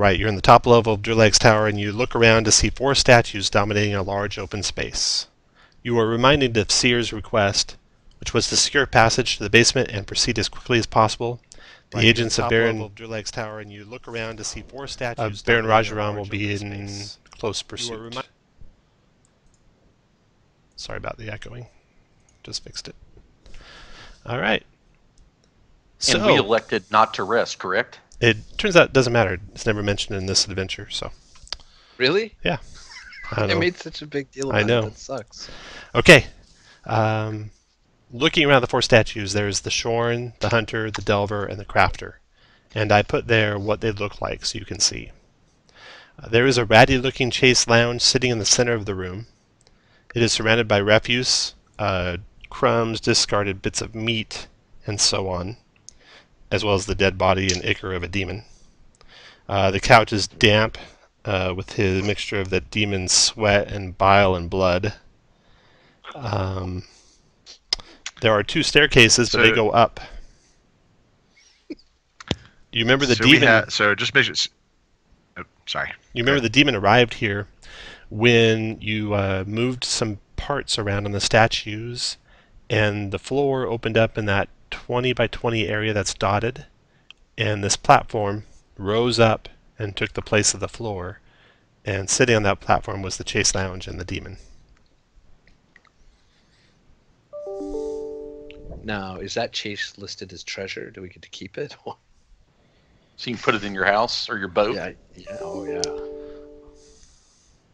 Right, you're in the top level of Durlag's tower, and you look around to see 4 statues dominating a large open space. You are reminded of Seer's request, which was to secure passage to the basement and proceed as quickly as possible. The agents of Baron Durlag's tower, and you look around to see 4 statues. Baron Rajaram will be in close pursuit. Sorry about the echoing. Just fixed it. All right. And we elected not to rest, correct? It turns out it doesn't matter. It's never mentioned in this adventure, so. Really? Yeah. I made such a big deal about it. That sucks. Okay. Looking around the 4 statues, there's the Shorn, the Hunter, the Delver, and the Crafter. And I put there what they look like so you can see. There is a ratty-looking chase lounge sitting in the center of the room. It is surrounded by refuse, crumbs, discarded bits of meat, and so on, as well as the dead body and ichor of a demon. The couch is damp with his mixture of the demon's sweat and bile and blood. There are 2 staircases, but they go up. You remember the demon? Just make it. Oh, sorry. You remember the demon arrived here when you moved some parts around on the statues, and the floor opened up in that 20 by 20 area that's dotted, and this platform rose up and took the place of the floor, and sitting on that platform was the chase lounge and the demon. Now, is that chase listed as treasure? Do we get to keep it? So you can put it in your house or your boat? Yeah. Oh, yeah.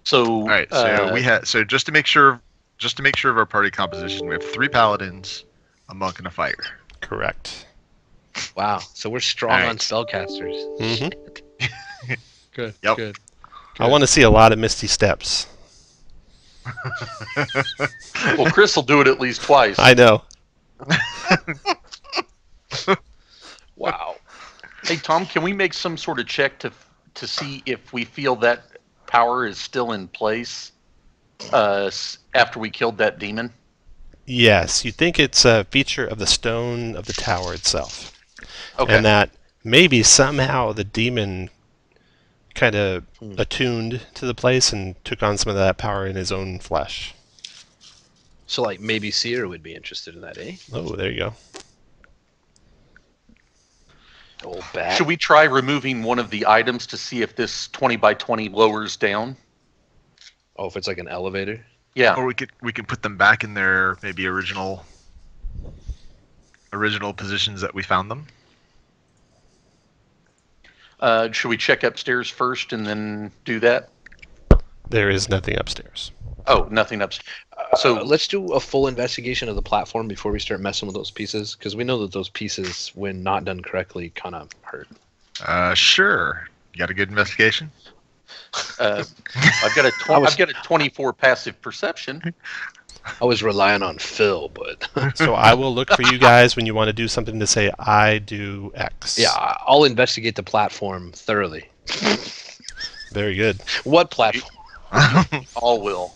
So, all right. So we had. So just to make sure of our party composition, we have 3 paladins, a monk, and a fighter. Correct. Wow. So we're strong on spellcasters. Mm-hmm. Good. Yep. Good. I want to see a lot of Misty Steps. Well, Chris will do it at least twice. I know. Wow. Hey, Tom, can we make some sort of check to see if we feel that power is still in place after we killed that demon? Yes, you think it's a feature of the stone of the tower itself. Okay. And that maybe somehow the demon kind of attuned to the place and took on some of that power in his own flesh. So, like, maybe Seer would be interested in that, eh? Oh, there you go. Old bat. Should we try removing one of the items to see if this 20 by 20 lowers down? Oh, if it's like an elevator? Yeah. Or we could put them back in their maybe original positions that we found them. Should we check upstairs first and then do that? There is nothing upstairs. Oh, nothing upstairs. So let's do a full investigation of the platform before we start messing with those pieces, because we know that those pieces, when not done correctly, kind of hurt. Sure. You got a good investigation? I've got a 24 passive perception. I was relying on Phil, but So I will look for you guys when you want to do something to say, I do X. yeah, I'll investigate the platform thoroughly. Very good. What platform? All will.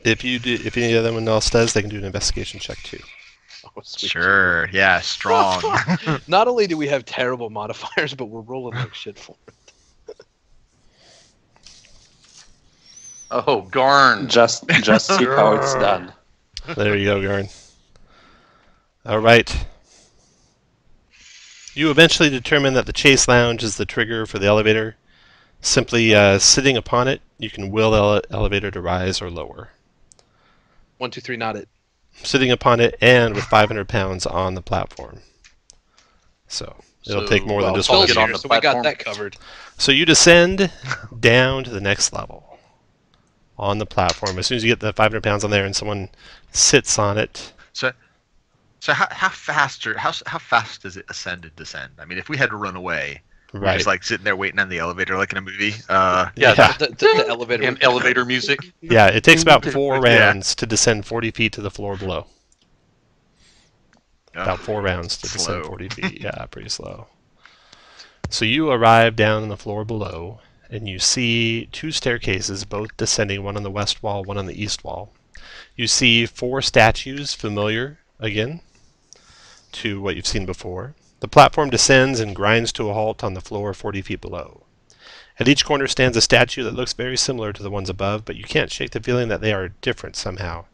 If any other one else does, they can do an investigation check too. Oh, sweet. Sure. Yeah, strong. Not only do we have terrible modifiers, but we're rolling like shit for it. Oh, Garn. Just see how it's done. There you go, Garn. All right. You eventually determine that the chase lounge is the trigger for the elevator. Simply sitting upon it, you can will the elevator to rise or lower. 1, 2, 3, not it. Sitting upon it and with 500 pounds on the platform. So it'll take more than just Phil's one. get on the so we got platform. that covered. So you descend down to the next level on the platform. As soon as you get the 500 pounds on there and someone sits on it. So how fast does it ascend and descend? I mean, if we had to run away, we're just like sitting there waiting on the elevator like in a movie. Yeah. The elevator. And elevator music. Yeah, it takes about 4 rounds to descend 40 feet to the floor below. About 4 rounds to descend 40 feet. Yeah, pretty slow. So you arrive down on the floor below, and you see 2 staircases, both descending, one on the west wall, one on the east wall. You see 4 statues, familiar again to what you've seen before. The platform descends and grinds to a halt on the floor 40 feet below. At each corner stands a statue that looks very similar to the ones above, but you can't shake the feeling that they are different somehow,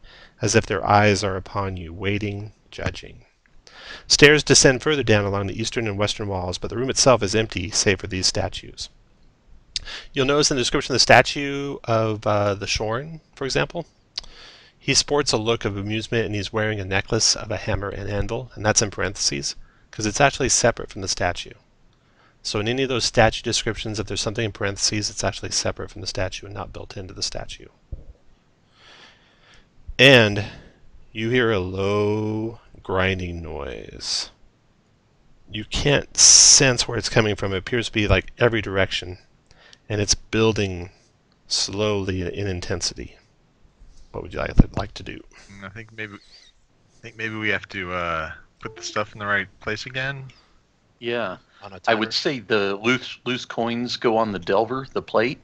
as if their eyes are upon you, waiting, judging. Stairs descend further down along the eastern and western walls, but the room itself is empty, save for these statues. You'll notice in the description of the statue of the Shorn, for example, he sports a look of amusement and he's wearing a necklace of a hammer and anvil, and that's in parentheses, because it's actually separate from the statue. So in any of those statue descriptions, if there's something in parentheses, it's actually separate from the statue and not built into the statue. And you hear a low grinding noise. You can't sense where it's coming from. It appears to be like every direction, and it's building slowly in intensity. What would you like to do? I think maybe we have to put the stuff in the right place again. Yeah. I would say the loose coins go on the delver, the plate.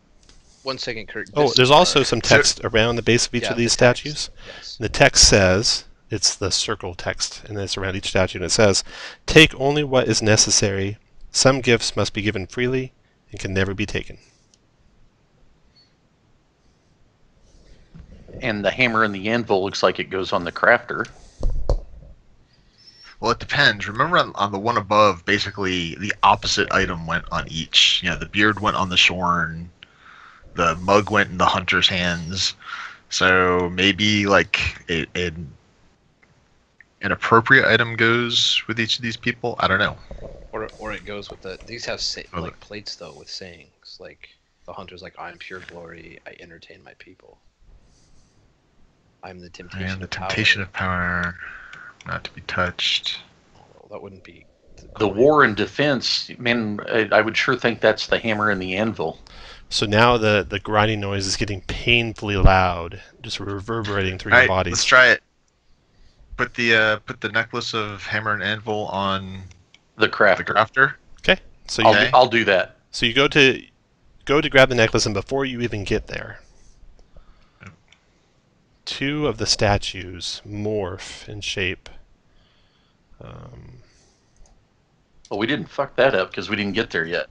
1 second, Kurt. Oh, there's also some text around the base of each of these statues. Yes. The text says, it's the circle text, and it's around each statue, and it says, "Take only what is necessary. Some gifts must be given freely and can never be taken." And the hammer and the anvil looks like it goes on the crafter. Well, it depends. Remember on the one above, basically the opposite item went on each. You know, the beard went on the Shorn, the mug went in the hunter's hands. So maybe like an appropriate item goes with each of these people. I don't know. Or it goes with the. These have like plates though with sayings. Like the hunter's like, "I'm pure glory. I entertain my people. I'm the temptation. I am the temptation of power, not to be touched." Well, that wouldn't be the war and defense. Man, I would sure think that's the hammer and the anvil. So now the grinding noise is getting painfully loud, just reverberating through your bodies. Let's try it. Put the necklace of hammer and anvil on the crafter. Okay, so I'll do that. So you go to grab the necklace, and before you even get there, two of the statues morph in shape. Well, we didn't fuck that up because we didn't get there yet.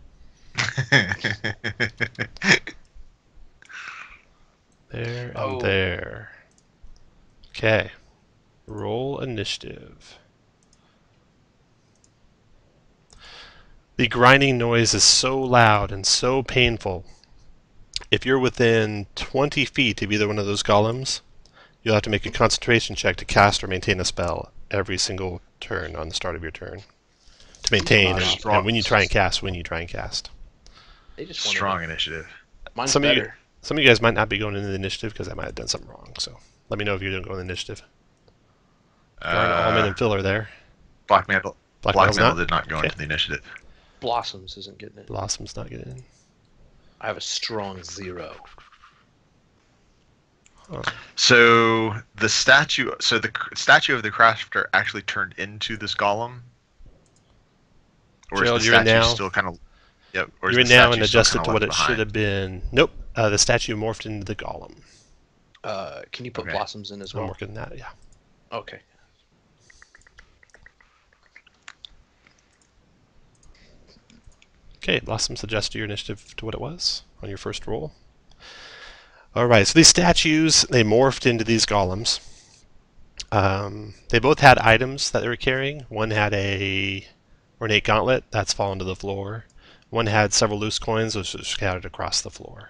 There and there. Okay. Roll initiative. The grinding noise is so loud and so painful. If you're within 20 feet of either one of those golems, you'll have to make a concentration check to cast or maintain a spell every single turn on the start of your turn. To maintain, and when you try and cast, They just strong initiative. Mine's some better. of you guys might not be going into the initiative because I might have done something wrong. So let me know if you don't go in the initiative. Allman and Phil are there. Black Mantle did not go Okay. into the initiative. Blossoms isn't getting it. Blossom's not getting in. I have a strong 0. Oh. So the statue of the crafter actually turned into this golem, or Gerald, is the you're in statue now. still kind of? Yep. Or is You're the in now statue and still adjusted kinda to what it left should behind? have been. Nope. The statue morphed into the golem. Can you put Okay. blossoms in as well? I'm working that. Yeah. Okay. Okay, Blossom's adjust your initiative to what it was on your first roll. Alright, so these statues, they morphed into these golems. They both had items that they were carrying. One had a ornate gauntlet, that's fallen to the floor. One had several loose coins, which were scattered across the floor.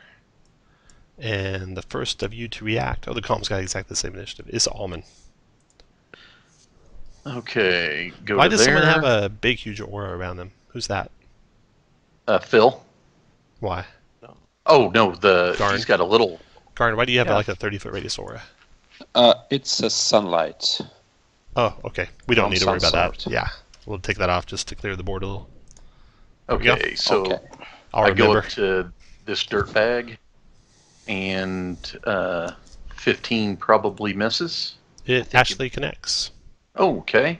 And the first of you to react, the golem's got exactly the same initiative, is Allman. Okay, go Why to does there. someone have a big, huge aura around them? Who's that? Phil? Why? Oh, no, Garn. he's got a little... Garn, why do you have Yeah. like a 30-foot radius aura? It's a sunlight. Oh, okay. We don't From need to worry some about that. sort. Yeah. We'll take that off just to clear the board a little. Okay, so Okay. I'll I go remember. up to this dirt bag, and 15 probably misses. It actually connects. Oh, okay.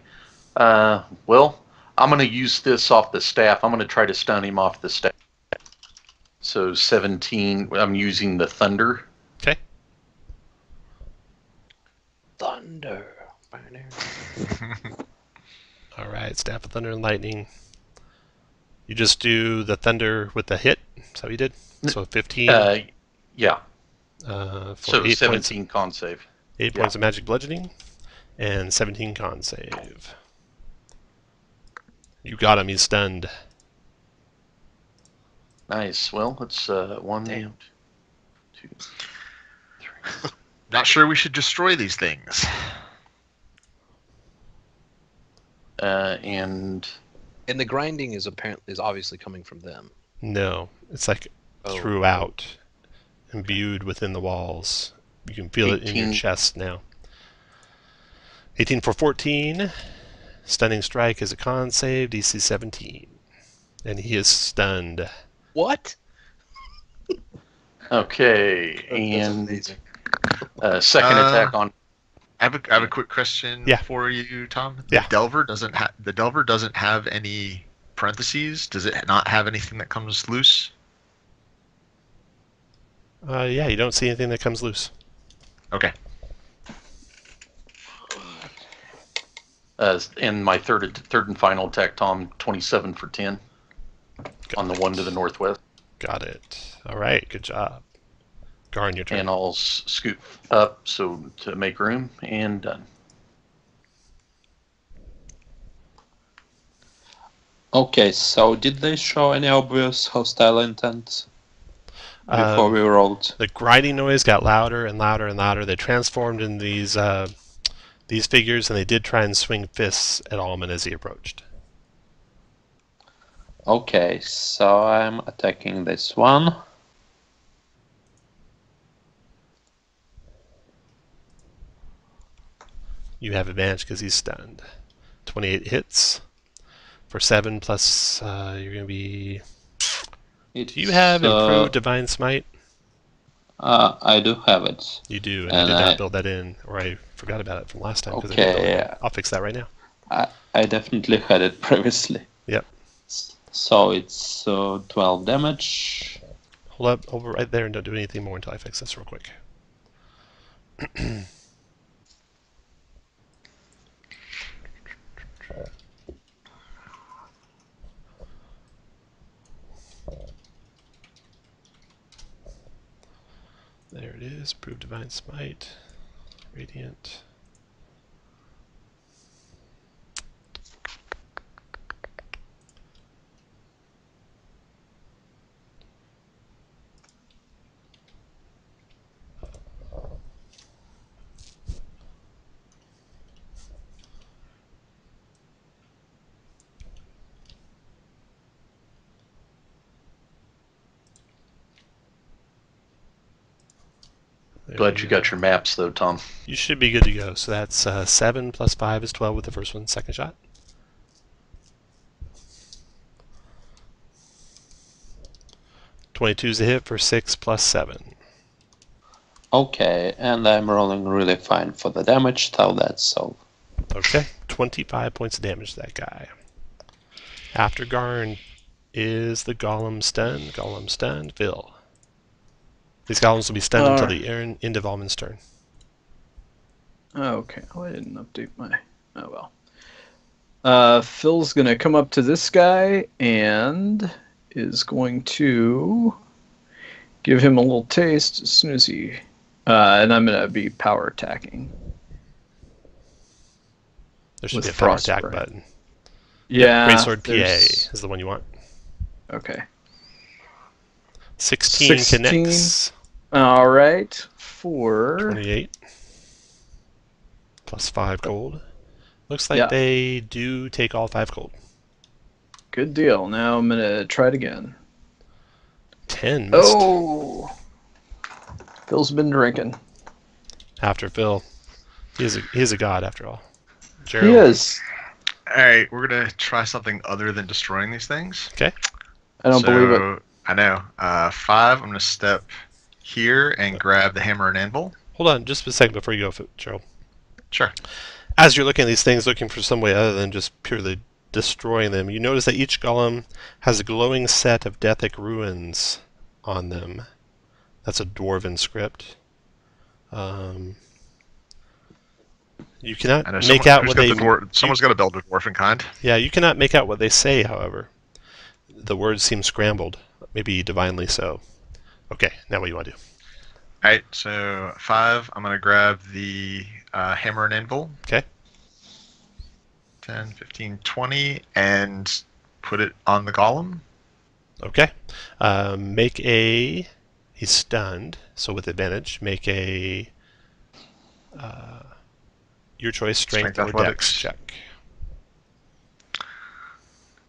Well, I'm going to use this off the staff. I'm going to try to stun him off the staff. So 17, I'm using the thunder. Okay. Thunder. All right, Staff of Thunder and Lightning. You just do the thunder with the hit. Is that what you did? So 15. Yeah. For So 8 17 points. con save. 8 points of magic bludgeoning, and 17 con save. You got him. He's stunned. Nice. Well, it's 1, Damn. 2, 3. Not sure we should destroy these things. And And the grinding is obviously coming from them. No, it's like throughout, imbued within the walls. You can feel it in your 18. chest now. 18 for 14. Stunning strike is a con save, DC 17. And he is stunned. What? Okay, That's and amazing. second attack on. I have a quick question Yeah. for you, Tom. Yeah. The Delver doesn't have any parentheses. Does it not have anything that comes loose? Yeah, you don't see anything that comes loose. Okay. And my third and final attack, Tom, 27 for 10 on the one to the northwest. Got it. All right, good job. Garn, your turn. And I'll scoot up so to make room, and done. Okay, so did they show any obvious hostile intent before we rolled? The grinding noise got louder and louder and louder. They transformed in these figures, and they did try and swing fists at Alman as he approached. Okay, so I'm attacking this one. You have advantage because he's stunned. 28 hits for 7 plus. You're going to be. Do you have improved Divine Smite? I do have it. You do, and I And did not build that in, or I forgot about it from last time. 'Cause I didn't Okay, build it in. yeah. I'll fix that right now. I definitely had it previously. Yep. So it's 12 damage. Hold up over right there and don't do anything more until I fix this real quick. There it is. Prove Divine Smite. Radiant. There Glad you go. got your maps, though, Tom. You should be good to go. So that's 7 plus 5 is 12 with the first one. Second shot. '22 is a hit for 6 plus 7. Okay, and I'm rolling really fine for the damage, so that's so. Okay, 25 points of damage to that guy. After Garn is the Golem stunned. Golem stunned. Phil. These golems will be stunned until the end of Alman's turn. Okay, well, I didn't update my. Oh well. Phil's gonna come up to this guy and is going to give him a little taste as soon as he. And I'm gonna be power attacking. There should With be a power Frost attack Spray. button. Yeah. Greatsword PA there's- is the one you want. Okay. 16 connects. All right. For 28. Plus 5 gold. Looks like Yeah. they do take all 5 gold. good deal. Now I'm gonna try it again. 10 missed. Oh. Phil's been drinking. After Phil. He is a god after all. He Gerald. is. All right, we're gonna try something other than destroying these things. Okay. I don't believe it. I know. 5. I'm gonna step here and grab the hammer and anvil. Hold on just a second before you go, Gerald. Sure. As you're looking at these things, looking for some way other than just purely destroying them, you notice that each golem has a glowing set of Deathic runes on them. That's a dwarven script. You You cannot I know make out what they. someone's got to build a dwarf in kind. Yeah, you cannot make out what they say. However, the words seem scrambled, maybe divinely so. Okay, now what do you want to do? All right, so 5. I'm gonna grab the hammer and anvil. Okay. 10, 15, 20, and put it on the golem. Okay. Make a. He's stunned, so with advantage, make a. Your choice, strength or athletics. dex check.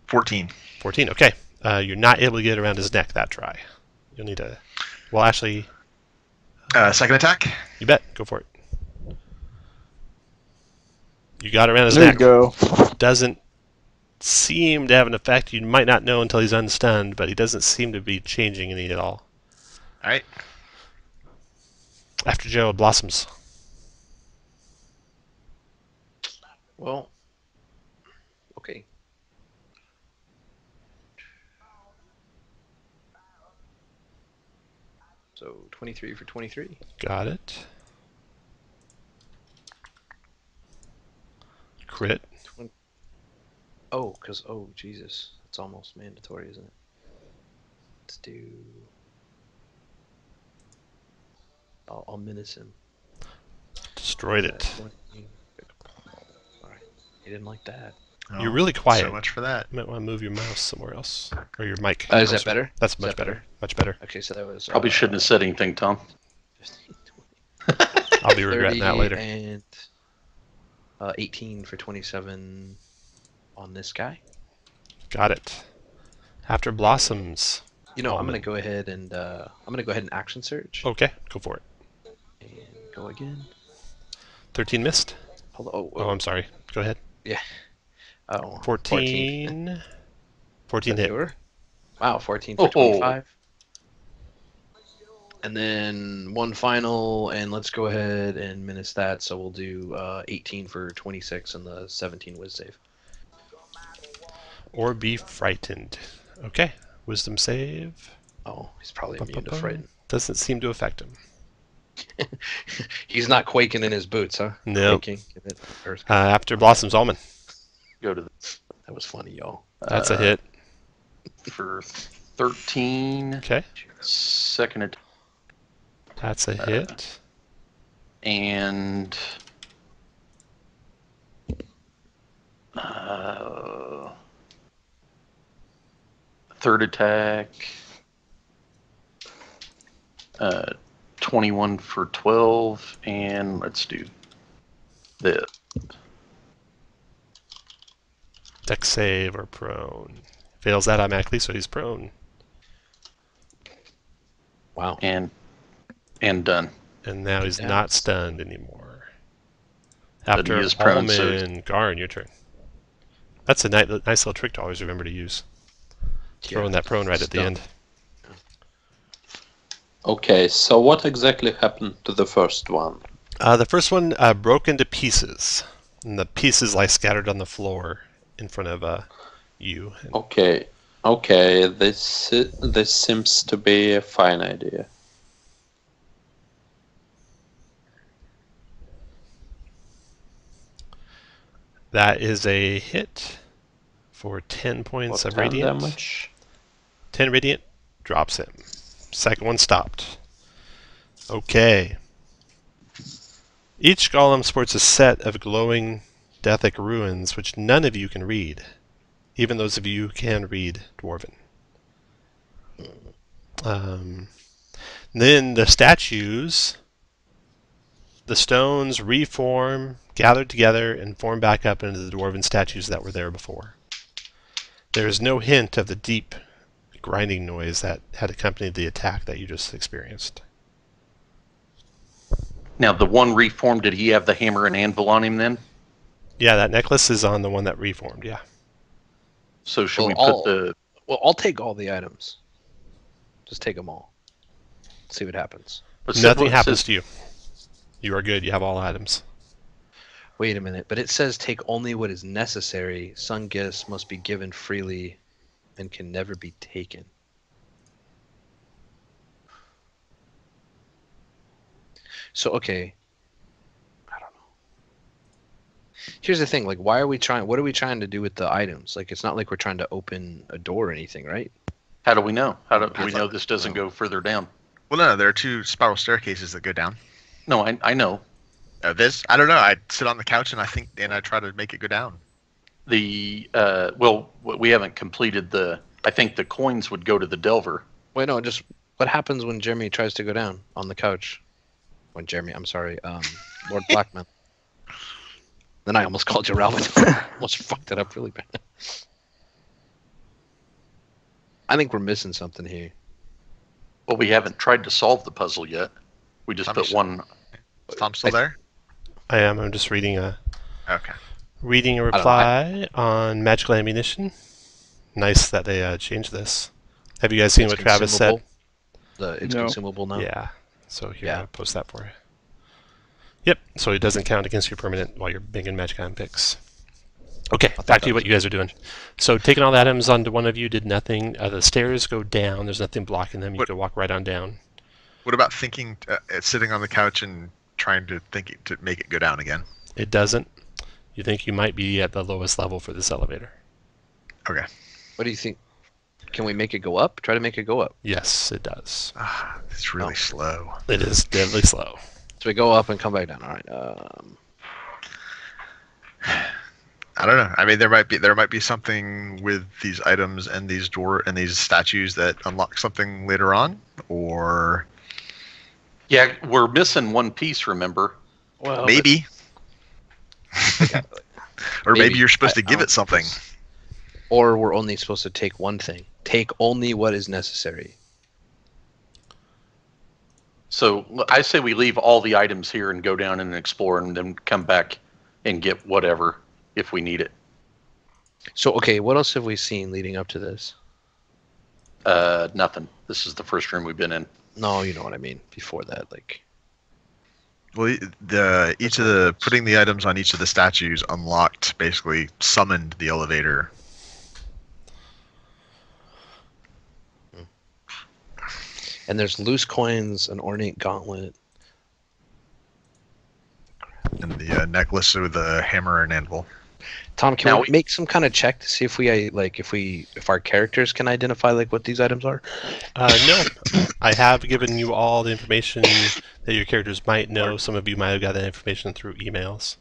14. 14. Okay. You're not able to get around his neck that try. You'll need to. Well, actually, Second attack. you bet. Go for it. You got around his There you neck. go. Doesn't seem to have an effect. You might not know until he's unstunned, but he doesn't seem to be changing any at all. All right. After Gerald Blossoms. Well, okay. So 23 for 23. Got it. Crit. Oh, because, oh, Jesus. It's almost mandatory, isn't it? Let's do... I'll menace him. Destroyed it. Alright. He didn't like that. You're really quiet. So much for that. You might want to move your mouse somewhere else. Or your mic. Is that closer. better? That's Is much that better. better? Much better. Okay, so that was... Probably shouldn't have said anything, Tom. 15, 20, I'll be regretting that 30, later. And 18 for 27 on this guy. Got it. After Blossoms. You know, I'm Almond. gonna go ahead and action search Okay, go for it. and go again. 13 missed. Hold on. Oh, I'm sorry. Go ahead. Yeah. Oh, 14. 14 hit. Sure. Wow, 14 for 25. And then one final, and let's go ahead and menace that. So we'll do 18 for 26 and the 17 whiz save. Or be frightened. Okay. Wisdom save. Oh, he's probably immune to frighten. Doesn't seem to affect him. He's not quaking in his boots, huh? No. Quaking in it. After Blossoms Almond. Go to the, That was funny, y'all. That's a hit. for 13. Okay. Second attack. That's a hit. And third attack. 21 for 12, and let's do this. Dex save or prone. Fails that automatically, so he's prone. Wow. And done. And now he's Yeah. not stunned anymore. But After he is prone, so- Almond, Garn, your turn. That's a nice little trick to always remember to use. Throwing that prone right at the end. Okay, so what exactly happened to the first one? The first one broke into pieces. And the pieces lie scattered on the floor in front of you. Okay, this seems to be a fine idea. That is a hit for 10 points What of radiant. damage? 10 radiant drops him. Second one stopped. Okay. Each golem sports a set of glowing Deathic runes, which none of you can read, even those of you who can read Dwarven. Then the statues, the stones reform, gather together, and form back up into the Dwarven statues that were there before. There is no hint of the deep grinding noise that had accompanied the attack that you just experienced. Now, the one reformed, did he have the hammer and anvil on him then? Yeah, that necklace is on the one that reformed, yeah. So should Well, we put the... Well, I'll take all the items. Just take them all. See what happens. Nothing happens to you. You are good, you have all items. Wait a minute, but it says take only what is necessary. Sun gifts must be given freely and can never be taken. So, okay. I don't know. Here's the thing, like, why are we trying? What are we trying to do with the items? Like, it's not like we're trying to open a door or anything, right? How do we know? How do we know this doesn't go further down? Well, no, there are 2 spiral staircases that go down. No, I know. This, I don't know. I sit on the couch and I try to make it go down. Well, we haven't completed the. I think the coins would go to the Delver. Wait, no, just what happens when Jeremy tries to go down on the couch? Lord Blackman. Then I almost called you Ralph. Almost fucked it up really bad. I think we're missing something here. Well, we haven't tried to solve the puzzle yet. We just put one. Is Tom still there? I am. I'm just reading a Okay. reply on magical ammunition. Nice that they changed this. Have you guys seen what Travis said? It's No. consumable now. Yeah. So here, Yeah. I'll post that for you. Yep. So it doesn't count against your permanent while you're making magic item picks. Okay, back to what you guys are doing. So taking all the items onto one of you did nothing. The stairs go down. There's nothing blocking them. You can walk right on down. What about thinking, sitting on the couch and trying to to make it go down again? It doesn't. You think you might be at the lowest level for this elevator. Okay. What do you think? Can we make it go up? Try to make it go up. Yes, it does. It's really slow. It is deadly slow. So we go up and come back down. All right. I don't know. I mean, there might be something with these items and these statues that unlock something later on, or Yeah, we're missing one piece. Remember? Well, maybe, or maybe you're supposed to give it something. Or we're only supposed to take one thing. Take only what is necessary. So I say we leave all the items here and go down and explore, and then come back and get whatever if we need it. So, okay, what else have we seen leading up to this? Nothing. This is the first room we've been in. No, you know what I mean. Before that, like. Well, putting the items on each of the statues unlocked, basically summoned the elevator. And there's loose coins, an ornate gauntlet. And the necklace with the hammer and anvil. Tom, can we make some kind of check to see if if our characters can identify like what these items are? No, I have given you all the information that your characters might know. Some of you might have got that information through emails.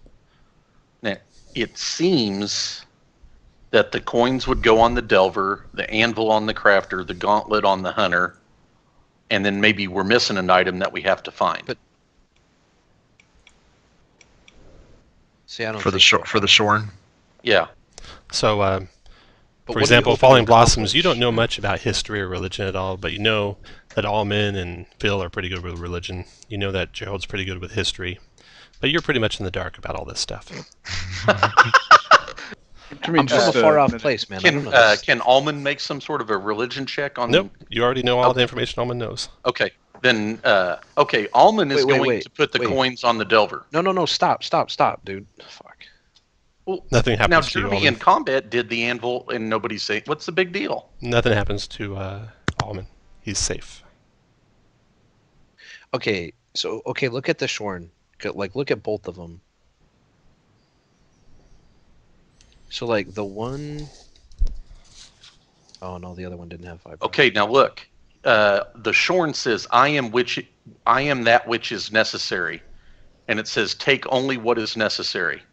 Now, it seems that the coins would go on the Delver, the anvil on the crafter, the gauntlet on the hunter, and then maybe we're missing an item that we have to find. But see, I don't For the Shorn. Yeah. So, for example, Falling Blossoms, you don't know much about history or religion at all, but you know that all men and Phil are pretty good with religion. You know that Gerald's pretty good with history. But you're pretty much in the dark about all this stuff. I'm from a far off place, man. Can Almond make some sort of a religion check on? Nope. You already know all the information Almond knows. Okay. Then, Almond is going to put the coins on the Delver. No. Stop, dude. Fuck. Well, nothing happens now, to you, Jeremy in combat did the anvil, and nobody's saying, what's the big deal? Nothing happens to Almond. He's safe. Okay, so, look at the Shorn. Look at both of them. So, the one... Oh, no, the other one didn't have 5. Okay, now look. The Shorn says, I am that which is necessary. And it says, take only what is necessary.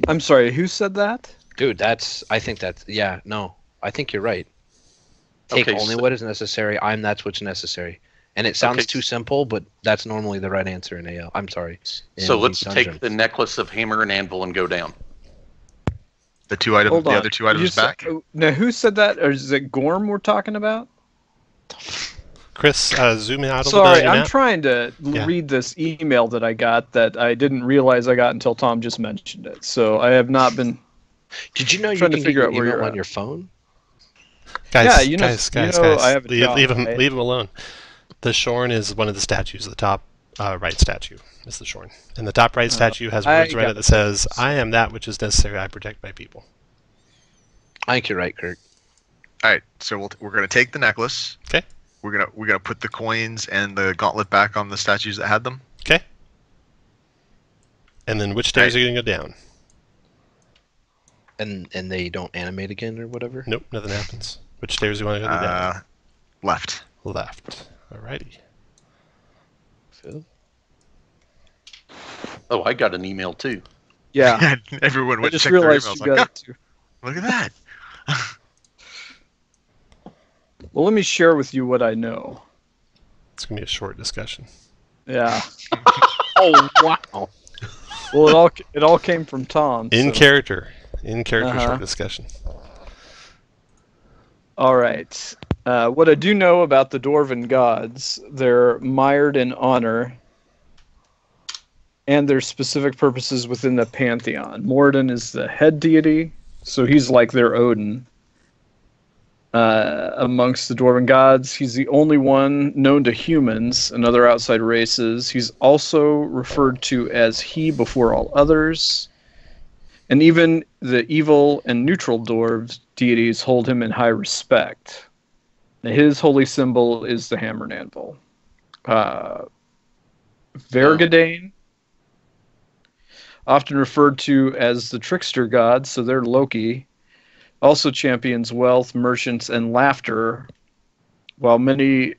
I'm sorry, who said that? Dude, I think you're right. Take only what is necessary. That's what's necessary. And it sounds too simple, but that's normally the right answer in AL. I'm sorry. So let's take the necklace of hammer and anvil and go down. The other two items back? Now, who said that? Or is it Gorm we're talking about? Chris, zoom in out a little bit. Sorry, I'm trying to read this email that I got that I didn't realize I got until Tom just mentioned it. So I have not been. Did you know you trying can to figure get out where you're on at. your phone? Guys, guys, I have a job, leave him alone. The Shorn is one of the statues. The top right statue is the Shorn, and the top right statue has words right that says, "I am that which is necessary. I protect my people." I think you're right, Kirk. All right, so we're gonna take the necklace. Okay. We're gonna put the coins and the gauntlet back on the statues that had them. Okay. And then which stairs are you going to go down? And they don't animate again or whatever? Nope, nothing happens. Which stairs do you want to go down? Left. Left. Alrighty. Phil? Oh, I got an email too. Yeah. Everyone I went just check their realized emails. you Like, got "Ah, it too. look at that. Well, let me share with you what I know. It's going to be a short discussion. Yeah. Oh, wow. Well, it all came from Tom. In so- character. In character Uh-huh. short discussion. All right. What I do know about the Dwarven gods, they're mired in honor and their specific purposes within the pantheon. Moradin is the head deity, so he's like their Odin. Amongst the Dwarven gods, he's the only one known to humans and other outside races. He's also referred to as he before all others. And even the evil and neutral dwarves deities hold him in high respect. His holy symbol is the hammer and anvil. Vergadane, often referred to as the trickster god, so they're Loki, also champions wealth, merchants, and laughter. While many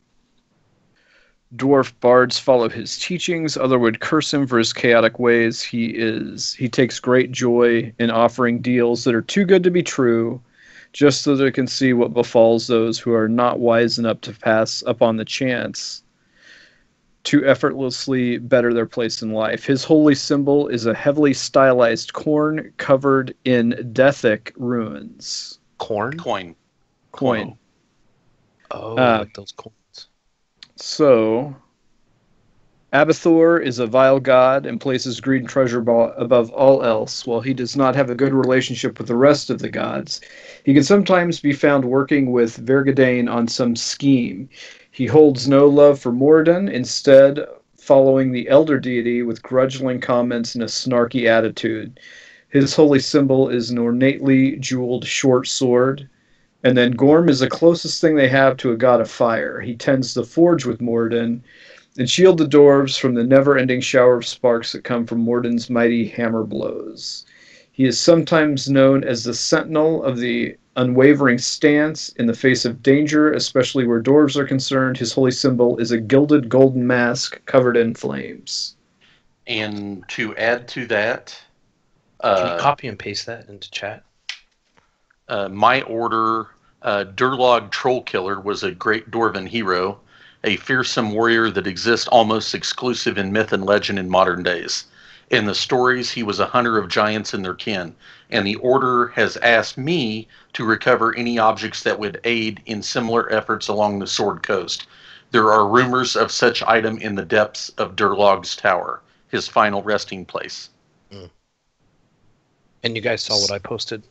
dwarf bards follow his teachings, others would curse him for his chaotic ways. He takes great joy in offering deals that are too good to be true, just so they can see what befalls those who are not wise enough to pass upon the chance to effortlessly better their place in life. His holy symbol is a heavily stylized corn covered in Dethic runes. Corn? Coin. Oh, like those coins. So, Abathur is a vile god and places greed and treasure above all else. While he does not have a good relationship with the rest of the gods, he can sometimes be found working with Vergadane on some scheme. He holds no love for Moradin, instead following the elder deity with grudging comments and a snarky attitude. His holy symbol is an ornately jeweled short sword. And then Gorm is the closest thing they have to a god of fire. He tends the forge with Moradin and shield the dwarves from the never-ending shower of sparks that come from Moradin's mighty hammer blows. He is sometimes known as the sentinel of the unwavering stance in the face of danger, especially where dwarves are concerned. His holy symbol is a gilded golden mask covered in flames. And to add to that, Can you copy and paste that into chat? my order, Durlag Trollkiller was a great Dwarven hero, a fearsome warrior that exists almost exclusive in myth and legend in modern days. In the stories, he was a hunter of giants and their kin, and the Order has asked me to recover any objects that would aid in similar efforts along the Sword Coast. There are rumors of such item in the depths of Durlag's tower, his final resting place. Mm. And you guys saw what I posted?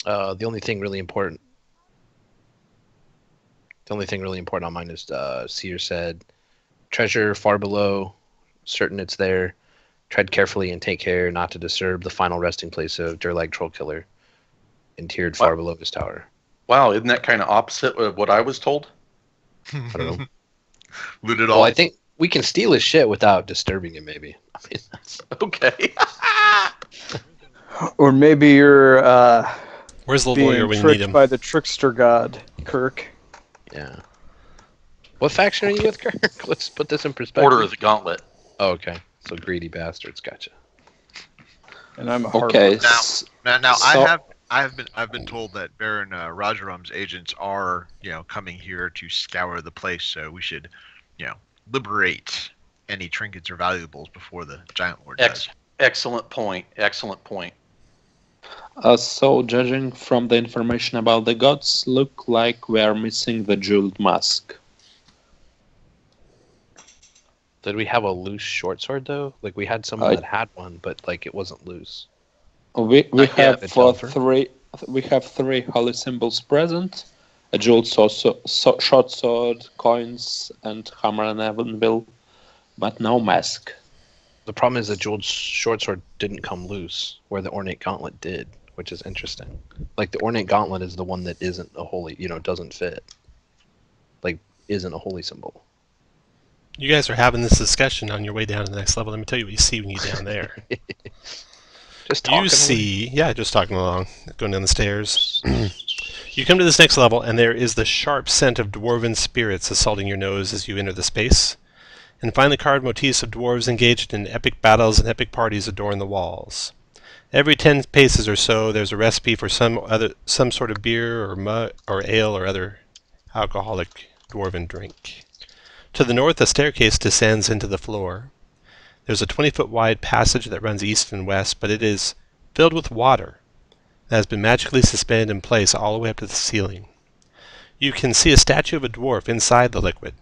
The only thing really important on mine is Seer said, treasure far below, certain it's there. Tread carefully and take care not to disturb the final resting place of Durlag Trollkiller, interred far below his tower. Wow, isn't that kind of opposite of what I was told? I don't know. Loot it all. Well, I think we can steal his shit without disturbing him, maybe. I mean, that's... Okay. Or maybe you're Where's the being lawyer when you need tricked him? by the trickster god, Kirk. Yeah. What faction are you with, Kirk? Let's put this in perspective. Order of the Gauntlet. Oh, okay. So greedy bastards, gotcha. And I'm a Okay. harper. Now So- I've been told that Baron Rajarum's agents are coming here to scour the place, so we should liberate any trinkets or valuables before the Giant Lord does. Excellent point. Excellent point. So, judging from the information about the gods, look like we are missing the jeweled mask. Did we have a loose short sword though? Like we had someone that had one, but like it wasn't loose. We Not yet, have Delver. three holy symbols present: a jeweled short sword, coins, and hammer and anvil, but no mask. The problem is the jeweled short sword didn't come loose, where the ornate gauntlet did, which is interesting. Like the ornate gauntlet is the one that isn't a holy, doesn't fit. Like, isn't a holy symbol. You guys are having this discussion on your way down to the next level. Let me tell you what you see when you get down there. Just talking. You see, yeah, just talking along, going down the stairs. You come to this next level, and there is the sharp scent of dwarven spirits assaulting your nose as you enter the space. And finely carved motifs of dwarves engaged in epic battles and epic parties adorn the walls. Every 10 paces or so, there's a recipe for some sort of beer or mug or ale or other alcoholic dwarven drink. To the north, a staircase descends into the floor. There's a 20-foot wide passage that runs east and west, but it is filled with water that has been magically suspended in place all the way up to the ceiling. You can see a statue of a dwarf inside the liquid,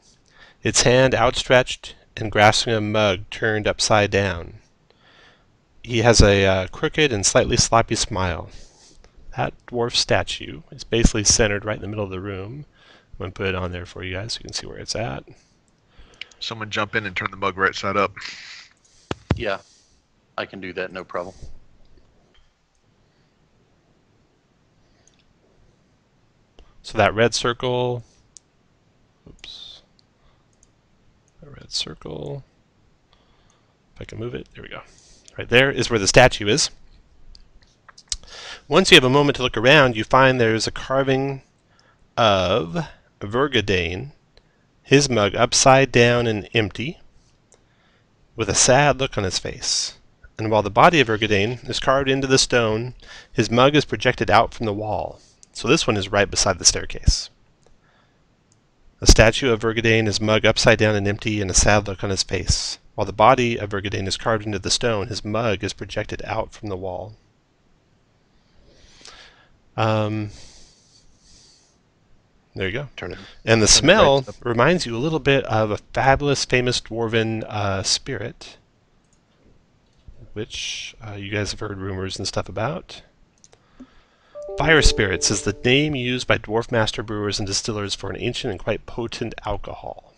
its hand outstretched and grasping a mug turned upside down. He has a crooked and slightly sloppy smile. That dwarf statue is basically centered right in the middle of the room. I'm going to put it on there for you guys so you can see where it's at. Someone jump in and turn the mug right side up. Yeah, I can do that, no problem. So that red circle, oops, that red circle, if I can move it, there we go. Right there is where the statue is. Once you have a moment to look around, you find there's a carving of Vergadane, his mug upside down and empty, with a sad look on his face. And while the body of Vergadane is carved into the stone, his mug is projected out from the wall. So this one is right beside the staircase. A statue of Vergadane, his mug upside down and empty, and a sad look on his face. While the body of Vergadane is carved into the stone, his mug is projected out from the wall. There you go. Turn it. And the Turn it smell right up. reminds you a little bit of a fabulous, famous dwarven spirit, which you guys have heard rumors and stuff about. Fire spirits is the name used by dwarf master brewers and distillers for an ancient and quite potent alcohol.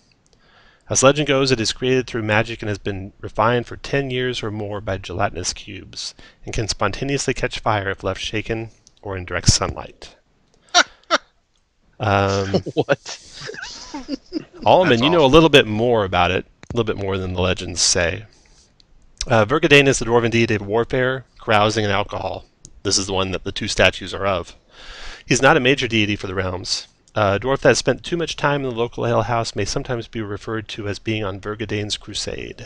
As legend goes, it is created through magic and has been refined for 10 years or more by gelatinous cubes, and can spontaneously catch fire if left shaken or in direct sunlight. What? Allman, you know a awesome. little bit more about it, a little bit more than the legends say. Vergadane is the dwarven deity of warfare, carousing, and alcohol. This is the one that the two statues are of. He's not a major deity for the realms. A dwarf that has spent too much time in the local alehouse may sometimes be referred to as being on Vergadane's crusade.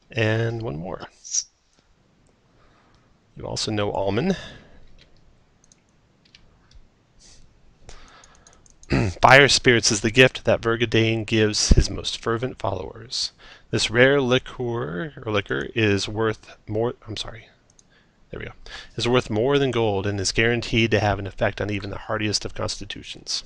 And one more. You also know Allman. Fire spirits is the gift that Vergadane gives his most fervent followers. This rare liquor is worth more. There we go. Is worth more than gold and is guaranteed to have an effect on even the hardiest of constitutions.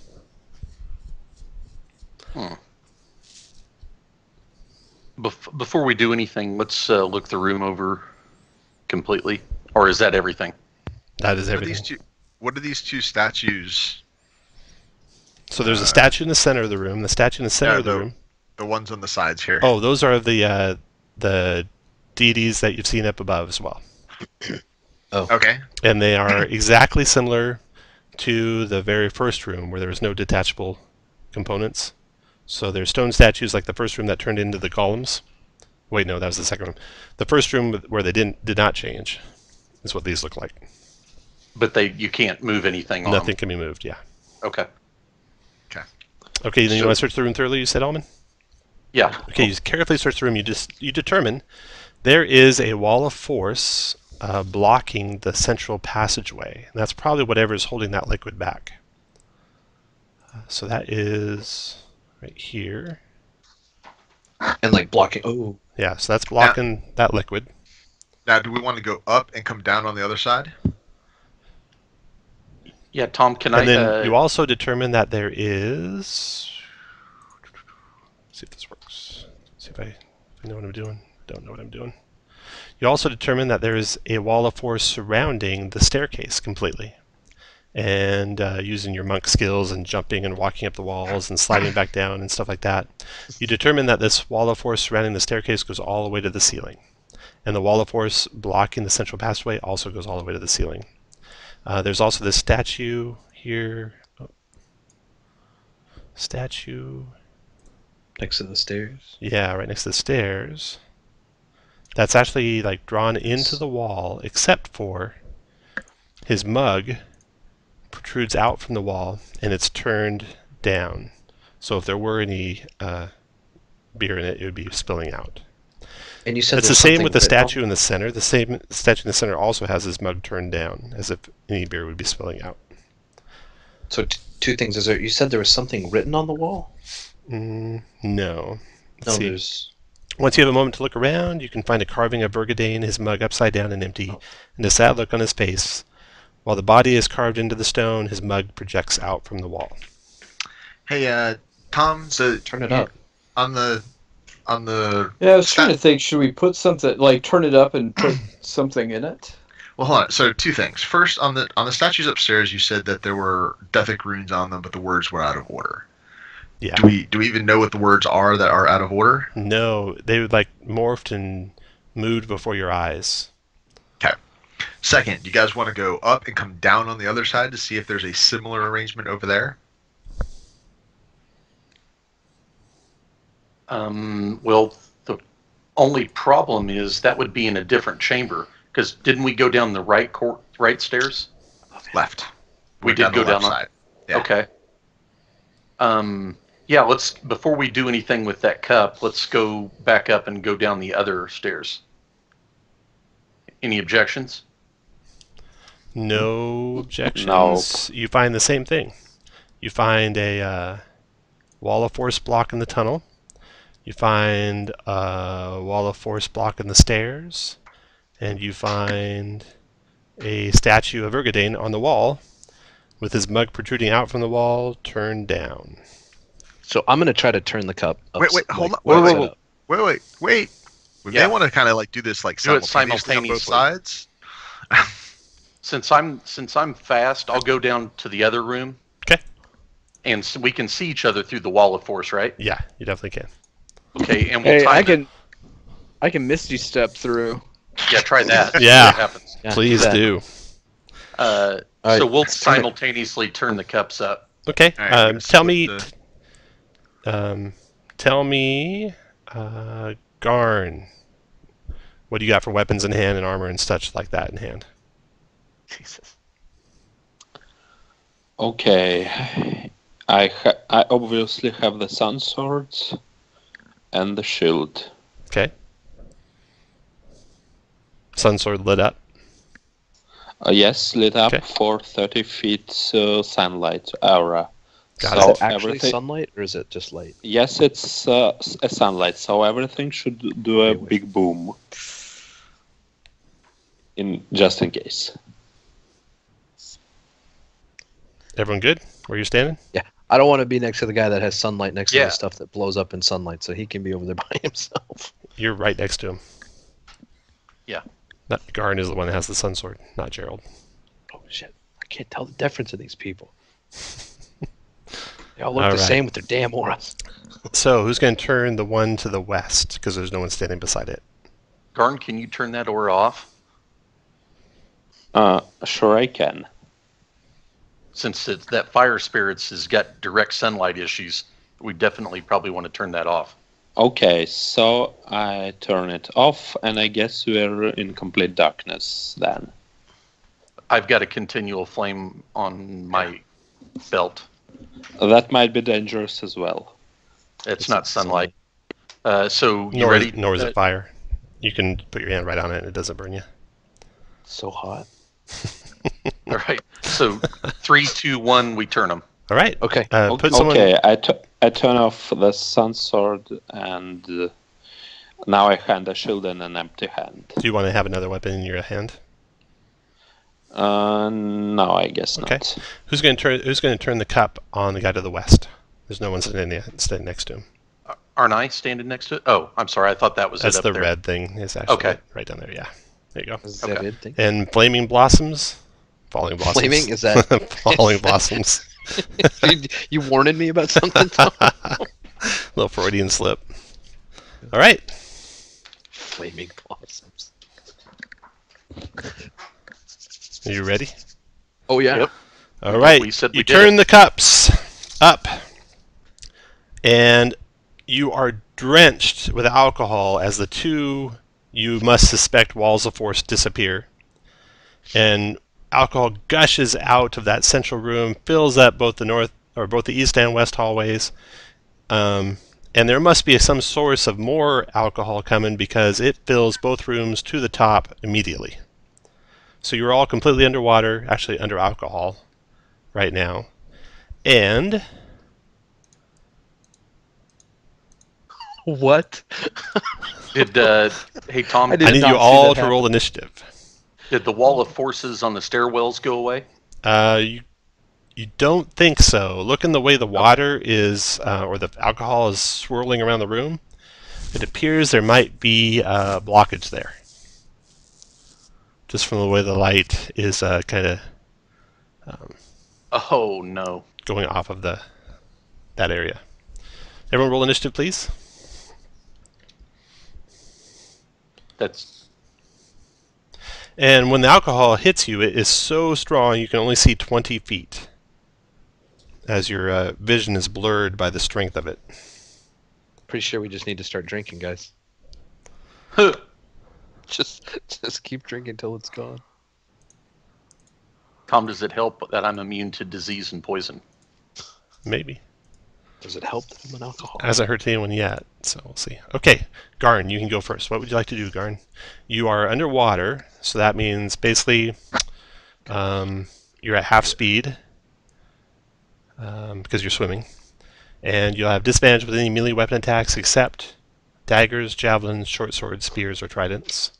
Before we do anything, let's look the room over completely. Or is that everything? That is everything. What are these two statues? So there's a statue in the center of the room. The statue in the center Yeah, of the room. The ones on the sides here. Oh, those are the deities that you've seen up above as well. Oh. Okay. And they are exactly similar to the very first room where there was no detachable components. So there's stone statues like the first room that turned into the columns. Wait, no, that was the second room. The first room where they did not change is what these look like. But you can't move anything on Nothing them. can be moved, yeah. Okay. Okay, then you So- want to search the room thoroughly, you said, Alman? Yeah. Okay, you carefully search the room. You determine there is a wall of force blocking the central passageway. And that's probably whatever is holding that liquid back. So that is right here. And like blocking. Oh. Yeah, so that's blocking that liquid. Now, do we want to go up and come down on the other side? Yeah, Tom, can And I... then you also determine that there is... Let's see if this works. See if I know what I'm doing. Don't know what I'm doing. You also determine that there is a wall of force surrounding the staircase completely. And using your monk skills and jumping and walking up the walls and sliding back down and stuff like that, you determine that this wall of force surrounding the staircase goes all the way to the ceiling. And the wall of force blocking the central passageway also goes all the way to the ceiling. There's also this statue here. Oh. Statue. Next to the stairs. Yeah, right next to the stairs. That's actually like drawn into the wall, except for his mug protrudes out from the wall and it's turned down. So if there were any beer in it, it would be spilling out. And you said It's the same with the statue in the center. The same statue in the center also has his mug turned down, as if any beer would be spilling out. So two things. You said there was something written on the wall? No. No, Let's see. there's... Once you have a moment to look around, you can find a carving of Vergadane, his mug upside down and empty, and a sad look on his face. While the body is carved into the stone, his mug projects out from the wall. Hey, Tom, so Turn it up. on the Yeah, I was trying to think, should we put something, like turn it up and put something in it? Well, hold on. So two things. First, on the statues upstairs, you said that there were Dethic runes on them, but the words were out of order. Yeah. Do we even know what the words are that are out of order? No, they would like morphed and moved before your eyes. Okay. Second, you guys want to go up and come down on the other side to see if there's a similar arrangement over there? Well, the only problem is that would be in a different chamber. Because didn't we go down the right stairs? Left. We We're did go the down. left side. Yeah. Okay. Yeah. Before we do anything with that cup, let's go back up and go down the other stairs. Any objections? No objections. No. You find the same thing. You find a wall of force block in the tunnel. You find a wall of force block in the stairs. And you find a statue of Vergadane on the wall with his mug protruding out from the wall, turned down. So I'm going to try to turn the cup up. Wait, hold on. Wait. We may want to kind of like do this like Do it simultaneously on both sides. Since I'm fast, I'll go down to the other room. Okay. And so we can see each other through the wall of force, right? Yeah, you definitely can. Okay, and we'll Hey, time I can Misty step through. Yeah, try that. Yeah. See what happens. Yeah, Please that. do. right. So we'll simultaneously turn the cups up. Okay. All right, Tell me, Garn, what do you got for weapons in hand and armor and such like that in hand? Jesus. Okay, I obviously have the sun swords and the shield. Okay. Sun sword lit up. Yes, lit up Okay. for 30 feet sunlight aura. Got Is it. it actually everything- sunlight or is it just light? Yes, it's a sunlight, so everything should do a Okay, big boom. Just in case. Everyone good? Where you're standing? Yeah. I don't want to be next to the guy that has sunlight next to Yeah. the stuff that blows up in sunlight, so he can be over there by himself. You're right next to him. Yeah. Not Garn is the one that has the sun sword, not Gerald. Oh shit! I can't tell the difference of these people. They all look All the right. same with their damn auras. So who's going to turn the one to the west? Because there's no one standing beside it. Garn, can you turn that aura off? Sure I can. Since that fire spirits has got direct sunlight issues, we definitely probably want to turn that off. Okay, so I turn it off, and I guess we're in complete darkness then. I've got a continual flame on my belt. That might be dangerous as well. It's not sunlight. So you Nor, ready? nor is it fire. You can put your hand right on it and it doesn't burn you. So hot. All right. So 3, 2, 1, we turn them. All right. Okay. Put someone. Okay, I turn off the sun sword, and now I hand a shield in an empty hand. Do you want to have another weapon in your hand? No, I guess Okay. not. Who's going to turn the cup on the guy to the west? There's no one sitting next to him. Aren't I standing next to it? Oh, I'm sorry. I thought that was That's it up the there. red thing. It's actually Okay. right down there. Yeah. There you go. Is Okay. that it? Thing? And flaming blossoms, falling blossoms. Flaming? Is that- falling blossoms? you warned me about something, Tom? Little Freudian slip. All right. Flaming blossoms. Are you ready? Oh yeah. Yep. All right, We said we you did turn it. the cups up, and you are drenched with alcohol as the two you must suspect walls of force disappear. And alcohol gushes out of that central room, fills up both the east and west hallways. And there must be some source of more alcohol coming because it fills both rooms to the top immediately. So you're all completely underwater, actually under alcohol right now. And What? Did hey Tom? I I did need not you see all that to roll happen. initiative. Did the wall of forces on the stairwells go away? You don't think so. Looking the way the water is, or the alcohol is swirling around the room, it appears there might be a blockage there. Just from the way the light is kind of Oh no. going off of that area. Everyone roll initiative, please. That's And when the alcohol hits you, it is so strong you can only see 20 feet as your vision is blurred by the strength of it. Pretty sure we just need to start drinking, guys. Just keep drinking till it's gone. Tom. Does it help that I'm immune to disease and poison? Maybe. Does it help that I'm an alcoholic? Hasn't hurt anyone yet, so we'll see. Okay, Garn, you can go first. What would you like to do, Garn? You are underwater, so that means basically you're at half speed because you're swimming. And you'll have disadvantage with any melee weapon attacks except daggers, javelins, short swords, spears, or tridents.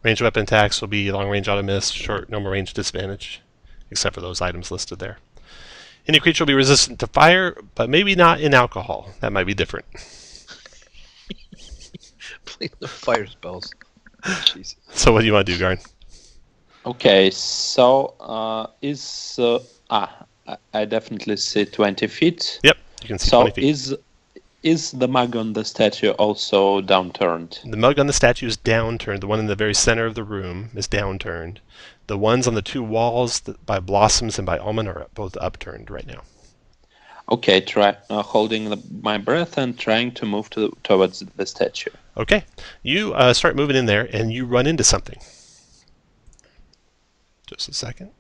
Ranged weapon attacks will be long range auto miss, short normal range disadvantage, except for those items listed there. Any creature will be resistant to fire, but maybe not in alcohol. That might be different. Please, no fire spells. Jesus. So what do you want to do, Garn? Okay, so I definitely see 20 feet. Yep, you can see So 20 feet. is the mug on the statue also downturned? The mug on the statue is downturned. The one in the very center of the room is downturned. The ones on the two walls by Blossoms and by Almond are both upturned right now. Okay, try holding my breath and trying to move towards the statue. Okay, you start moving in there and you run into something. Just a second.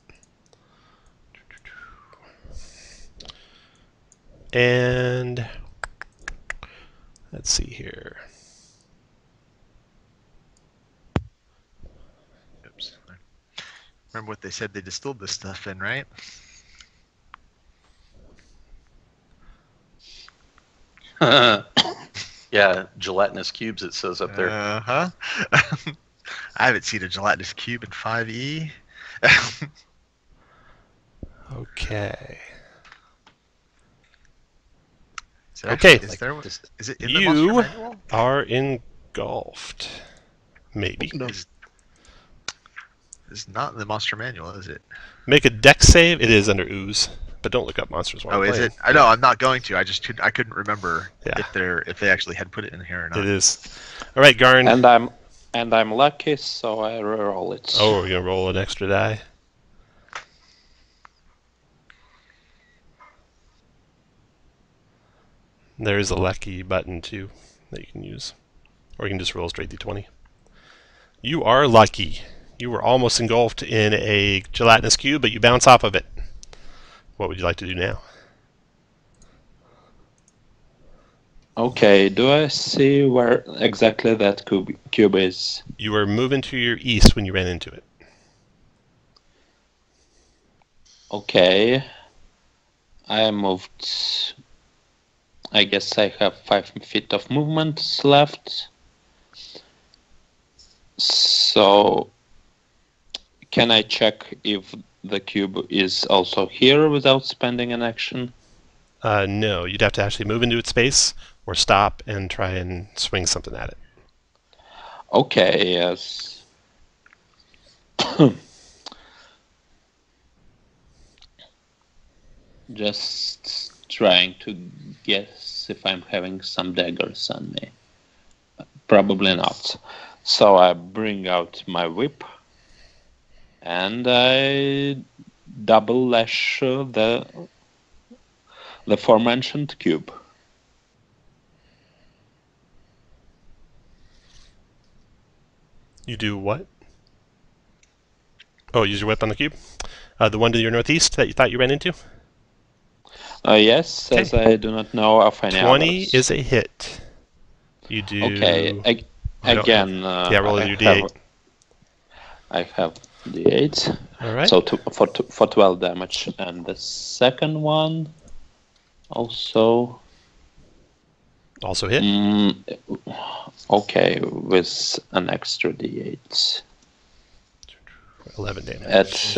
And let's see here. Oops. Remember what they said they distilled this stuff in, right? Yeah, gelatinous cubes. It says up there. Uh-huh. I haven't seen a gelatinous cube in 5e. Okay. Is it actually- Okay. Is it in the monster You manual? are engulfed. Maybe. No. It's not in the monster manual, is it? Make a dex save. It is under ooze, but don't look up monsters while Oh, we're is playing. it? I know. I'm not going to. I couldn't remember Yeah. if they actually had put it in here or not. It is. All right, Garn. And I'm lucky, so I roll it. Oh, we're gonna roll an extra die. There is a lucky button too that you can use, or you can just roll straight d20. You are lucky. You were almost engulfed in a gelatinous cube, but you bounce off of it. What would you like to do now? Okay, do I see where exactly that cube is? You were moving to your east when you ran into it. Okay. I moved. I guess I have 5 feet of movement left. So, can I check if the cube is also here without spending an action? No, you'd have to actually move into its space or stop and try and swing something at it. Okay, yes. Just trying to guess if I'm having some daggers on me. Probably not. So I bring out my whip and I double lash the aforementioned cube. You do what? Oh, use your whip on the cube? The one to your northeast that you thought you ran into? Yes, Okay. as I do not know of any 20 others. is a hit. You do... Okay, I don't again, have- yeah, roll your D8. I have D8. All right. So for 12 damage. And the second one also... Also hit. Okay, with an extra D8 11 damage.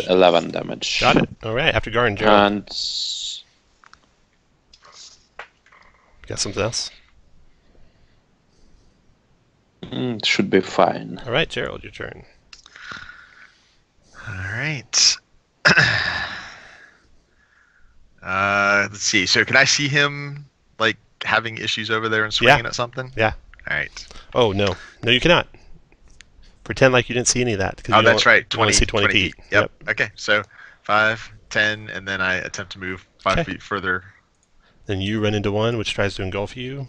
at 11 damage. Got it. All right. After Garn, Gerald. And Got something else? should be fine. All right, Gerald, your turn. All right. Let's see. So, can I see him like having issues over there and swinging at something? Yeah. All right. Oh, no. No, you cannot. Pretend like you didn't see any of that. 'cause Oh, you that's don't- right. you only 20, see 20 feet. Yep. Okay. So 5, 10, and then I attempt to move 5 Okay. feet further. Then you run into one, which tries to engulf you.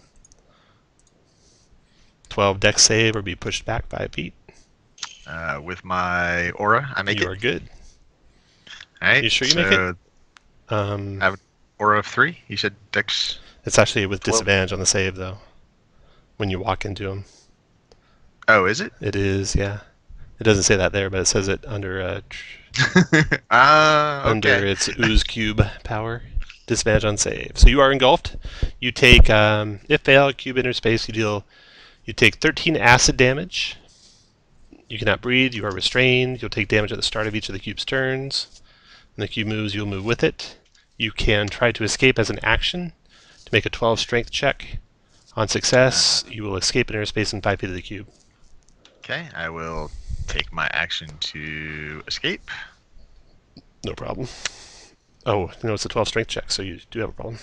12 dex save or be pushed back 5 feet. With my aura, I make You it. are good. All right. You sure you so make it? I have aura of 3. You said dex. It's actually with 12. disadvantage on the save, though. When you walk into them. Oh, is it? It is, yeah. It doesn't say that there, but it says it under under Okay. its ooze cube power. Disadvantage on save. So you are engulfed. You take, if fail, cube inner space, you take 13 acid damage. You cannot breathe. You are restrained. You'll take damage at the start of each of the cube's turns. When the cube moves, you'll move with it. You can try to escape as an action to make a 12 strength check. On success, you will escape inner space in 5 feet of the cube. Okay. I will take my action to escape. No problem. Oh, no, it's a 12 strength check, so you do have a problem.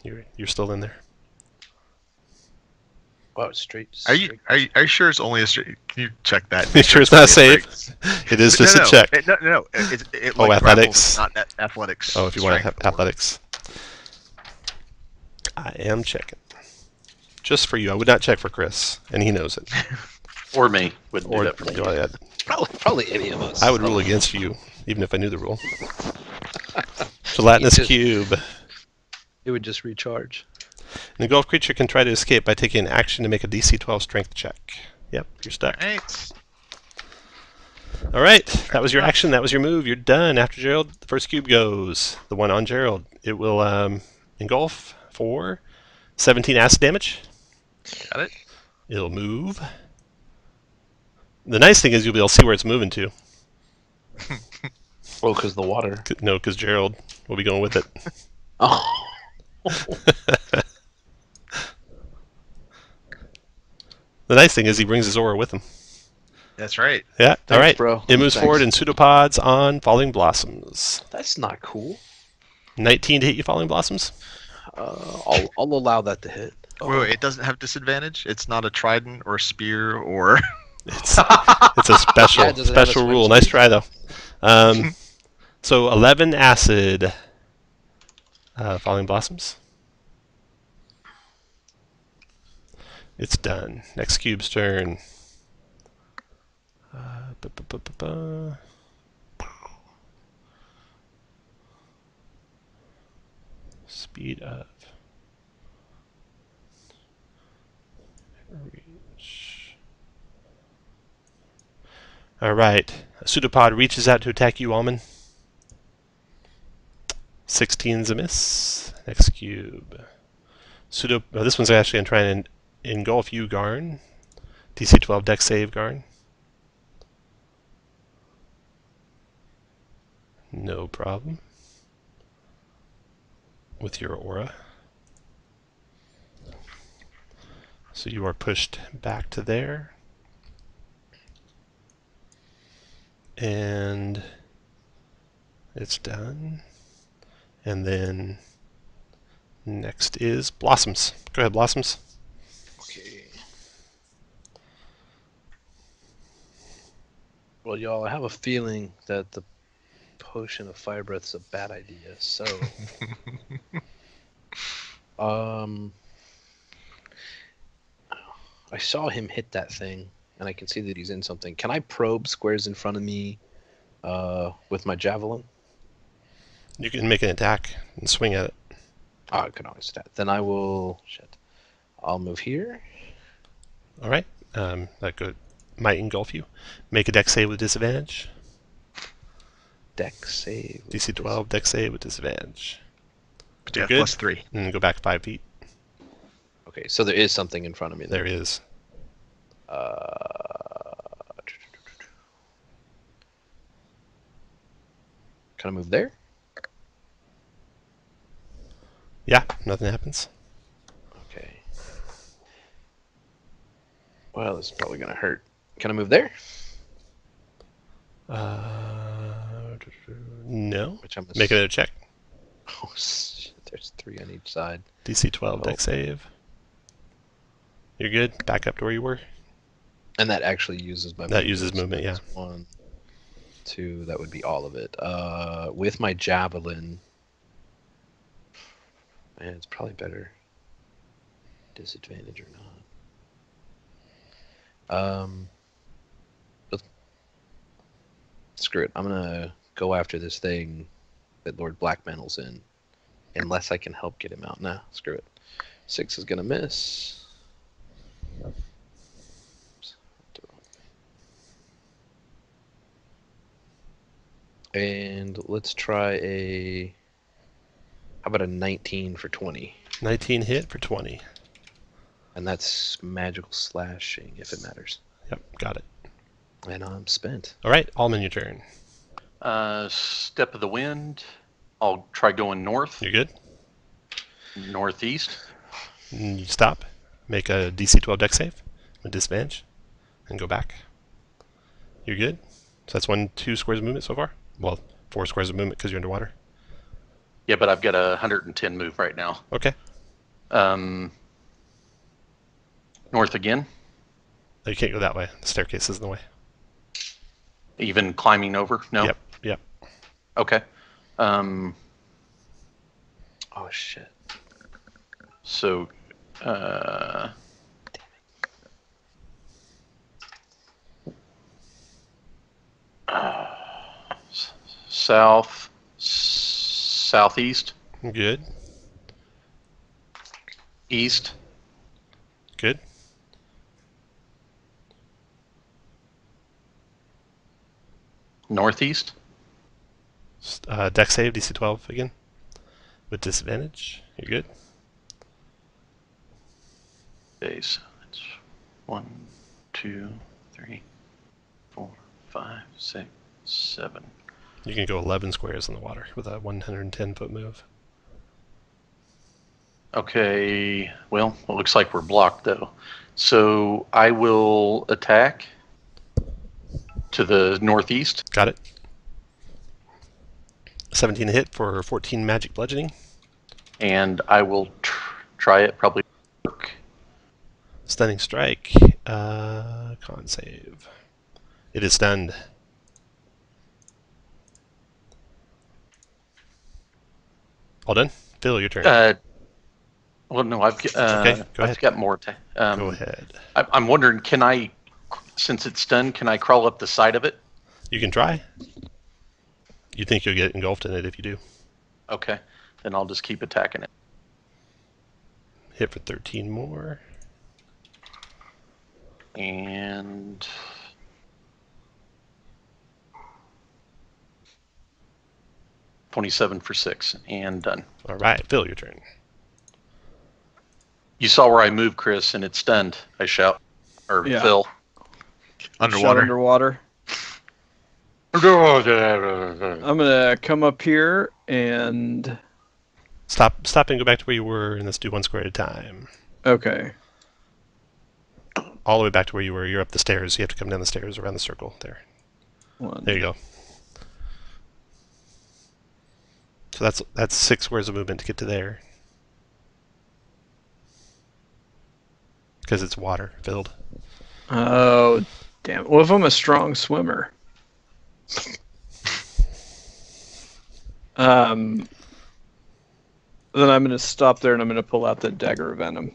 You're still in there. Wow, straight. Are you sure it's only a straight? Can you check that? Make sure it's not safe. It is just a check. No. It Oh, like athletics. grapples, not athletics. Oh, if you want to have strength or- athletics. I am checking. Just for you. I would not check for Chris, and he knows it. Or me. Wouldn't do Or that for me. go ahead. Probably any of us. I would rule against you, even if I knew the rule. Gelatinous You just- cube. It would just recharge. An engulfed creature can try to escape by taking an action to make a DC 12 strength check. Yep, you're stuck. All right. All right, that was your action. That was your move. You're done. After Gerald, the first cube goes. The one on Gerald. It will engulf for 17 acid damage. Got it. It'll move. The nice thing is you'll be able to see where it's moving to. Well, because the water. No, because Gerald will be going with it. Oh. The nice thing is he brings his aura with him. That's right. Yeah, all right. bro. It moves Thanks. forward in pseudopods on falling blossoms. That's not cool. 19 to hit you, falling blossoms. I'll allow that to hit. Wait, it doesn't have disadvantage. It's not a trident or a spear or. It's a special Yeah, does it have a special swing rule. speed? Nice try though. So 11 acid falling blossoms. It's done. Next cube's turn. Speed up. Reach. All right. A pseudopod reaches out to attack you, Almond. 16's a miss. Next cube. This one's actually going to try and engulf you, Garn. DC 12 dex save, Garn. No problem. With your aura. So you are pushed back to there. And it's done. And then next is Blossoms. Go ahead, Blossoms. Okay. Well, y'all, I have a feeling that the potion of fire breath is a bad idea. So, I saw him hit that thing, and I can see that he's in something. Can I probe squares in front of me with my javelin? You can make an attack and swing at it. Oh, I can always stat. Then I will. Shit. I'll move here. All right. That might engulf you. Make a dex save with disadvantage. Dex save. DC 12, dex save with disadvantage. Yeah, Good. +3. And then go back 5 feet. Okay, so there is something in front of me. There is. Can I move there? Yeah, nothing happens. Okay. Well, this is probably gonna hurt. Can I move there? No. Which I'm Make another check. Oh, shit, there's 3 on each side. DC 12, Oh. dex save. You're good. Back up to where you were. And that actually uses my That uses movement, yeah. that's 1, 2, that would be all of it. With my javelin, man, it's probably better disadvantage or not. But screw it. I'm gonna go after this thing that Lord Blackmantle's in, unless I can help get him out. Nah, screw it. 6 is gonna miss. And let's try how about a 19 for 20? 19 hit for 20. And that's magical slashing, if it matters. Yep, got it. And I'm spent. All right, Alman, your turn. Step of the wind. I'll try going north, You're good. northeast. And you stop. Make a DC 12 dex save with disadvantage. And go back. You're good. So that's 2 squares of movement so far. Well, 4 squares of movement because you're underwater. Yeah, but I've got a 110 move right now. Okay. North again. You can't go that way. The staircase is in the way. Even climbing over? No? Yep. Okay. Oh, shit. So, south, southeast, Good. east, Good. northeast. Dex save, DC 12 again. With disadvantage. You're good. Okay, so it's 1, 2, 3, 4, 5, 6, 7. You can go 11 squares in the water with a 110-foot move. Okay, well, it looks like we're blocked though. So I will attack to the northeast. Got it. 17 hit for 14 magic bludgeoning. And I will try it, probably work. Stunning strike. Con save. It is stunned. All done? Phil, your turn. Well, no, I've Okay, go ahead. I've got more attack. Go ahead. I'm wondering, can I, since it's done, can I crawl up the side of it? You can try. You think you'll get engulfed in it if you do. Okay, then I'll just keep attacking it. Hit for 13 more. And 27 for 6, and done. All right, Phil, your turn. You saw where I moved, Chris, and it's stunned. I shout, or Yeah. Phil. Shot Underwater. underwater. I'm gonna come up here and Stop and go back to where you were, and let's do 1 square at a time. okay. All the way back to where you were. You're up the stairs. You have to come down the stairs around the circle. There. One. There you go. So that's 6 squares of movement to get to there. Because it's water filled. Oh, damn. Well, if I'm a strong swimmer, Then I'm going to stop there and I'm going to pull out the Dagger of Venom.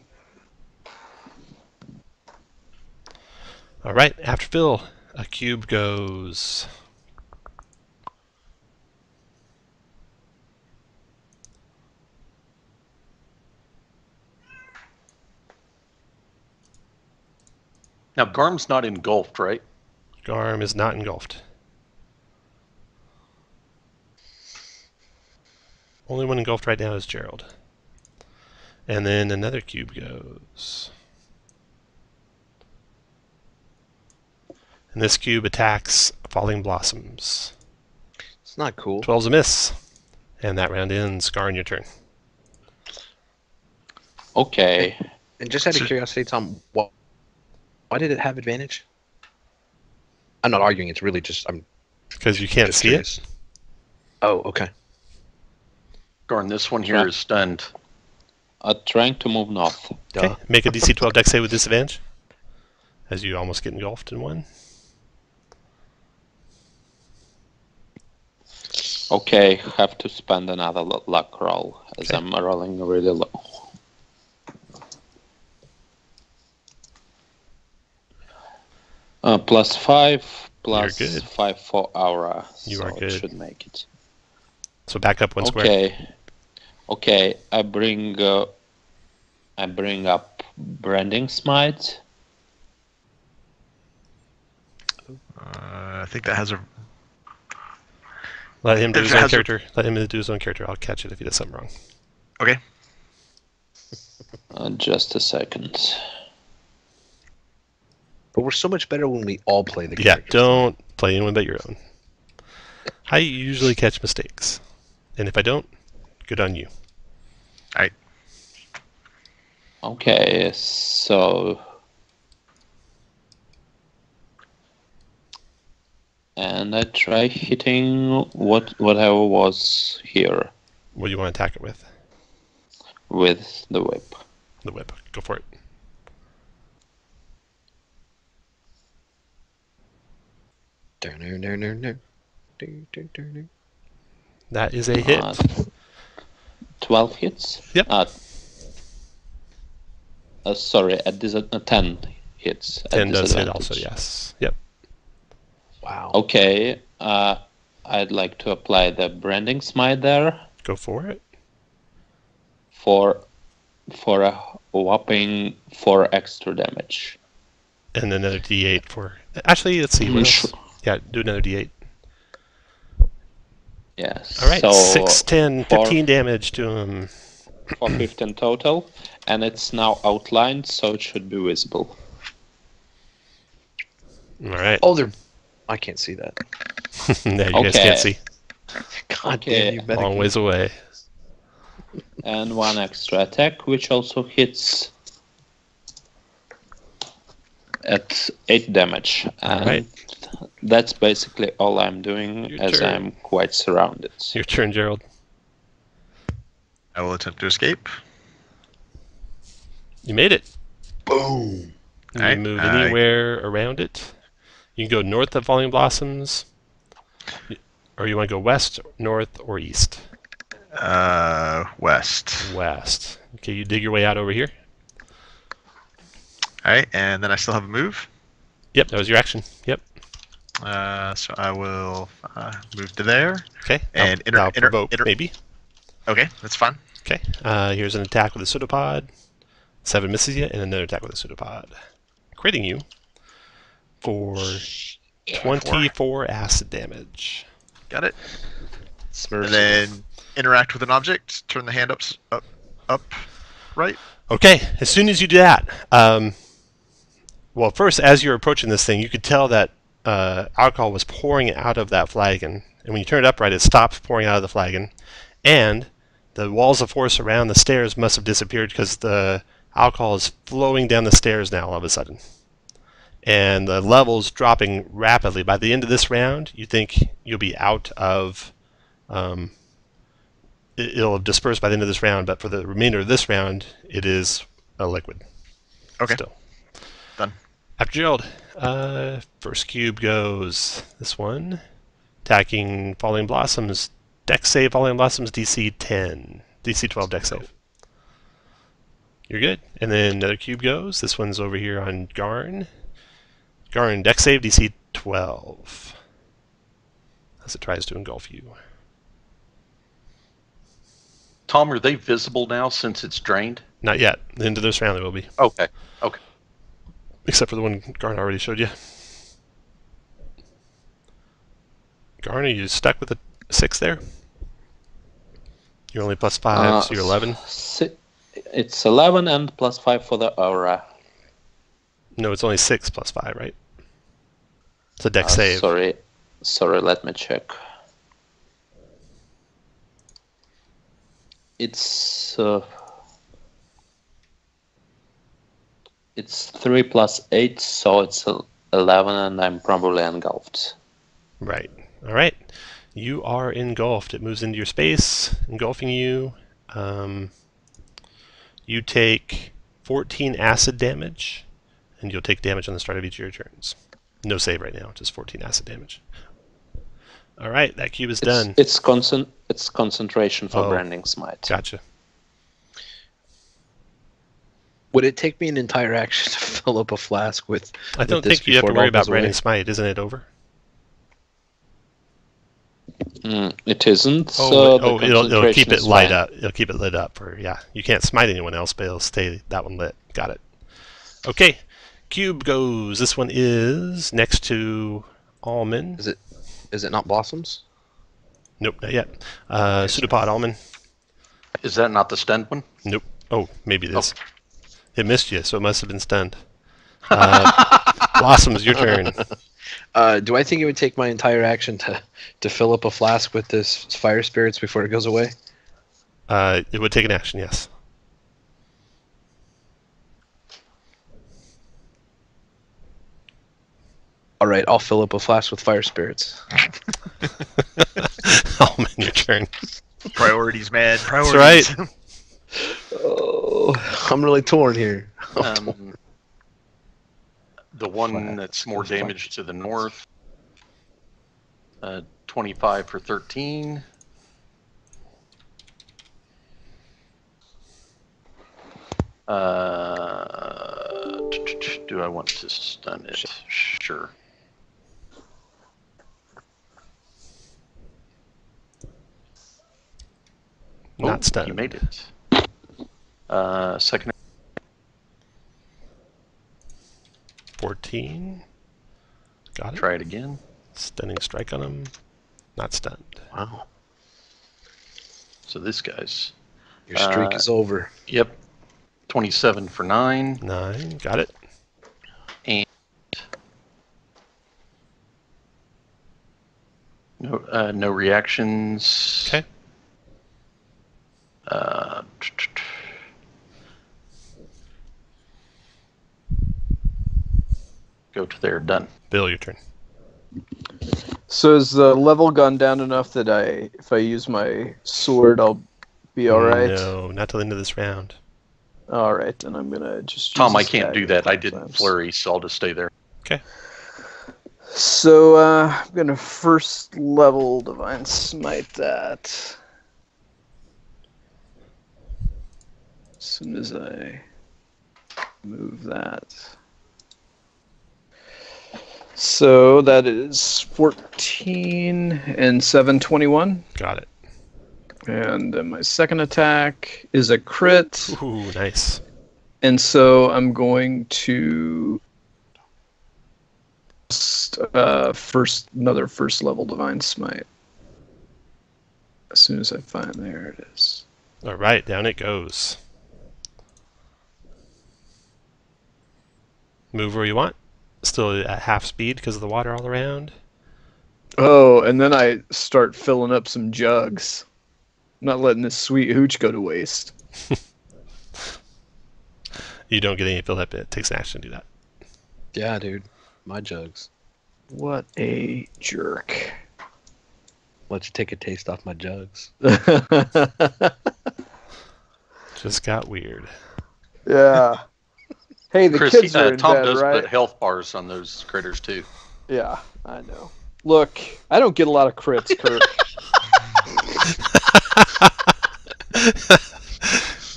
All right, after Phil, a cube goes. Now, Garm's not engulfed, right? Garm is not engulfed. Only one engulfed right now is Gerald. And then another cube goes. And this cube attacks Falling Blossoms. It's not cool. 12's a miss. And that round ends. Garn, your turn. Okay. And just out of curiosity, Tom, why did it have advantage? I'm not arguing. It's really just Because you can't just see curious. it. Oh, okay. Garm, this one here is stunned. Trying to move north. Okay, make a DC 12 dex save with disadvantage. As you almost get engulfed in one. Okay, have to spend another luck roll as Okay. I'm rolling really low. +5, plus You're good. 5 for aura. You so are good. It should make it. So back up one square. Okay. Okay, I bring up Branding Smite. I think that has a. Let him do If his it own has a- character. Let him do his own character. I'll catch it if he does something wrong. Okay. Just a second. But we're so much better when we all play the Yeah, characters. don't play anyone but your own. I usually catch mistakes. And if I don't, good on you. Alright. Okay, so. And I try hitting whatever was here What do you want to attack it with? with the whip. The whip. Go for it. That is a hit. 12 hits? Yep. Sorry, 10 hits. at 10 does hit disadvantage. also, yes. Yep. Wow. Okay, I'd like to apply the Branding Smite there Go for it. for a whopping 4 extra damage. And another d8 for... Actually, let's see. What else? Sure. Yeah, do another d8. Yes. All right, so 6, 10, for- 15 damage to him. for 15 total, and it's now outlined, so it should be visible. All right. Oh, I can't see that. Yeah, you guys Okay. can't see. God Okay. damn you, medic. Long ways away. And 1 extra attack, which also hits at 8 damage. And Alright. that's basically all I'm doing, Your as turn. I'm quite surrounded. Your turn, Gerald. I will attempt to escape. You made it. Boom. You Alright, can move I- anywhere around it. You can go north of Falling Blossoms, or you want to go west, north, or east. West. West. Okay, you dig your way out over here. Alright, and then I still have a move. Yep, that was your action. Yep. So I will move to there. Okay. And I'll provoke, maybe. Okay, that's fine. Okay. Here's an attack with a pseudopod. 7 misses you, and another attack with a pseudopod. Critting you for 24 acid damage. Got it. Smurfs. And then interact with an object. Turn the hand up, right. Okay, as soon as you do that, well, first, as you're approaching this thing, you could tell that alcohol was pouring out of that flagon. And when you turn it upright, it stops pouring out of the flagon. And the walls of force around the stairs must have disappeared because the alcohol is flowing down the stairs now all of a sudden. And the level's dropping rapidly. By the end of this round, you think you'll be out of... it'll have dispersed by the end of this round, but for the remainder of this round, it is a liquid. Okay. Still. Done. After Gerald, first cube goes this one, attacking Falling Blossoms. Dex save, Falling Blossoms, DC 10. DC 12 dex save. You're good. And then another cube goes. This one's over here on Garn. Garn, dex save, DC 12. As it tries to engulf you. Tom, are they visible now since it's drained? Not yet. The end of this round they will be. Okay. Okay. Except for the one Garn already showed you. Garn, are you stuck with a 6 there? You're only +5, so you're 11? It's 11 and +5 for the aura. No, it's only 6 +5, right? It's a dex save. Sorry, let me check. It's 3 + 8, so it's 11, and I'm probably engulfed. Right. All right. You are engulfed. It moves into your space, engulfing you. You take 14 acid damage, and you'll take damage on the start of each of your turns. No save right now, just 14 acid damage. All right, that cube is done. It's concentration for Branding Smite. Gotcha. Would it take me an entire action to fill up a flask with? I don't think you have to worry about Branding Smite. Isn't it over? It isn't. It'll keep it light up. It'll keep it lit up for You can't smite anyone else, but it'll stay that one lit. Got it. Okay, cube goes. This one is next to Almond. Is it not Blossoms? Nope, not yet. Pseudopod Almond. Is that not the stunned one? Nope. Oh, maybe it is. It missed you, so it must have been stunned. Blossoms, your turn. Do I think it would take my entire action to fill up a flask with this fire spirits before it goes away? It would take an action, yes. All right, I'll fill up a flask with fire spirits. Almond, your turn. Priorities, man. Priorities. That's right. Oh, I'm really torn here. The one that's more damage to the north. 25 for 13. Do I want to stun it? Sure. Not stunned. You made it. Second. 14. Got it. Try it again. Stunning strike on him. Not stunned. Wow. So this guy's. Your streak is over. Yep. 27 for 9. 9. Got it. And no reactions. Okay. Go to there. Done. Bill, your turn. So has the level gone down enough that if I use my sword, I'll be all right? No, not till the end of this round. All right, then I'm gonna just. Tom, I can't do that. I didn't flurry, so I'll just stay there. Okay. So I'm gonna first level Divine Smite that. As soon as I move that. So that is 14 and 7, 21. Got it. And then my second attack is a crit. Ooh, nice. And so I'm going to another first level Divine Smite. As soon as I find there it is. All right, down it goes. Move where you want. Still at half speed because of the water all around. Oh, and then I start filling up some jugs. I'm not letting this sweet hooch go to waste. You don't get any fill up. It takes an action to do that. Yeah, dude. My jugs. What a jerk. Let you take a taste off my jugs. Just got weird. Yeah. Hey, the Chris, kids are in Tom bed, does right? put health bars on those critters too. Yeah, I know. Look, I don't get a lot of crits, Kirk.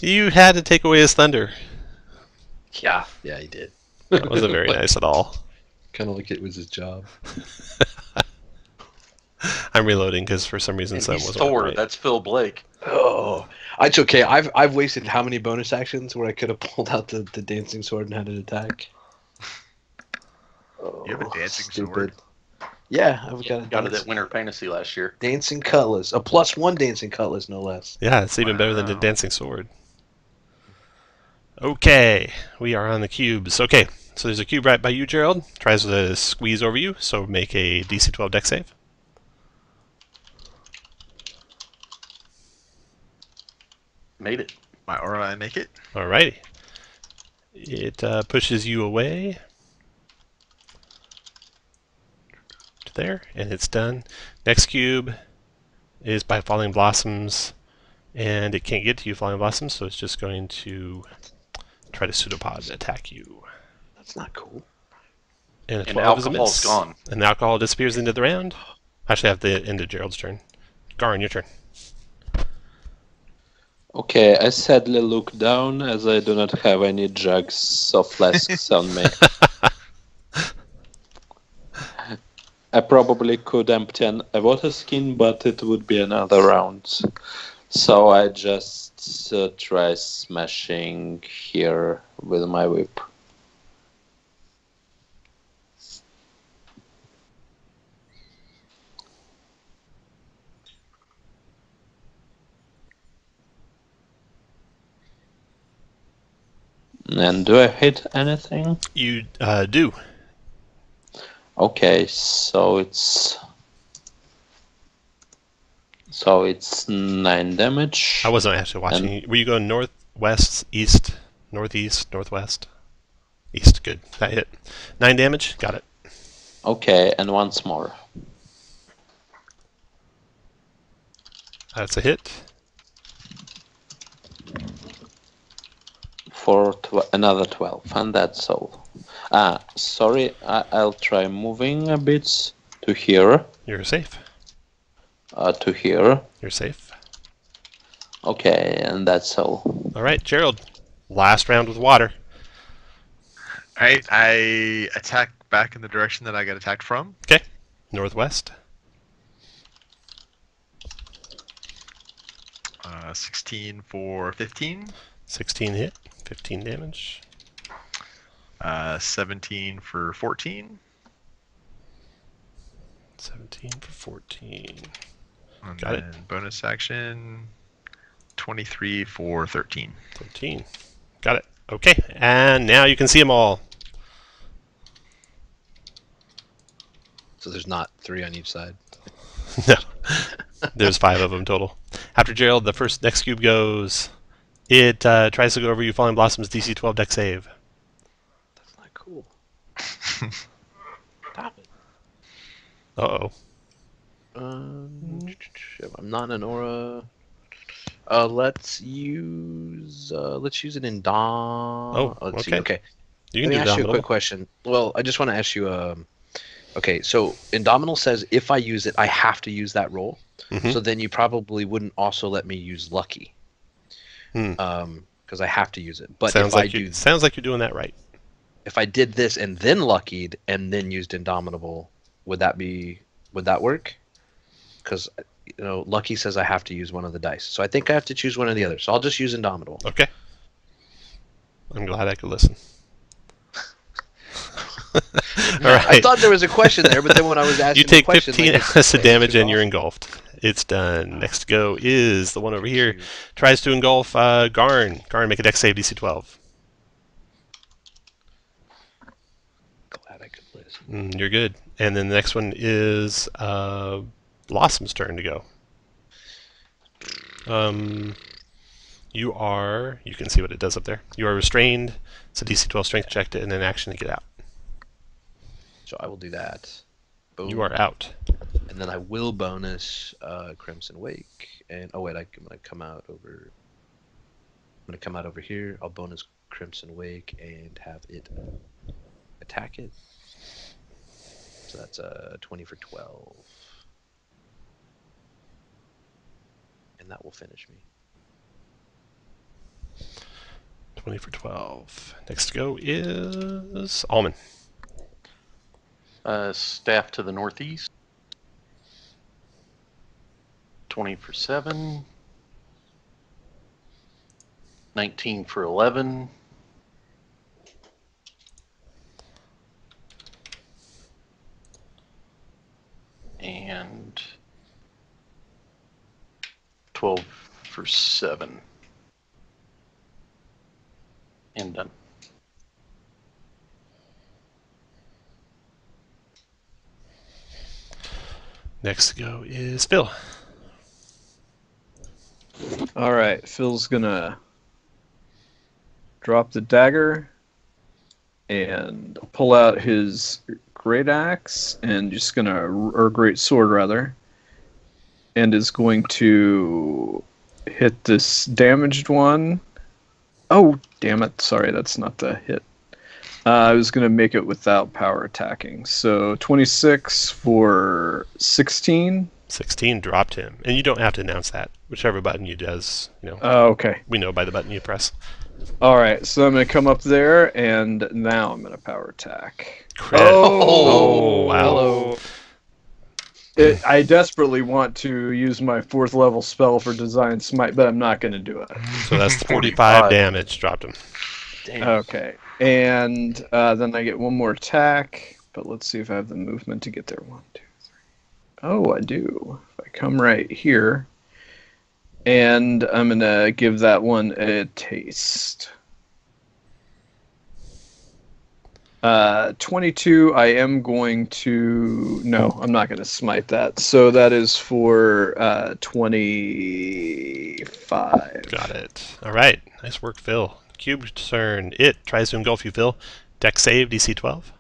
You had to take away his thunder. Yeah, he did. That wasn't very nice at all. Kind of like it was his job. I'm reloading because for some reason And some he's wasn't Thor. right. That's Phil Blake. Oh, it's okay. I've wasted how many bonus actions where I could have pulled out the dancing sword and had it attack? Oh, You have a dancing stupid. sword? Yeah, I've got a Got it dancing, at Winter Fantasy last year. dancing cutlass, a +1 dancing cutlass, no less. Yeah, it's even better than the Wow. dancing sword. Okay, we are on the cubes. Okay, so there's a cube right by you, Gerald. Tries to squeeze over you, so make a DC 12 dex save. Made it. My aura, I make it. Alrighty. It pushes you away to there, and it's done. Next cube is by Falling Blossoms, and it can't get to you, Falling Blossoms, so it's just going to try to pseudopod attack you. That's not cool. And a And 12 is a alcohol's miss. gone. And the alcohol disappears into the round. Actually, I have the end of Gerald's turn. Garn, your turn. Okay, I sadly look down as I do not have any jugs of flasks on me. I probably could empty a water skin, but it would be another round. So I just try smashing here with my whip. And do I hit anything? You do. Okay, so it's 9 damage. I wasn't actually watching. And- Were you going north, west, east, northeast, northwest? East, good. That hit. 9 damage, got it. Okay, and once more. That's a hit. For another 12, and that's all. Sorry, I'll try moving a bit to here. You're safe. To here. You're safe. Okay, and that's all. All right, Gerald. Last round with water. Alright, I attack back in the direction that I got attacked from. Okay. Northwest. 16 for 15. 16 hit. 15 damage. 17 for 14. 17 for 14. And Got it. then bonus action, 23 for 13. 13. Got it. Okay, and now you can see them all. So there's not 3 on each side. No. There's 5 of them total. After Gerald, the next cube goes. It tries to go over you, Falling Blossoms, DC 12 deck save. That's not cool. Stop it. Uh-oh. I'm not an aura. Let's use an Indom. Oh, let's see. okay. Okay. You can Let me do ask you a Dominable. quick question. Well, I just want to ask you. Okay, so Indomitable says if I use it, I have to use that roll. Mhm. So then you probably wouldn't also let me use Lucky. Hmm. Because I have to use it. But Sounds if like I you. do, Sounds like you're doing that right. if I did this and then Luckied and then used Indomitable, would that work? Because Lucky says I have to use one of the dice, so I think I have to choose one or the other. So I'll just use Indomitable. Okay. I'm glad I could listen. All right. I thought there was a question there, but then when I was asking You take the question, 15 like, acid damage and off. you're engulfed. It's done. Next to go is the one over here. Tries to engulf Garn. Garn, make a dex save DC 12. Glad I could listen. You're good. And then the next one is Blossom's turn to go. You can see what it does up there. You are restrained. It's a DC 12 strength check and an action to get out. So I will do that. Boom. You are out. And then I will bonus Crimson Wake. And oh wait, I'm gonna come out over. I'm gonna come out over here. I'll bonus Crimson Wake and have it attack it. So that's 20 for 12. and that will finish me. 20 for 12. Next to go is Almond. Staff to the northeast. 20 for 7. 19 for 11. And 12 for 7. And done. Next to go is Phil. All right, Phil's gonna drop the dagger and pull out his great axe and just gonna, or great sword rather, and is going to hit this damaged one. Oh, damn it! Sorry, that's not the hit. I was gonna make it without power attacking. So 26 for 16. 16 dropped him, and you don't have to announce that. Whichever button you does, Okay. we know by the button you press. All right, so I'm going to come up there, and now I'm going to power attack. Crit. Oh, wow. Hello. I desperately want to use my 4th level spell for Design Smite, but I'm not going to do it. So that's 45 damage. Dropped him. Damn. Okay, and then I get one more attack, but let's see if I have the movement to get there. 1, 2, 3. Oh, I do. If I come right here, and I'm going to give that one a taste. 22, I am going to... No, I'm not going to smite that. So that is for 25. Got it. All right. Nice work, Phil. Cube's turn. It tries to engulf you, Phil. Dex save, DC 12.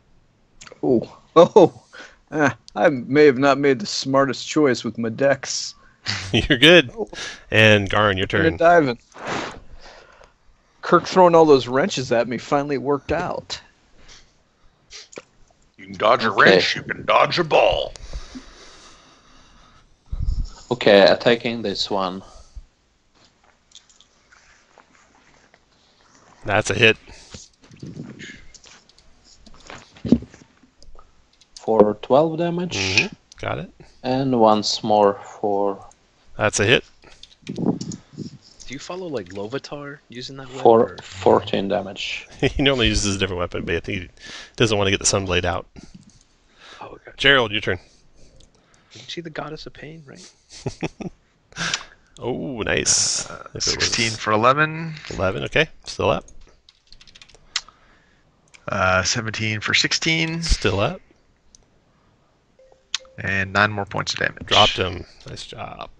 Oh. I may have not made the smartest choice with my dex. You're good. And Garn, your turn. Diving. Kirk throwing all those wrenches at me finally worked out. You can dodge a wrench, you can dodge a ball. Okay, attacking this one. That's a hit. For 12 damage. Mm-hmm. Got it. And once more for... That's a hit. Do you follow like Lovatar using that weapon? For 14 damage. He normally uses a different weapon, but I think he doesn't want to get the Sunblade out. Oh, okay. Gerald, your turn. Did you see the Goddess of Pain, right? Oh, nice. If it 16 was for 11. 11, okay. Still up. 17 for 16. Still up. And 9 more points of damage. Dropped him. Nice job.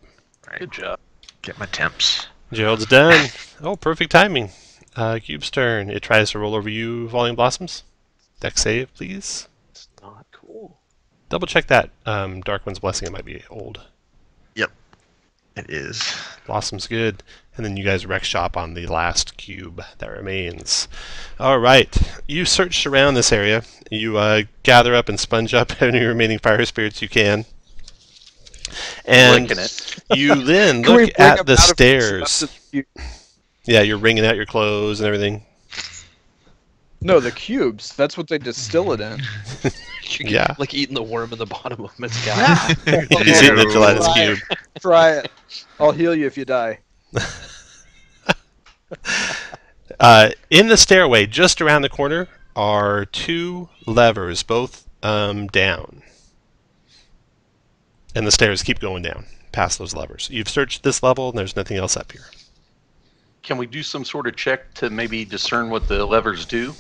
Good job. Get my temps. Gerald's done. Oh, perfect timing. Cube's turn. It tries to roll over you, Volume Blossoms. Dex save, please. It's not cool. Double check that. Dark One's Blessing, it might be old. Yep. It is. Blossom's good. And then you guys wreck shop on the last cube that remains. All right. You searched around this area. You gather up and sponge up any remaining fire spirits you can. And Licking it. you then Can we look bring at them the out of stairs. the- Yeah, you're wringing out your clothes and everything. No, the cubes. That's what they distill it in. Yeah. Like eating the worm in the bottom of Mezcal. He's eating the gelatinous Try cube. it. Try it. I'll heal you if you die. In the stairway, just around the corner, are 2 levers, both down. And the stairs keep going down past those levers. You've searched this level, and there's nothing else up here. Can we do some sort of check to maybe discern what the levers do?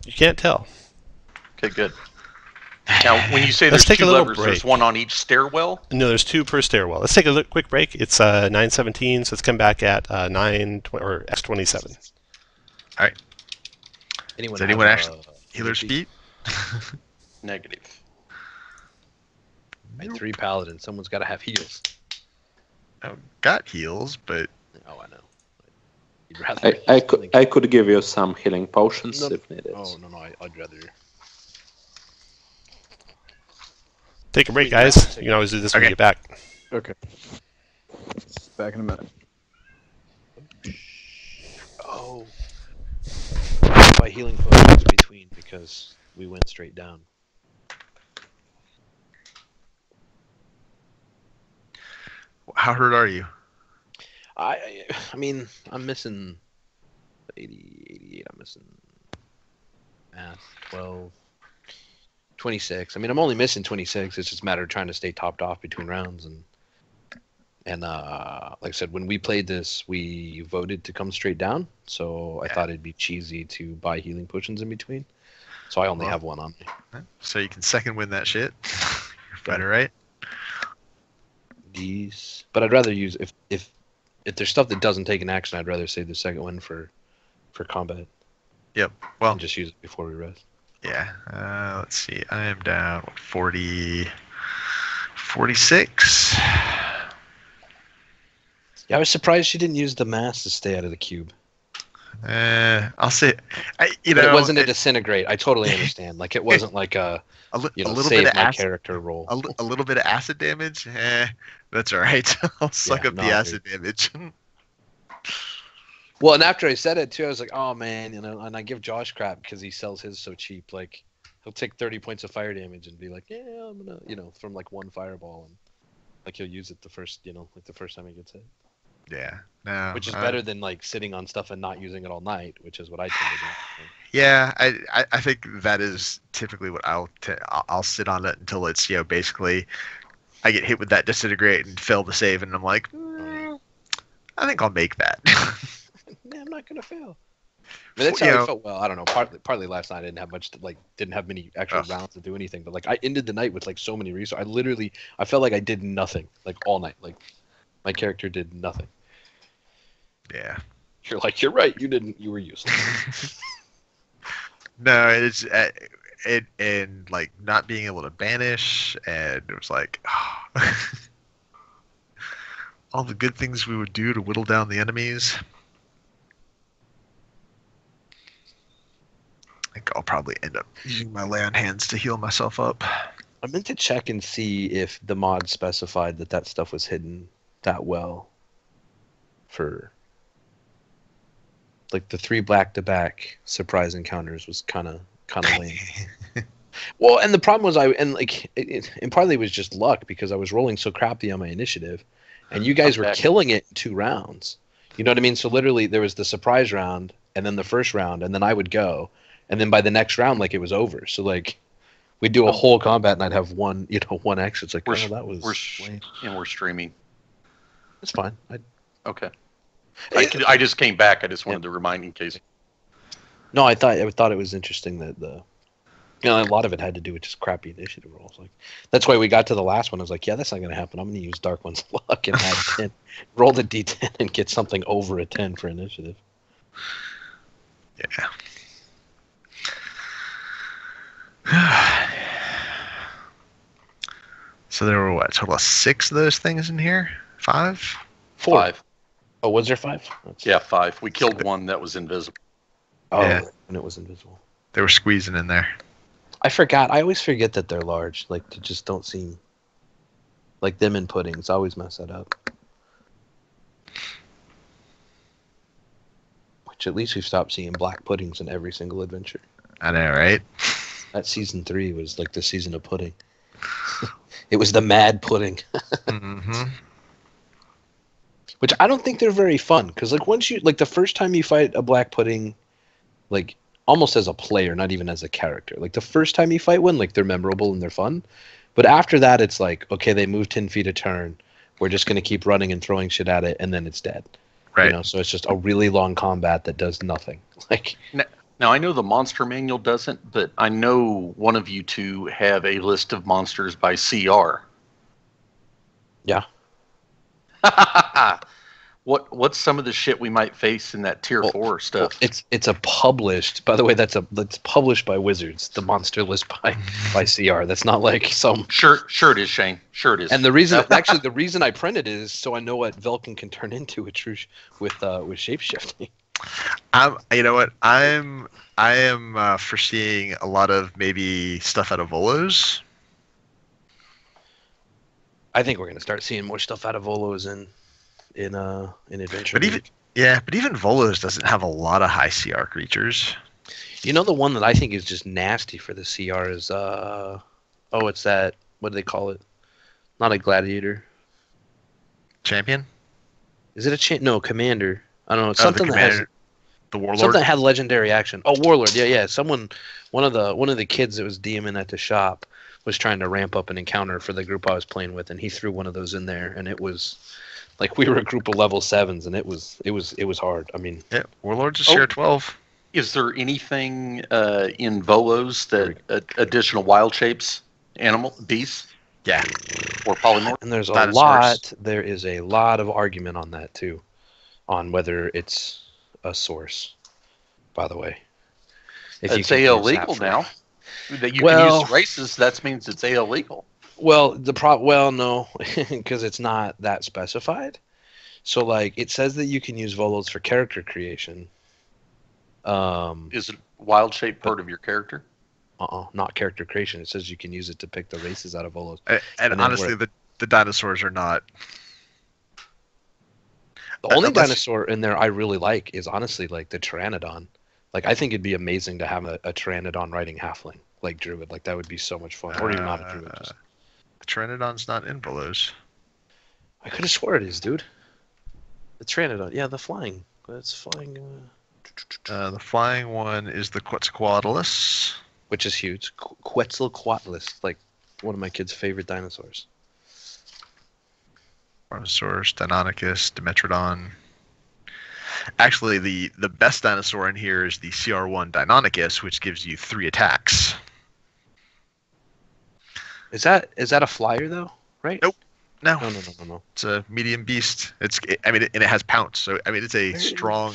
You can't tell. Okay, good. Now, when you say Let's there's take a 2 little levers, break. there's one on each stairwell? No, there's 2 per stairwell. Let's take a quick break. It's 9:17, so let's come back at X27. Anyone Does anyone have, actually healer's feet? Negative. I had 3 paladins. Someone's got to have heals. I've got heals, but Oh, I know. You'd rather. I could give you some healing potions No. if needed. Oh no, I'd rather. Take a break, guys. You can always do this when you Okay. get back. Okay. back in a minute. Oh. By healing potions between because we went straight down. How hurt are you? I mean, I'm missing 80, 88. I'm missing math 12, 26. I mean, I'm only missing 26. It's just a matter of trying to stay topped off between rounds and like I said, when we played this, we voted to come straight down. So I thought it'd be cheesy to buy healing potions in between. So I only have one on me. So you can second win that shit. You're better, right? These, but I'd rather use if there's stuff that doesn't take an action, I'd rather save the second one for combat. Yep. Well, And just use it before we rest. yeah. Let's see. I am down 46. Yeah, I was surprised she didn't use the mass to stay out of the cube. I'll say, But it wasn't a disintegrate. I totally understand. Like it wasn't like a little save bit of my acid, character roll. a little bit of acid damage. That's all right. I'll suck up the acid damage. Well, and after I said it too, I was like, oh man, and I give Josh crap because he sells his so cheap. Like he'll take 30 points of fire damage and be like, yeah, I'm gonna, from like one fireball, and like he'll use it the first time he gets hit. Yeah. No. Which is better than like sitting on stuff and not using it all night, which is what I tend to do. Yeah, I think that is typically what I'll sit on it until it's basically I get hit with that disintegrate and fail to save, and I'm like, I think I'll make that. I'm not gonna fail. But that's how I felt. Well, I don't know. Partly last night I didn't have much. Didn't have many actual rounds to do anything. But like I ended the night with like so many resources. I felt like I did nothing like all night. Like my character did nothing. Yeah. You're right. You were useless. No, it's and like not being able to banish, and it was like all the good things we would do to whittle down the enemies. I think I'll probably end up using my lay on hands to heal myself up. I meant to check and see if the mod specified that stuff was hidden that well for like the 3 back-to-back surprise encounters was kind of lame. Well, and the problem was and partly it was just luck because I was rolling so crappy on my initiative, and you guys were killing it in 2 rounds. You know what I mean? So literally there was the surprise round, and then the first round, and then I would go, and then by the next round, like it was over. So like we'd do a whole combat, and I'd have one exit. It's like we're streaming. It's fine. Okay. I just came back. I just wanted to remind in case. No, I thought it was interesting that a lot of it had to do with just crappy initiative rolls. Like that's why we got to the last one. I was like, yeah, that's not going to happen. I'm going to use Dark One's luck and add 10, roll the D10 and get something over a 10 for initiative. Yeah. So there were what, total of 6 of those things in here? 5? 4. 5. Oh, was there 5? Yeah, 5. We killed one that was invisible. Oh, yeah. And it was invisible. They were squeezing in there. I forgot. I always forget that they're large. Like, they just don't seem like them in puddings. I always mess that up. Which at least we've stopped seeing black puddings in every single adventure. I know, right? That season 3 was like the season of pudding. It was the mad pudding. Mm-hmm. Which I don't think they're very fun because like once you the first time you fight a black pudding, like almost as a player, not even as a character. Like the first time you fight one, like they're memorable and they're fun, but after that it's like okay, they move 10 feet a turn. We're just gonna keep running and throwing shit at it, and then it's dead. Right. So it's just a really long combat that does nothing. Like now I know the monster manual doesn't, but I know one of you two have a list of monsters by CR. Yeah. What's some of the shit we might face in that tier 4 stuff? It's a published. By the way, that's published by Wizards. The monster list by CR. That's not like some. Sure it is, Shane. Sure it is. And the reason I printed it is so I know what Velkin can turn into with shapeshifting. You know what? I am foreseeing a lot of maybe stuff out of Volos. I think we're gonna start seeing more stuff out of Volos in Adventure. But even Volos doesn't have a lot of high CR creatures. You know, the one that I think is just nasty for the CR is it's that, what do they call it? Not a gladiator. Champion? Is it a no, commander? I don't know. It's Oh, something the that has commander, the warlord. something that had legendary action. Oh, warlord. Yeah. One of the kids that was DMing at the shop was trying to ramp up an encounter for the group I was playing with, and he threw one of those in there, and it was like we were a group of level 7s, and it was hard. I mean, Yeah, warlord's a CR 12. Is there anything in Volos that additional wild shapes, beasts, Yeah. or polymorph? and there is a lot of argument on that too, on whether it's a source. By the way, if It's can use illegal that for- now. That you Well- can use races, that means it's illegal. Well, no, because it's not that specified. So, like, it says that you can use Volos for character creation. Is it wild shape part of your character? Not character creation. It says you can use it to pick the races out of Volos. And then honestly, the dinosaurs are not. The only unless- dinosaur in there I really like is honestly like the Pteranodon. Like, I think it'd be amazing to have a Pteranodon riding halfling, like Druid. Like, that would be so much fun. Or even not a Druid. Just... The Pteranodon's not in Volos. I could have swore it is, dude. The Pteranodon. Yeah, the flying. It's flying. The flying one is the Quetzalcoatlus. Which is huge. Quetzalcoatlus, like one of my kids' favorite dinosaurs. Brontosaurus, Deinonychus, Dimetrodon. Actually, the best dinosaur in here is the CR1 Deinonychus, which gives you 3 attacks. Is that a flyer though? Right? Nope. No, No. it's a medium beast. And it has pounce, so I mean it's a strong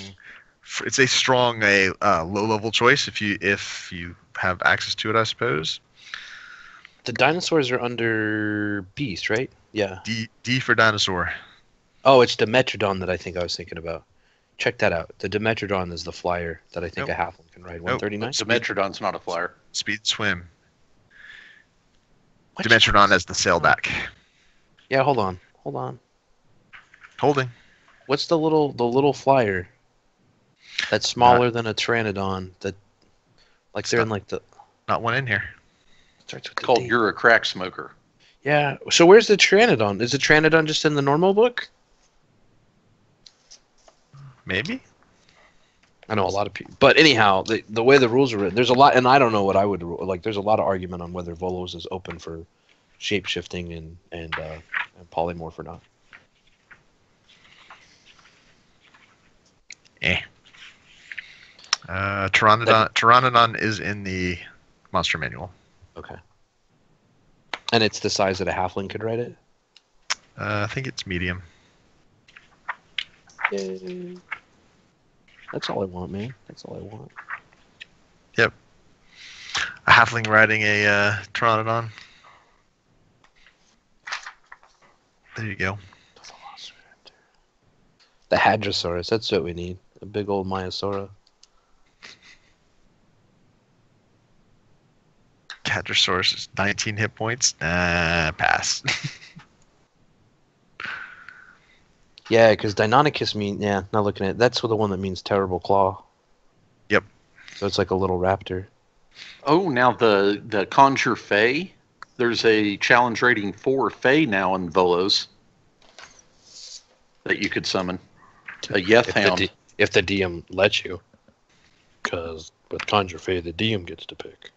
low level choice if you have access to it, I suppose. The dinosaurs are under beast, right? Yeah. D for dinosaur. Oh, it's Dimetrodon that I think I was thinking about. Check that out. The Dimetrodon is the flyer that I think Nope. a halfling can ride. 139. Dimetrodon's not a flyer. Speed swim. What? Dimetrodon has the sailback. Yeah, hold on. Holding. What's the little flyer that's smaller than a Pteranodon? That like they're in like the Not one in here. starts with It's the called D. You're a Crack Smoker. Yeah. So where's the Pteranodon? Is the Pteranodon just in the normal book? Maybe. I know a lot of people, but anyhow, the way the rules are written, there's a lot, and I don't know what I would like. There's a lot of argument on whether Volos is open for shape shifting and polymorph or not. Pteranodon is in the monster manual. Okay. And it's the size that a halfling could ride it. I think it's medium. Yay. That's all I want, man. That's all I want. A halfling riding a Pteranodon. There you go. The Hadrosaurus. That's what we need. A big old Maiasaura. Hadrosaurus is 19 hit points. Pass. Yeah, because Deinonychus not looking at it. That's the one that means terrible claw. Yep. So it's like a little raptor. Oh, now the Conjure Fae. There's a challenge rating 4 Fae now in Volos that you could summon. A Yeth Hound. If the DM lets you. Because with Conjure Fae, the DM gets to pick.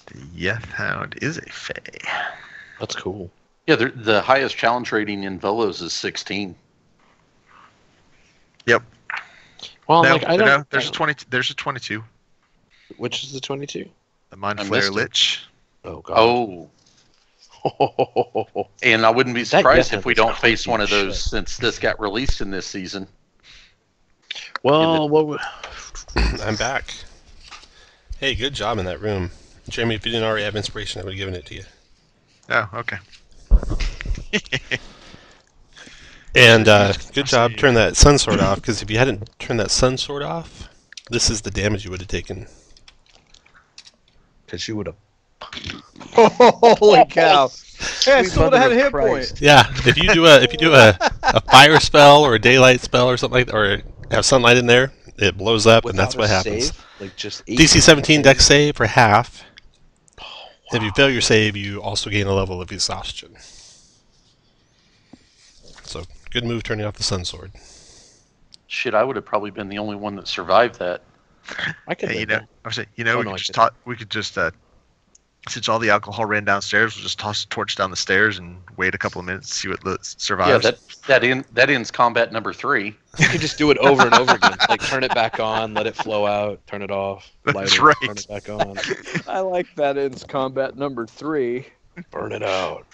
The Yeth Hound is a Fae. That's cool. Yeah, the highest challenge rating in Volos is 16. Yep. Well, No, like, I don't. no, there's I a don't- 20. There's a 22. Which is the 22? The Mind I Flayer missed it. Lich. Oh, God. Oh, and I wouldn't be That surprised Yeth if we Hound is don't face creepy one of as those shit. since this got released in this season. Well, what? I'm back. Hey, good job in that room. Jeremy, if you didn't already have inspiration, I would have given it to you. Oh, okay. And good job turning that sun sword off, because if you hadn't turned that sun sword off, this is the damage you would have taken. Because you would have. Holy cow! Yeah, I Sweet still would have had a mother hit of Christ. point. Yeah, if you do a fire spell or a daylight spell or something like that, or have sunlight in there, it blows up, and Without that's what a happens. save? Like just 8 DC 17 save? dex save for half. Oh, If you fail your save, you also gain a level of exhaustion. So, good move turning off the Sun Sword. Shit, I would have probably been the only one that survived that. I could Hey, live there. I was saying, Oh, we no, could I just didn't. we could just since all the alcohol ran downstairs, we'll just toss a torch down the stairs and wait a couple of minutes, see what survives. Yeah, that ends combat number 3. You can just do it over and over again. Like turn it back on, let it flow out, turn it off, light That's it, right. turn it back on, I like that ends combat number 3. burn it out.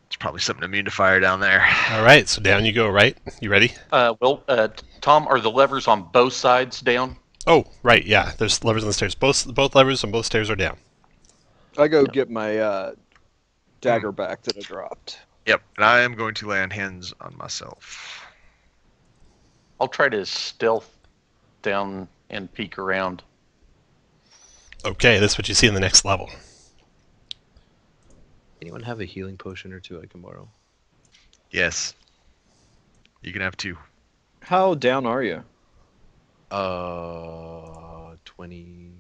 It's probably something immune to fire down there. All right, so down you go, right? You ready? Tom, are the levers on both sides down? Oh, right, yeah. There's levers on the stairs. Both levers on both stairs are down. I go get my dagger back that I dropped. Yep, and I am going to lay on hands on myself. I'll try to stealth down and peek around. Okay, that's what you see in the next level. Anyone have a healing potion or two I can borrow? Yes. You can have 2. How down are you? 20.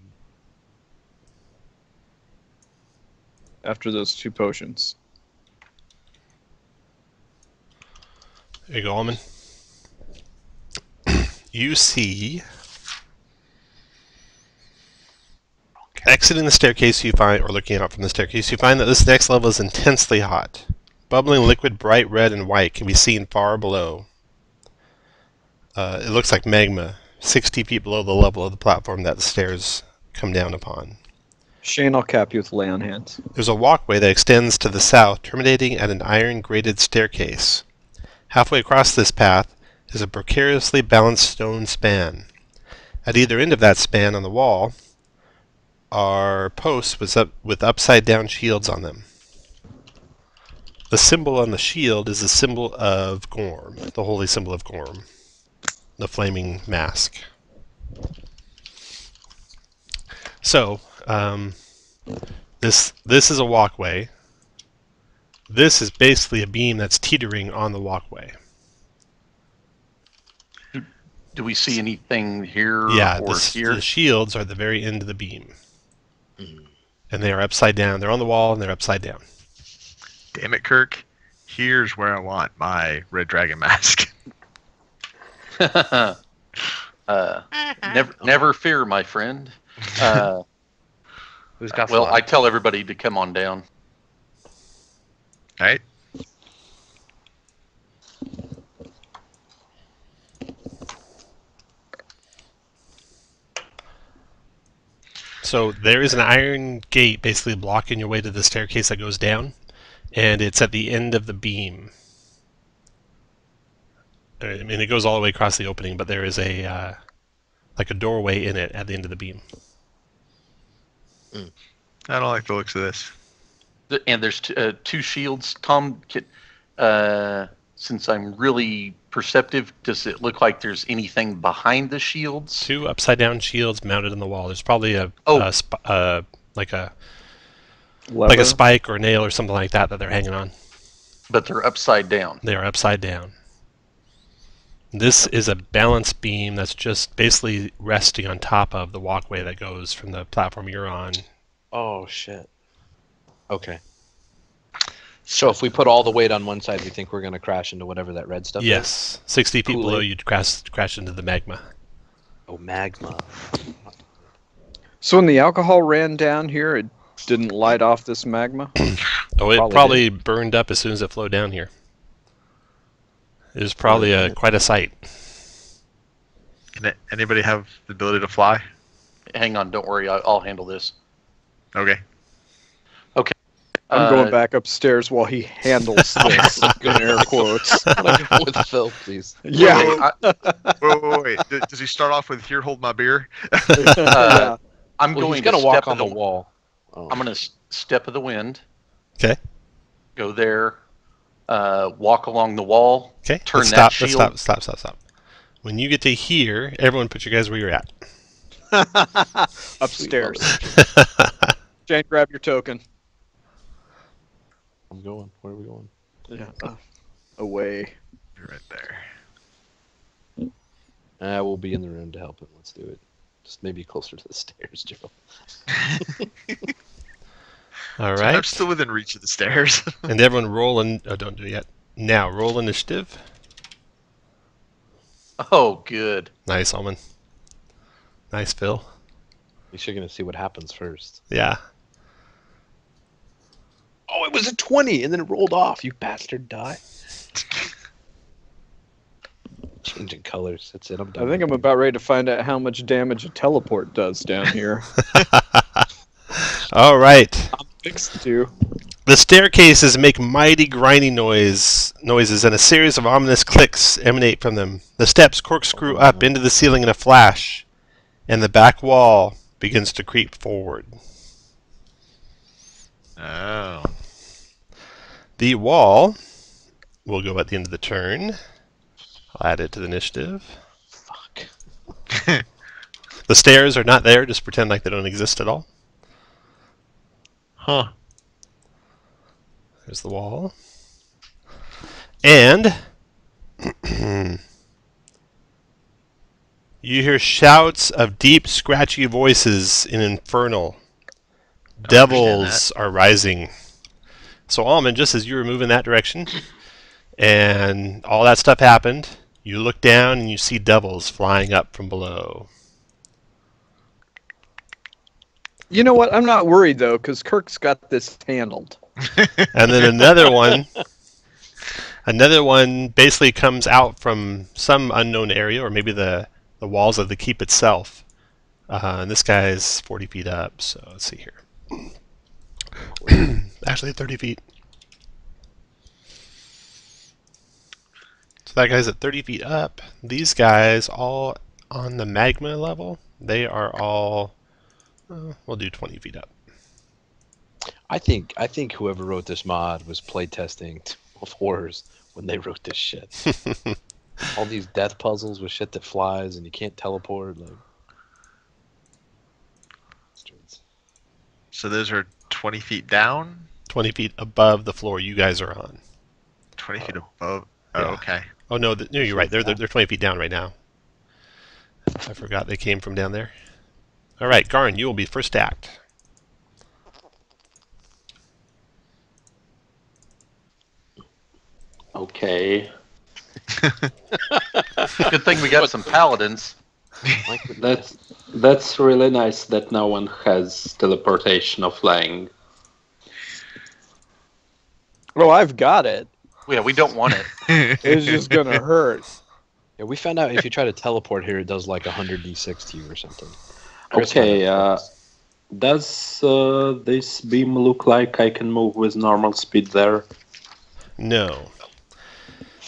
After those 2 potions. There you go, Alman. You see... Exiting the staircase, you find, or looking out from the staircase, you find that this next level is intensely hot. Bubbling liquid, bright red and white, can be seen far below. It looks like magma, 60 feet below the level of the platform that the stairs come down upon. Shane, I'll cap you with lay on hands. There's a walkway that extends to the south, terminating at an iron-grated staircase. Halfway across this path is a precariously balanced stone span. At either end of that span on the wall are posts with upside-down shields on them. The symbol on the shield is the symbol of Gorm, the holy symbol of Gorm, the flaming mask. So, this is a walkway. This is basically a beam that's teetering on the walkway. Do we see anything here Yeah, or here? the shields are the very end of the beam. Mm. And they are upside down. They're on the wall and they're upside down. Damn it, Kirk. Here's where I want my red dragon mask. Never fear, my friend. Who's got Well, fly? I tell everybody to come on down. Alright? So there is an iron gate basically blocking your way to the staircase that goes down, and it's at the end of the beam. I mean, it goes all the way across the opening, but there is a like a doorway in it at the end of the beam. I don't like the looks of this. And there's 2 shields. Tom, since I'm really perceptive, does it look like there's anything behind the shields? 2 upside-down shields mounted on the wall. There's probably like a spike or a nail or something like that they're hanging on. But they're upside down. They are upside down. This is a balance beam that's just basically resting on top of the walkway that goes from the platform you're on. Oh, shit. Okay. So if we put all the weight on one side, we think we're going to crash into whatever that red stuff is? Yes, 60 feet Kool-Aid. below you'd crash into the magma. Oh, magma. So when the alcohol ran down here, it didn't light off this magma? Oh, it Probably probably burned up as soon as it flowed down here. It was probably quite a sight. Can anybody have the ability to fly? Hang on, don't worry. I'll handle this. Okay. I'm going back upstairs while he handles this. In air quotes. I'm going to go with Phil, please. Yeah. Wait. Does he start off with "Here, hold my beer"? Yeah. I'm Well, going he's to going to walk step on of the wall. Oh. I'm going to step of the wind. Okay. Go there. Walk along the wall. Okay. Turn let's that stop. shield. Let's stop. When you get to here, everyone put you guys where you're at. Upstairs. Jane, grab your token. I'm going. Where are we going? Yeah. Away. Right there. We'll be in the room to help him. Let's do it. Just maybe closer to the stairs, Joe. All So right. I'm still within reach of the stairs. And everyone roll in. Oh, don't do it yet. Now, roll initiative. Oh, good. Nice, Almond. Nice, Phil. At least you're going to see what happens first. Yeah. Oh, it was a 20, and then it rolled off. You bastard, die. Changing colors. That's it. I'm done. I think I'm about ready to find out how much damage a teleport does down here. All right. I'm fixed to. The staircases make mighty grinding noises, and a series of ominous clicks emanate from them. The steps corkscrew up into the ceiling in a flash, and the back wall begins to creep forward. Oh. The wall will go at the end of the turn. I'll add it to the initiative. Fuck. The stairs are not there. Just pretend like they don't exist at all. Huh. There's the wall. And you hear shouts of deep, scratchy voices in Infernal. Devils are rising. So, Almond, just as you were moving that direction, and all that stuff happened, you look down and you see devils flying up from below. You know what? I'm not worried, though, because Kirk's got this handled. And then another one basically comes out from some unknown area, or maybe the walls of the keep itself. And this guy's 40 feet up, so let's see here. Actually, 30 feet. So that guy's at 30 feet up. These guys, all on the magma level, they are all, we'll do 20 feet up. I think whoever wrote this mod was playtesting horrors when they wrote this shit. All these death puzzles with shit that flies and you can't teleport. Like... So those are 20 feet down? 20 feet above the floor you guys are on. 20 feet above? Oh, Yeah. okay. Oh, no, no, you're right. They're 20 feet down right now. I forgot they came from down there. All right, Garn, you will be first act. Okay. Good thing we got some paladins. That's really nice that no one has teleportation of flying. Well, I've got it. Yeah, we don't want it. It's just gonna hurt. Yeah, we found out if you try to teleport here, it does like 100 d6 to you or something. Okay, does this beam look like I can move with normal speed there? No.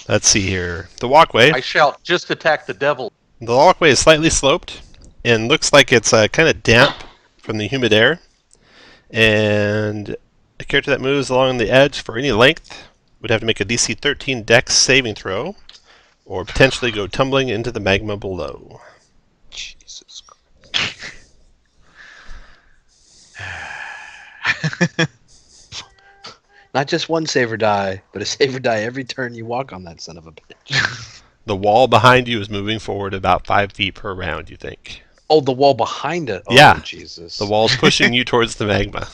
Let's see here. The walkway. I shout, just attack the devil. The walkway is slightly sloped and looks like it's kind of damp from the humid air. And a character that moves along the edge for any length would have to make a DC 13 Dex saving throw, or potentially go tumbling into the magma below. Jesus Not just one save or die, but a save or die every turn you walk on that son of a bitch. The wall behind you is moving forward about 5 feet per round, you think. Oh, the wall behind it. Oh, Yeah. Jesus. The wall's pushing you towards the magma.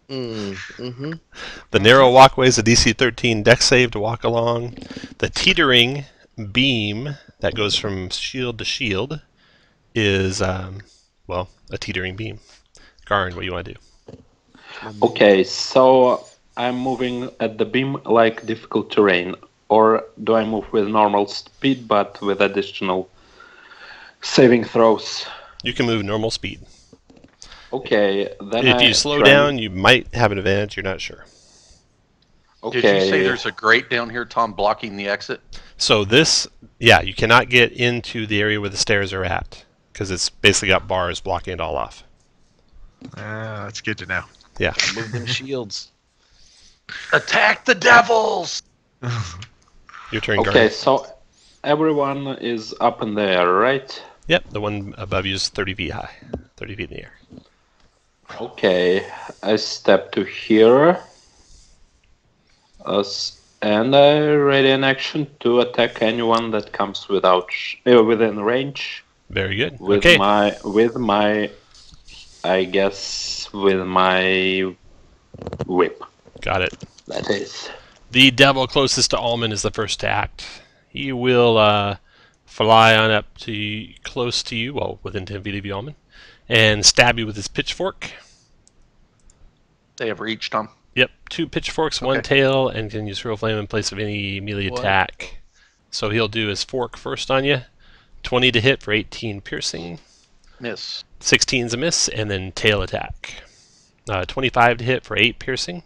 Mm-hmm. The narrow walkway is a DC 13 Dex save to walk along. The teetering beam that goes from shield to shield is, well, a teetering beam. Garn, what do you want to do? Okay, so I'm moving at the beam like difficult terrain, or do I move with normal speed but with additional saving throws? You can move normal speed. Okay, then If you slow down, you might have an advantage. You're not sure. Okay. Did you say there's a grate down here, Tom, blocking the exit? So this, yeah, you cannot get into the area where the stairs are at, because it's basically got bars blocking it all off. That's good to know. Yeah. Move them shields. Attack the devils! Your turn, Garn. Okay, so everyone is up in the air, right? Yep, the one above you is 30 feet high. 30 feet in the air. Okay, I step to here. And I ready an action to attack anyone that comes within range Very good. with Okay. my I guess with my whip. Got it. That is. The devil closest to Almond is the first to act. He will fly on up to close to you, well, within 10 feet of you, Almond, and stab you with his pitchfork. They have reached him. Yep, 2 pitchforks, 1 Okay. tail, and can use hurl flame in place of any melee What? attack. So he'll do his fork first on you. 20 to hit for 18 piercing. Miss. 16's a miss, and then tail attack. 25 to hit for 8 piercing.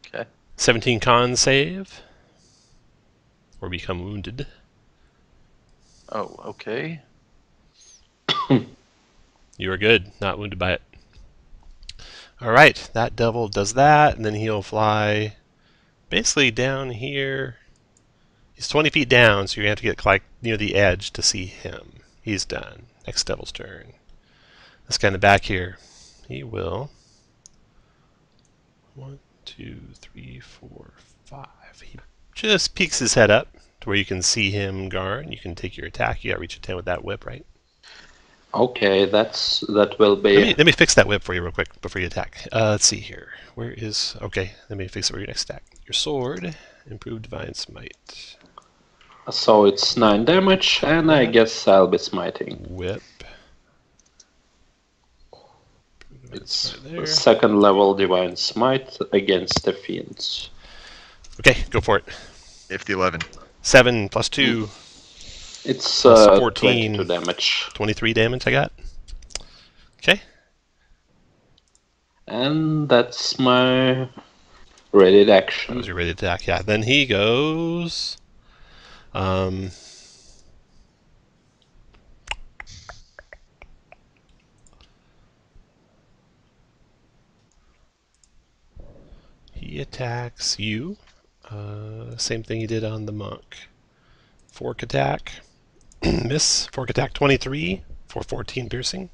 Okay. 17 con save. Or become wounded. Oh, okay. You are good, not wounded by it. Alright, that devil does that, and then he'll fly basically down here. He's 20 feet down, so you're going to have to get like near the edge to see him. He's done. Next devil's turn. This guy in the back here, he will 1, 2, 3, 4, 5. He just peeks his head up to where you can see him, Gar, and you can take your attack. You got to reach a 10 with that whip, right? Okay, that will be. Let me fix that whip for you real quick before you attack. Let's see here. Where is... Okay, let me fix it for your next attack. Your sword, improved divine smite. So it's 9 damage, and I guess I'll be smiting. Whip. It's there. second level divine smite against the fiends. Okay, go for it. If the 11. 7 plus 2, It's Plus 14. 22 damage. 23 damage I got. Okay. And that's my ready That action. was your ready attack. Yeah, then he goes... he attacks you. Same thing he did on the monk. Fork attack. Miss. Fork attack 23 for 14 piercing.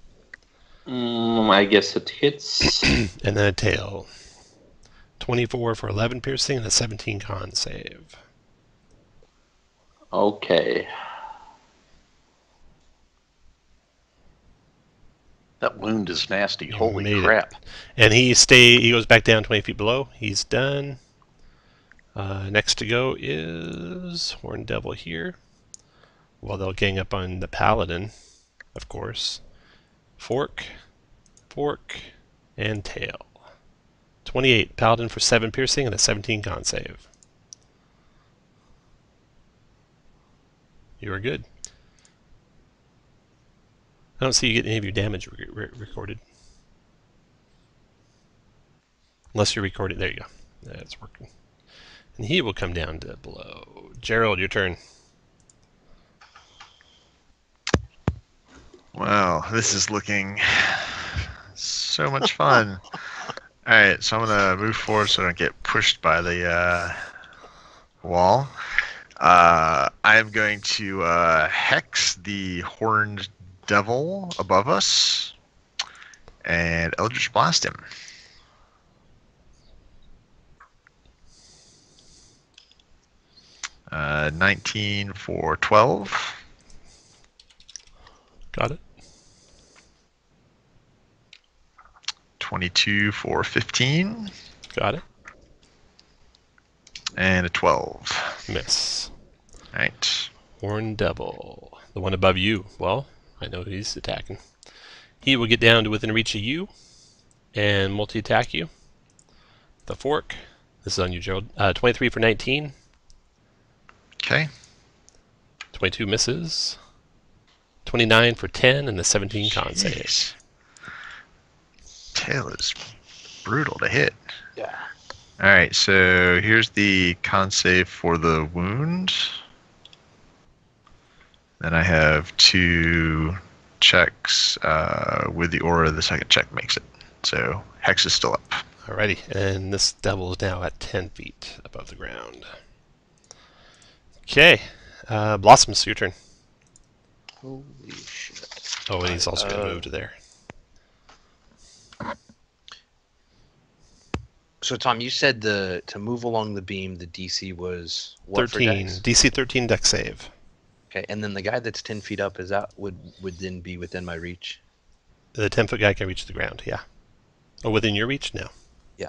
I guess it hits. And then a tail. 24 for 11 piercing and a 17 con save. Okay. That wound is nasty. You Holy made it. crap. And he goes back down 20 feet below. He's done. Next to go is Horned Devil here. Well, they'll gang up on the Paladin, of course. Fork, and tail. 28. Paladin for 7 piercing and a 17 con save. You are good. I don't see you get any of your damage recorded. Unless you're recording. There you go. That's working. And he will come down to below. Gerald, your turn. Wow, this is looking so much fun. Alright, so I'm going to move forward so I don't get pushed by the wall. I'm going to hex the Horned Devil above us and Eldritch Blast him. Uh, 19 for 12. Got it. 22 for 15. Got it. And a 12. Miss. Alright. Horned Devil. The one above you. Well, I know he's attacking. He will get down to within reach of you and multi-attack you. The fork. This is on you, Gerald. 23 for 19. Okay. 22 misses. 29 for 10 and the 17 con save. Jeez. Tail is brutal to hit. Yeah. Alright, so here's the con save for the wound. Then I have 2 checks with the aura. The second check makes it. So Hex is still up. Alrighty, and this devil is now at 10 feet above the ground. Okay, Blossoms, your turn. Holy shit. Oh, and he's also going to move to there. So Tom, you said to move along the beam, the DC was what for 13. dex? DC 13 dex save. Okay, and then the guy that's 10 feet up, is that would then be within my reach? The 10-foot guy can reach the ground, yeah. Oh, within your reach? No. Yeah.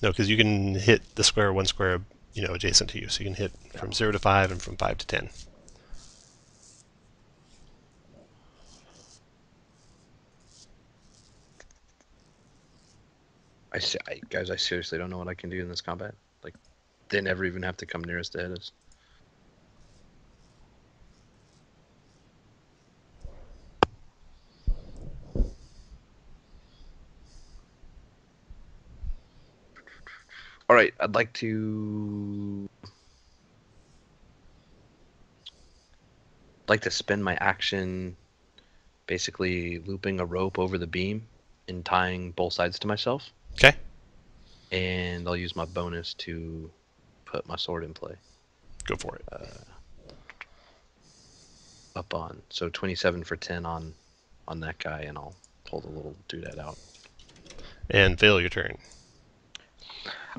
No, because you can hit the square, one square, adjacent to you. So you can hit from 0 to 5 and from 5 to 10. Guys, I seriously don't know what I can do in this combat. Like, they never even have to come near us to hit us. All right, I'd like to spend my action basically looping a rope over the beam and tying both sides to myself. Okay. And I'll use my bonus to put my sword in play. Go for it. Up on. So 27 for 10 on that guy, and I'll pull the little doodad out. And fail your turn.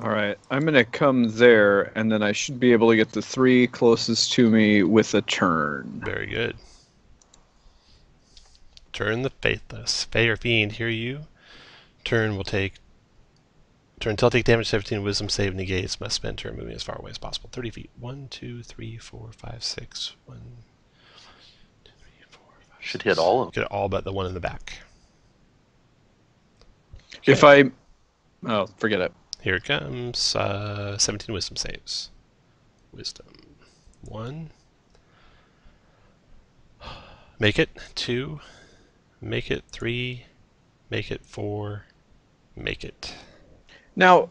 All right, I'm going to come there, and then I should be able to get the 3 closest to me with a turn. Very good. Turn the faithless. Fey or fiend hear you. Turn till take damage 17 wisdom save negates. Must spend turn moving as far away as possible. 30 feet. 1, 2, 3, 4, 5, 6. 1, 2, 3, 4, 5. Should hit all of them. Get all but the one in the back. If I... Oh, forget it. Here it comes. 17 wisdom saves. Wisdom. 1. Make it. 2. Make it. 3. Make it. 4. Make it. Now,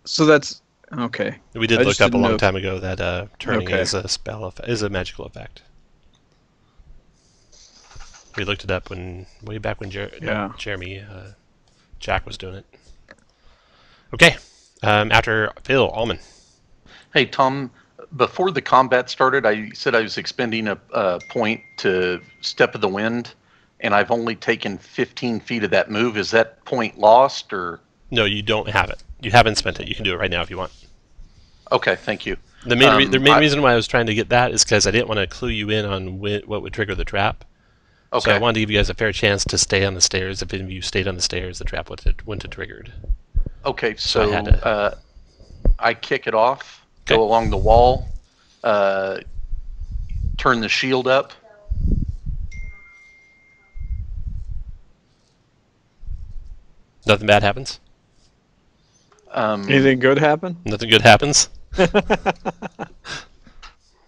so that's... Okay. We did I look just up a didn't long know- time ago that turning Okay. is a is a magical effect. We looked it up way back when Jeremy, Jack was doing it. Okay. After Phil, Allman. Hey, Tom, before the combat started, I said I was expending a point to Step of the Wind, and I've only taken 15 feet of that move. Is that point lost, or? No, you don't have it. You haven't spent it. You can do it right now if you want. Okay, thank you. The main reason why I was trying to get that is because I didn't want to clue you in on what would trigger the trap. Okay. So I wanted to give you guys a fair chance to stay on the stairs. If any of you stayed on the stairs, the trap wouldn't have triggered. Okay, So I so had to- I kick it off, Okay. go along the wall, turn the shield up. Nothing bad happens. Anything good happen? Nothing good happens.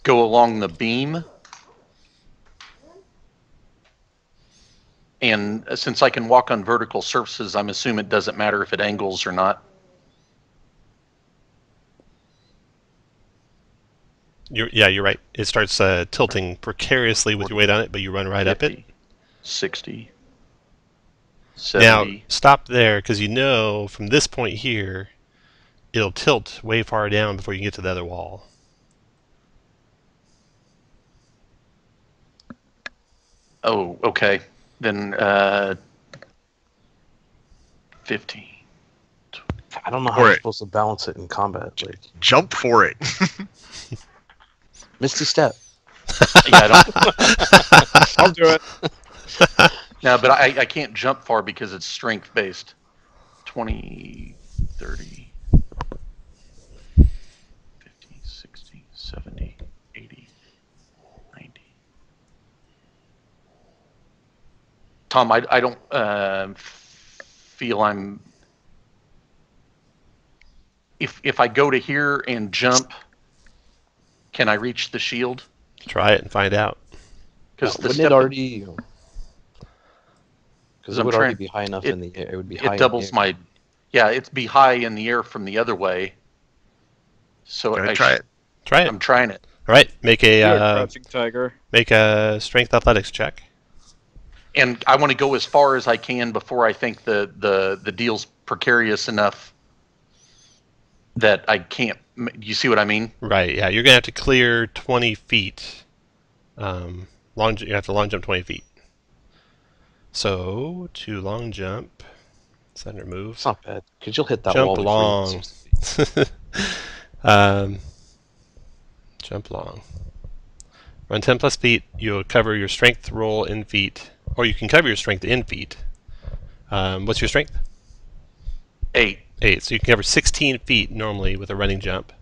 Go along the beam. And since I can walk on vertical surfaces, I'm assuming it doesn't matter if it angles or not. You're right. It starts tilting precariously with your weight on it, but you run right up it. 50, 60, Now, 70. stop there, because from this point here, it'll tilt way far down before you get to the other wall. Oh, okay. Then 15. I don't know how Or I'm it- supposed to balance it in combat. Like, Jump for it. Misty Step. Yeah, I don't. I'll do it. No, but I can't jump far because it's strength based. 20, 30, 50, 60, 70, 80, 90. Tom, I don't feel I'm... If I go to here and jump, can I reach the shield? Try it and find out. Because Wouldn't it already? Because it I'm would already trying- be high enough it- in the air. It would be high. in it the doubles air. my... Yeah, it'd be high in the air from the other way. So Go ahead, try it. Try it. I'm trying it. All right. Make You're a a crouching tiger. strength athletics check. And I want to go as far as I can before I think the deal's precarious enough that I can't. You see what I mean? Right. Yeah. You're gonna have to clear 20 feet. You have to long jump 20 feet. So to long jump, Send or move. It's not bad, because you'll hit that Jump wall before along. you Jump along. Run 10 plus feet. You'll cover your strength roll in feet. Or you can cover your strength in feet. What's your strength? 8. 8. So you can cover 16 feet normally with a running jump.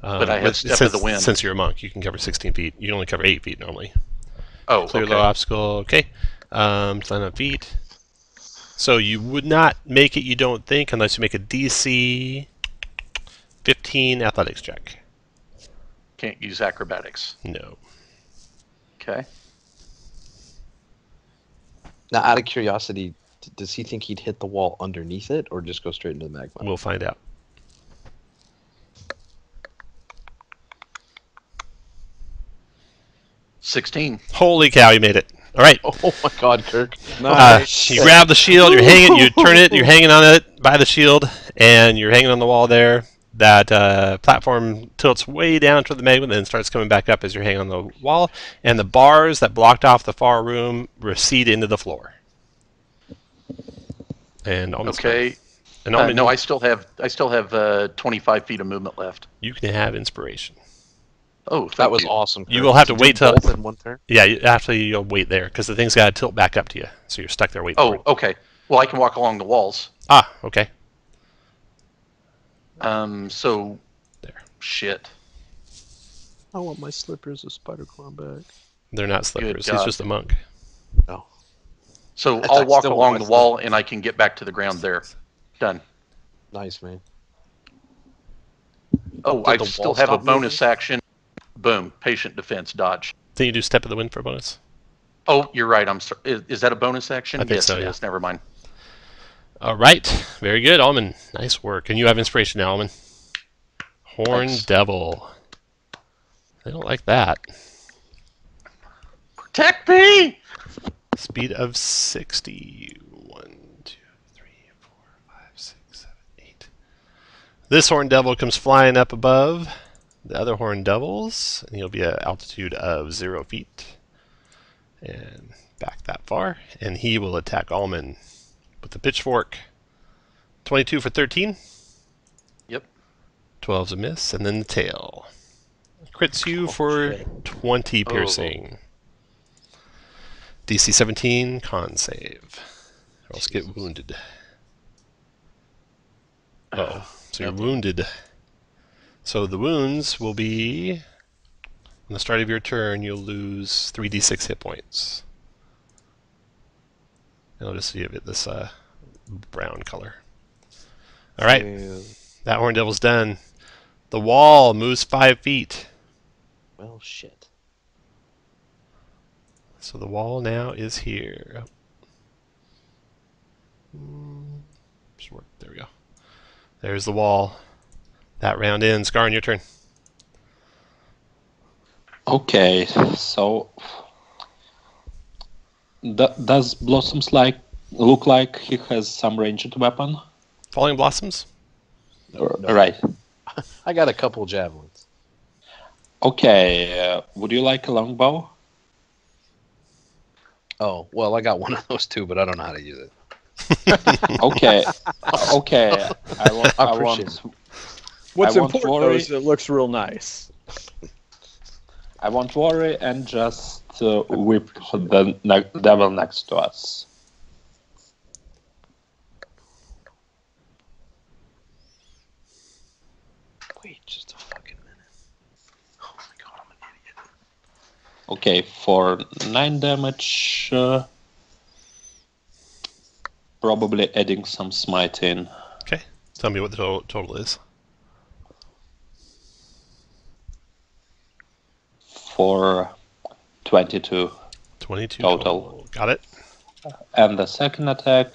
But I have Step of the Wind. Since you're a monk, you can cover 16 feet. You can only cover 8 feet normally. Oh, Clear okay. low obstacle. Okay. Land on feet. So you would not make it, you don't think, unless you make a DC 15 athletics check. Can't use acrobatics. No. Okay. Now, out of curiosity, does he think he'd hit the wall underneath it, or just go straight into the magma? We'll find out. $16. Holy cow, you made it. All right. Oh my God, Kirk! You grab the shield, you're hanging, you turn it, you're hanging on it by the shield, and you're hanging on the wall there. That platform tilts way down toward the magma, then starts coming back up as you're hanging on the wall, and the bars that blocked off the far room recede into the floor. And almost Okay. and almost, No, I still have 25 feet of movement left. you can have inspiration. Oh, thank That was you. awesome. You Kirk. will have to Did wait you do till- both in one turn. Yeah, actually you'll wait there because the thing's got to tilt back up to you, so you're stuck there waiting for it. Oh, okay. Well, I can walk along the walls. Ah, okay. So There. shit. I want my slippers of spider climb back. They're not slippers. He's God. just a monk. Oh, So I I'll walk still along want the my wall and I can get back to the ground there. Done. nice, man. Oh, Did I the still wall have a stop bonus action. Boom. Patient defense dodge. Then you do step of the wind for a bonus. Oh, you're right. I'm sorry. Is that a bonus action? I think Yes, so, it yeah. is. Never mind. All right, very good, Almond. Nice work. And you have inspiration now, Almond. Horn Thanks. Devil. They don't like that. Protect me! Speed of 60. 1, 2, 3, 4, 5, 6, 7, 8. This Horn Devil comes flying up above the other Horn Devils, and he'll be at an altitude of 0 feet. And back that far. And he will attack Almond with the pitchfork. 22 for 13. Yep. 12's a miss, and then the tail. Crits you for 20 piercing. DC 17, con save. Or else get wounded. Uh-oh. So you're wounded. So the wounds will be, on the start of your turn, you'll lose 3d6 hit points. And I'll just give it this brown color. All right. That Horn Devil's done. The wall moves 5 feet. Well, shit. So the wall now is here. There we go. There's the wall. That round ends. Garn, your turn. Okay, so does Blossoms look like he has some ranged weapon? Falling Blossoms? Right. I got a couple javelins. Okay, would you like a longbow? Oh, well, I got one of those too, but I don't know how to use it. Okay, okay. I appreciate want. What's I won't important though worry. is it looks real nice. I won't worry and just whip the devil next to us. Wait just a fucking minute. Oh my god, I'm an idiot. Okay, for 9 damage, probably adding some smiting. Okay. Tell me what the total is. For 22. 22 Total. Got it. And the second attack,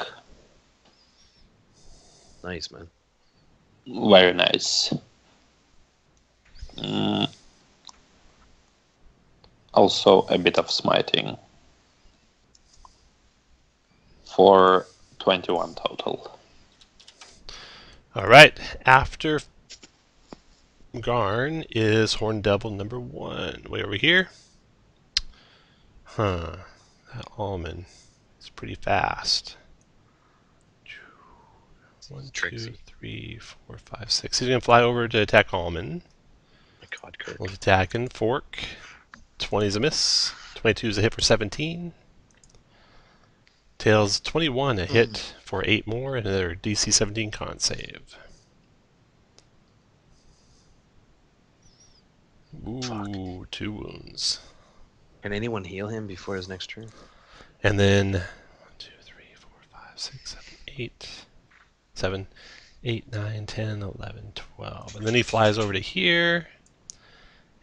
Nice, man. very nice. Also a bit of smiting. For 21 total. All right. After Garn is Horn Devil number 1. Way over here. Huh. That almond is pretty fast. 1, 2, Trixie. 3, 4, 5, 6. He's going to fly over to attack Allman. My God, Kirk. We'll attack and fork. 20 is a miss. 22 is a hit for 17. Tails 21, a hit for 8 more, and another DC 17 con save. Ooh, Fuck. 2 wounds. Can anyone heal him before his next turn? And then 1, 2, 3, 4, 5, 6, 7, 8, 7, 8, 9, 10, 11, 12. And then he flies over to here,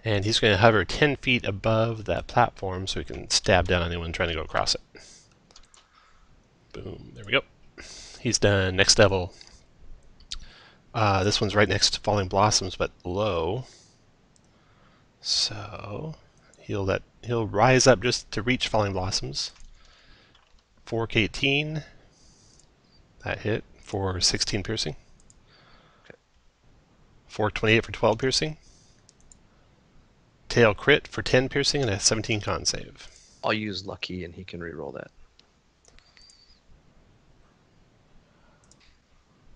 and he's going to hover 10 feet above that platform so he can stab down anyone trying to go across it. Boom, there we go. He's done. Next devil. This one's right next to Falling Blossoms, but low. So he'll rise up just to reach Falling Blossoms. Fork 18. That hit for 16 piercing. Okay. Fork 28 for 12 piercing. Tail crit for 10 piercing and a 17 con save. I'll use Lucky and he can reroll that.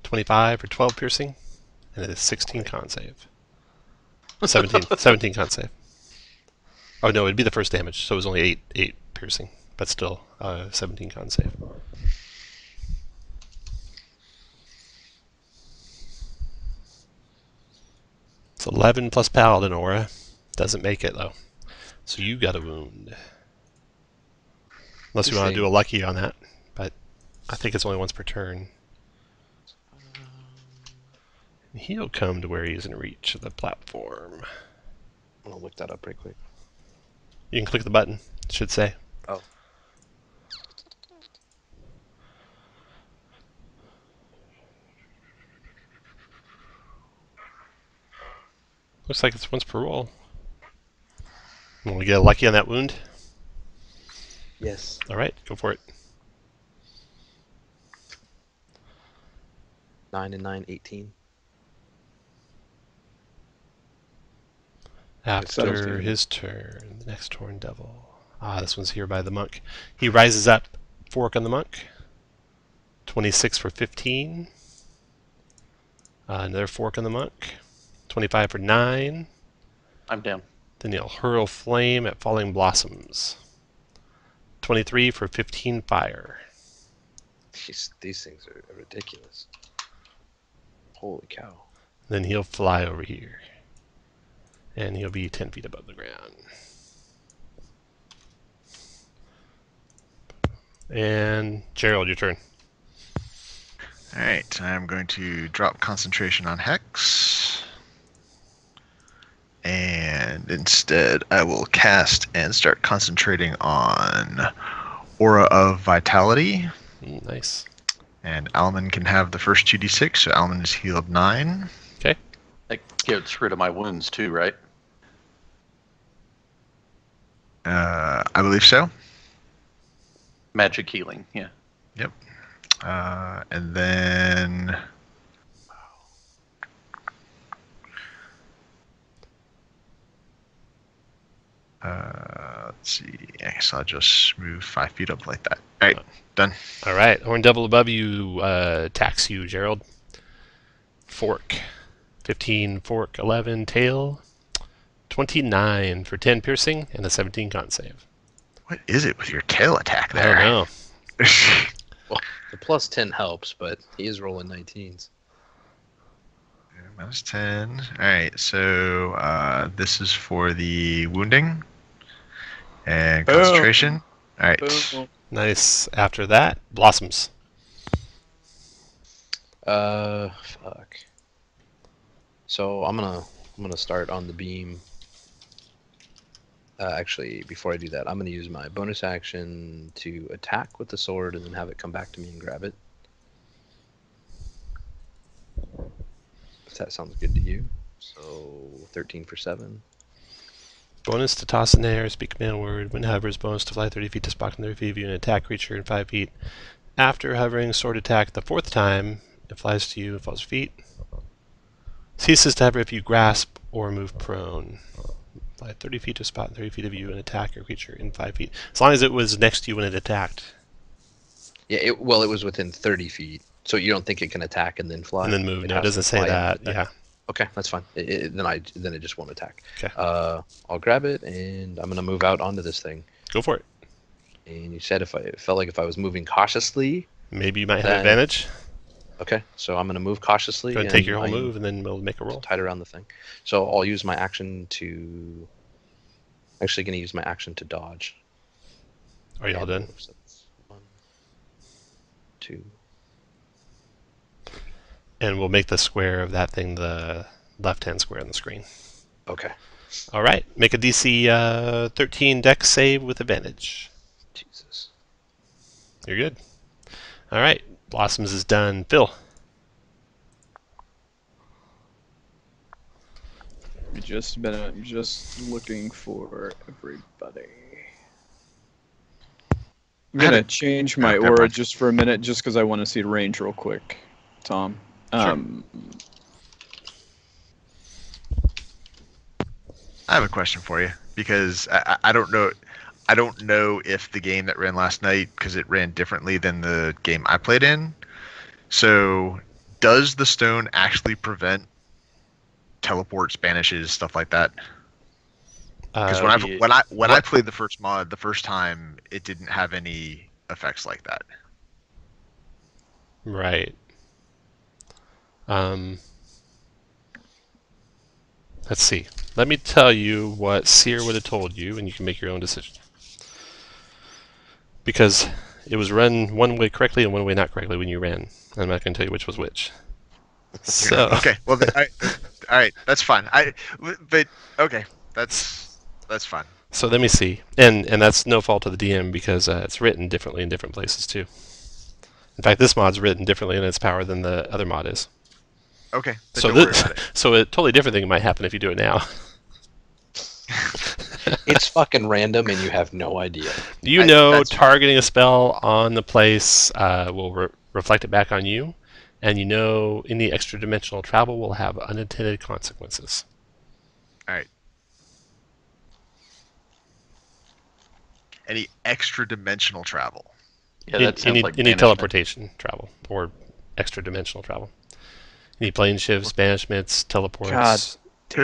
25 for 12 piercing and a 16 con save. 17 con save. Oh no, it'd be the first damage, so it was only 8 piercing, but still 17 con save. It's 11 plus Paladin Aura. Doesn't make it though. So you got a wound. Unless you want to do a lucky on that, but I think it's only once per turn. He'll come to where he's in reach of the platform. I'm gonna look that up right quick. You can click the button, it should say. Oh. Looks like it's once per roll. Want to get a lucky on that wound? Yes. Alright, go for it. 9 and 9, 18. After his turn, the next Torn Devil. This one's here by the monk. He rises up, fork on the monk. 26 for 15. Another fork on the monk. 25 for 9. I'm down. Then he'll hurl flame at Falling Blossoms. 23 for 15 fire. These things are ridiculous. Holy cow. Then he'll fly over here. And he'll be 10 feet above the ground. And Gerald, your turn. Alright, I'm going to drop concentration on Hex. And instead, I will cast and start concentrating on Aura of Vitality. Nice. And Alman can have the first 2d6, so Alman is healed 9. Okay. That gets rid of my wounds too, right? I believe so. Magic healing, yeah. Yep. And then... let's see. I guess I'll just move 5 feet up like that. Alright, done. Alright, Horn Devil above you attacks you, Gerald. Fork. 15, fork, 11, tail. 29 for 10 piercing and a 17 con save. What is it with your tail attack I there? don't know. Well, the plus 10 helps, but he is rolling 19s. Minus 10. Alright, so this is for the wounding and concentration. Alright. Nice. After that, Blossoms. Fuck. So I'm gonna start on the beam. Actually, before I do that, I'm gonna use my bonus action to attack with the sword and then have it come back to me and grab it. If that sounds good to you. So 13 for 7. Bonus to toss in the air, speak command word. When hovers, bonus to fly 30 feet to spot 30 feet of you and attack creature in 5 feet. After hovering, sword attack the 4th time, it flies to you and falls feet. Ceases to hover if you grasp or move prone. Fly 30 feet to spot 30 feet of you and attack your creature in 5 feet. As long as it was next to you when it attacked. Yeah, it was within 30 feet. So you don't think it can attack and then fly? And then move. It No, it has to doesn't say fly that. and Yeah. Okay, that's fine. Then it just won't attack. Okay. I'll grab it and I'm gonna move out onto this thing. Go for it. And you said it felt like if I was moving cautiously. Maybe you might have Then- advantage. Okay, so I'm gonna move cautiously. Go ahead and take your whole move, and then we'll make a roll. Tied around the thing. So I'll use my action to. Actually, gonna use my action to dodge. Are y'all done? So that's 1, 2. And we'll make the square of that thing the left-hand square on the screen. Okay. All right. Make a DC 13 Dex save with advantage. Jesus. You're good. All right. Blossoms is done. Phil. I'm just looking for everybody. I'm gonna change my never aura mind. just for a minute, just because I want to see range real quick, Tom. I have a question for you because I don't know. I don't know if the game that ran last night, because it ran differently than the game I played in. So, does the stone actually prevent teleports, banishes, stuff like that? Because when I played the first mod the first time, it didn't have any effects like that. Right. Let's see. Let me tell you what Seer would have told you, and you can make your own decision. Because it was run one way correctly and one way not correctly when you ran. I'm not going to tell you which was which. So Okay, well, all right, that's fine. But okay, that's fine. So let me see, and that's no fault of the DM because it's written differently in different places too. In fact, this mod's written differently in its power than the other mod is. Okay, then So don't worry about it. so a totally different thing might happen if you do it now. It's fucking random and you have no idea. You know, targeting a spell on the place will reflect it back on you, and you know any extra dimensional travel will have unintended consequences. All right. Any extra dimensional travel? Yeah, that sounds any like any banishment. teleportation travel or extra dimensional travel. Any plane shifts, banishments, teleports. God.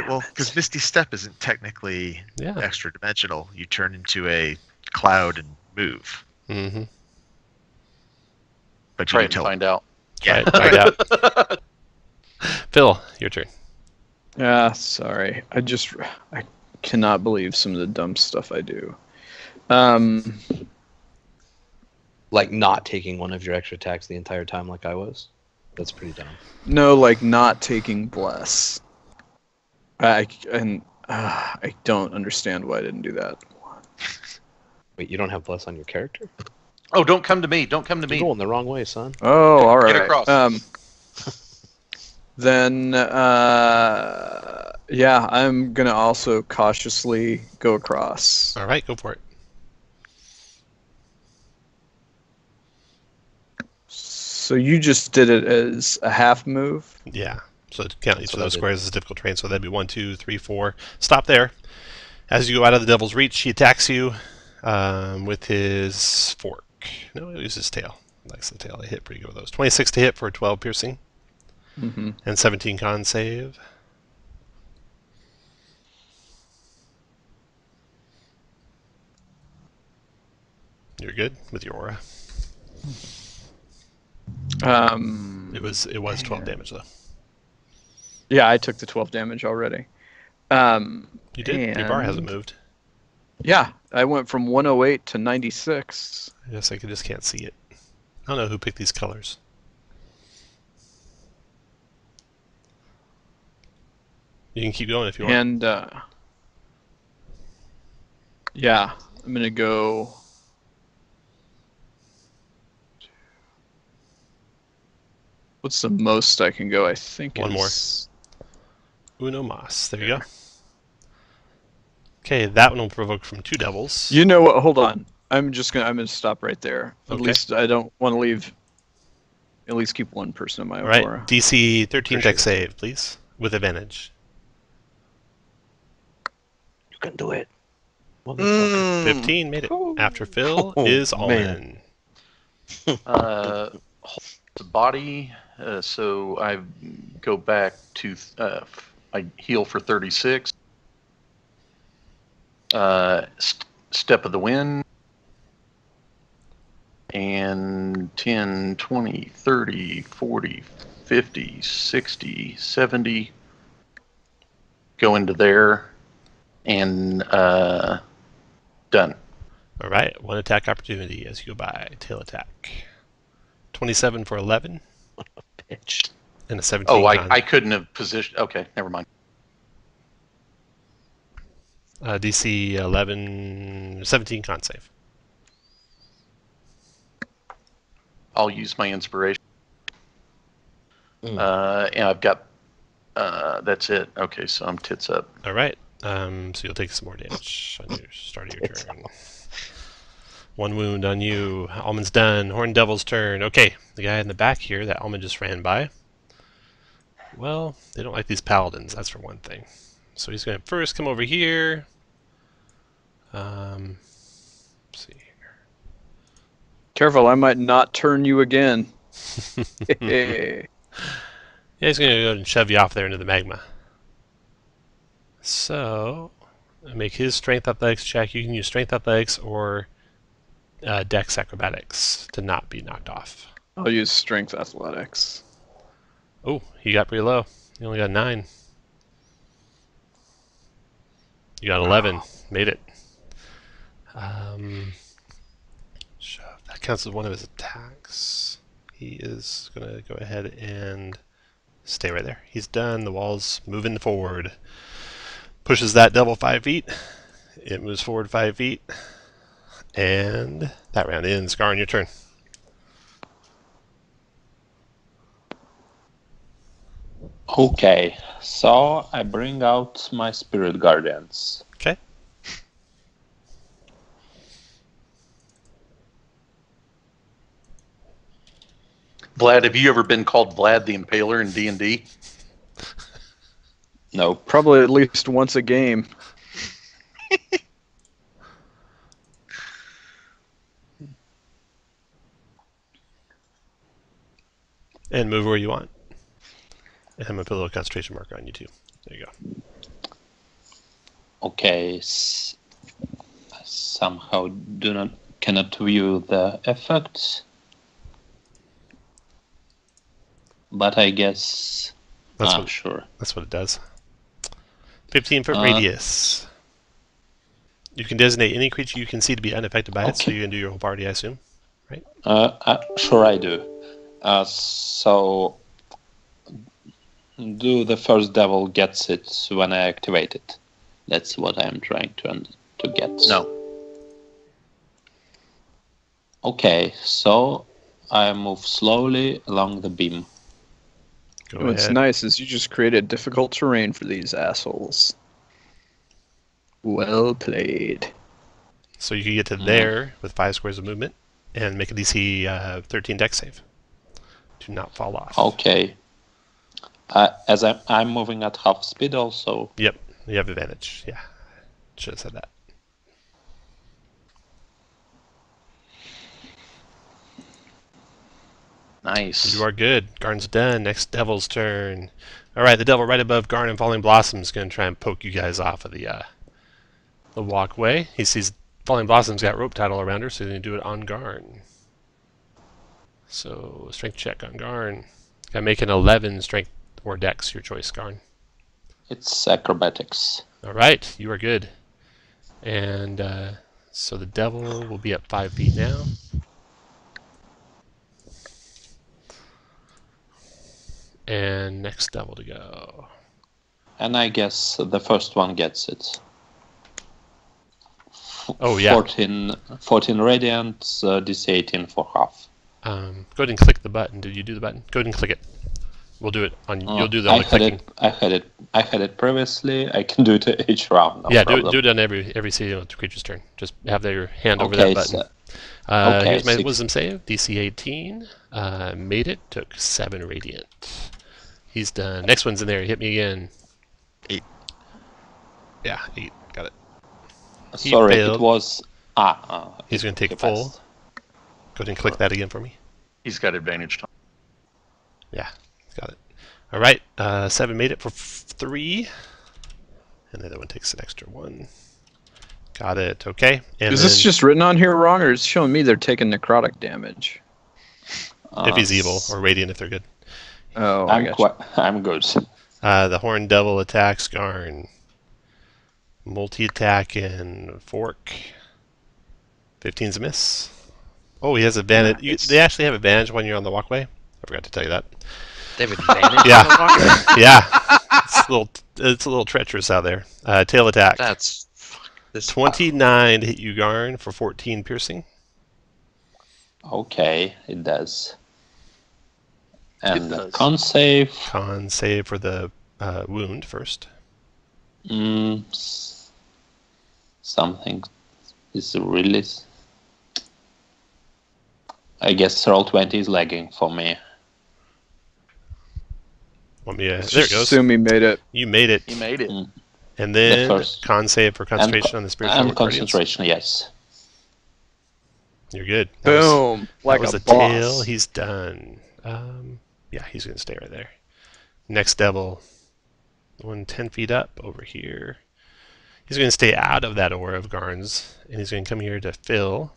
Well, because Misty Step isn't technically Yeah. extra dimensional. You turn into a cloud and move. Mm-hmm. But Try you it and find out. Yeah. Find out. Phil, your turn. Sorry. I cannot believe some of the dumb stuff I do. Like not taking one of your extra attacks the entire time like I was. That's pretty dumb. No, like not taking bless. I don't understand why I didn't do that. Wait, you don't have bless on your character? Oh, don't come to me. Don't come to You're me. going the wrong way, son. Oh, all right. Get across. Then, yeah, I'm gonna also cautiously go across. All right, go for it. So you just did it as a half move? Yeah. So to count each That's of what I those did. squares as a difficult terrain. So that'd be 1, 2, 3, 4. Stop there. As you go out of the devil's reach, he attacks you with his fork. No, he'll use his tail. He likes the tail. I hit pretty good with those. 26 to hit for 12 piercing. Mm-hmm. And 17 con save. You're good with your aura. It was 12 damage though. Yeah, I took the 12 damage already. You did. Your bar hasn't And- moved. Yeah, I went from 108 to 96. I guess I just can't see it. I don't know who picked these colors. You can keep going if you want. And, yeah, I'm gonna go... What's the most I can go? I think One more. is... Uno mas. There you go. Okay, that one will provoke from 2 devils. You know what? Hold on. I'm gonna stop right there. At Okay. least I don't want to leave. At least keep one person in my All right, aura. DC 13 Appreciate deck it. save, please, with advantage. You can do it. Motherfucker. 15 made it. After Phil Oh, is all man. in. The body, so I go back to, I heal for 36. Step of the wind. And 10, 20, 30, 40, 50, 60, 70. Go into there. And done. All right, one attack opportunity as you go by. Tail attack. 27 for 11 Bitch. and a 17 Oh, con. I couldn't have positioned. Okay, never mind. DC 17 con save. I'll use my inspiration. Mm. And I've got. That's it. Okay, so I'm tits up. All right, so you'll take some more damage on your start of your It's turn. One wound on you. Almond's done. Horned Devil's turn. Okay, the guy in the back here that Almond just ran by. Well, they don't like these paladins, that's for one thing. So he's going to first come over here. Let's see here. Careful, I might not turn you again. Yeah, he's going to go and shove you off there into the magma. So, make his strength athletics check. You can use strength athletics or dex acrobatics to not be knocked off. I'll use strength athletics. Oh, he got pretty low. He only got 9. You got 11. Made it. Shove. That counts as one of his attacks. He is going to go ahead and stay right there. He's done. The wall's moving forward. Pushes that devil 5 feet. It moves forward 5 feet. And that round ends. Garn, your turn. Okay, so I bring out my spirit guardians. Okay. Vlad, have you ever been called Vlad the Impaler in D&D? No, Probably at least once a game. And move where you want. And I'm going to put a little concentration marker on you too. There you go. okay. Somehow cannot view the effects, but I guess. That's Sure. That's what it does. 15-foot radius. You can designate any creature you can see to be unaffected by it, so Okay. you can do your whole party, I assume. Sure, I do. So, do the first devil gets it when I activate it? That's what I'm trying to get. No. Okay, so I move slowly along the beam. Go What's ahead. nice is you just created difficult terrain for these assholes. Well played. So you can get to there with 5 squares of movement and make a DC 13 dex save. Do not fall off. Okay. As I'm moving at half speed also. Yep, you have advantage. Yeah, should have said that. Nice. You are good. Garn's done. Next devil's turn. All right, the devil right above Garn and Falling Blossom is going to try and poke you guys off of the walkway. He sees Falling Blossom's got rope tied all around her, so he's going to do it on Garn. So, strength check on Garn. Got to make an 11 strength or dex, your choice, Garn. It's acrobatics. All right, you are good. And so the devil will be at 5 feet now. And next devil to go. And I guess the first one gets it. Oh, yeah. 14 radiant, DC 18 for half. Go ahead and click the button. Did you do the button? Go ahead and click it. We'll do it on. You'll do the I only had clicking. I had it previously. I can do it each round. No Yeah, problem. do it on every single creature's turn. Just have your hand over Okay, that button. okay, Here's my 6. wisdom save. DC 18. Made it. Took 7 radiant. He's done. Next one's in there. Hit me again. 8. Yeah, 8. Got it. He Sorry, failed. it was. He's going to take he full. passed. Go ahead and click that again for me. He's got advantage time. Yeah, got it. All right, 7 made it for 3. And the other one takes an extra 1. Got it, okay. And Is this just written on here wrong, or it's showing me they're taking necrotic damage? if he's evil, or radiant if they're good. Oh, I got I'm good. The Horned Devil attacks Garn. Multi-attack and Fork. 15's a miss. Oh, he has advantage. Nice. They actually have advantage when you're on the walkway. I forgot to tell you that. They have advantage. Yeah. on the walker? Yeah. It's a little treacherous out there. Tail attack. That's this 29 to hit you, Garn, for 14 piercing. Okay, it does. And It the does. con save. Con save for the wound first. Something is really. I guess roll 20 is lagging for me. Want me to, Let's there it just goes. assume he made it. You made it. He made it. And then The first. con save for concentration on the spiritual And guardians. concentration, yes. You're good. That was- Boom! Like that was a a boss. tail. He's done. Yeah, he's going to stay right there. Next devil. The one 10 feet up over here. He's going to stay out of that aura of Garn's, and he's going to come here to Phil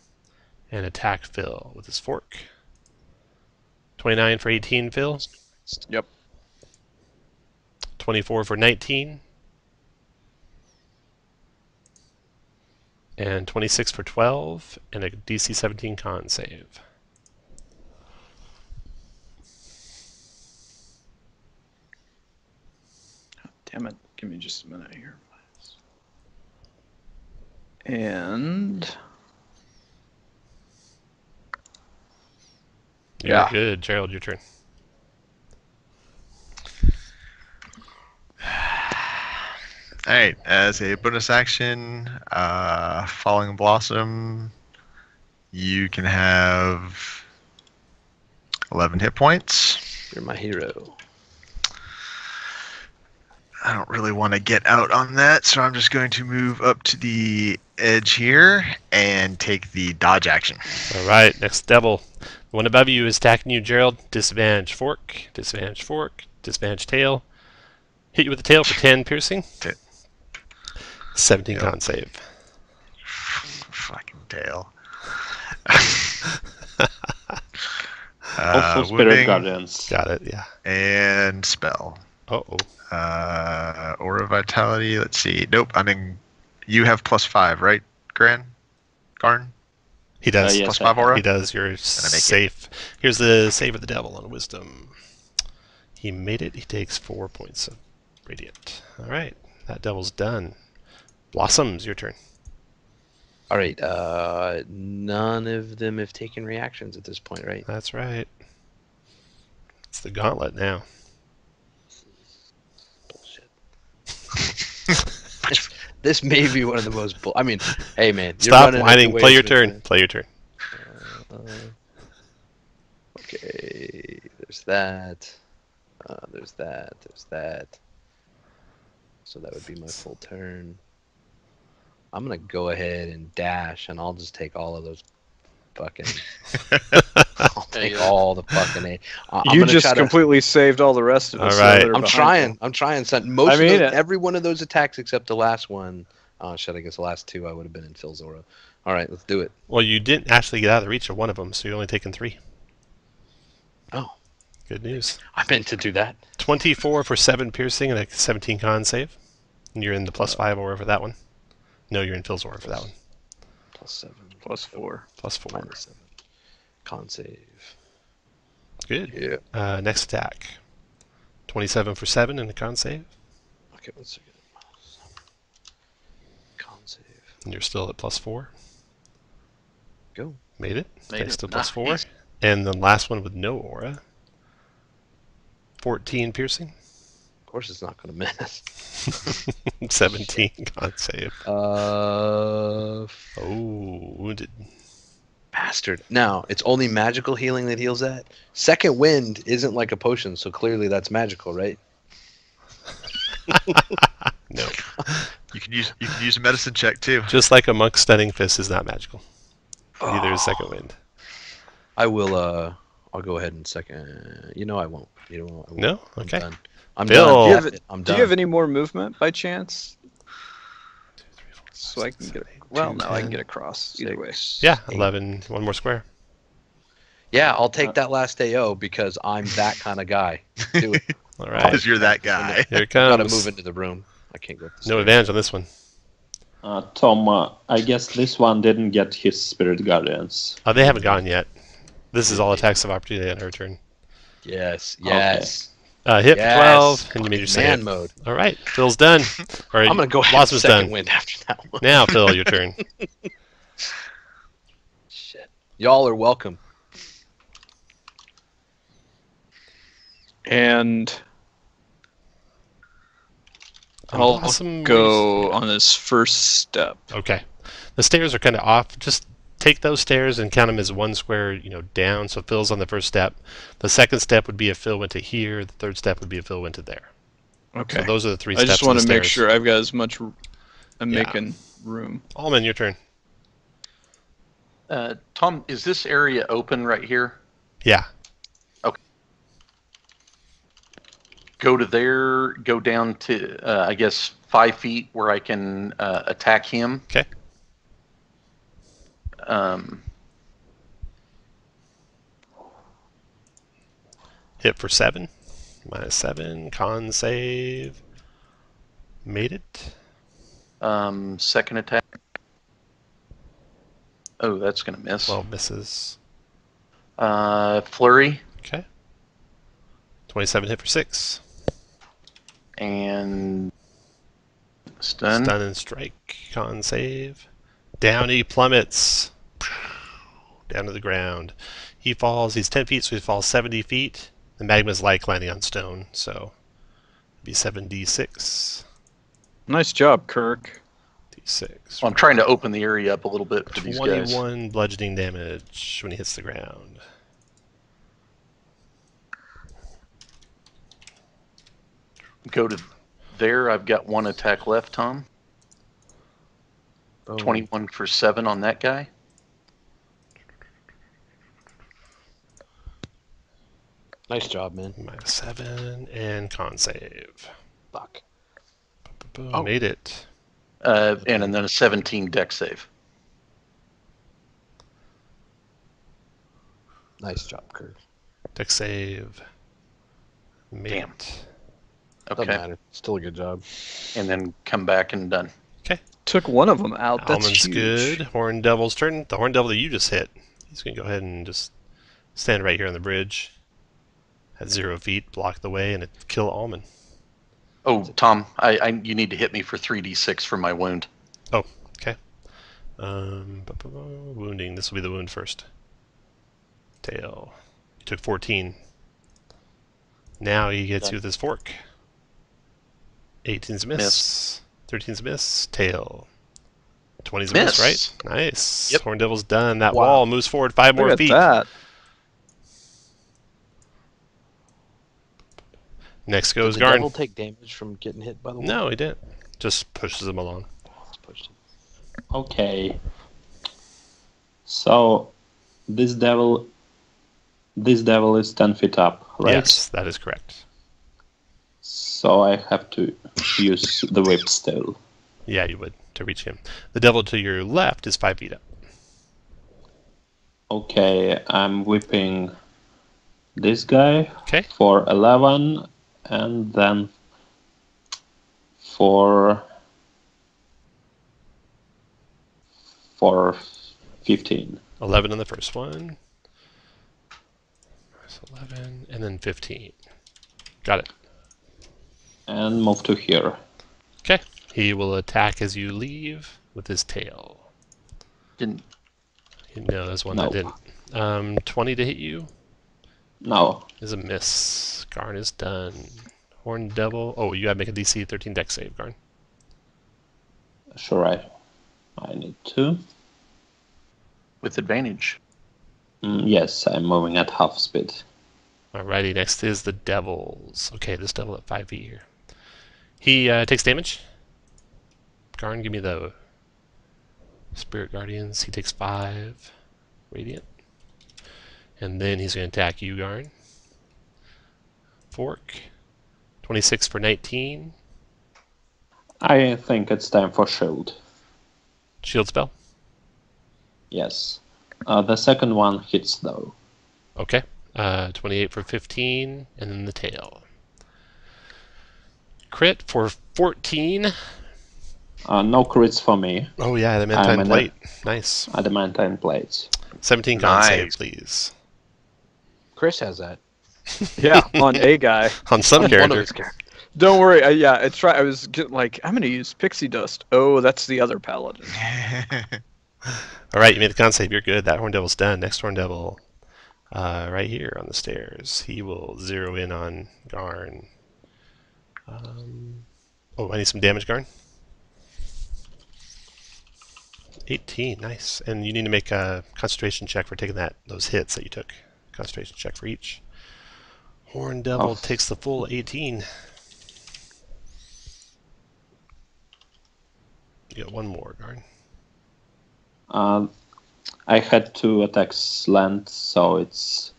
and attack Phil with his fork. 29 for 18, Phil. Yep. 24 for 19. And 26 for 12, and a DC 17 con save. Damn it. Give me just a minute here. And You're Yeah. good. Gerald, your turn. All right, as a bonus action, Falling Blossom, you can have 11 hit points. You're my hero. I don't really want to get out on that, so I'm just going to move up to the edge here and take the dodge action. All right, next devil. The one above you is attacking you, Gerald. Disadvantage fork, disadvantage tail. Hit you with the tail for 10 piercing. 17 Yep. con save. Fucking tail. Hopeful Spirit Wounding Guardians. Got it, yeah. and spell. Uh-oh. Aura Vitality, let's see. Nope, you have +5, right, Garn? He does. Yes, +5 aura? He does. You're make it. safe. Here's the save of the devil on wisdom. He made it. He takes 4 points of radiant. All right, that devil's done. Blossoms, your turn. All right. None of them have taken reactions at this point, right? That's right. It's the gauntlet now. Bullshit. This may be one of the most. I mean, hey man, you're Stop running whining. away Play your with turn. it. Play your turn. Okay, there's that. There's that. There's that. So that would be my full turn. I'm gonna go ahead and dash, and I'll just take all of those fucking. I'll take Yeah. all the fucking. I'm you gonna just try to- completely saved all the rest of us. All right. that are I'm behind trying. you. I'm trying. Son. Most I mean of it. every one of those attacks except the last one. Oh shit! I guess the last two I would have been in Phil's aura. All right, let's do it. Well, you didn't actually get out of the reach of one of them, so you're only taking 3. Oh, Good news. I meant to do that. 24 for 7 piercing and a 17 con save. And you're in the +5 aura for that one. No, you're in Phil's aura for that one. +7. +4. +4. -7. Con save. Good. Yeah. Next attack. 27 for 7 and a con save. Okay, 1 second. Con save. And you're still at +4. Go. Made it. Made Thanks it. to Nice. +4. And the last one with no aura. 14 piercing. Of course, it's not gonna miss. 17 con save. Uh, Oh, wounded. bastard. Now it's only magical healing that heals that. Second wind isn't like a potion, so clearly that's magical, right? No. You can use a medicine check too. Just like a monk's stunning fist is not magical. Neither is second wind. I will I'll go ahead and second. You know I won't. You know I won't. No? I'm Okay. done. I'm Phil. done. Do you have- I'm Do done. you have any more movement by chance? 2, 3, 4, 5, So I 6, can 7, get. 8, Well, 2, no, I can 10. get across either way. Yeah, 8. 11. One more square. Yeah, I'll take that last AO because I'm that kind of guy. Do it. All Because right. you're that guy. Here it Gotta comes. move into the room. I can't go up the No stairs. advantage on this one. Tom, I guess this one didn't get his Spirit Guardians. Oh, they haven't gone yet. This is all attacks of opportunity on her turn. Yes, yes. Hit Yes. for 12, and you made your Man save. mode. All right, Phil's done. Or I'm gonna go ahead and Blossom's second done. wind after that one. Now, Phil, your turn. Shit. Y'all are welcome. And I'll Blossom go on this first step. Okay. The stairs are kind of off. Just take those stairs and count them as one square, down. So Phil's on the first step. The second step would be if Phil went to here. The third step would be if Phil went to there. Okay. So those are the three I steps. just want of to the make stairs. sure I've got as much. I'm Yeah. making room. Allman, your turn. Tom, is this area open right here? Yeah. Go to there, go down to, I guess, 5 feet where I can attack him. Okay. Hit for 7. -7. Con save. Made it. Second attack. Oh, that's going to miss. 12 misses. Flurry. Okay. 27 hit for 6. And stun. Stun and strike. Con save. Down he plummets. Down to the ground. He falls. He's 10 feet, so he falls 70 feet. The magma's like landing on stone, so it'd be 7d6. Nice job, Kirk. D6. Well, I'm trying to open the area up a little bit for these guys. 21 bludgeoning damage when he hits the ground. Go to there. I've got 1 attack left, Tom. Boom. 21 for 7 on that guy. Nice job, man. -7 and con save. Fuck. Boom, Oh. made it. And then a 17 deck save. Nice job, Kurt. Dex save. Made Damn. it. Doesn't Okay. matter. Still a good job. And then come back and done. Took one of them out. That's Almond's huge. good. Horn Devil's turn. The Horn Devil that you just hit. He's going to go ahead and just stand right here on the bridge. At 0 feet, block the way, and it kill Almond. Oh, Tom, you need to hit me for 3d6 for my wound. Oh, okay. Wounding. This will be the wound first. Tail. You took 14. Now he gets you with his fork. 18's miss. 13's miss. Tail. 20's miss, right? Nice. Yep. Horn Devil's done. That Wow. wall moves forward 5 Look more at feet. that. Next Did goes the Garn. devil take damage from getting hit by the wall? No, he didn't. Just pushes him along. It's pushed him. Okay. So this devil is 10 feet up, right? Yes, that is correct. So I have to use the whip still. Yeah, you would to reach him. The devil to your left is 5 feet up. Okay, I'm whipping this guy Okay. for 11 and then for 15. 11 on the first one. That's 11, and then 15. Got it. And move to here. Okay. He will attack as you leave with his tail. Didn't. No, there's one that Nope. didn't. 20 to hit you No. is a miss. Garn is done. Horn Devil. Oh, you gotta make a DC 13 dex save, Garn. Sure, I need to. With advantage. Yes, I'm moving at half speed. Alrighty, next is the devils. Okay, this devil at 5 feet here. He takes damage. Garn, give me the Spirit Guardians. He takes 5 radiant. And then he's going to attack you, Garn. Fork. 26 for 19. I think it's time for shield. Shield spell. Yes. The second one hits though. Okay. 28 for 15, and then the tail. Crit for 14. No crits for me. Oh yeah, adamantine plate. Nice. Adamantine plates. 17 con save, Nice. please. Chris has that. Yeah, on a guy. On some One of character. his characters. Don't worry. Yeah, it's right. I was like, I'm gonna use pixie dust. Oh, that's the other paladin. All right, you made the con save. You're good. That Horn Devil's done. Next Horn Devil, right here on the stairs. He will zero in on Garn. Oh, I need some damage, Garn. 18, nice. And you need to make a concentration check for taking those hits that you took. Concentration check for each. Horn Devil takes the full 18. You got one more, Garn. I had 2 attacks land, so it's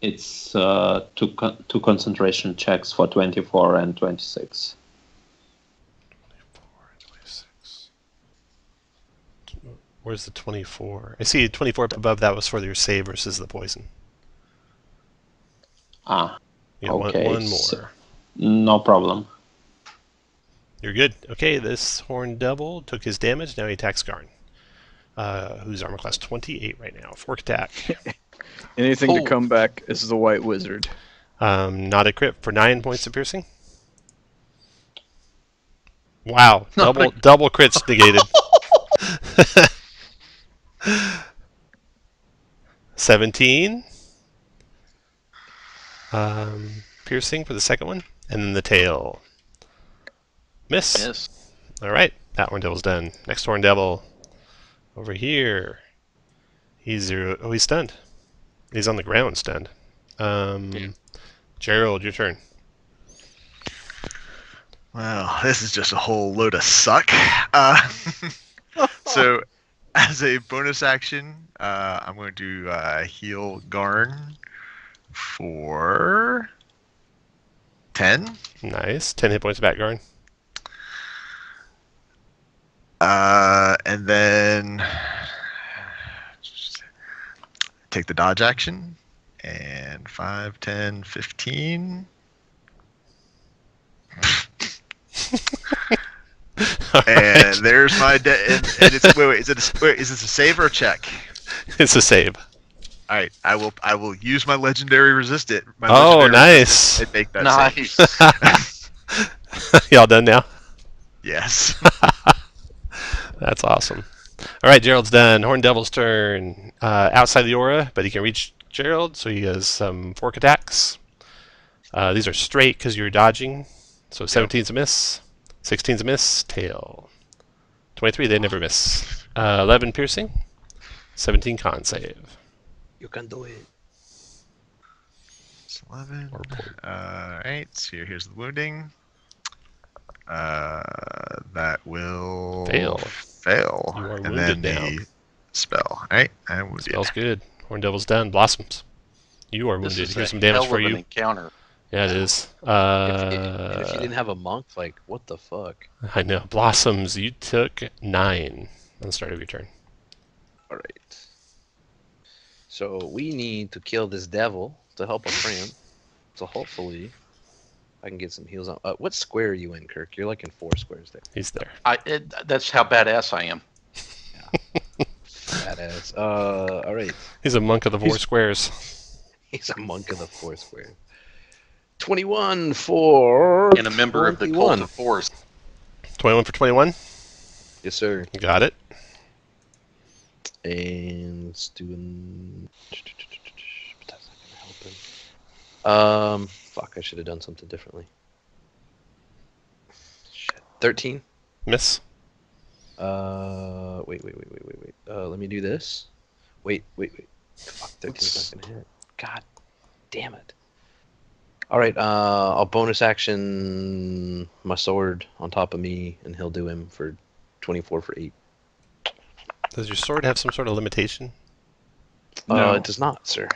two concentration checks for 24 and 26. 24 and 26. Where's the 24? I see 24 up above. That was for your save versus the poison. Ah, You got okay. one more. So, no problem. You're good. Okay, this Horn Devil took his damage. Now he attacks Garn, who's armor class 28 right now. Fork attack. Anything to Oh. come back is the White Wizard. Not a crit for 9 points of piercing. Wow, double crits negated. 17. Piercing for the second one, and then the tail. Miss. Yes. All right, that Horn Devil's done. Next Horn Devil over here. He's zero. Oh, he's stunned. He's on the ground, stunned. Gerald, your turn. Well, this is just a whole load of suck. So, as a bonus action, I'm going to heal Garn for 10. Nice. 10 hit points back, Garn. And then take the dodge action. And 5, 10, 15. And there's my and it's wait, is this a save or a check? It's a save. All right, I will use my legendary resist it. My Oh, legendary nice. resist it and make that Nice. save. Y'all done now? Yes. That's awesome. All right, Gerald's done. Horn Devil's turn. Outside the aura, but he can reach Gerald, so he has some fork attacks. These are straight because you're dodging. So 17's a miss. 16's a miss. Tail. 23, they never miss. 11 piercing. 17 con save. You can do it. It's 11. Or point. Alright, so here's the wounding. That will Fail. fail. You are and wounded then now. the spell. Alright, I'm wounded. Spell's good. Horn Devil's done. Blossoms. You are This wounded. is Here's a some damage hell for of an you. encounter. Yeah, it is. And if you didn't have a monk, like, what the fuck? I know. Blossoms, you took 9 on the start of your turn. All right. So we need to kill this devil to help our friend. So hopefully I can get some heals on. What square are you in, Kirk? You're like in 4 squares there. He's there. That's how badass I am. Badass. All right. He's a monk of the 4 squares. He's a monk of the 4 square. 21 for And a member of the 21. Cult of Force. 21 for 21. Yes, sir. Got it. And let's do an... But that's not gonna help him. Fuck, I should have done something differently. Shit. 13. Miss. Wait. Let me do this. Wait. Fuck, 13's not gonna hit. God damn it. Alright, I'll bonus action my sword on top of me, and he'll do him for 24 for 8. Does your sword have some sort of limitation? No. It does not, sir.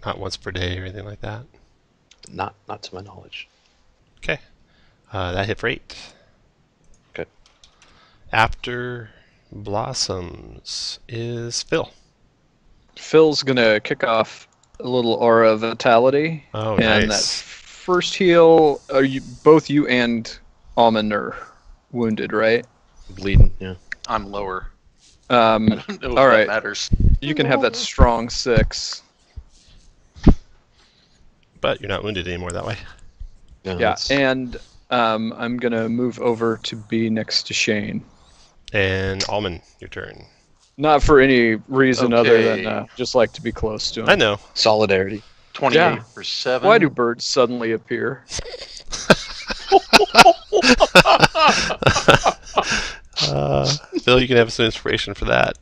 Not once per day or anything like that. Not to my knowledge. Okay. That hit for 8. Okay. After Blossoms is Phil. Phil's gonna kick off a little aura of vitality. Oh, and that nice. first heal, both you and Almond are wounded, right? Bleeding, yeah. I'm lower. I don't know if all that right. matters. You can have that strong 6. But you're not wounded anymore that way. No, Yeah, that's- and I'm gonna move over to be next to Shane. And Almond, your turn. Not for any reason other than Okay. just like to be close to him. I know. solidarity. 28 Yeah. for 7. Why do birds suddenly appear? Phil, you can have some inspiration for that.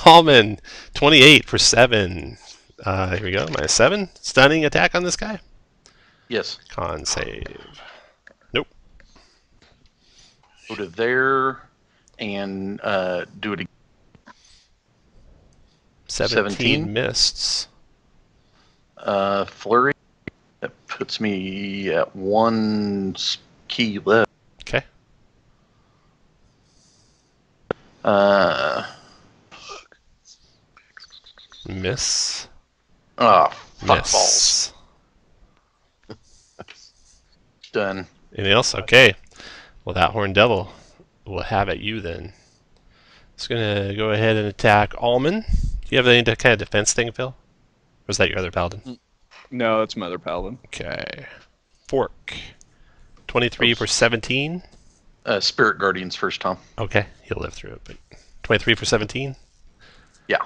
Almond, 28 for 7. Here we go. Minus 7. Stunning attack on this guy. Yes. Con save. Go to there and do it again. 17 mists. Flurry. That puts me at 1 key left. Okay. Miss. Fuck Miss. balls. Done. Anything else? Okay. Well, that Horned Devil will have at you then. It's going to go ahead and attack Almond. Do you have any kind of defense thing, Phil? Or is that your other paladin? No, that's my other paladin. Okay. Fork. 23 for 17. Spirit Guardians first, Tom. Okay, he'll live through it. But 23 for 17. Yeah.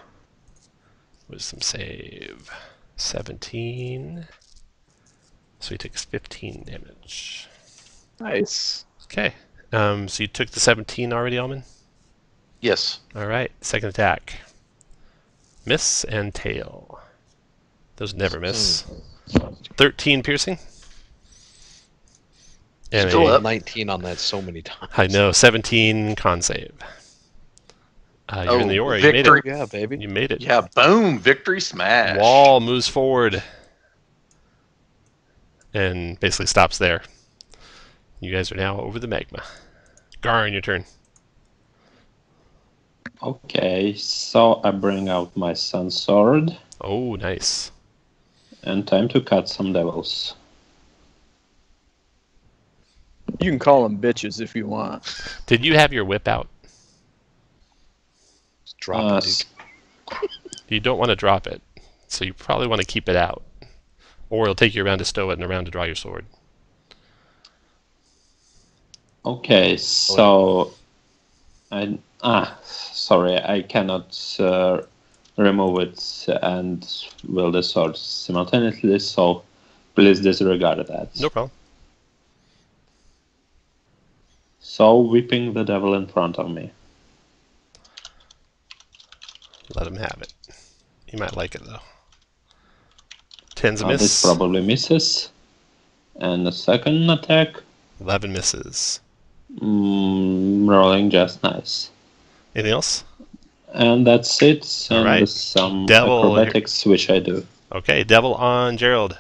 Wisdom save. 17. So he takes 15 damage. Nice. Okay. So you took the 17 already, Almond? Yes. All right. Second attack. Miss and tail. Those never miss. 13 piercing. And Still a- up. 19 on that so many times. I know. 17 con save. You're in the aura. You made victory. it. Yeah, baby. You made it. Yeah, boom. Victory smash. Wall moves forward and basically stops there. You guys are now over the magma. Garn, your turn. Okay, so I bring out my sun sword, Oh, nice. and time to cut some devils. You can call them bitches if you want. Did you have your whip out? Just drop it, S- dude. You don't want to drop it, so you probably want to keep it out. Or it'll take you around to stow it and around to draw your sword. Okay, so sorry, I cannot remove it and wield the sword simultaneously, so please disregard that. No problem. So whipping the devil in front of me. Let him have it. You might like it, though. 10's a This miss. probably misses. And the second attack, 11 misses. rolling just nice. Anything else? And that's it. All And right. some Devil, acrobatics, which I do. Okay, Devil on Gerald.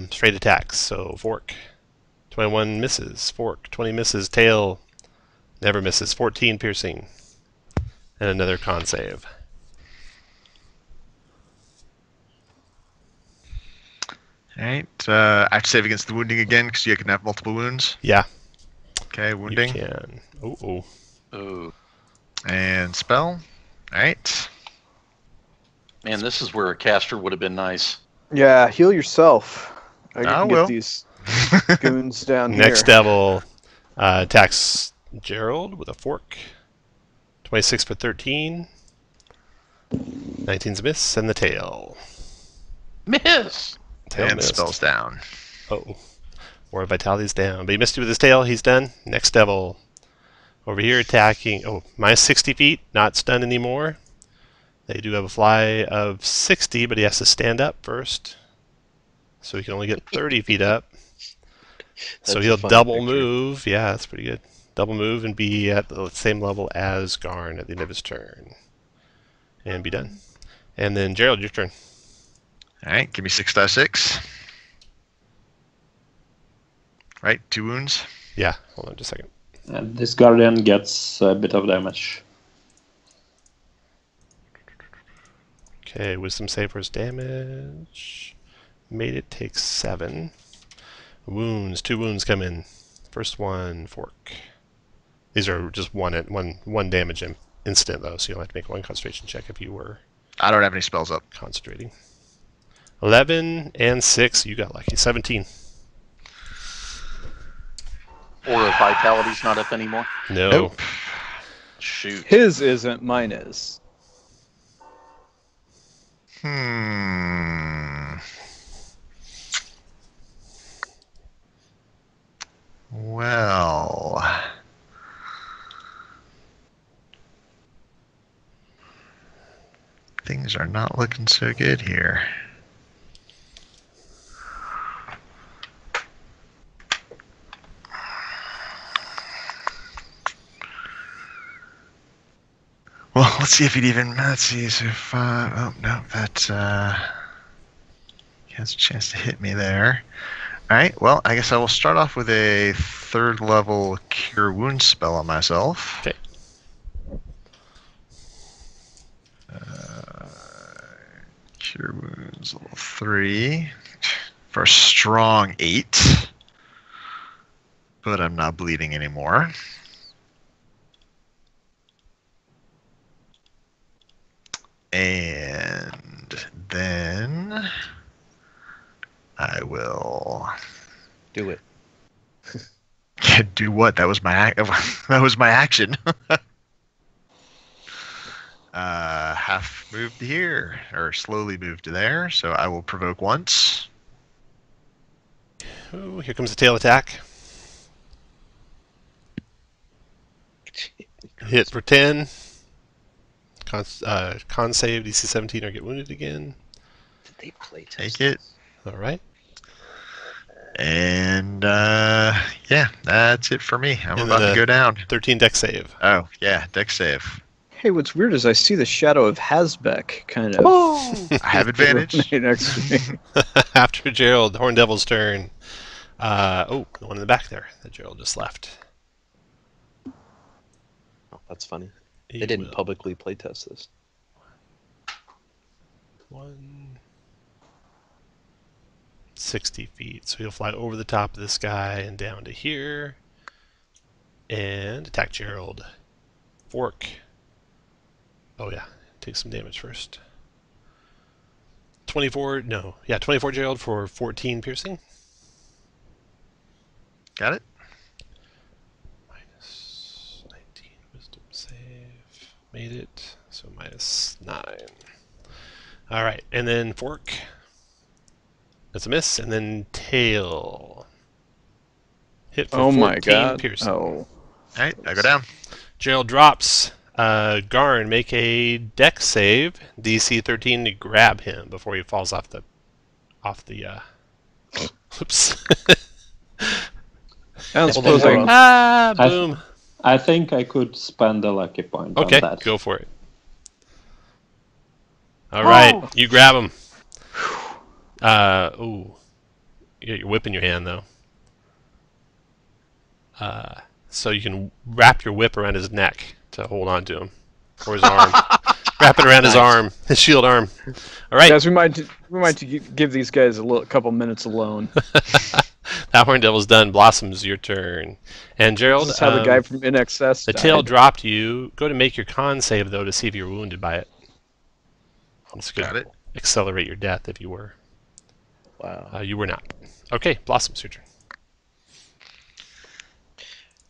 Straight attacks, so Fork. 21 misses. Fork. 20 misses. Tail. Never misses. 14 piercing. And another con save. Alright, I have to save against the wounding again because you can have multiple wounds. Yeah, Okay, you wounding. can. Oh. Oh, And spell. Alright. man, this is where a caster would have been nice. Yeah, heal yourself. I I can will. get these goons down Next here. Devil attacks Gerald with a fork. 26 for 13. 19's a miss, and the tail. Miss. Tail And missed. spells down. Oh. Or Vitality's down. But he missed it with his tail. He's done. Next Devil. Over here attacking. Oh, minus 60 feet. Not stunned anymore. They do have a fly of 60, but he has to stand up first. So he can only get 30 feet up. So That's a he'll funny double picture. move. Yeah, that's pretty good. Double move and be at the same level as Garn at the end of his turn. And be done. And then Gerald, your turn. All right, give me 6 die 6. Right, 2 wounds. Yeah, hold on just a second. And this Guardian gets a bit of damage. Okay, wisdom save for his damage. Made it take 7. Wounds, 2 wounds come in. First one, fork. These are just one damage instant though, so you'll have to make one concentration check if you were I don't have any spells up. concentrating. 11 and 6, you got lucky. 17. Or if Vitality's not up anymore. No. Nope. Shoot. His isn't, mine is. Well, things are not looking so good here. Well, let's see if he'd even. Let's see. So 5. Oh no, that he has a chance to hit me there. All right. Well, I guess I will start off with a 3rd level Cure Wounds spell on myself. Okay. Cure Wounds level 3 for a strong 8, but I'm not bleeding anymore. And then I will Do it. do what? That was my that was my action. Half move to here, or slowly move to there. So I will provoke once. Ooh, here comes the tail attack. Hit for 10. Con save, DC 17 or get wounded again. Did they play test Take it. All right. And yeah, that's it for me. I'm And about then to go down. 13 dex save. Oh yeah, deck save. Hey, what's weird is I see the shadow of Hasbeck kind of I have advantage. right next to me. After Gerald, Horn Devil's turn. Oh, the one in the back there that Gerald just left. Oh, that's funny. He They didn't will- publicly playtest this. 60 feet. So he'll fly over the top of this guy and down to here. And attack Gerald. Fork. Oh yeah, take some damage first. 24, no. Yeah, 24 Gerald for 14 piercing. Got it. Minus 19 wisdom save. Made it. So minus 9. Alright, and then fork. That's a miss. And then tail. Hit for Oh 14 my god. piercing. Oh. All right, I go down. Gerald drops. Garn, make a dex save, DC 13 to grab him before he falls off the oops. And Hold on, suppose I hold can on. Boom. I think I could spend a lucky point Okay, on that. go for it. All right, you grab him. Ooh. You got your whip in your hand, though. So you can wrap your whip around his neck to hold on to him. Or his arm. Wrap it around his arm, his shield arm. All right. Guys, we might give these guys a couple minutes alone. That Horn Devil's done. Blossoms, your turn. And Gerald, This is how the guy from InXS the died. tail dropped you. Go to make your con save, though, to see if you're wounded by it. This could Got it. accelerate your death if you were. Wow. You were not. Okay, Blossoms, your turn.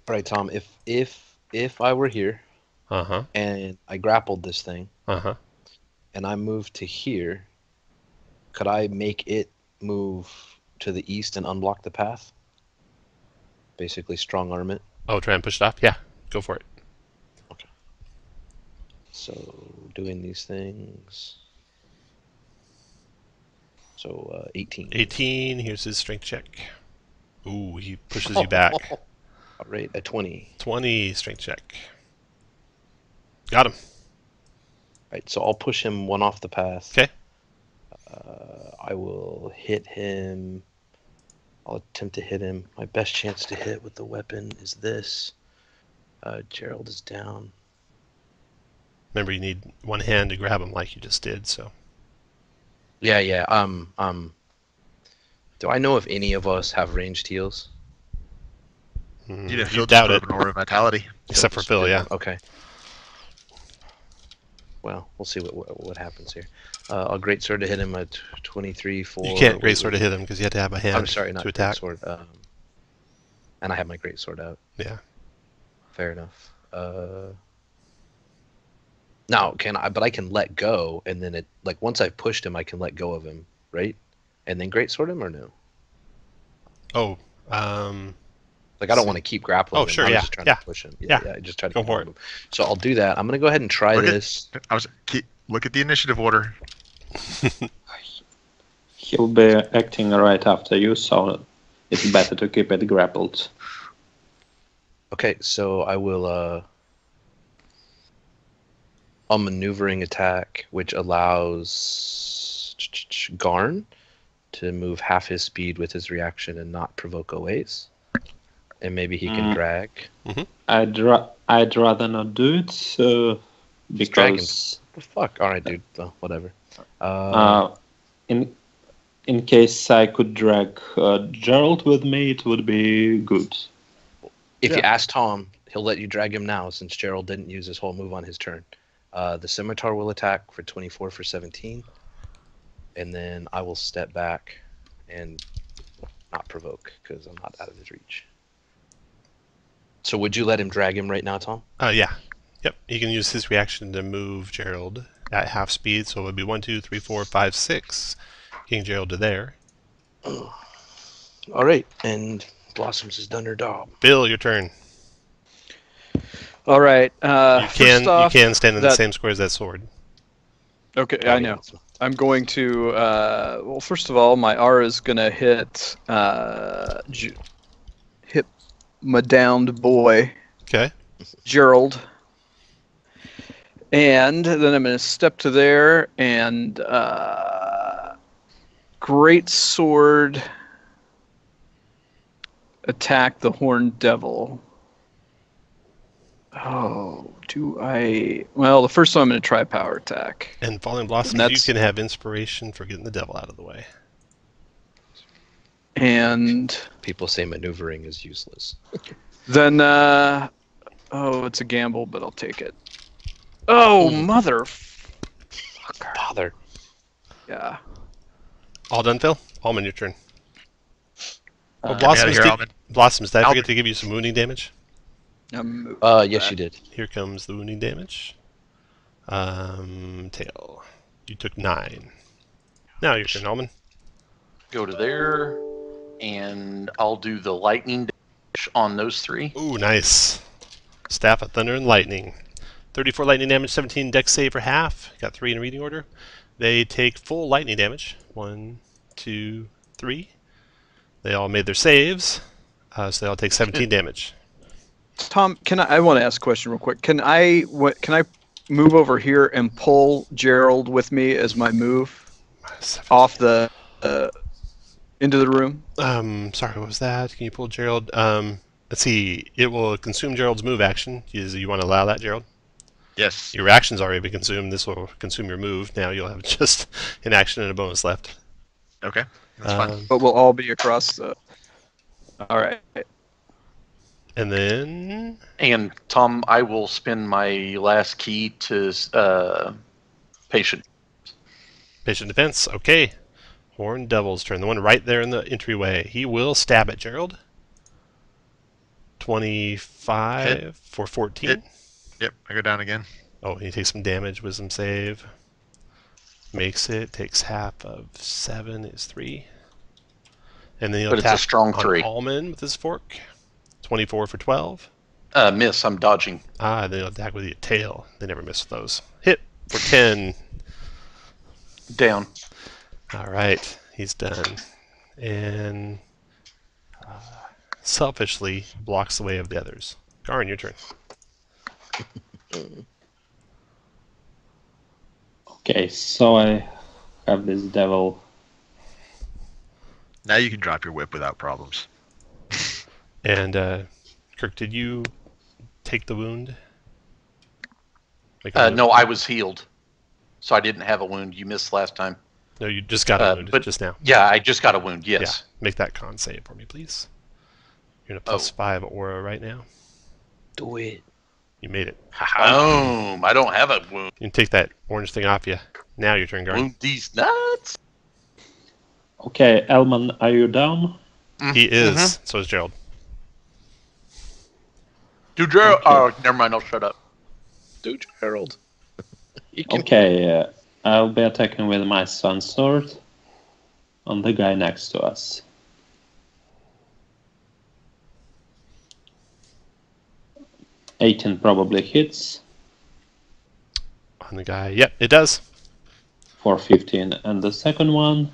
All right, Tom. If I were here Uh-huh. and I grappled this thing Uh-huh. and I moved to here, could I make it move to the east and unblock the path? Basically, strong arm it. Oh, try and push it off? Yeah, go for it. So doing these things. So 18. 18, here's his strength check. Ooh, he pushes you back. All right, a 20. 20 strength check. Got him. Right, so I'll push him one off the path. Okay. I will hit him. I'll attempt to hit him. My best chance to hit with the weapon is this. Gerald is down. Remember, you need one hand to grab him like you just did, so. Yeah. Do I know if any of us have ranged heals? Mm, You know, you Phil doubt just it. put up an aura of vitality. Except for Phil, yeah. Okay. Well, we'll see what happens here. I'll greatsword to hit him at 23 for. You can't greatsword to hit him because you have to have a hand I'm sorry, not to attack. greatsword. And I have my greatsword out. Yeah. Fair enough. Now, can I? But I can let go, and then once I've pushed him, I can let go of him, right? And then greatsword him, or no? Oh, I don't want to keep grappling him. sure, I was yeah, just trying yeah. to push him. Yeah. I just try to Go keep for him. So I'll do that. I'm gonna go ahead and try this. Look at the initiative order. He'll be acting right after you, so it's better to keep it grappled. Okay, so I will. A maneuvering attack, which allows Garn to move half his speed with his reaction and not provoke aways. And maybe he can drag. I'd rather not do it, because The fuck? Alright, dude. Well, whatever. in case I could drag Gerald with me, it would be good. If you ask Tom, he'll let you drag him now since Gerald didn't use his whole move on his turn. The Scimitar will attack for 24 for 17. And then I will step back and not provoke because I'm not out of his reach. So would you let him drag him right now, Tom? Yeah. Yep. He can use his reaction to move Gerald at half speed, so it would be 1, 2, 3, 4, 5, 6. Getting Gerald to there. All right, and Blossoms has done her job. Bill, your turn. All right. You First off, can stand in the same square as that sword. Okay, I know. I'm going to. Well, first of all, my aura is going to hit hit my downed boy, Okay. Gerald, and then I'm going to step to there and great sword attack the horned devil. Oh, do I? Well, the first one I'm going to try power attack. And Falling Blossoms, you can have inspiration for getting the devil out of the way. And people say maneuvering is useless. Then, it's a gamble, but I'll take it. Oh, Bother. Yeah. All done, Phil? Almond, your turn. Blossoms, did I forget to give you some wounding damage? Yes, you did. Here comes the wounding damage. Tail. You took 9. Now your turn, Almond. Go to there, and I'll do the lightning dash on those 3. Ooh, nice. Staff of Thunder and Lightning. 34 lightning damage, 17 dex save for half. Got 3 in reading order. They take full lightning damage. 1, 2, 3. They all made their saves, so they all take 17 damage. Tom, I want to ask a question real quick. Can I move over here and pull Gerald with me as my move off the into the room? Sorry, what was that? Can you pull Gerald? Let's see. It will consume Gerald's move action. Do you want to allow that, Gerald? Yes. Your action's already been consumed. This will consume your move. Now you'll have just an action and a bonus left. Okay, that's fine. But we'll all be across the... All right. And then... And, Tom, I will spend my last key to patient. Patient defense. Okay. Horned Devil's turn. The one right there in the entryway. He will stab at Gerald. 25 Hit. for 14. Hit. Yep, I go down again. Oh, he takes some damage. Wisdom save. Makes it. Takes half of 7 is 3. And then he'll But it's a attack strong on 3. Almond with his fork. 24 for 12. Miss, I'm dodging. Then he'll attack with your tail. They never miss those. Hit for 10. Down. All right, he's done. And selfishly blocks the way of the others. Garn, your turn. Okay, so I have this devil. Now you can drop your whip without problems. And Kirk, did you take the wound? Like No, I was healed, so I didn't have a wound. You missed last time. No, you just got a wound but just now. Yeah, I just got a wound. Yes. Yeah, make that con save for me, please. You're in a +5 aura right now. Do it. You made it. Boom! I don't have a wound. You can take that orange thing off you. Now your turn, Garn. Wound these nuts. Okay, Elman, are you down? He is. So is Gerald. Do Gerald? Okay. Oh, never mind. I'll shut up. Do Gerald. You can... Okay, I'll be attacking with my sun sword on the guy next to us. $18 probably hits. On the guy. Yep, it does. For 15, and the second one,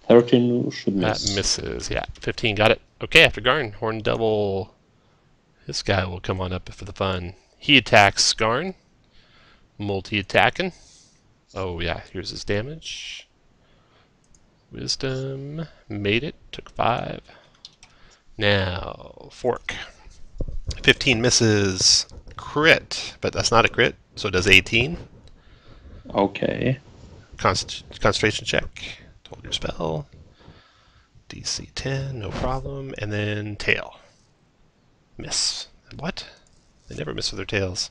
13 should miss. That misses. Yeah, 15. Got it. Okay, after Garn, Horn Devil. This guy will come on up for the fun. He attacks Garn. Multi-attacking. Oh, yeah, here's his damage. Wisdom. Made it. Took 5. Now, Fork. 15 misses. Crit, but that's not a crit, so it does 18. Okay. Concentration check. Hold your spell. DC 10, no problem. And then tail. Miss. What? They never miss with their tails.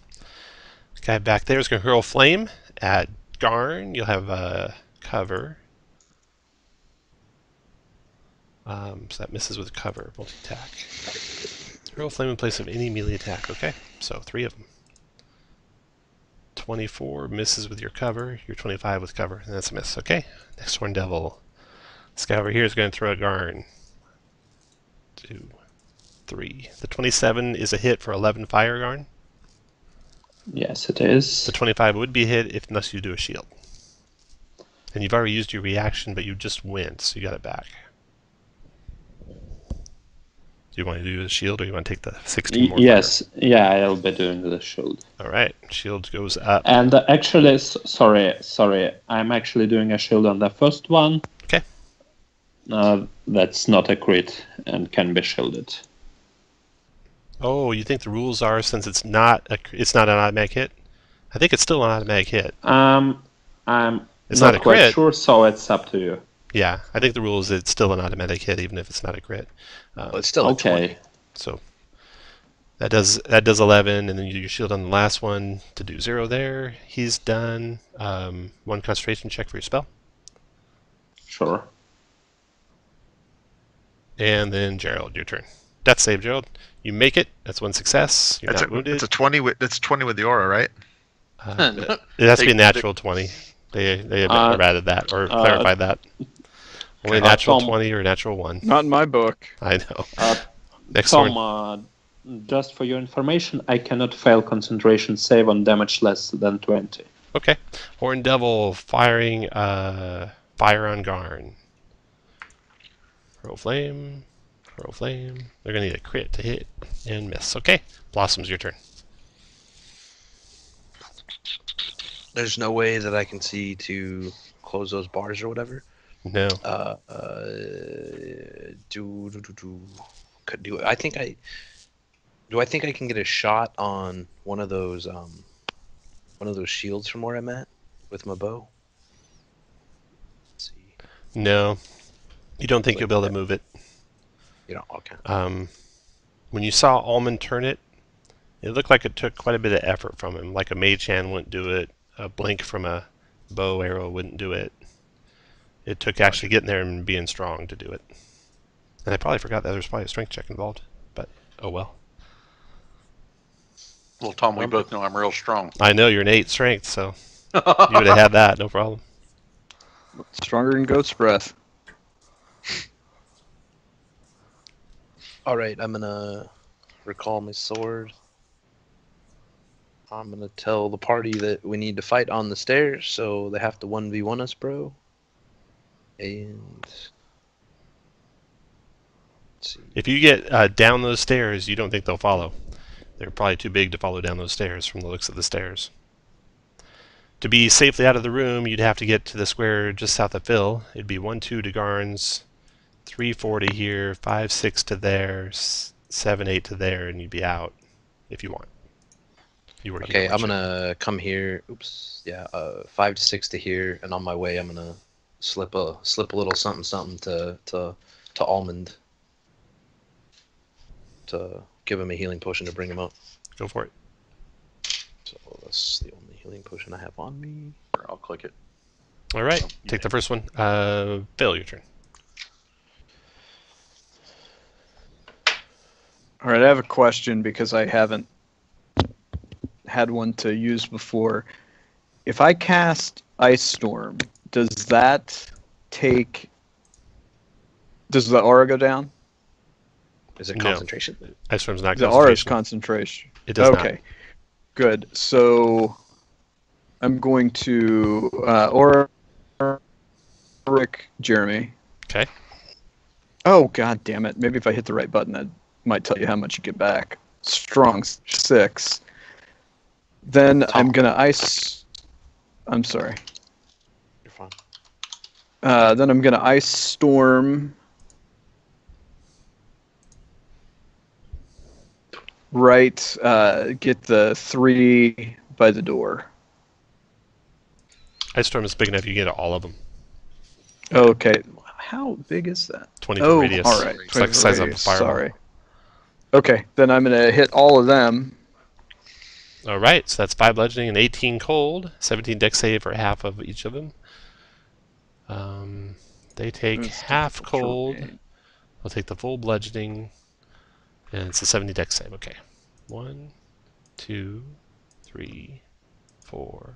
This guy back there is going to hurl flame at Garn. You'll have cover. So that misses with cover. Multi-attack. Hurl flame in place of any melee attack. Okay, so 3 of them. 24 misses with your cover. You're 25 with cover, and that's a miss. Okay, next Horn Devil. This guy over here is going to throw a Garn. 2, 3. The 27 is a hit for 11 fire, Garn. Yes, it is. The 25 would be a hit unless you do a shield. And you've already used your reaction, but you just went, so you got it back. Do you want to do the shield, or you want to take the 16 more? Yes, yeah, I'll be doing the shield. All right, shield goes up. And actually, sorry, I'm actually doing a shield on the first one. Okay. That's not a crit and can be shielded. Oh, you think the rules are, since it's not an automatic hit? I think it's still an automatic hit. I'm It's not not a quite crit. sure, so it's up to you. Yeah, I think the rule is it's still an automatic hit, even if it's not a crit. Well, it's still Okay. a 20. So that does 11, and then you do your shield on the last one to do 0 there. He's done. 1 concentration check for your spell. Sure. And then Gerald, your turn. Death save, Gerald. You make it. That's 1 success. You're not wounded. It's a 20 with that's 20 with the aura, right? It has to be a natural 20. They have added that or clarified that. Only a natural Tom, 20 or a natural 1. Not in my book. I know. Next Tom, one. just for your information, I cannot fail concentration save on damage less than 20. Okay. Horn Devil firing fire on Garn. Roll flame. Roll flame. They're going to need a crit to hit and miss. Okay. Blossom's your turn. There's no way that I can see to close those bars or whatever. No. I think I can get a shot on one of those shields from where I'm at with my bow? Let's see. No. You don't think you'll be able to move it. You know, okay. When you saw Almond turn it, it looked like it took quite a bit of effort from him. Like a mage hand wouldn't do it. A blink from a bow arrow wouldn't do it. It took actually getting there and being strong to do it. And I probably forgot that there was probably a strength check involved. But, oh well. Well, Tom, we both know I'm real strong. I know you're an 8 strength, so you would have had that, no problem. Stronger than goat's breath. All right, I'm gonna recall my sword. I'm gonna tell the party that we need to fight on the stairs, so they have to 1v1 us, bro. And Let's see. If you get down those stairs, you don't think they'll follow. They're probably too big to follow down those stairs from the looks of the stairs. To be safely out of the room, you'd have to get to the square just south of Phil. It'd be 1-2 to Garns, 3-4 to here, 5-6 to there, 7-8 to there, and you'd be out if you want. You were Okay, here, I'm weren't you? gonna come here. Oops, yeah, 5 to 6 to here, and on my way, I'm gonna slip a little something to Almond to give him a healing potion to bring him up. Go for it. So that's the only healing potion I have on me. I'll click it. All right, So, take the first one. Phil, your turn. All right, I have a question because I haven't had one to use before. If I cast Ice Storm, does that take... Does the aura go down? Is it No. concentration? Ice Storm's not The aura is concentration. concentration. It does not. Okay, good. So I'm going to aura Rick Jeremy. Okay. Oh, god damn it. Maybe if I hit the right button, that might tell you how much you get back. Strong 6. Then I'm going to ice... I'm sorry. You're fine. Then I'm going to Ice Storm right, get the 3 by the door. Ice Storm is big enough you can get all of them. Okay. How big is that? 20-foot radius. All right. It's like the size of a Radius, fireball. sorry. Okay, then I'm going to hit all of them. All right, so that's 5 bludgeoning and 18 cold. 17 dex save for half of each of them. They take That's half difficult cold. terrain. I'll take the full bludgeoning, and it's a 70 dex save. Okay. 1, 2, 3, 4.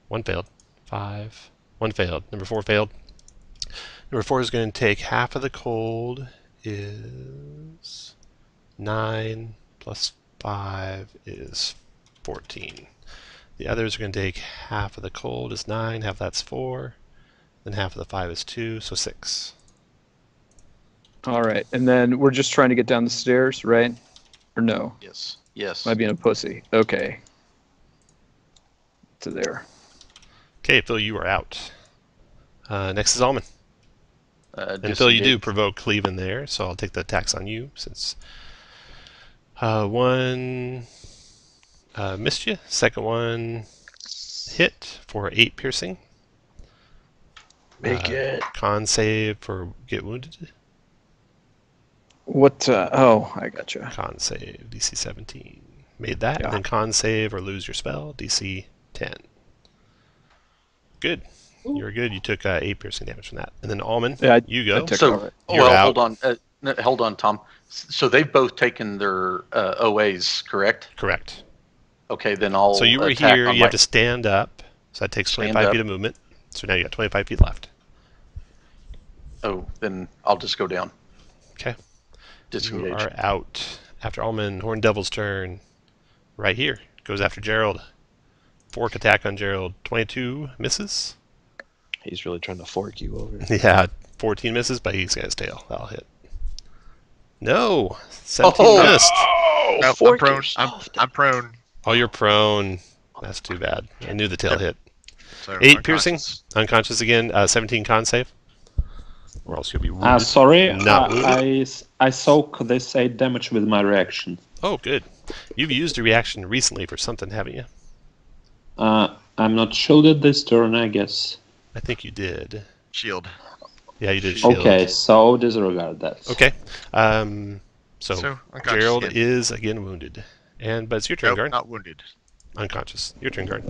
1 failed. 5. 1 failed. Number 4 failed. Number 4 is going to take half of the cold. Is 9 plus 5 is 14. The others are going to take half of the cold is 9, half of that's 4, then half of the 5 is 2, so 6. All right, and then we're just trying to get down the stairs, right? Or no? Yes. Yes. Am I being a pussy? Okay. To there. Okay, Phil, you are out. Next is Almond. And Phil, you do Disengage. provoke Cleveland there, so I'll take the attacks on you since one missed you. Second one hit for 8 piercing. Make it. Con save for get wounded. What? Oh, I gotcha. Con save DC 17. Made that, Yeah. and then con save or lose your spell DC 10. Good. You're good. You took 8 piercing damage from that. And then Almond, Yeah, you I go. took So, all right. You're well, out. hold on. Hold on, Tom. So they've both taken their OAs, correct? Correct. Okay, then I'll. So you were attack here. on You my- have to stand up. So that takes Stand 25 up. feet of movement. So now you got 25 feet left. Oh, then I'll just go down. Okay. You Disengage. are out. After Almond, Horn Devil's turn. Right here. Goes after Gerald. Fork attack on Gerald. 22 misses. He's really trying to fork you over. Yeah, 14 misses, but he's got his tail. That'll hit. No! 17 Oh! missed. No, I'm fork prone. yourself. I'm prone. Oh, you're prone. That's too bad. I knew the tail Yep. hit. So 8 piercing. unconscious. Unconscious again. 17 con save. Or else you'll be wounded. Sorry, Not I soak this 8 damage with my reaction. Oh, good. You've used a reaction recently for something, haven't you? I'm not shielded this turn, I guess. I think you did. Shield. Yeah, you did shield. Okay, so disregard that. Okay. So unconscious Gerald again. is again wounded. But it's your turn, Nope, Guard. not wounded. Unconscious. Your turn, Guard.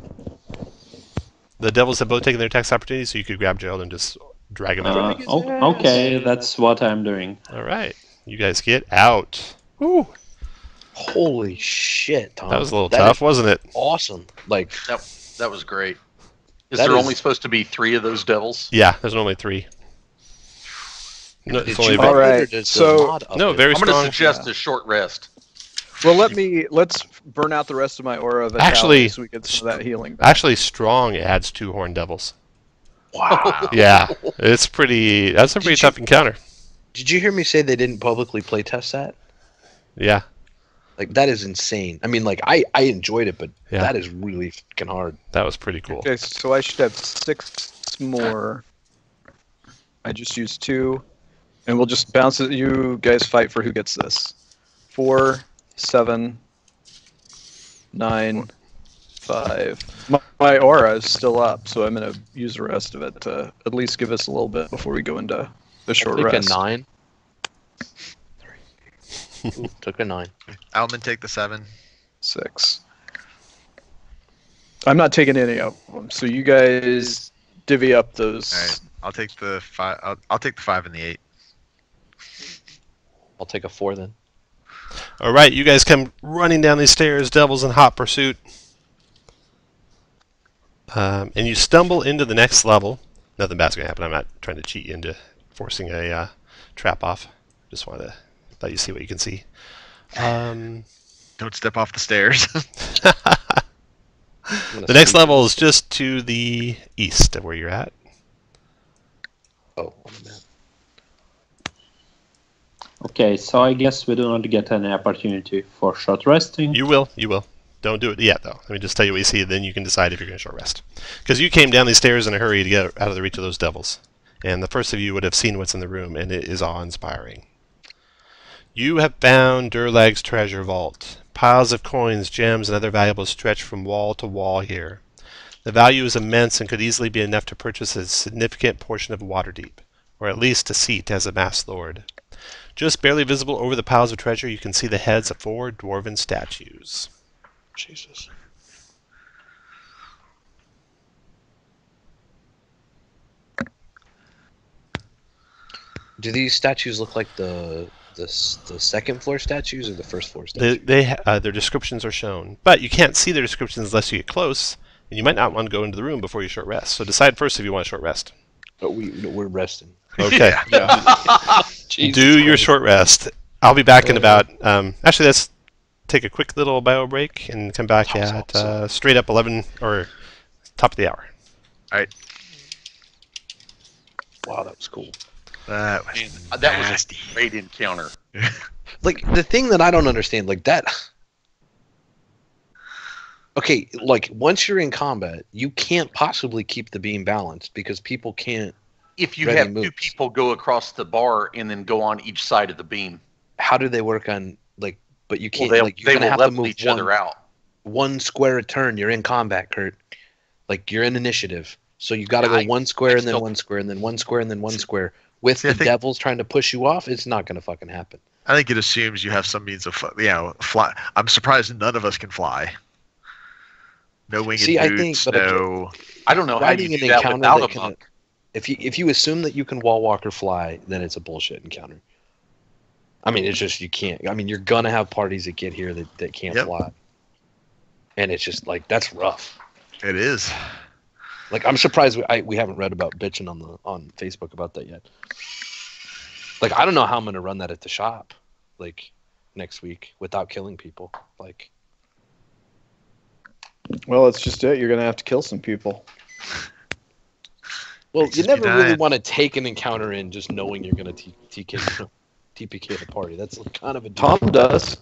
The devils have both taken their attacks opportunity, so you could grab Gerald and just drag him out. Okay, that's what I'm doing. All right. You guys get out. Woo! Holy shit, Tom. That was a little That tough, is wasn't it? awesome. Like, That was great. Is That there is- only supposed to be 3 of those devils? Yeah, there's only 3. No, it's did only you All upgrade right, or does the so- mod No, upgrade? very I'm going to strong. suggest a short rest. Well, let's burn out the rest of my aura of vitality Actually, so we get some of that healing back. Actually, strong adds 2 horned devils. Wow. Yeah, it's pretty. That's a pretty Did you- tough encounter. Did you hear me say they didn't publicly play test that? Yeah. Like, that is insane. I mean, like, I enjoyed it, but Yeah. that is really fucking hard. That was pretty cool. Okay, so I should have 6 more. I just used 2. And we'll just bounce it. You guys fight for who gets this. 4, 7, 9, 5. My aura is still up, so I'm going to use the rest of it to at least give us a little bit before we go into the short Took rest. a 9. Ooh, took a 9. Alman, take the 7. 6. I'm not taking any of them, so you guys divvy up those. All right, I'll take the 5. I'll take the 5 and the 8. I'll take a 4 then. All right, you guys come running down these stairs, devils in hot pursuit. And you stumble into the next level. Nothing bad's going to happen. I'm not trying to cheat you into forcing a trap off. Just wanted to let you see what you can see. Don't step off the stairs. The next level is just to the east of where you're at. Oh, on the map. Okay, so I guess we do not get any opportunity for short resting. You will. Don't do it yet, though. Let me just tell you what you see, then you can decide if you're going to short rest. Because you came down these stairs in a hurry to get out of the reach of those devils. And the first of you would have seen what's in the room, and it is awe-inspiring. You have found Durlag's treasure vault. Piles of coins, gems, and other valuables stretch from wall to wall here. The value is immense and could easily be enough to purchase a significant portion of Waterdeep, or at least a seat as a masked lord. Just barely visible over the piles of treasure, you can see the heads of 4 dwarven statues. Jesus. Do these statues look like the second floor statues or the first floor statues? Their descriptions are shown, but you can't see their descriptions unless you get close, and you might not want to go into the room before you short rest. So decide first if you want a short rest. But we're resting. Okay. Jesus Do your Christ. short rest. I'll be back in about. Actually, let's take a quick little bio break and come back at straight up 11 or top of the hour. All right. Wow, that was cool. That was That was nasty. a great encounter. Like, the thing that I don't understand, like that. Okay, like, once you're in combat, you can't possibly keep the beam balanced because people can't. If you Ready have moves. 2 people go across the bar and then go on each side of the beam, How do they work on, like, but you can't, well, like, they you're will gonna have to level move each other out. one square a turn. You're in combat, Kurt. Like, you're in initiative. So you got to go one square and then still- one square and then one square and then one square. With See, I the think- devils trying to push you off, it's not going to fucking happen. I think it assumes you have some means of, fly. I'm surprised none of us can fly. No winged See, I boots, think, but no. I don't know how Riding you an do that encounter without that a can- monk. If you assume that you can wall walk or fly, then it's a bullshit encounter. I mean, it's just you can't. I mean, you're gonna have parties that get here that can't Yep. fly, and it's just like that's rough. It is. Like, I'm surprised we haven't read about bitching on Facebook about that yet. Like, I don't know how I'm gonna run that at the shop, like, next week without killing people. Like, Well, it's just it. You're going to have to kill some people. well, Just you be never really dying. want to take an encounter in just knowing you're gonna TPK the party. That's kind of a Tom does.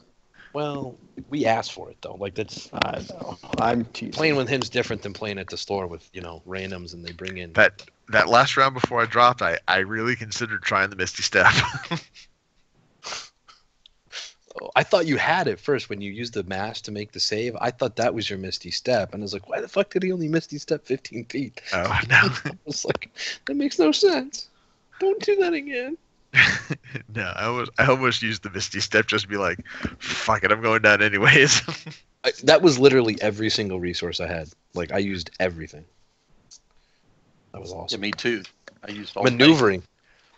Well, we asked for it though. Like, that's I know. I'm teasing. playing with him's different than playing at the store with randoms and they bring in. That last round before I dropped, I really considered trying the Misty Step. Oh, I thought you had it first when you used the mask to make the save. I thought that was your Misty Step, and I was like, why the fuck did he only Misty Step 15 feet? Oh no, I was like, that makes no sense. Don't do that again. no! I almost used the Misty Step just to be like, fuck it, I'm going down anyways. That was literally every single resource I had. Like, I used everything. That was Yeah, awesome. me too. I used all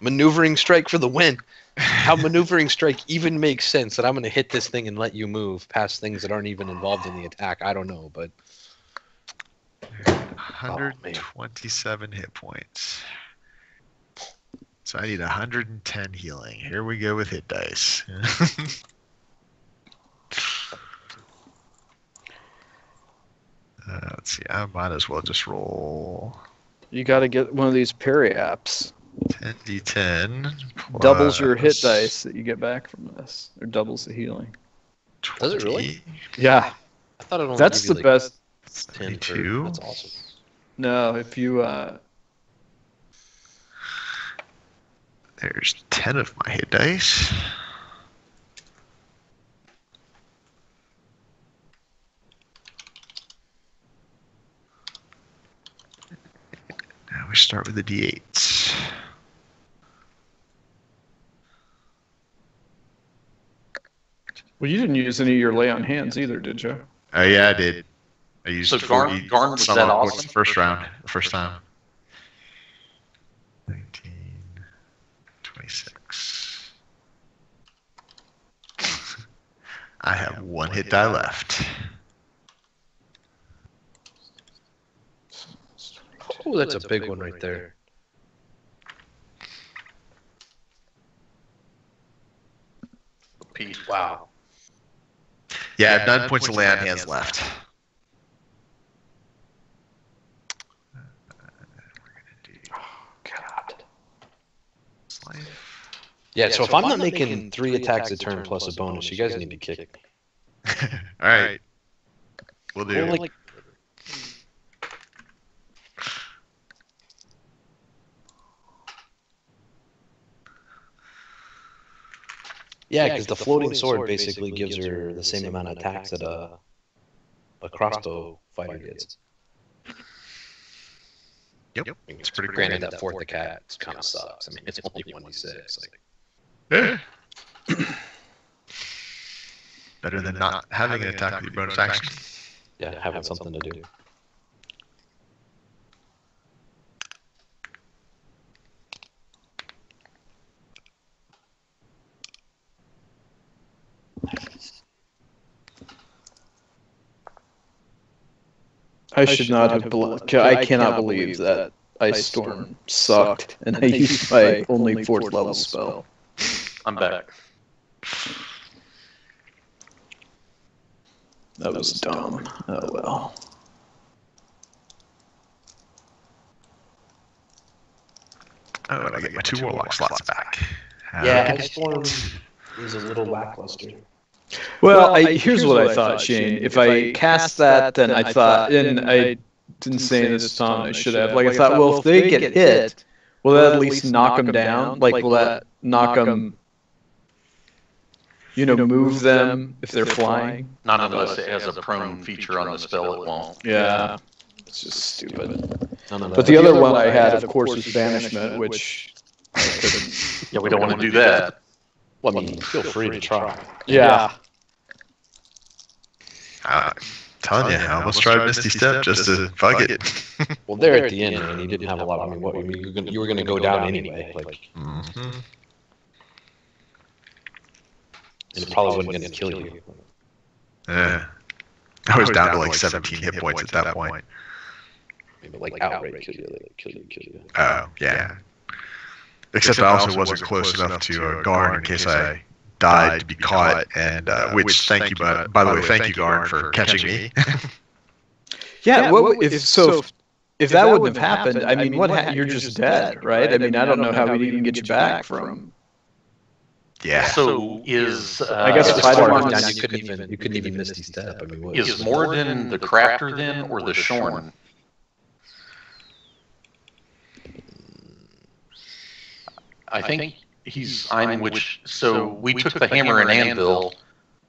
Maneuvering strike for the win. How maneuvering strike even makes sense that I'm going to hit this thing and let you move past things that aren't even involved in the attack. I don't know, but 127 hit points. So I need 110 healing. Here we go with hit dice. Let's see. I might as well just roll. You got to get one of these parry apps. 10d10. Doubles your hit plus dice that you get back from this, or doubles the healing. Does it really? 20, Yeah, I thought it only that's give the you, like, best. 10 for, 22. that's awesome. No, if you There's 10 of my hit dice. Now we start with the d8s. well, you didn't use any of your lay on hands either, did you? Oh yeah, I did. I used So 40 Garn was some that of awesome? the first round, the first time. 19, 26. I have one hit die left. Oh, that's a big one right there. Pete. Wow. Yeah, I have 9 points of lay on hands left. God. Yeah, so if I'm not making 3 attacks a turn plus a bonus, you guys need to kick me. All right, we'll do. Well, like, yeah, because the floating sword basically gives her the same amount of attacks that a crossbow fighter gets. Yep, it's pretty Granted, that fourth attack kind of sucks. I mean, it's only 1d6. Like, Yeah. Better than not having an attack with your bonus action. yeah, having something to do. I should not have. I cannot believe that Ice Storm sucked, and I used my only 4th level spell. I'm back. That was dumb. Oh well. Oh, and I get my 2 warlock slots back. Yeah, Ice Storm is a little lackluster. Well, here's what I thought, Shane. If I cast that, then I thought, and I didn't say this, Tom, I should have. Like, I thought, well, if they get hit, will that at least knock them down? Like, will that knock them, move them if they're flying? Not unless it has a prone feature on the spell, it won't. Yeah. It's just stupid. But But the other one I had, of course, was Banishment, which I couldn't. Yeah, we don't want to do that. Well, I mean, feel free to try. Yeah. Telling you, I almost tried Misty Step just to fuck it. Well, there at the end, man, you didn't have a lot. I mean, what? You were going to go down anyway. Like, Mm-hmm. and it probably wasn't going to kill you. Yeah. I was down to like 17 hit points at that point. Maybe like outright kill you. Oh, yeah. Except I also wasn't close enough to Garn in case I died to be caught, and which, thank you, by the way, thank you, Garn, for catching me. Yeah, if that wouldn't have happened, I mean, you're just dead, right? I mean, I don't know how we'd even get you back from. Yeah. So is I guess As if I far don't as want down, you couldn't even Misty Step. I mean, what is Morden the crafter then, or the Shorn? I think he's which. So we took the hammer and anvil,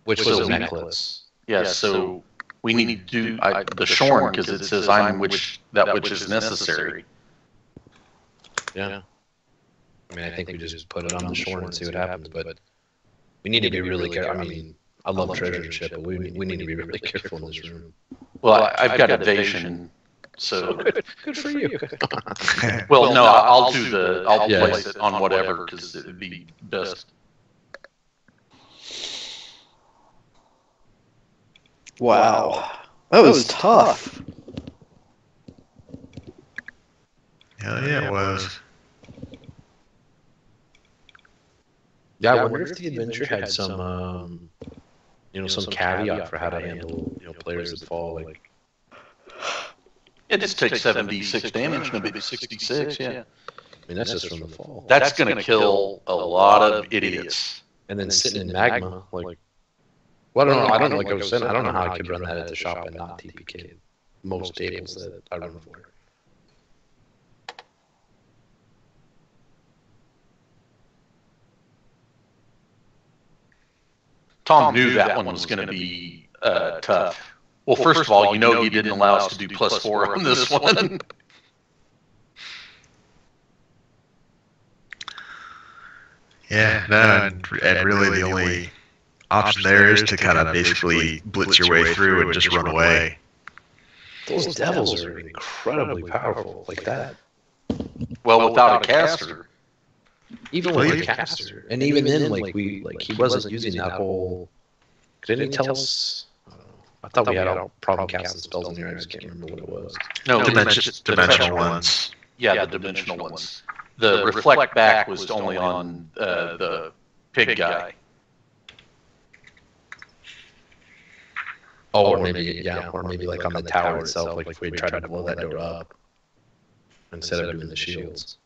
which was a necklace. yes. So we need to do the Shorn because it says I'm which is necessary. Yeah. I mean, I think we just put it on the shore and see what happens, but we need to be really careful. I mean, I love treasure and shit, but we need to be really careful in this room. Well, I've got evasion, so Good for you. well, no, I'll place it on whatever because it'd be best. Wow. That was tough. Hell yeah, it was. Yeah, I wonder if the adventure had some, some caveat for how to handle, players that fall. Like, It just takes 7d6 damage, no big 66, yeah. mean, that's just from the fall. That's going to kill a lot of idiots. And then sitting in magma, like, well, I don't know. Like I was saying, I don't know how I could run that at the shop and not TPK most tables that I run for. Tom knew that one was going to be tough. Well, first of all, you didn't allow us to do +4 on this one. Yeah, no, and really the only option there is to kind of basically blitz your way through and just run away. Those devils are incredibly powerful, like that. Well, without a caster. Even with a caster, and even then, he wasn't using that whole. Didn't he tell us? I thought we had a problem casting spells in here. I just can't remember what it was. No, Dimensional ones. Yeah, the dimensional ones. The reflect back was only on the pig guy. Oh, or maybe like on the tower itself, like if we tried to blow that door up instead of doing the shields.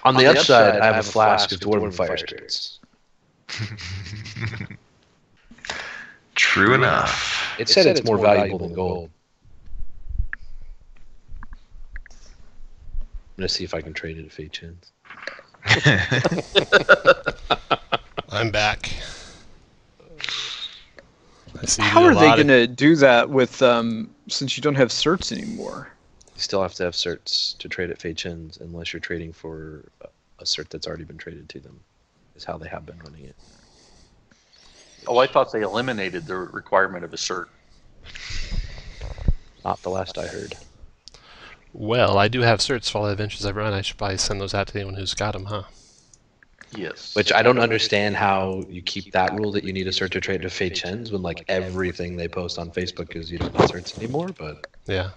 On the upside, I have a flask of Dwarven Fire Spirits. True enough. It said it's more valuable than gold. I'm going to see if I can trade it at Fate Chins. I'm back. I see How are they going to do that with since you don't have certs anymore? You still have to have certs to trade at Fate Chins unless you're trading for a cert that's already been traded to them. Is how they have been running it. Oh, I thought they eliminated the requirement of a cert. Not the last I heard. Well, I do have certs for all the adventures I've run. I should probably send those out to anyone who's got them, huh? Yes. Which I don't understand how you keep that rule that you need a cert to trade to Fate Chins when like everything they post on Facebook is you don't need certs anymore, but yeah.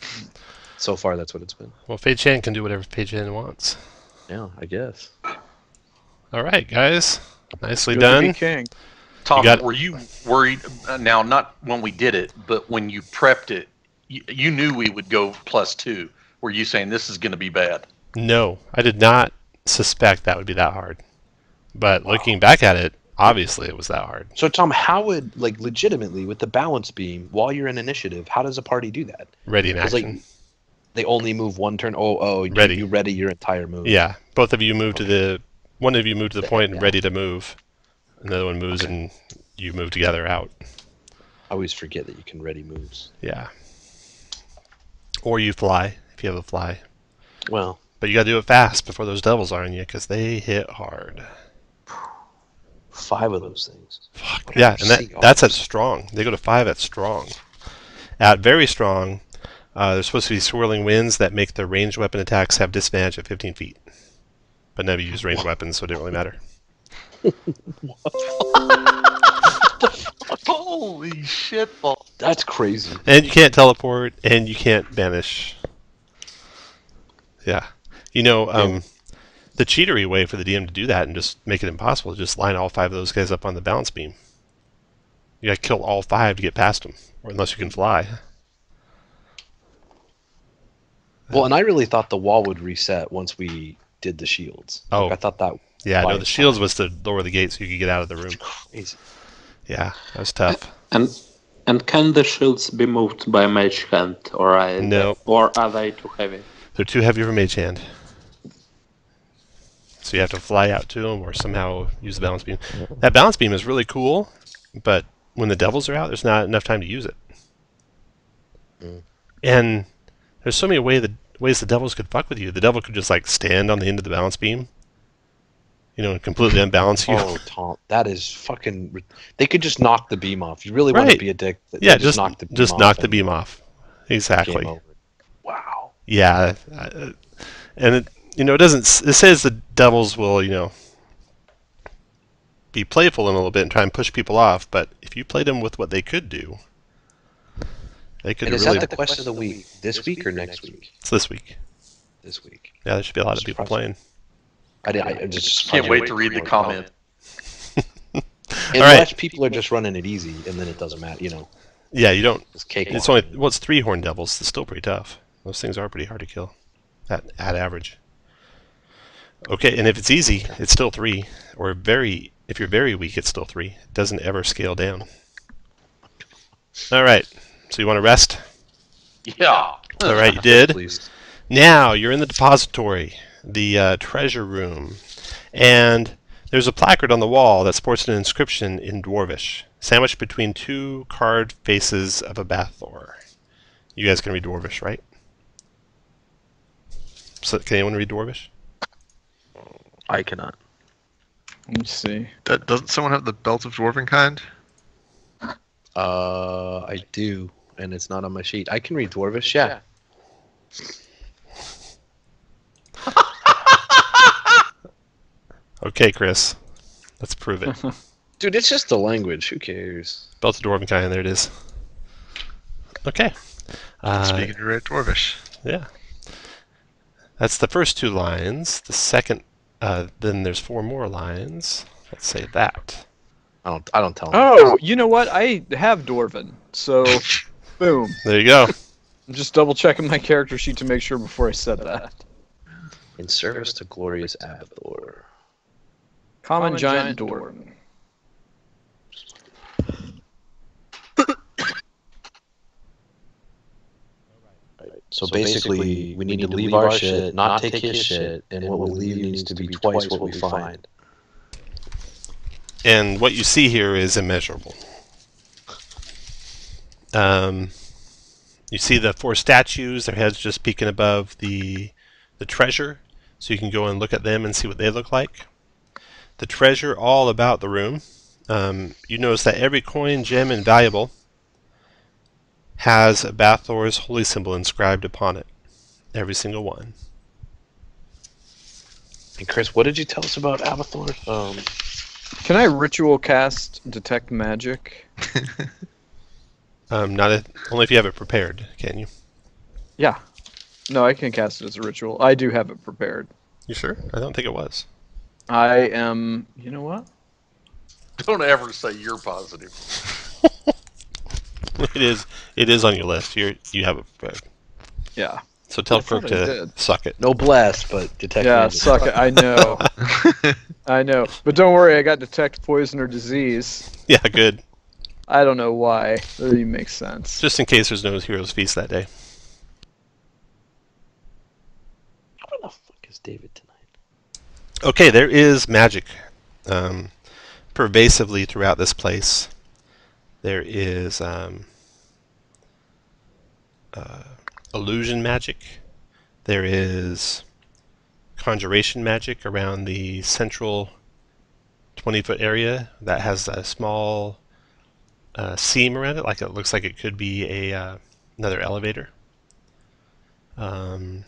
So far that's what it's been. Well, Fei Chan can do whatever Fei Chan wants. Yeah, I guess. All right, guys. Nicely done. Tom, were you worried, now not when we did it, but when you prepped it, you knew we would go +2. Were you saying this is going to be bad? No, I did not suspect that would be that hard. But looking back at it, obviously it was that hard. So Tom, how would, like, legitimately with the balance beam, while you're in initiative, how does a party do that? Ready in action. Like, they only move one turn. Ready. You ready your entire move. Yeah, both of you move to the. One of you move to the point and ready to move. Another one moves and you move together out. I always forget that you can ready moves. Yeah. Or you fly if you have a fly. Well, but you got to do it fast before those devils are on you because they hit hard. 5 of those things. Fuck. Yeah, and that's at strong. They go to 5 at strong. At very strong. There's supposed to be swirling winds that make the ranged weapon attacks have disadvantage at 15 feet. But never use ranged weapons, so it didn't really matter. Holy shit, ball. That's crazy. And you can't teleport, and you can't banish. Yeah. You know, the cheatery way for the DM to do that and just make it impossible is just line all 5 of those guys up on the balance beam. You got to kill all 5 to get past them, or unless you can fly. Well, and I really thought the wall would reset once we did the shields. Oh, I thought that. Yeah, no, the shields was to lower the gate so you could get out of the room. That's crazy. Yeah, that was tough. And can the shields be moved by mage hand, or no, or are they too heavy? They're too heavy for mage hand. So you have to fly out to them or somehow use the balance beam. That balance beam is really cool, but when the devils are out, there's not enough time to use it. And there's so many ways the devils could fuck with you. The devil could just like stand on the end of the balance beam, you know, and completely unbalance you. Oh, Tom, that is fucking. They could just knock the beam off. You really want to be a dick? Yeah, just knock the beam off. Exactly. Wow. Yeah, and it, you know, it doesn't. It says the devils will, you know, be playful in a little bit and try and push people off. But if you played them with what they could do, they could. And is really... that the quest of the week? This week or next week? It's this week. this week. Yeah, there should be a lot of people playing. I just Can't wait to read the comment. Unless people are just running it easy, and then it doesn't matter, you know. Yeah, you don't. It's cake. It's only it's 3 horn devils. It's still pretty tough. Those things are pretty hard to kill at average. Okay, and if it's easy, it's still 3. Or if you're very weak, it's still 3. It doesn't ever scale down. All right. So you want to rest? Yeah. All right, you did. Please. Now you're in the depository, the treasure room, and there's a placard on the wall that sports an inscription in Dwarvish, sandwiched between 2 carved faces of a Bathor. You guys can read Dwarvish, right? So, can anyone read Dwarvish? I cannot. Let me see. Doesn't someone have the Belt of Dwarvenkind? I do, and it's not on my sheet. I can read Dwarvish, yeah. Okay, Chris. Let's prove it. Dude, it's just the language. Who cares? Belt of Dwarvenkind, there it is. Okay. Speaking to Red Dwarvish. Yeah. That's the first 2 lines. The second, then there's 4 more lines. Let's say that. I don't tell them. Oh, you know what? I have Dwarven, so boom. There you go. I'm just double checking my character sheet to make sure before I said that. In service to glorious Abathor. Common giant Dwarven. So basically, we need to leave our shit, not take his shit, and what we leave needs to be twice what we find. And what you see here is immeasurable. You see the 4 statues, their heads just peeking above the treasure, so you can go and look at them and see what they look like. The treasure all about the room. You notice that every coin, gem, and valuable has a Bathor's holy symbol inscribed upon it. Every single one. And Chris, what did you tell us about Abathor? Can I ritual cast detect magic? Only if you have it prepared, can you? Yeah. No, I can cast it as a ritual. I do have it prepared. You sure? I don't think it was. I am. You know what? Don't ever say you're positive. It is on your list. You have it prepared. Yeah. So tell I thought Crook I to did. suck it. No blast, but detect Yeah, magic. suck it. I know. I know. But don't worry, I got detect poison or disease. Yeah, good. I don't know why. That doesn't even make sense. Just in case there's no Heroes Feast that day. Where the fuck is David tonight? Okay, there is magic pervasively throughout this place. There is illusion magic. There is conjuration magic around the central 20-foot area that has a small seam around it, like it looks like it could be a another elevator. And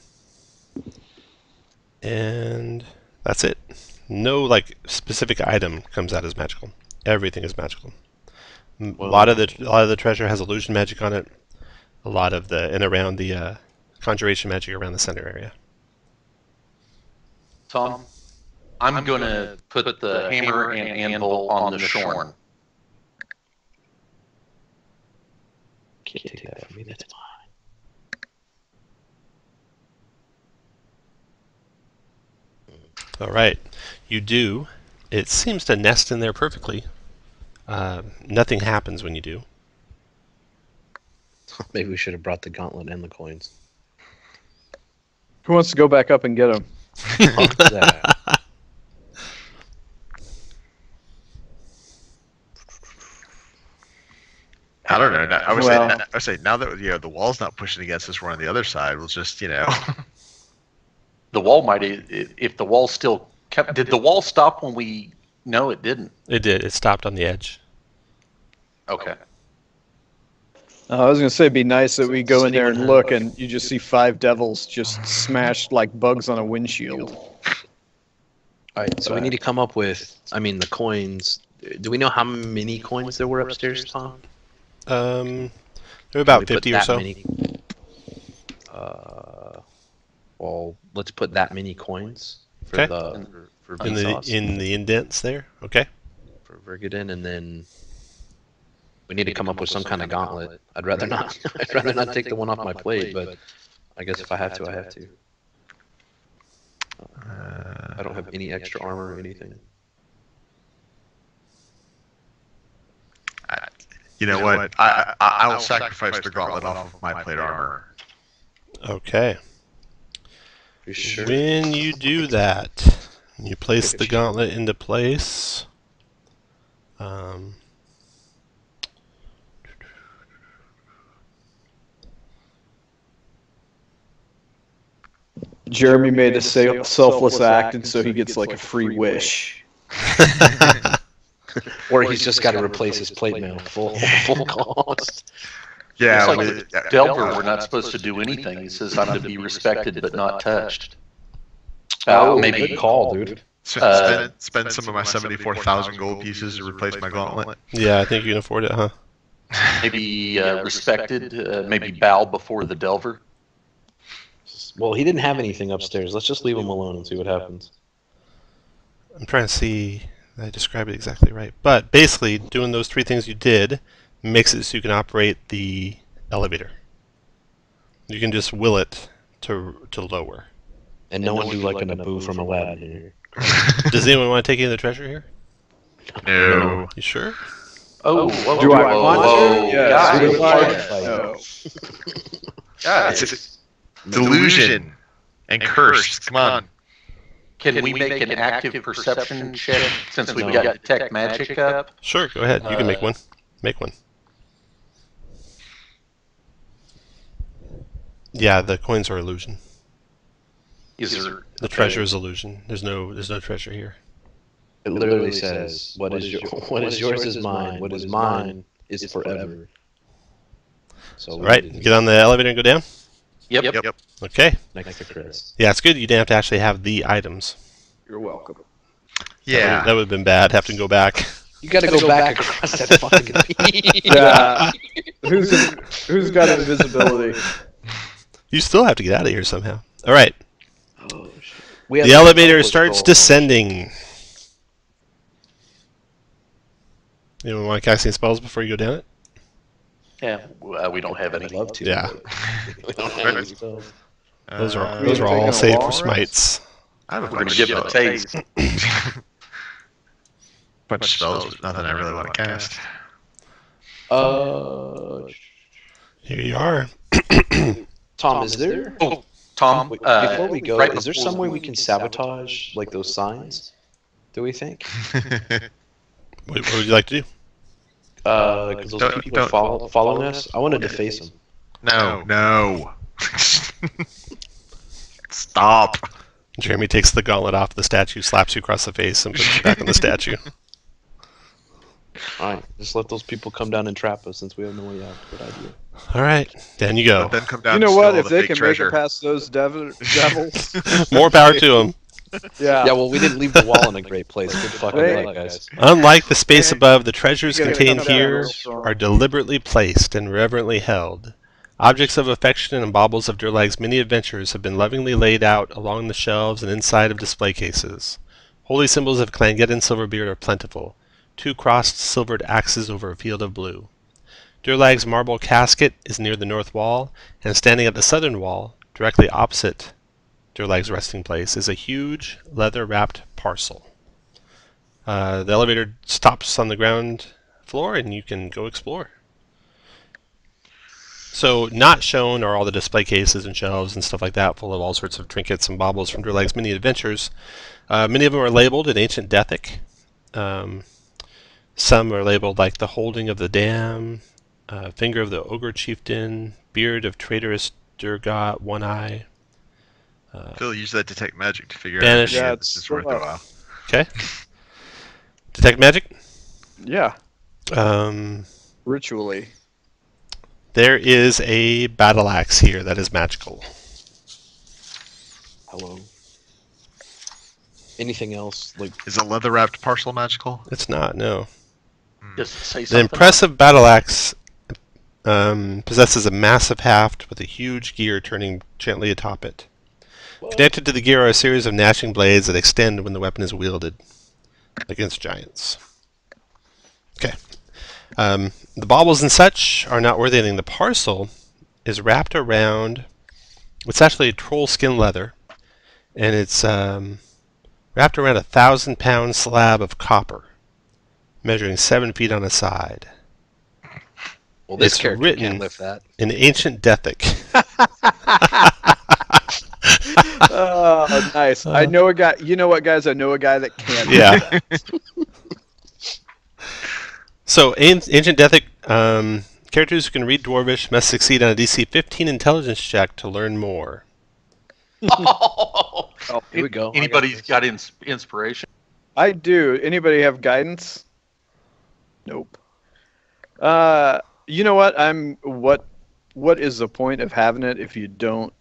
that's it. No like specific item comes out as magical. Everything is magical. A lot of the treasure has illusion magic on it. A lot of the around the conjuration magic around the center area. Tom, I'm going to put the hammer and anvil on the shorn. Can't take that from me. That's fine. All right, you do. It seems to nest in there perfectly. Nothing happens when you do. Maybe we should have brought the gauntlet and the coins. Who wants to go back up and get them? Fuck that. I don't know. I would say now that the wall's not pushing against us, we're on the other side. We'll just The wall might, if the wall still kept. Did the wall stop when we? No, it didn't. It did. It stopped on the edge. Okay. I was going to say it'd be nice that we go in there and look and you just see 5 devils just smashed like bugs on a windshield. Alright, so we need to come up with, the coins. Do we know how many coins there were upstairs, Tom? There were about 50 or so. Well, well, let's put that many coins for Okay. for In the indents there. Okay. for Vergadin, and then we need to come up with some kind of gauntlet. I'd rather not. I'd rather not take the one off my plate, but I guess if I have to, I have to. I don't have any extra armor or anything. You know what? I will sacrifice the gauntlet off of my plate armor. Okay. You sure? When you do that, you place the gauntlet into place. Jeremy made a selfless act, and so he gets like a free wish. Or he's just got to replace his plate mail full cost. Yeah, It's like Delver, we're not supposed to do anything. He says I'm to be respected but not touched. Maybe Good call, dude. spend some of my 74,000 gold pieces to replace my gauntlet. Yeah, I think you can afford it, huh? maybe respected. Maybe bow before the Delver. Well, he didn't have anything upstairs. Let's just leave him alone and see what happens. I'm trying to see if I described it exactly right. But basically, doing those three things you did makes it so you can operate the elevator. You can just will it to lower. And no one do like an Abu from Aladdin here. Does anyone want to take any of the treasure here? No. You sure? Oh, whoa, Do I whoa, want whoa, to? Yeah. guys. Do I? Fight. No. It's delusion and curse. Come on. Can we make an active perception check since we've got detect magic up? Sure, go ahead. You can make one. Make one. Yeah, the coins are illusion. Is there The treasure is illusion. There's no treasure here. It literally says, what is yours is mine. What is mine is forever. So All right, get on the elevator and go down. Yep. Okay. Next to Chris. Yeah, it's good you didn't have to actually have the items. You're welcome. Yeah. That would have been bad. Have to go back. You gotta go back across that fucking Yeah. Who's got invisibility? You still have to get out of here somehow. All right. Oh, shit. The elevator starts descending. Anyone want to cast any spells before you go down it? Yeah, we don't have any. I'd love to. Yeah. We don't have any spells. Those are taking all a saved for walrus? smites. I have a We're going bunch to of give it a spells. taste. Bunch of spells, but nothing I really want to cast. Here you are. Tom, is there? Oh, Tom, Before we go, right is there before some way we can sabotage like those signs? Do we think? What would you like to do? Because those Don't- people don't- following us, I want to deface them. No. Stop. Jeremy takes the gauntlet off the statue, slaps you across the face, and puts you back on the statue. All right, just let those people come down and trap us since we have no way out. Good idea. All right, down you go. But then come down You know and what? steal If the they big can treasure. make it past those devils, More power to them. yeah. Yeah, well, we didn't leave the wall in a great place. Good fucking Hey. luck, guys. Unlike the space above, the treasures You gotta contained come down here real strong. are deliberately placed and reverently held. Objects of affection and baubles of Durlag's many adventures have been lovingly laid out along the shelves and inside of display cases. Holy symbols of Clangeddon Silverbeard are plentiful. 2 crossed silvered axes over a field of blue. Durlag's marble casket is near the north wall, and standing at the southern wall, directly opposite Durlag's resting place, is a huge leather-wrapped parcel. The elevator stops on the ground floor, and you can go explore. So not shown are all the display cases and shelves and stuff like that, full of all sorts of trinkets and baubles from Durlag's many adventures. Many of them are labeled in ancient Dethic. Some are labeled like the Holding of the Dam, Finger of the Ogre Chieftain, Beard of Traitorous Durga, One Eye. Phil, use that detect magic to figure Banish. out Yeah, if this is worth a while. Okay. Detect magic. Yeah. Um, Ritually. there is a battle axe here that is magical. Hello. Anything else? Like, Is a leather wrapped parcel magical? It's not, no. Just say The something. impressive battle axe possesses a massive haft with a huge gear turning gently atop it. Connected to the gear are a series of gnashing blades that extend when the weapon is wielded against giants. Okay. The baubles and such are not worth anything. The parcel is wrapped around, it's actually a troll skin leather, and it's wrapped around a 1,000-pound slab of copper, measuring 7 feet on a side. Well, this It's character written can't lift that. in ancient Dethic. Oh, nice. I know a guy. You know what, guys? I know a guy that can. Yeah. So, ancient Dethic characters who can read Dwarvish must succeed on a DC 15 intelligence check to learn more. Oh, Here we go. Anybody's got inspiration? I do. Anybody have guidance? Nope. You know what? What is the point of having it if you don't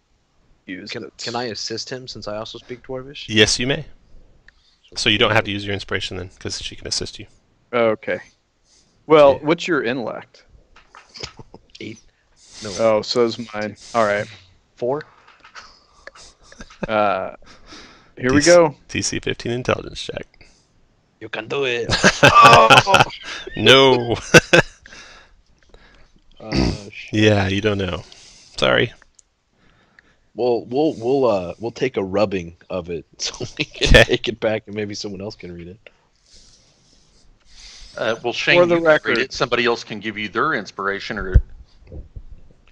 use it? Can I assist him since I also speak Dwarvish? Yes, you may. So you don't have to use your inspiration then, because she can assist you. Okay. Well, Yeah. what's your intellect? 8. No. Oh, so is mine. All right. 4. Here we go. DC 15 intelligence check. You can do it. No. Shit. Yeah, you don't know. Sorry. We'll take a rubbing of it so we can Okay. take it back and maybe someone else can read it. Well, Shane, For the you can record. read it. Somebody else can give you their inspiration, or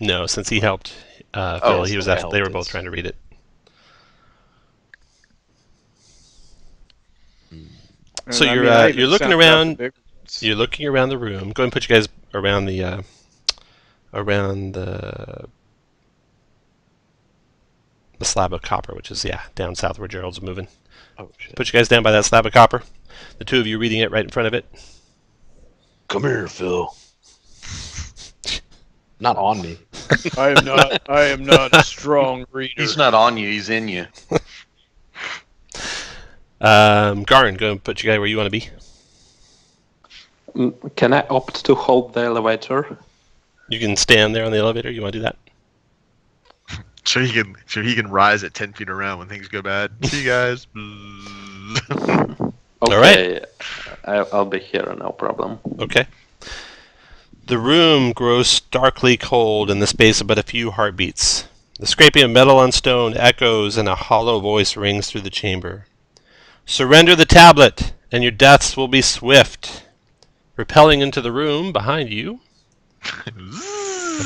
No, since he helped Phil, Oh, he was so I after, they were helped, both it's- trying to read it. So And, you're I you're even looking sent out around. the big- You're looking around the room. Go ahead and put you guys around the slab of copper, which is down south where Gerald's moving. Oh shit! Put you guys down by that slab of copper. The two of you reading it right in front of it. Come here, Phil. Not on me. I am not a strong reader. he's not on you; he's in you. Garin, go and put you guys where you want to be. Can I opt to hold the elevator? You can stand there on the elevator. You want to do that? So he can rise at 10 feet around when things go bad. See you guys. Okay, I'll be here, no problem. Okay. The room grows starkly cold in the space of but a few heartbeats. The scraping of metal on stone echoes and a hollow voice rings through the chamber. Surrender the tablet, and your deaths will be swift. Repelling into the room behind you.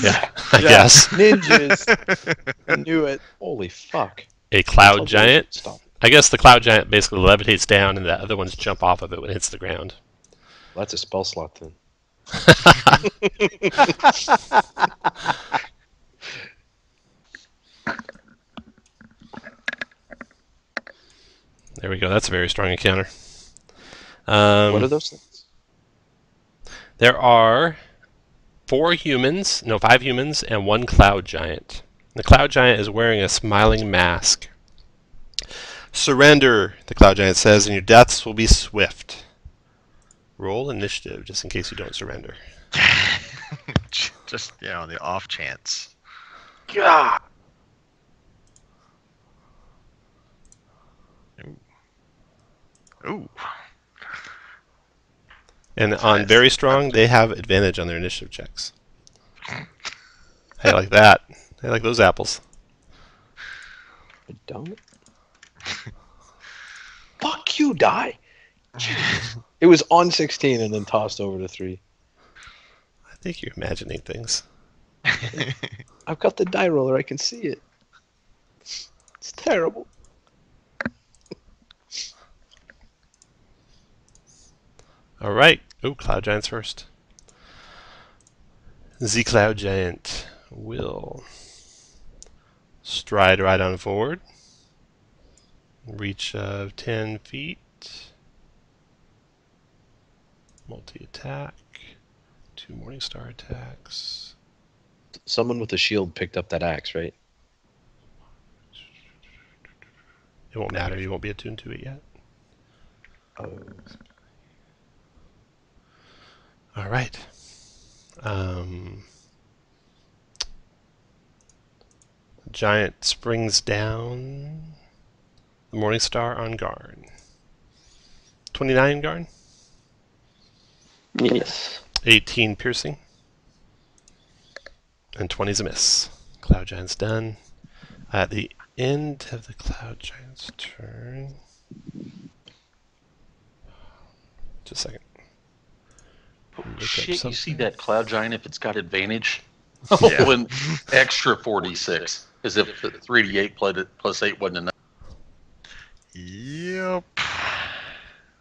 Yeah, I guess. Ninjas. I knew it. Holy fuck! A cloud giant. Stop. I guess the cloud giant basically levitates down and the other ones jump off of it when it hits the ground. Well, that's a spell slot then. There we go. That's a very strong encounter. What are those things? There are 5 humans, and 1 cloud giant. The cloud giant is wearing a smiling mask. Surrender, the cloud giant says, and your deaths will be swift. Roll initiative, just in case you don't surrender. Just on the off chance. God. Ooh. And on very strong, they have advantage on their initiative checks. I like that. I like those apples. I don't. Fuck you, die. Jesus. It was on 16 and then tossed over to 3. I think you're imagining things. I've got the die roller. I can see it. It's terrible. All right. Oh, cloud giants first. The cloud giant will stride right on forward. Reach of 10 feet. Multi-attack. 2 Morningstar attacks. Someone with a shield picked up that axe, right? It won't matter. You won't be attuned to it yet. Oh. All right. Giant springs down the Morning Star on Garn. 29 Garn. Yes. 18 piercing. And 20 is a miss. Cloud Giant's done. At the end of the Cloud Giant's turn. Just a second. Look up Shit, you see something. that Cloud Giant if it's got advantage? Yeah. Oh, an extra 46. As if the 3d8 plus 8 wasn't enough. Yep.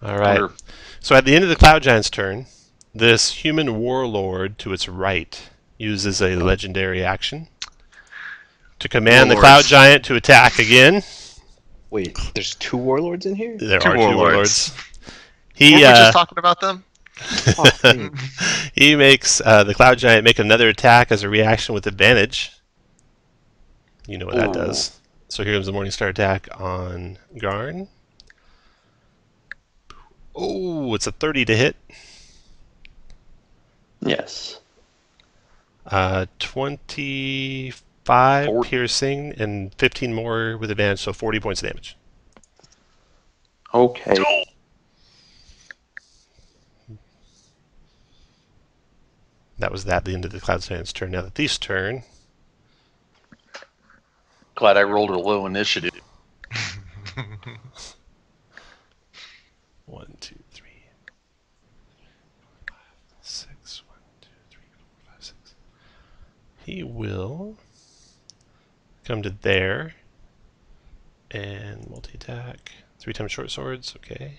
All right. Wonder- So at the end of the Cloud Giant's turn, this human warlord to its right uses a legendary action to command the Cloud Warlords. Giant to attack again. Wait, there's 2 warlords in here? There Two are warlords. two warlords. Weren't He we just talking about them? Fuck me. he makes the Cloud Giant make another attack as a reaction with advantage. You know what that Ooh. does. So here comes the Morningstar attack on Garn. Oh, it's a 30 to hit. Yes. 25 Four- piercing and 15 more with advantage, so 40 points of damage. Okay. That was the end of the Cloud Giant's turn. Now the Thief's turn. Glad I rolled a low initiative. 1, 2, 3, 5, 6. 1, 2, 3, 4, 5, 6. He will come to there and multi-attack. 3 times short swords, okay.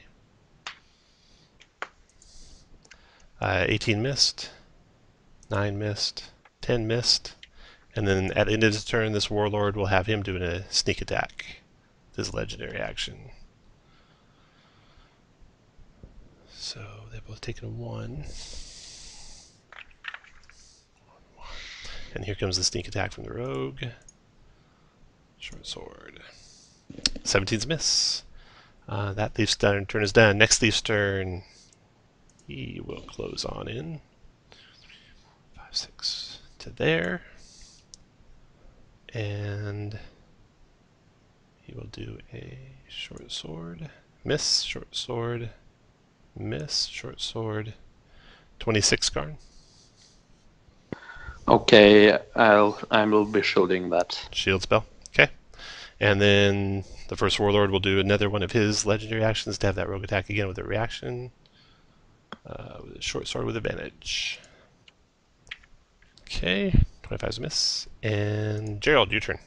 18 missed, 9 missed, 10 missed, and then at the end of his turn, this warlord will have him doing a sneak attack. This legendary action. So they've both taken a 1. And here comes the sneak attack from the rogue. Short sword. 17's miss. That thief's turn is done. Next thief's turn. He will close on in. 5, 6 to there. And he will do a short sword. Miss, short sword. Miss, short sword. 26 Garn. Okay, I will be shielding that. Shield spell. Okay. And then the first warlord will do another one of his legendary actions to have that rogue attack again with a reaction. With a short sword with advantage. Okay. 25 is a miss. And Gerald, your turn.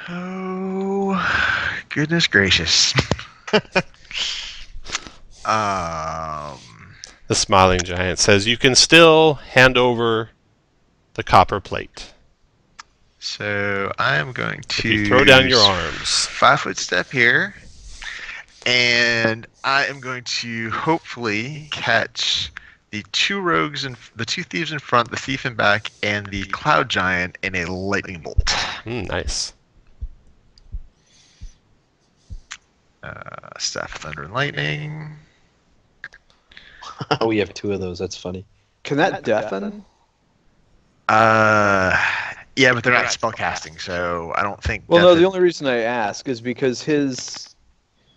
Oh, goodness gracious. The smiling giant says you can still hand over the copper plate. So I am going to You throw down your arms. 5-foot step here, and I am going to hopefully catch the 2 rogues and the 2 thieves in front, the thief in back, and the cloud giant in a lightning bolt. Nice. Staff of Thunder and Lightning. We have 2 of those. That's funny. Can that deafen? Yeah, but they're not spellcasting, so I don't think. Well, no. deafen- The only reason I ask is because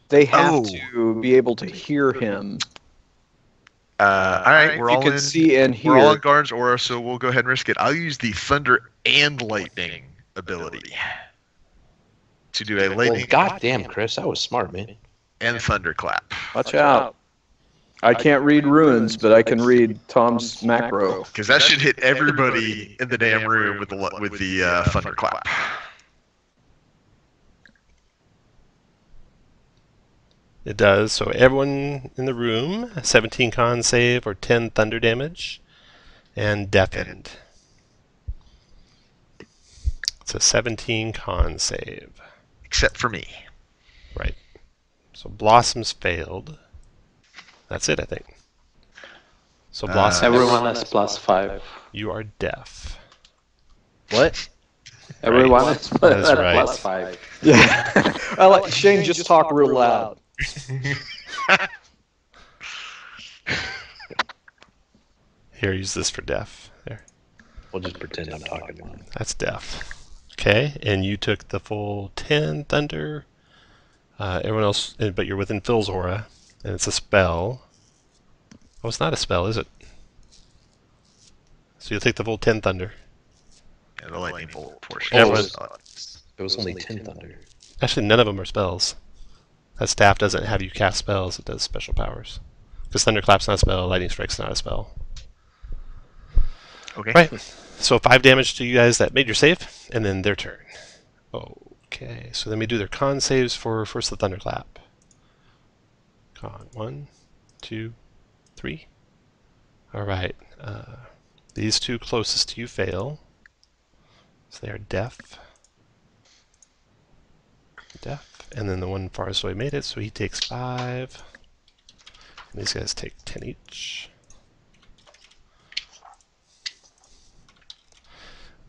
they have Oh. to be able to hear him. All right, we're You all can in. see and We're all hear. in Guard's aura, so we'll go ahead and risk it. I'll use the Thunder and Lightning ability to do a Well, lightning goddamn, Chris, that was smart, man. and thunderclap. Watch out. I can't read runes, but I can read Tom's macro. Because that should hit everybody in the damn room with the thunderclap. It does. So everyone in the room, 17 con save or 10 thunder damage, and deafened. It's a 17 con save. Except for me. Right. So Blossoms failed. That's it, I think. So Blossoms, Everyone has +5. you are deaf. What? Everyone is That's at right. +5. Yeah. I like Shane. Just talk real loud. Here, use this for deaf. There. We'll just pretend I'm talking loud. That's deaf. Okay, and you took the full 10 thunder. Everyone else, but you're within Phil's aura, and it's a spell. Oh, it's not a spell, is it? So you'll take the full 10 thunder. Yeah, the lightning bolt portion. Everyone- It was only 10 thunder. Actually, none of them are spells. That staff doesn't have you cast spells, it does special powers. Because Thunderclap's not a spell, Lightning Strike's not a spell. Okay. Right. So 5 damage to you guys that made your save, and then their turn. Okay, so let me do their con saves for first the Thunderclap. Con 1, 2, 3. Alright. These two closest to you fail. So they are deaf. Deaf. And then the one farthest away made it, so he takes 5. And these guys take 10 each.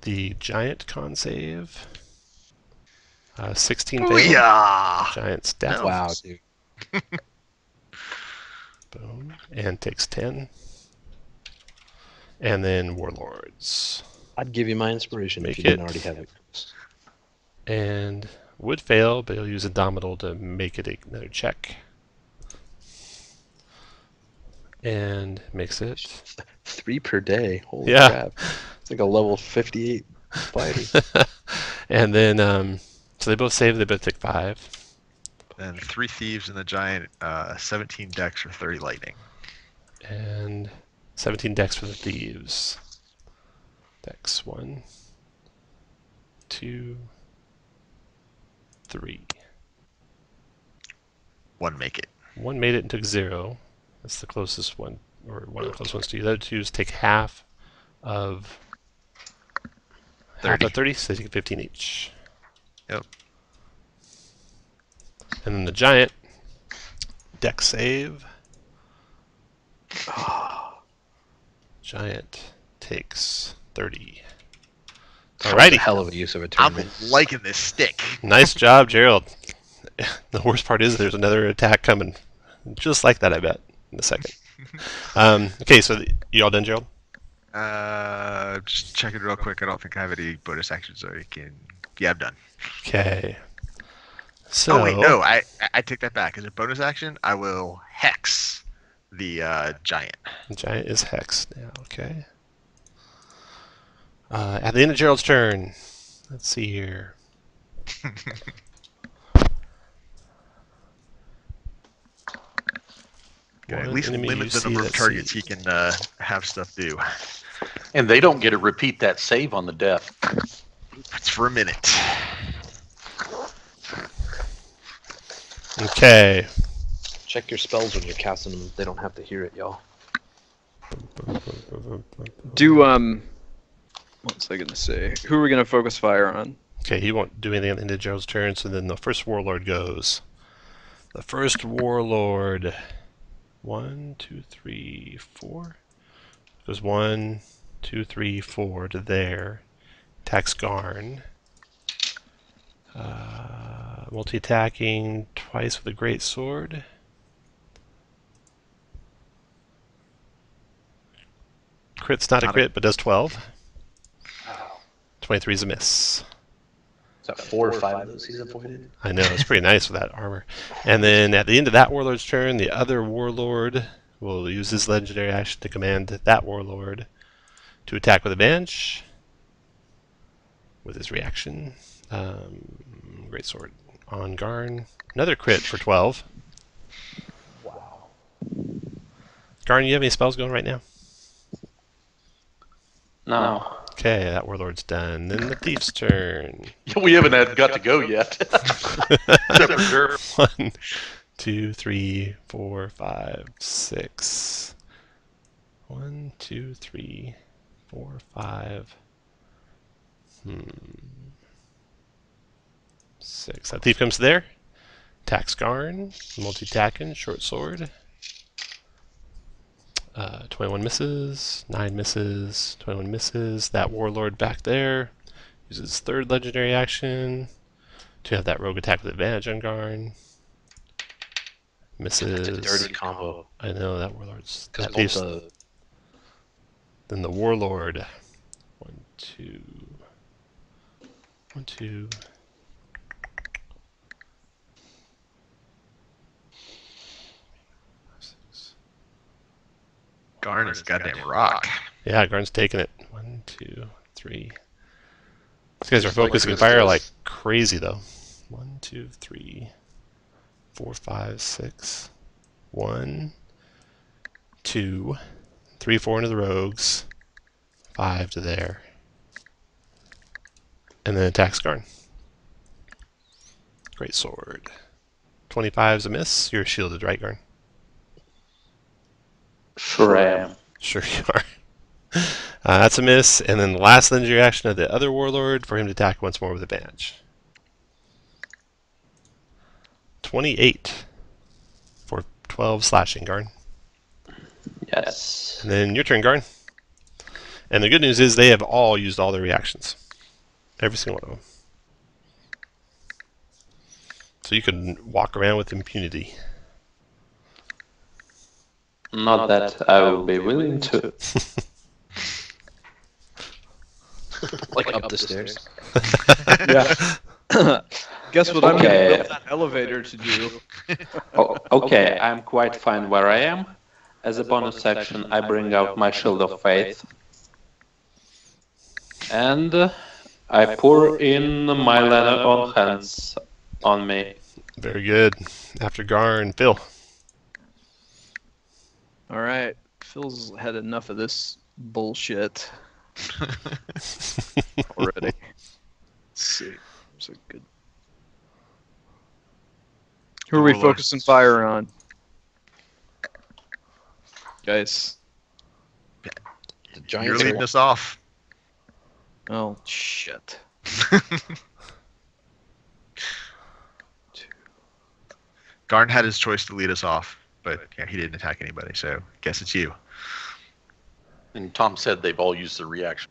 The giant con save. 16 fail. Yeah. Giant's deaf. No. Wow, dude. Boom. And takes 10. And then Warlords. I'd give you my inspiration Make if you didn't it- already have it. And would fail, but he'll use Indomitable to make it another check. And makes it. 3 per day. Holy Yeah. crap. It's like a level 58 fighter. And then, so they both save, they both take 5. And 3 thieves and the giant, 17 decks for 30 lightning. And 17 decks for the thieves. Dex 1, 2, 3. 1 make it. 1 made it and took 0. That's the closest one, or one of the closest ones to you. The other 2s take half of 30, so they take 15 each. Yep. And then the giant, dex save. Giant takes 30. That's a Alrighty. hell of a use of a I'm tournament. liking this stick. Nice job, Gerald. The worst part is there's another attack coming. Just like that, I bet, in a second. Okay, so you all done, Gerald? Just checking real quick. I don't think I have any bonus actions so I can. Yeah, I'm done. Okay. So, Oh wait, no, I take that back. As a bonus action, I will hex the giant. the giant is hexed now, okay. At the end of Gerald's turn, let's see here. Okay, at One least enemy you limit the see number of that targets sees- he can have stuff do. And they don't get to repeat that save on the death. It's for a minute. Okay. Check your spells when you're casting them. They don't have to hear it, y'all. Do what's I gonna say? Who are we gonna focus fire on? Okay, he won't do anything at the end of Gerald's turn, so then the first warlord goes. The first warlord. 1, 2, 3, 4. Goes 1, 2, 3, 4 to there. Attacks Garn. Multi-attacking twice with a great sword. Crit's not a crit, but does 12. 23 is a miss. Is that 4 or 5 of those he's avoided? I know, it's pretty nice with that armor. And then at the end of that warlord's turn, the other warlord will use his legendary action to command that warlord to attack with advantage with his reaction. Great sword on Garn. Another crit for 12. Wow. Garn, you have any spells going right now? No. Okay, that warlord's done. Then the thief's turn. We haven't got to go yet. Except for Dirk. 1, 2, 3, 4, 5, 6. 1, 2, 3, 4, 5. 6. That thief comes there. Attacks Garn. Multi-attacking. Short sword. 21 misses. 9 misses. 21 misses. That warlord back there uses third legendary action to have that rogue attack with advantage on Garn. Misses. It's a dirty combo. I know that warlord's. Because That both thief's, the then the warlord. 1, 2. 1, 2. Garn is goddamn rock. Yeah, Garn's taking it. 1, 2, 3. These guys are Just like focusing this fire does. like crazy, though. 1, 2, 3, 4, 5, 6. 1, 2, 3, 4 into the rogues. 5 to there. And then attacks Garn. Great sword. 25 is a miss. You're shielded, right, Garn? Sure I am. Sure you are. That's a miss. And then the last legendary action of the other warlord for him to attack once more with advantage. 28 for 12 slashing, Garn. Yes. And then your turn, Garn. And the good news is they have all used all their reactions. Every single one of them. So you can walk around with impunity. Not that I will be willing to. Like up the stairs. Yeah. Guess what I'm going to Okay. build that elevator to do? Oh, okay, I'm quite fine where I am. As a bonus action, I bring out my Shield of Faith. And I pour in my Lena on hands on me. Very good. After Garn, Phil. All right. Phil's had enough of this bullshit already. Let's see. It's a good. Who are we focusing fire on? Guys. The You're Giants leading are us off. Oh, shit. Garn had his choice to lead us off, but yeah, he didn't attack anybody, so guess it's you. And Tom said they've all used the reaction.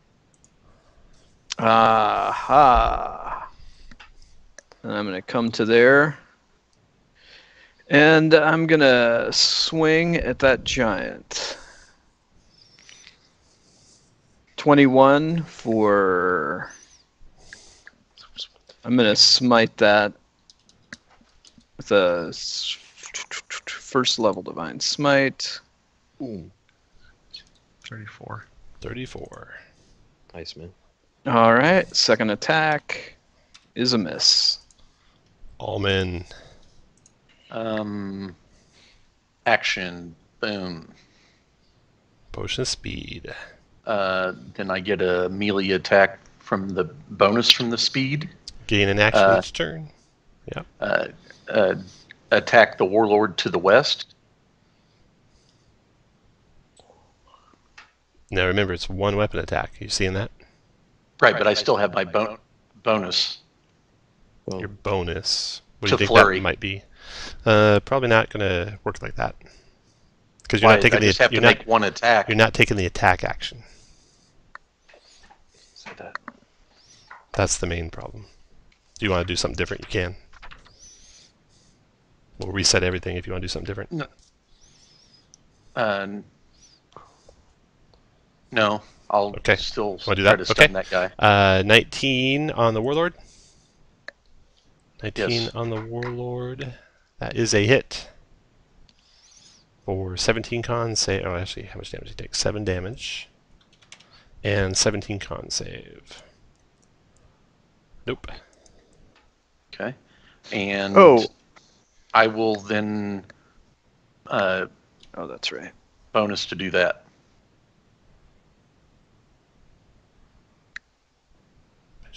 Aha. And I'm going to come to there. And I'm going to swing at that giant. 21 for... I'm going to smite that with a first level divine smite. Ooh, 34. 34. nice, man. All right, second attack is a miss. All men. Action. Boom. Potion of speed. Then I get a melee attack from the bonus from the speed. Gain an action each turn. Yep. Attack the warlord to the west. Now remember, it's one weapon attack. You seeing that? Right, but I still have my bonus. Well, Your bonus. What do To you think flurry. that might be? Probably not going to work like that. Because you're Why? not taking I just have to you're make one attack. You're not taking the attack action. say that. That's the main problem. Do you want to do something different? You can. We'll reset everything if you want to do something different. No, I'll Okay. still Wanna do try that? to stun Okay. that guy. 19 on the warlord. 19 Yes. on the warlord. That is a hit. For 17 con save. Oh, actually, how much damage he takes? 7 damage. And 17 con save. Nope. Okay. And Oh. I will then Oh, that's right. bonus to do that.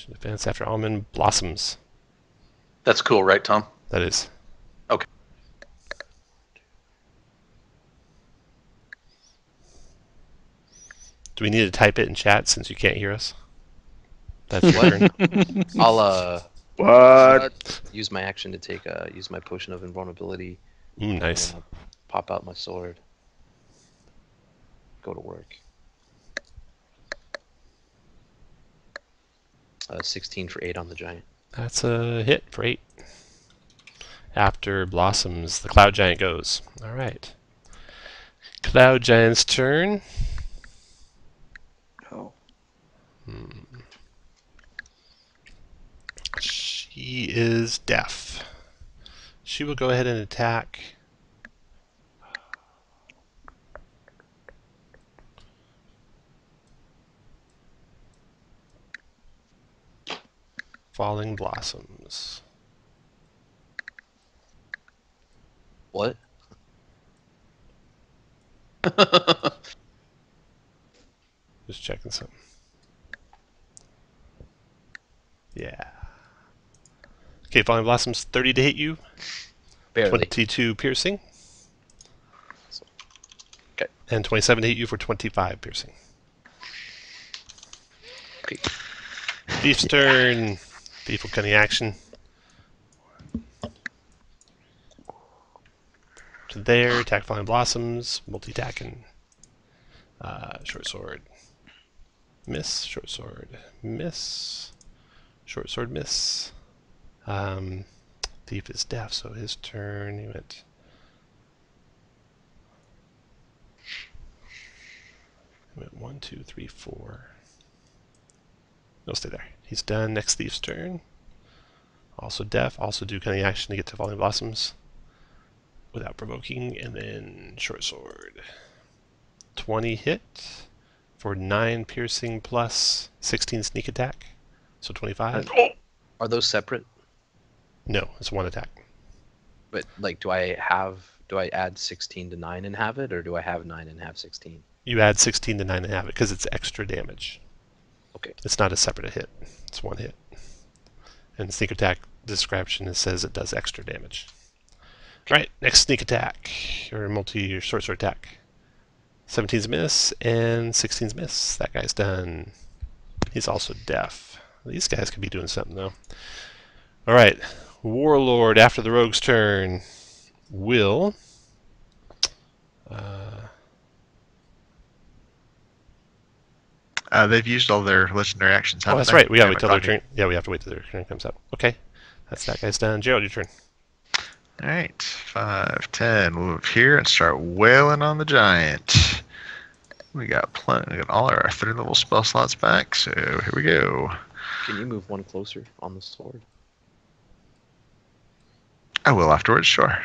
Advance after almond blossoms. That's cool, right, Tom? That is. Okay. Do we need to type it in chat since you can't hear us? That's your turn. I'll What? use my action to take use my potion of invulnerability. Nice. And, pop out my sword. Go to work. 16 for 8 on the giant. That's a hit for 8. After blossoms, the cloud giant goes. All right. Cloud giant's turn. Oh. He is deaf. She will go ahead and attack. Falling Blossoms. What? Just checking something. Yeah. Okay, Falling Blossoms, 30 to hit you. Barely. 22 piercing. Okay. And 27 to hit you for 25 piercing. Okay. Thief's turn. Thief will cunning action. To there, attack Falling Blossoms, multi-attacking. Short sword. Miss, short sword. Miss. Short sword, miss. Thief is deaf, so his turn, he went... He went 1, 2, 3, 4. No, stay there. He's done. Next Thief's turn. Also deaf. Also do cunning action to get to Falling Blossoms without provoking. And then short sword. 20 hit for 9 piercing plus 16 sneak attack. So 25. Are those separate? No, it's one attack. But like, do I add 16 to 9 and have it, or do I have 9 and have 16? You add 16 to 9 and have it because it's extra damage. Okay. It's not a separate hit. It's one hit. And sneak attack description says it does extra damage. Alright, next sneak attack. Or short sword attack. 17's miss and 16's miss. That guy's done. He's also deaf. These guys could be doing something though. Alright, Warlord after the rogue's turn will They've used all their legendary actions. oh, that's right. We gotta wait till their turn. Yeah, we have to wait till their turn comes up. Okay, that's that guy's done. Gerald, your turn. All right, 5, 10. We'll move here and start wailing on the giant. We got plenty. We got all our 3rd level spell slots back. So here we go. Can you move one closer on the sword? I will afterwards. Sure.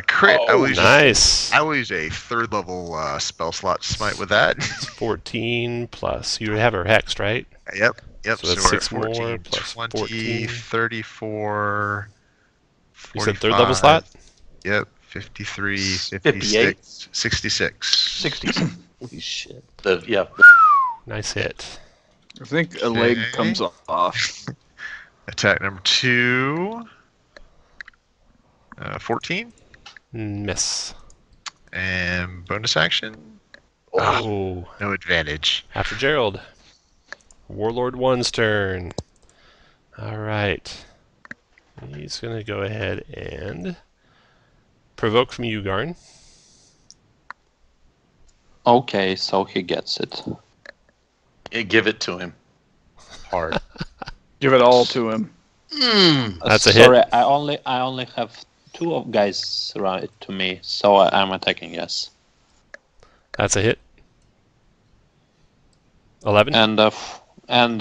Crit. I will use Nice. I will use a 3rd level spell slot smite with that. It's 14 plus. You have her hexed, right? Yep. So that's we're at 6 more 14, plus 20, 14. 34. You said 3rd level slot? Yep. 53, 58. 56, 66. 60. Holy shit. Yeah. Nice hit. I think a leg Okay. comes off. Attack number 2. 14. Miss. And bonus action. Oh, No advantage. after Gerald. Warlord 1's turn. Alright. He's going to go ahead and provoke from you, Garn. Okay, so he gets it. Give it to him. Hard. Give it all to him. That's a hit. Sorry, I only have 2 guys around it to me, so I'm attacking, yes. That's a hit. 11. And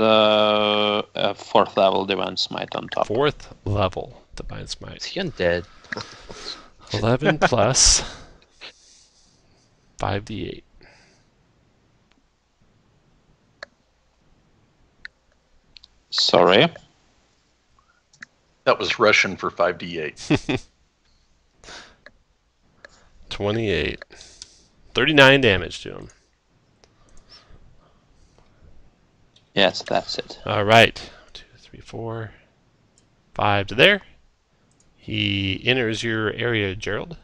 a 4th level Divine Smite on top. 4th level Divine Is Smite. he undead? 11 plus 5d8. Sorry. That was Russian for 5d8. 28. 39 damage to him. Yes, that's it. Alright. 1, 2, 3, 4, 5 to there. He enters your area, Gerald.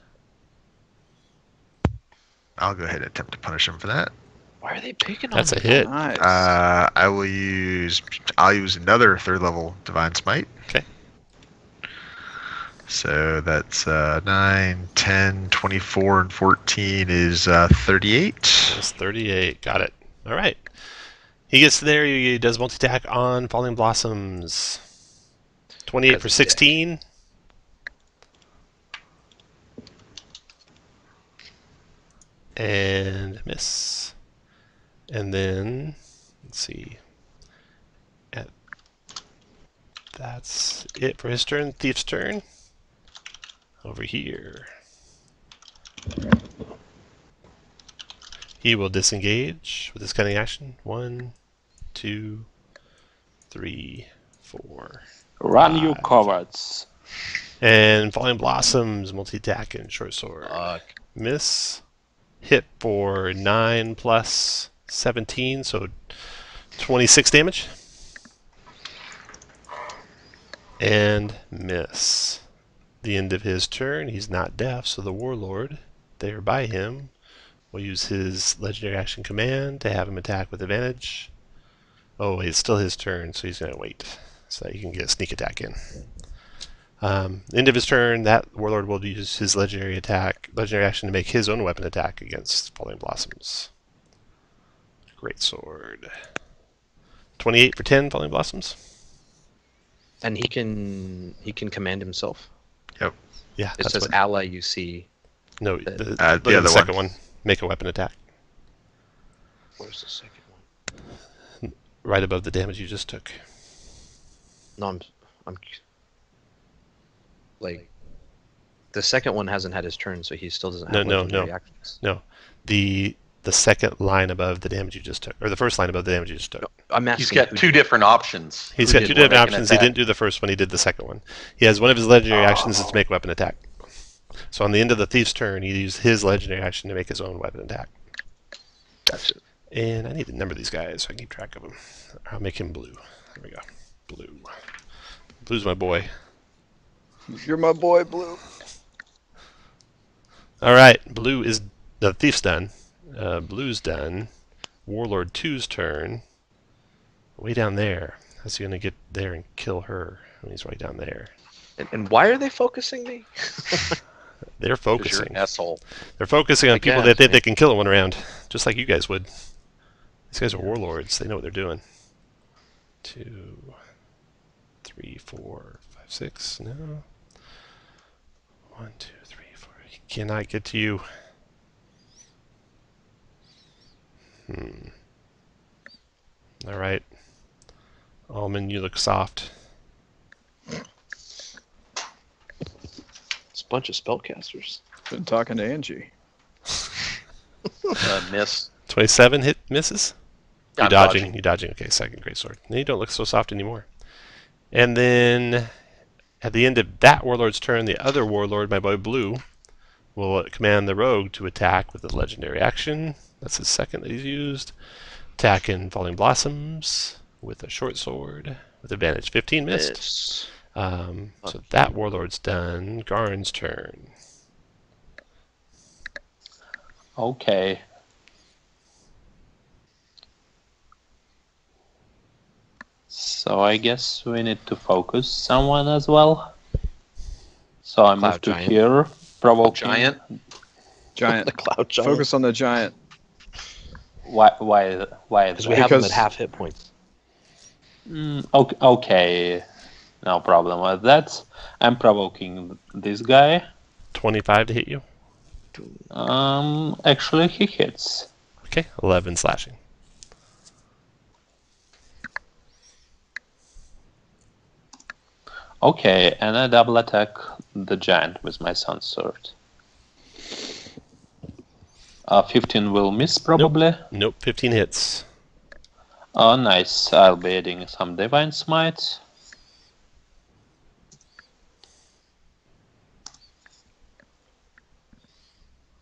I'll go ahead and attempt to punish him for that. Why are they picking on That's a me? hit. Nice. I'll use another 3rd level divine smite. Okay. So that's 9, 10, 24, and 14 is 38. That's 38. Got it. Alright. He gets there. He does multi-attack on Falling Blossoms. 28 for 16. And miss. And then, let's see. At That's it for his turn. Thief's turn. Over here. He will disengage with his cunning action. 1, 2, 3, 4. Run, you 5. cowards. And Falling Blossoms, multi-attack and short sword. Miss. Hit for 9 plus 17, so 26 damage. And miss. The end of his turn. He's not deaf, so the Warlord, there by him, will use his legendary action command to have him attack with advantage. Oh, it's still his turn, so he's going to wait so that he can get a sneak attack in. End of his turn, that Warlord will use his legendary action to make his own weapon attack against Falling Blossoms. Great sword. 28 for 10 Falling Blossoms. And he can command himself. Yep. Yeah, It says ally you see. No, the look other at the second one. Make a weapon attack. Where's the second one? Right above the damage you just took. No, I'm like the second one hasn't had his turn, so he still doesn't have legendary actions. No. The second line above the damage you just took, or the first line above the damage you just took. No, I'm asking. He's got two different options. He's got two different options. He didn't do the first one. He did the second one. He has one of his legendary actions is to make a weapon attack. So on the end of the thief's turn, he used his legendary action to make his own weapon attack. Gotcha. And I need to number these guys so I can keep track of them. I'll make him blue. There we go. Blue. Blue's my boy. You're my boy, Blue. All right, blue is the thief's done. Blue's done. Warlord 2's turn. Way down there. How's he gonna get there and kill her when he's right down there? And why are they focusing me? They're 'Cause you're focusing. an asshole. They're focusing on I people guess, that think yeah. they can kill one around, just like you guys would. These guys are warlords. They know what they're doing. 2, 3, 4, 5, 6. No. 1, 2, 3, 4. He cannot get to you. All right. Almond, you look soft. It's a bunch of spellcasters. Been talking to Angie. Miss. 27 hit misses. You're I'm dodging. You're dodging. Okay, second great sword. Now you don't look so soft anymore. And then at the end of that warlord's turn, the other warlord, my boy Blue, will command the rogue to attack with a legendary action. That's his second that he's used. Attack in Falling Blossoms with a short sword with advantage. 15 missed. So that warlord's done. Garn's turn. Okay. So I guess we need to focus someone as well. So I move to giant. here, provoking. Giant. Giant. The cloud giant. Focus on the giant. Why? Because we have them Because- at half hit points. Okay, no problem with that. I'm provoking this guy. 25 to hit you. Actually, he hits. Okay, 11 slashing. Okay, and I double attack the giant with my sun's sword. 15 will miss probably. Nope, 15 hits. Oh, nice. I'll be adding some divine smite.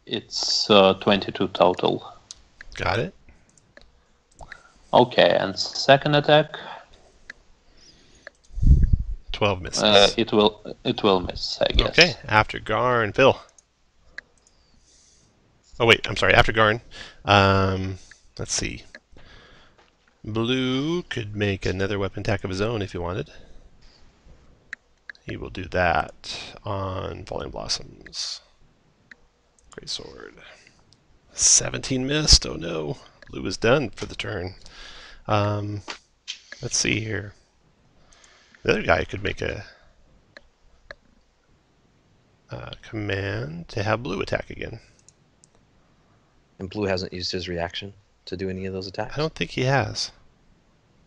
It's 22 total. Got it. Okay, and second attack, 12 misses. it will miss, I guess. Okay, after Garn, Phil. Oh wait, I'm sorry. After Garn, let's see. Blue could make another weapon attack of his own if he wanted. He will do that on Falling Blossoms. Great sword. 17 missed. Oh no. Blue is done for the turn. Let's see here. The other guy could make a command to have Blue attack again. And Blue hasn't used his reaction to do any of those attacks. I don't think he has.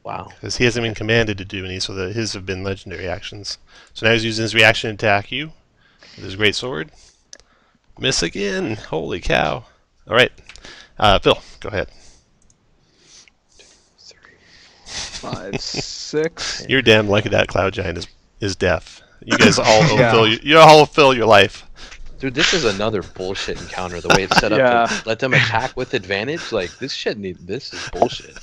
Wow. Because he hasn't been commanded to do any, so his have been legendary actions. So now he's using his reaction to attack you with his great sword. Miss again! Holy cow! All right, Phil, go ahead. 5, 6. You're damn lucky that cloud giant is deaf. You guys all owe Yeah. Phil. You all fill your life. Dude, this is another bullshit encounter. The way it's set up Yeah. to let them attack with advantage, like this this is bullshit.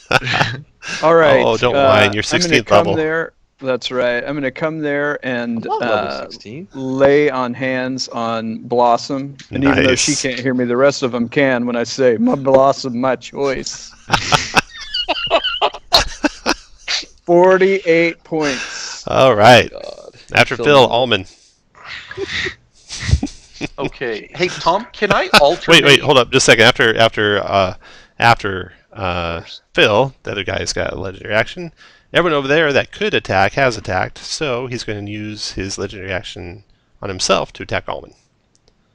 All right. Oh, don't whine. You're I'm gonna 16th come level. there. That's right. I'm gonna come there and I'm not level 16. lay on hands on Blossom. And even though she Nice. can't hear me, the rest of them can when I say, "My Blossom, my choice." 48 points. All right. God. After Phil Phil, Nolan. Allman. Okay. Hey, Tom, can I alternate? Wait, hold up, just a second. After Phil, the other guy's got a legendary action. Everyone over there that could attack has attacked, so he's going to use his legendary action on himself to attack Allman.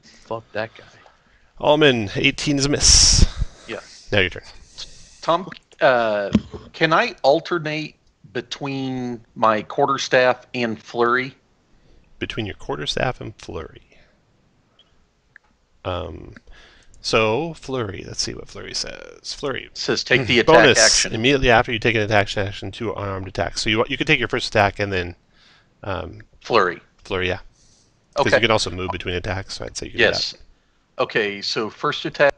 Fuck that guy. Allman, 18 is a miss. Yeah. Now your turn. Tom, can I alternate between my quarterstaff and flurry? Between your quarterstaff and flurry. So flurry. Let's see what flurry says. Flurry. It says take the attack Bonus action. immediately after you take an attack action to unarmed attack. So you could take your first attack and then Flurry. flurry, yeah. Because Okay. you can also move between attacks. So I'd say you could Yes. do Okay, so first attack,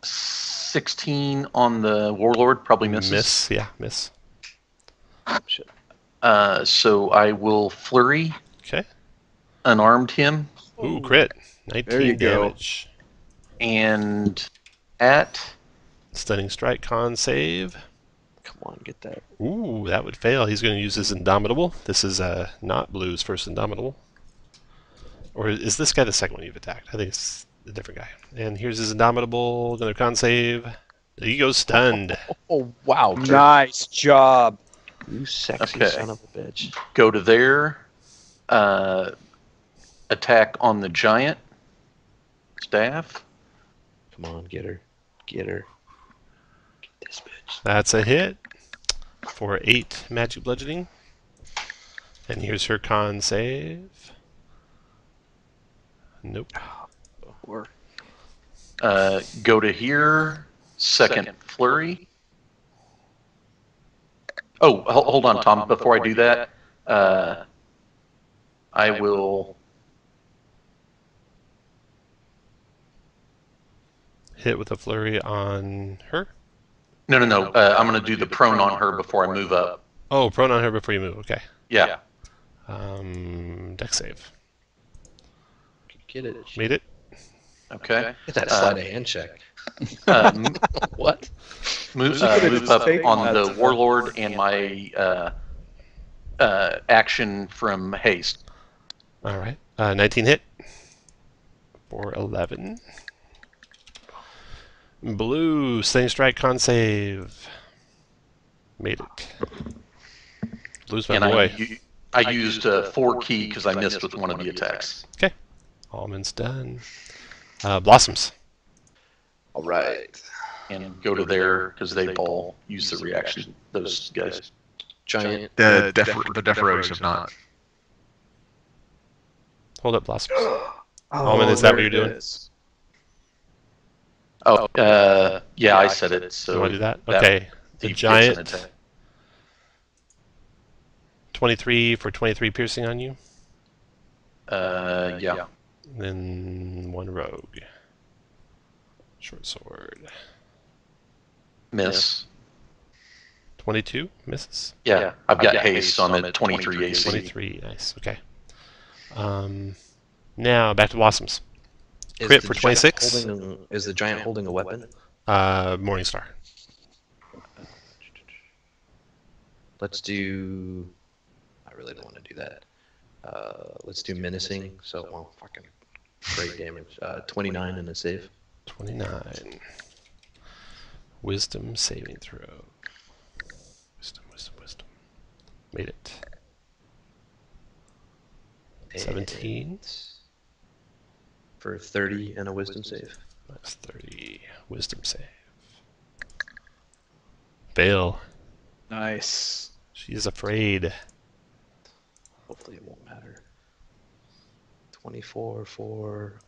16 on the warlord, probably that. misses. Miss, yeah, miss. Shit. So I will flurry, Okay. unarmed him, Ooh, crit. 19 There you go. damage. and at Stunning strike con save. Come on, get that. Ooh, that would fail. He's going to use his Indomitable. This is not Blue's first Indomitable. Or is this guy the second one you've attacked? I think it's a different guy. And here's his Indomitable. Another con save. He goes stunned. Oh wow, Kurt. Nice job. You sexy Okay. son of a bitch. go to there, attack on the giant staff. Come on, get her. Get her. Get this bitch. That's a hit for 8 magic bludgeoning. And here's her con save. Nope. Go to here, second flurry. Oh, hold on, Tom. Before I do that, I will Hit with a flurry on her. no. I'm going to do the prone on her before I move up. Oh, prone on her before you move. Okay. Yeah. Dex save. Get it. Made it. Okay. Get that sleight of hand check. What? Move it's up fake on nuts. the warlord and my action from haste. All right. 19 hit for 11. Blue, stunning strike con save. Made it. Blue's my And boy. I used a 4 key because I missed with one of the attacks. Okay. Almond's done. Blossoms. All right. And go to there because they've all used the reaction. Those guys. Giant. The Deaf Rogues have not. Hold up, Blossoms. Almond, is that what you're doing? Oh, yeah, I said it. So You want to do that? Okay. The he gets an giant, attack. 23 for 23 piercing on you. Yeah. Then 1 rogue. Short sword. Miss. 22 misses. Yeah, I've got haste, so I'm at 23 AC. 23, nice. Okay. Now back to Blossoms. Is Crit the for giant 26. Is the giant holding a weapon? Morningstar. Let's do. I really don't want to do that. Let's do menacing. So, well, fucking great damage. 29 and a save. 29. Wisdom saving throw. Wisdom. Made it. 17. For 30 and a wisdom save. That's 30. Wisdom save. Fail. Nice. She's afraid. Hopefully it won't matter. 24 for,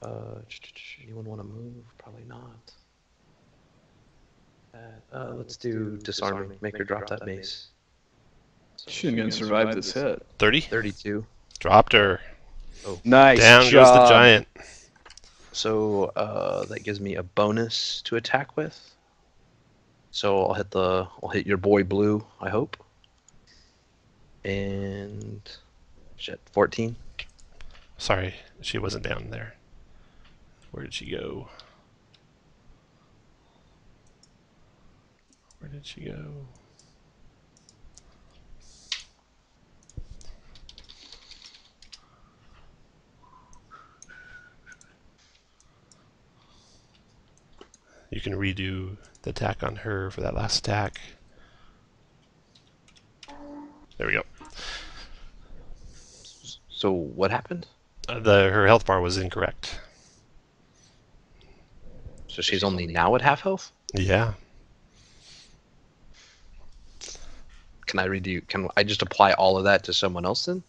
anyone want to move? Probably not. Let's do disarming. Make her drop that mace. She ain't gonna survive this hit. 30. 32. Dropped her. Nice Down job. goes the giant. So that gives me a bonus to attack with. So I'll hit your boy blue, I hope. And shit, 14. Sorry, she wasn't down there. Where did she go? Where did she go? You can redo the attack on her for that last attack. There we go. So what happened? Her health bar was incorrect. So she's only now at half health? Yeah. Can I just apply all of that to someone else then?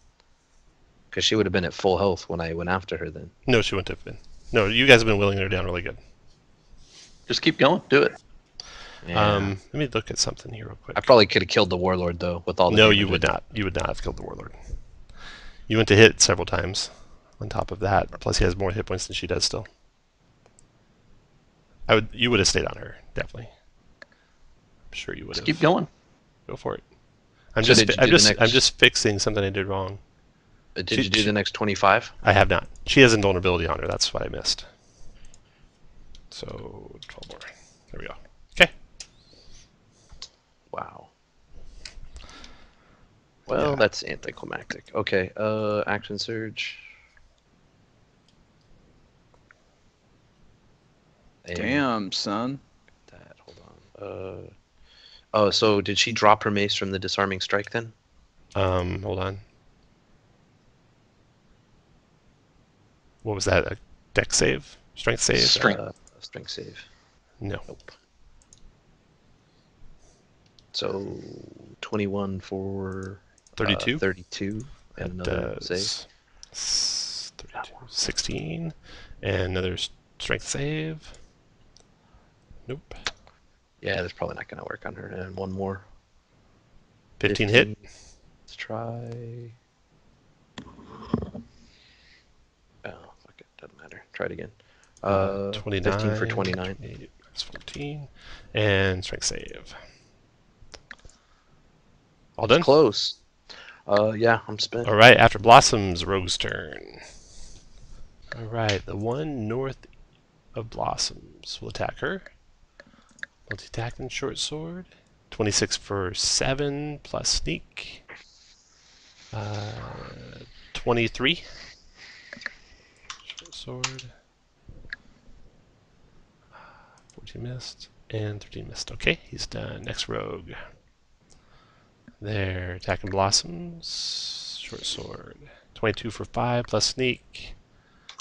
Because she would have been at full health when I went after her then. No, she wouldn't have been. No, you guys have been willing her down really good. Just keep going. Do it. Yeah. Let me look at something here real quick. I probably could have killed the warlord though with all the No, damage you I would did. not. You would not have killed the warlord. You went to hit several times on top of that. Plus he has more hit points than she does still. You would have stayed on her, definitely. I'm sure you would Just have. keep going. Go for it. I'm So did you do the next- just fixing something I did wrong. Did you do the next 25? I have not. She has invulnerability on her. That's what I missed. So 12 more. There we go. Okay. Wow. Well, Yeah. that's anticlimactic. Okay, action surge. And Damn, son. that, hold on. Oh, so did she drop her mace from the disarming strike then? Hold on. What was that? A dex save? Strength save? Strength. Strength save. No. Nope. So 21 for 32? 32 and another Does save. 32, 16, and another strength save. Nope. Yeah, that's probably not going to work on her. And one more. 15 hit. Let's try. Oh, fuck it. Doesn't matter. Try it again. 29. 15 for 29. 28, that's 14, and strength save. All done. Close. Yeah, I'm spent. All right. After Blossom's Rogue's turn. All right. The one north of Blossoms will attack her. Multi-attack and short sword. 26 for 7 plus sneak. 23. Short sword. 14 missed. And 13 missed. Okay, he's done. Next rogue. There. Attacking Blossoms. Short sword. 22 for 5 plus sneak.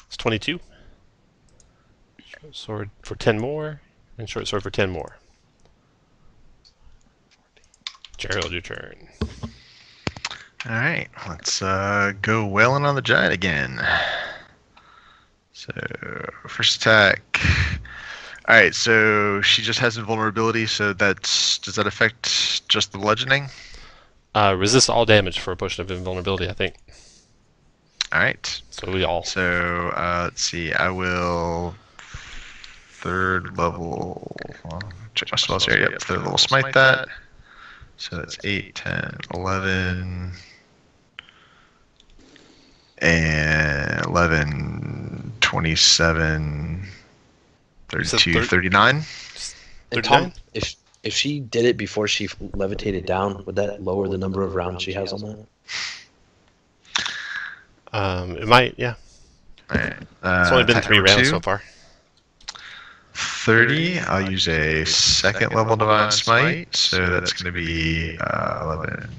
It's 22. Short sword for 10 more. And short sword for 10 more. Gerald, your turn. All right, let's go wailing on the giant again. So first attack. All right, so she just has invulnerability. So does that affect just the bludgeoning? Resist all damage for a potion of invulnerability, I think. All right. So we all. So let's see. I will third level. Check my spells here. Yep, third level smite that. So that's 8, 10, 11, and 11, 27, 32, 39. And 39? Tom, if she did it before she levitated down, would that lower the number of rounds she has on that? It might, yeah. All right. It's only been 3 rounds so far. 30, I'll use a second level Divine Smite, so that's going to be 11,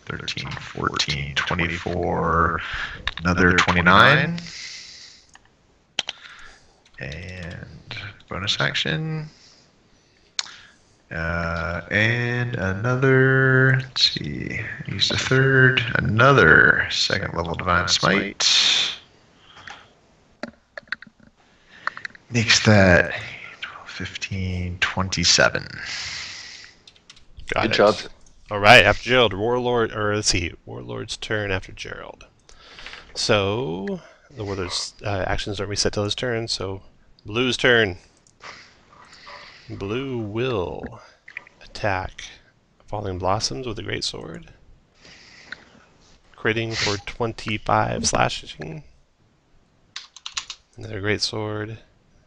13, 14, 24, another 29. And bonus action. And another, let's see, use the third, another second level Divine Smite. Makes that 12, 15, 27. Got Good it. job. All right, after Gerald, Warlord, or let's see, Warlord's turn after Gerald. So the Warlord's actions don't reset till his turn. So Blue's turn. Blue will attack Falling Blossoms with a great sword, critting for 25 slashing. Another great sword,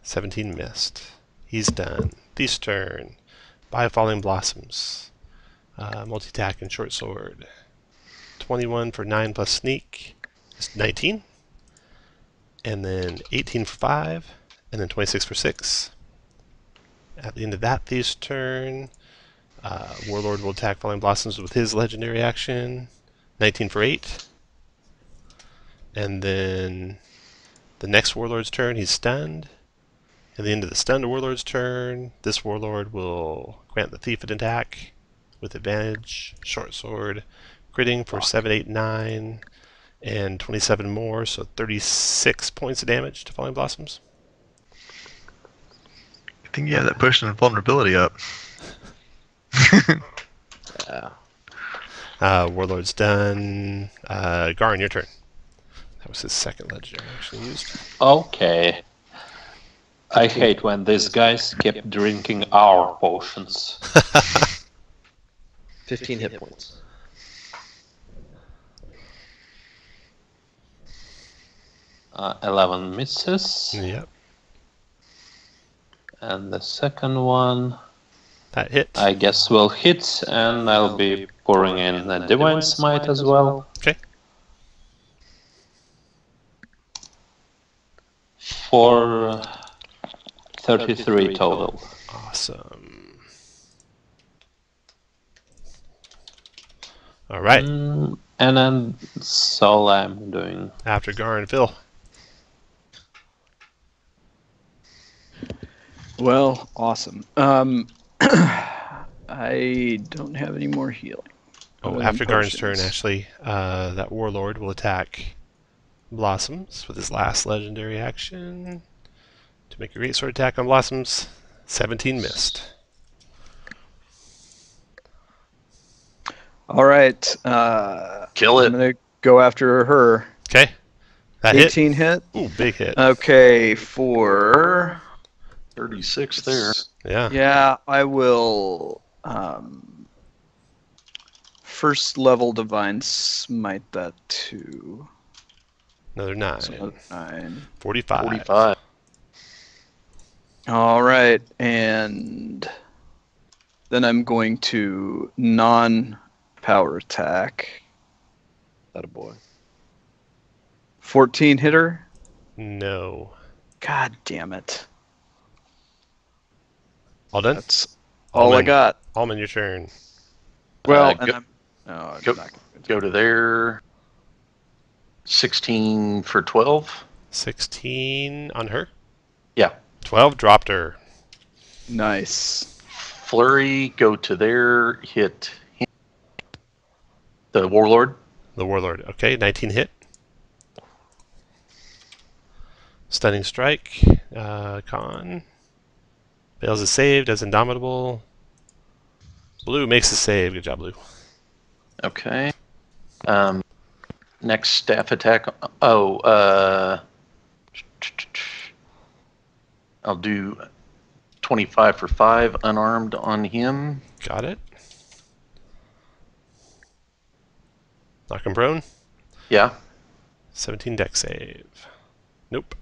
17 missed. He's done. Thief's turn. By Falling Blossoms. Multi-attack and short sword. 21 for 9 plus sneak. It's 19. And then 18 for 5. And then 26 for 6. At the end of that Thief's turn, Warlord will attack Falling Blossoms with his legendary action. 19 for 8. And then the next Warlord's turn, he's stunned. At the end of the stunned Warlord's turn, this Warlord will grant the Thief an attack with advantage, short sword, critting for 7, 8, 9, and 27 more, so 36 points of damage to Falling Blossoms. I think you have that potion of vulnerability up. Yeah. Warlord's done. Garn, your turn. That was his second legendary action used. Okay. I hate when these guys kept drinking our potions. 15 hit points. 11 misses. Yep, And the second one, that hit. I guess, will hit, and I'll be pouring in a Divine Smite as well. Okay. For 33 total. Awesome. All right. And then that's all I'm doing. After Garn, Phil. Well, awesome. I don't have any more healing. Oh, Other after than Garn's turn, potions. actually, that Warlord will attack Blossoms with his last legendary action to make a great sword attack on Blossoms. 17 missed. All right. Kill I'm it. gonna go after her. Okay, that hit. 18 hit. Ooh, big hit. Okay, for 36 there. Yeah. yeah, I will first level divine smite that too. Another 9. So another 9. 45. 45. All right, and then I'm going to non-power attack. That a boy. 14 hitter. No. God damn it! All done? That's all I Almond. got. Almond, your turn. Well, Go- and I'm no, go- I'm not gonna Go to there. 16 for 12. 16 on her. Yeah. 12 dropped her. Nice. Flurry, go to there, hit him. The Warlord. The Warlord. Okay, 19 hit. Stunning Strike. Con. Fails a save, does Indomitable. Blue makes a save. Good job, Blue. Okay. Next staff attack. Oh, I'll do 25 for 5 unarmed on him. Got it. Knock him prone. Yeah. 17 deck save. Nope.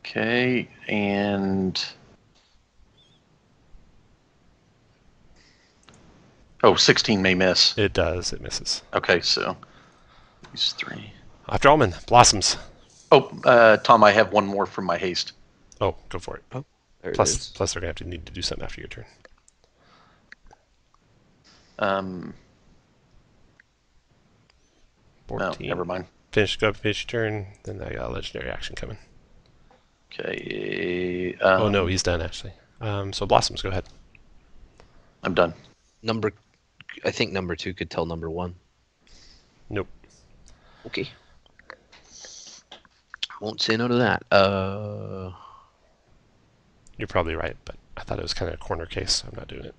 Okay, and oh, 16 may miss. It does. It misses. Okay, so these 3. After Almond, Blossoms. Oh, Tom, I have one more from my haste. Oh, go for it. There it Plus, is. plus they're going to have to need to do something after your turn. No, 14. never mind. Go up, finish your turn. Then I got a legendary action coming. Okay. Oh no, he's done actually. So Blossoms, go ahead. I'm done. I think number 2 could tell number 1. Nope. Okay. Won't say no to that. You're probably right, but I thought it was kind of a corner case, so I'm not doing it.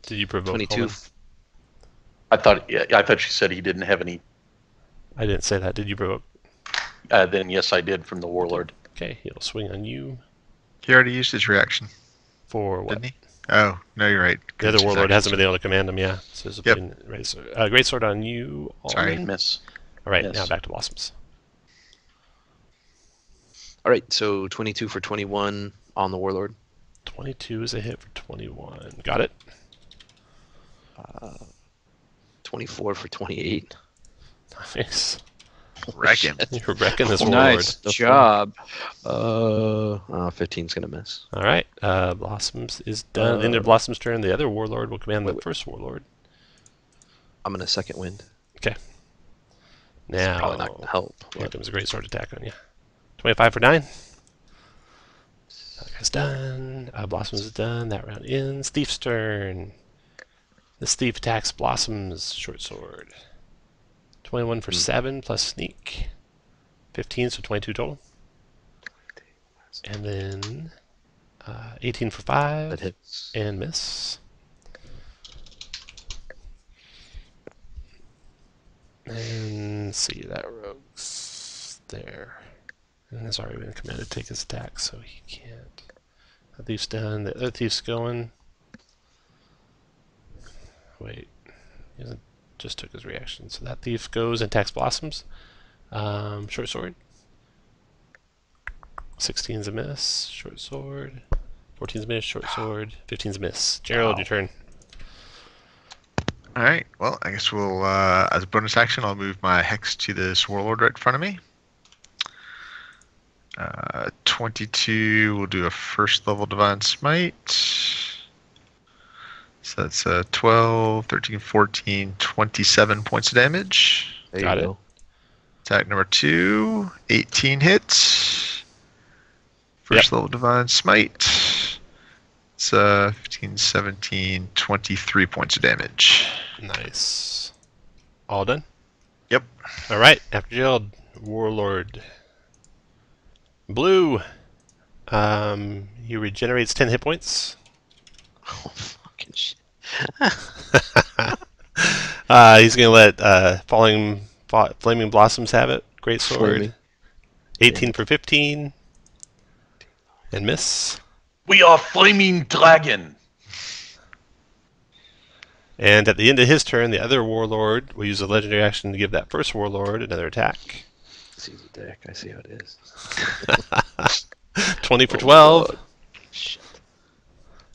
Did you provoke 22. Coleman? I thought she said he didn't have any. I didn't say that. Did you provoke? Then yes, I did from the Warlord. Okay, he'll swing on you. He already used his reaction, For what? didn't he? Oh, no, you're right. The other It's his Warlord hasn't action. been able to command him, yeah. So Yep. Great sword on you. Sorry. Almond. Miss. All right, Yes. now back to Blossoms. All right, so 22 for 21 on the Warlord. 22 is a hit for 21. Got it? 24 for 28. Nice. Reckon. You're wrecking this Warlord. Nice job. 15's gonna miss. All right, Blossoms is done. End of Blossom's turn. The other Warlord will command the wait. first Warlord. I'm gonna second wind. Now, Probably not gonna help. here But comes a great sword attack on you. 25 for 9. That guy's done. Blossoms is done. That round ends. Thief's turn. This thief attacks Blossoms short sword. 21 for 7 plus sneak. 15, so 22 total. And then 18 for 5 that hits. and miss. And let's see, that rogue's there. And has already been commanded to take his attack, so he can't. The thief's done. The other thief's going. Wait. He hasn't just took his reaction. So that thief goes and attacks Blossoms. Short sword. 16's a miss. Short sword. 14's a miss. Short sword. 15's a miss. Gerald, your turn. All right. Well, I guess we'll, as a bonus action, I'll move my hex to this Warlord right in front of me. 22 will do a first level Divine Smite. So that's 12, 13, 14, 27 points of damage. There Got you it. go. Attack number 2, 18 hits. First level Divine Smite. It's 15, 17, 23 points of damage. Nice. All done? Yep. All right. After Gerald, Warlord. Blue. He regenerates 10 hit points. Oh, fucking shit. He's going to let Flaming Blossoms have it. Great sword. Flaming. 18 for 15. And miss. We are Flaming Dragon. And at the end of his turn, the other Warlord will use a legendary action to give that first Warlord another attack. See the deck. I see how it is. 20 for 12. God. Shit.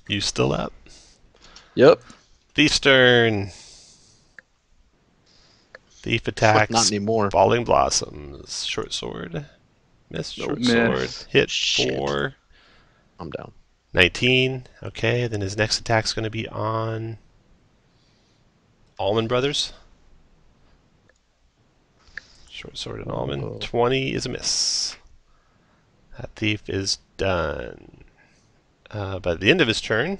You still up? Yep. Thief's turn. Thief attacks. Not anymore. Falling Blossoms. Short sword. Miss. Nope. Short Miss. sword. Hit Shit. 4. I'm down. 19. Okay, then his next attack's going to be on Allman Brothers. Short sword and Allman. Oh. 20 is a miss. That thief is done. By the end of his turn,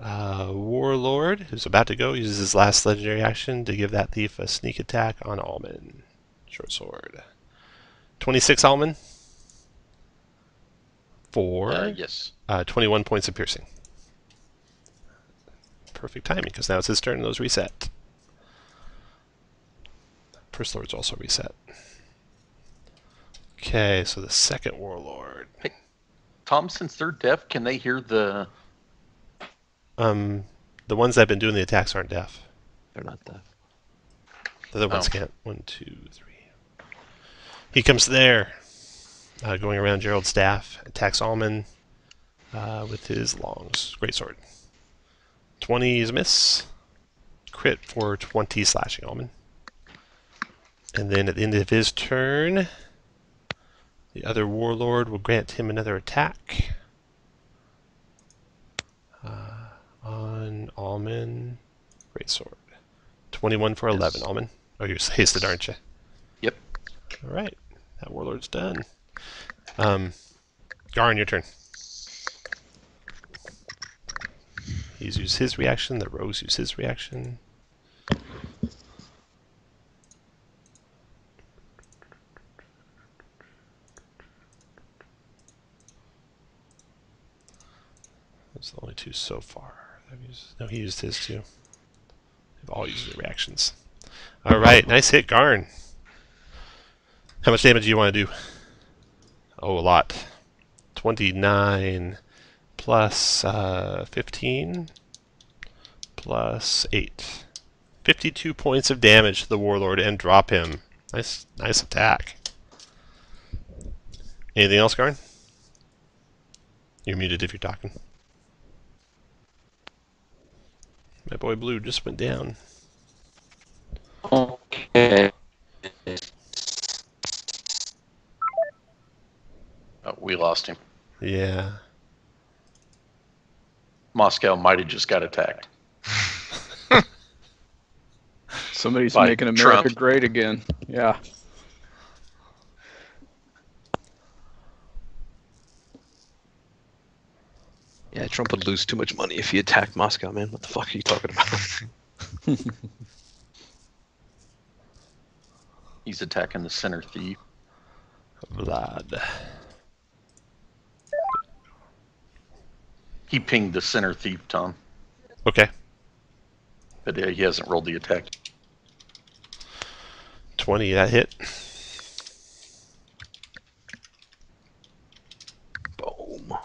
Warlord, who's about to go, uses his last legendary action to give that thief a sneak attack on Allman. Short sword. 26 Allman. For Yes. 21 points of piercing. Perfect timing, because now it's his turn and those reset. First Lord's also reset. Okay, so the second Warlord. Tom, since they're deaf, can they hear the... The ones that have been doing the attacks aren't deaf. They're not deaf. The other ones Oh. can't. 1, 2, 3. He comes there, going around Gerald's staff, attacks Allman with his longs. Great sword. 20 is a miss. Crit for 20 slashing Allman. And then at the end of his turn, the other Warlord will grant him another attack. On Allman. Great sword. 21 for 11, Yes. Allman. Oh, you're hasted, aren't you? Yep. All right. That warlord's done. Garn, your turn. He's used his reaction. The rogues use his reaction. That's the only two so far. No, he used his too. They've all used their reactions. All right, nice hit, Garn. How much damage do you want to do? Oh, a lot. 29 plus 15 plus 8. 52 points of damage to the warlord and drop him. Nice attack. Anything else, Garn? You're muted if you're talking. My boy Blue just went down. Okay. Oh, we lost him. Yeah. Moscow might have just got attacked. Somebody's By making America Trump. great again. Yeah. Yeah, Trump would lose too much money if he attacked Moscow, man. What the fuck are you talking about? He's attacking the center thief. Vlad. He pinged the center thief, Tom, Okay. but he hasn't rolled the attack. 20, that hit. Boom.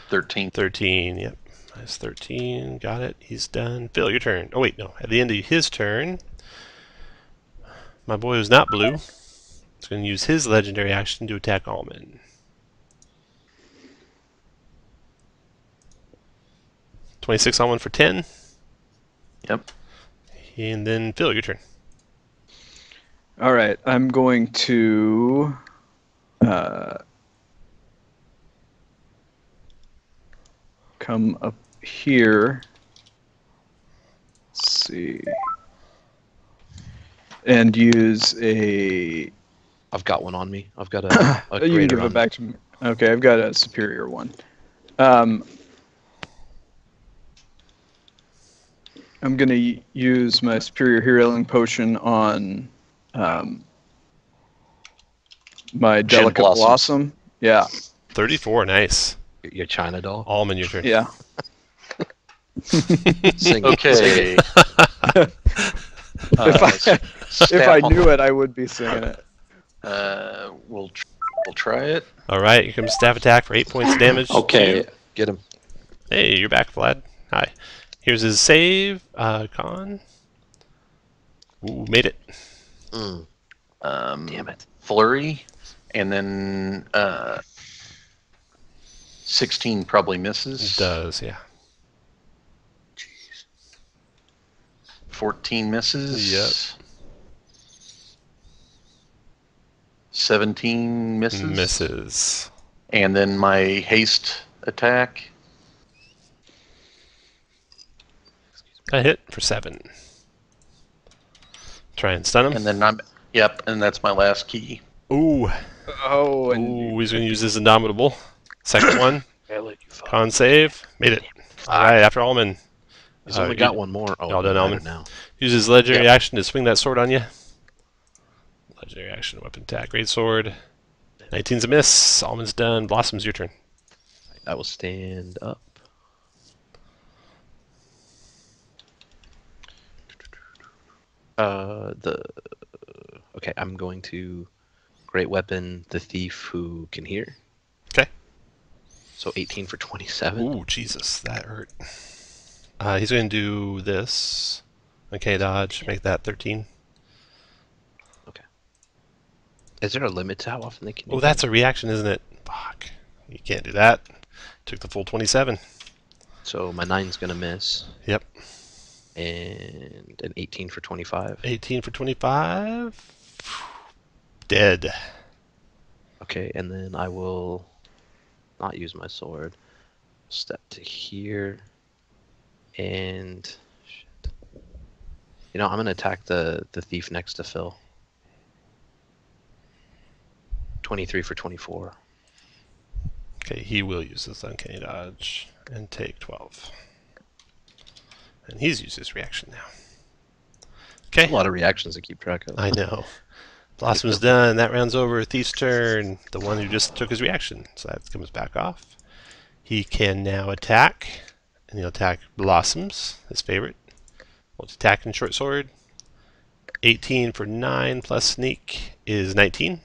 $13. 13, yep. Minus 13, got it. He's done. Phil, your turn. Oh, wait, no. At the end of his turn, my boy who's not blue is going to use his legendary action to attack Almond. 26 Almond for 10. Yep. And then Phil, your turn. All right, I'm going to come up here. Let's see. And use a. I've got one on me. I've got a You can greater give on it back to me. Okay, I've got a superior one. I'm going to use my superior healing potion on my delicate blossom. Yeah. 34, nice. your China doll. Almond, your turn. Yeah. Sing, Okay. If I knew it, I would be singing it. We'll try it. All right, here comes staff attack for 8 points of damage. Okay. Get him. Hey, you're back, Vlad. Hi. Here's his save. Con. Ooh, made it. Damn it. Flurry, and then 16 probably misses. It does, yeah. 14 misses. Yep. 17 misses. Misses. And then my haste attack. A hit for 7. Try and stun him. And then and that's my last key. Ooh. Oh, and Ooh, he's going to use his Indomitable. Second one. I let you fuck. Con save. Made it. All right, after Almond. He's only got one more. Oh, y'all done, I have Almond? it now. Use his legendary action to swing that sword on you. Legendary action, weapon attack, great sword. 19's a miss. Almond's done. Blossom's your turn. I will stand up. Okay, I'm going to great weapon the thief who can hear. Okay. So 18 for 27. Ooh, Jesus, that hurt. He's going to do this. Okay, dodge. Make that 13. Okay. Is there a limit to how often they can? Oh, that's a reaction, isn't it? Fuck. You can't do that. Took the full 27. So my 9's gonna miss. Yep. And an 18 for 25. 18 for 25. Dead. Okay, and then I will not use my sword. Step to here. And shit. You know, I'm gonna attack the thief next to Phil. 23 for 24. Okay, he will use his uncanny dodge and take 12. And he's used his reaction now. Okay. A lot of reactions to keep track of. I know. Blossom's done. That round's over. Thief's turn. The one who just took his reaction. So that comes back off. He can now attack. And he'll attack Blossoms, his favorite. Multi-attack and short sword. 18 for 9 plus sneak is 19.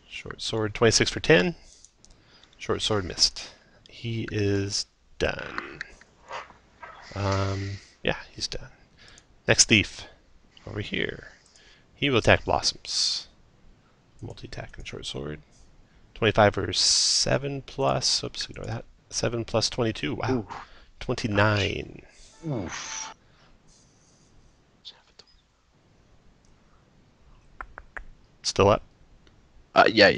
Short sword 26 for 10. Short sword missed. He is done. Yeah, he's done. Next thief. Over here. He will attack Blossoms. Multi-attack and short sword. 25 for 7 plus. Oops, ignore that. 7 plus 22. Wow. Ooh. 29. Oof. Still up. Yeah.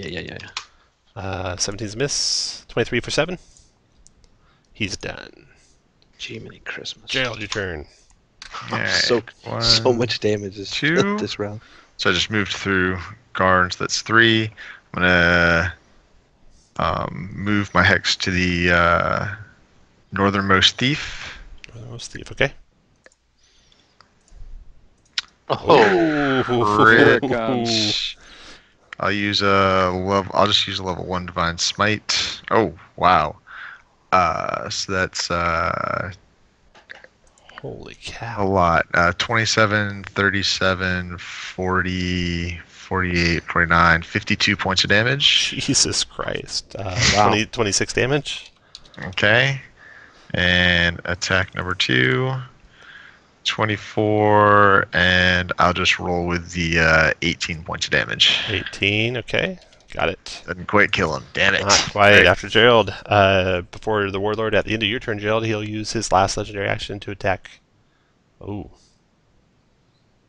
17's a miss. 23 for 7. He's done. Jiminy Christmas. Gerald, your turn. Alright, So much damage this, two. this round. So I just moved through guards. That's 3. I'm gonna move my hex to the northernmost thief. Northernmost thief, okay. Oh, Here it comes. I'll use a level. I'll just use a level 1 divine smite. Oh wow. So that's Holy a cow. lot. 27, 37, 40, 48, 49, 52 points of damage. Jesus Christ. Wow. 26 damage. Okay. And attack number 2. 24, and I'll just roll with the 18 points of damage. 18, okay. Got it. Didn't quite kill him. Damn it. Not quite. Right. After Gerald, before the Warlord, at the end of your turn, Gerald, he'll use his last legendary action to attack. Oh.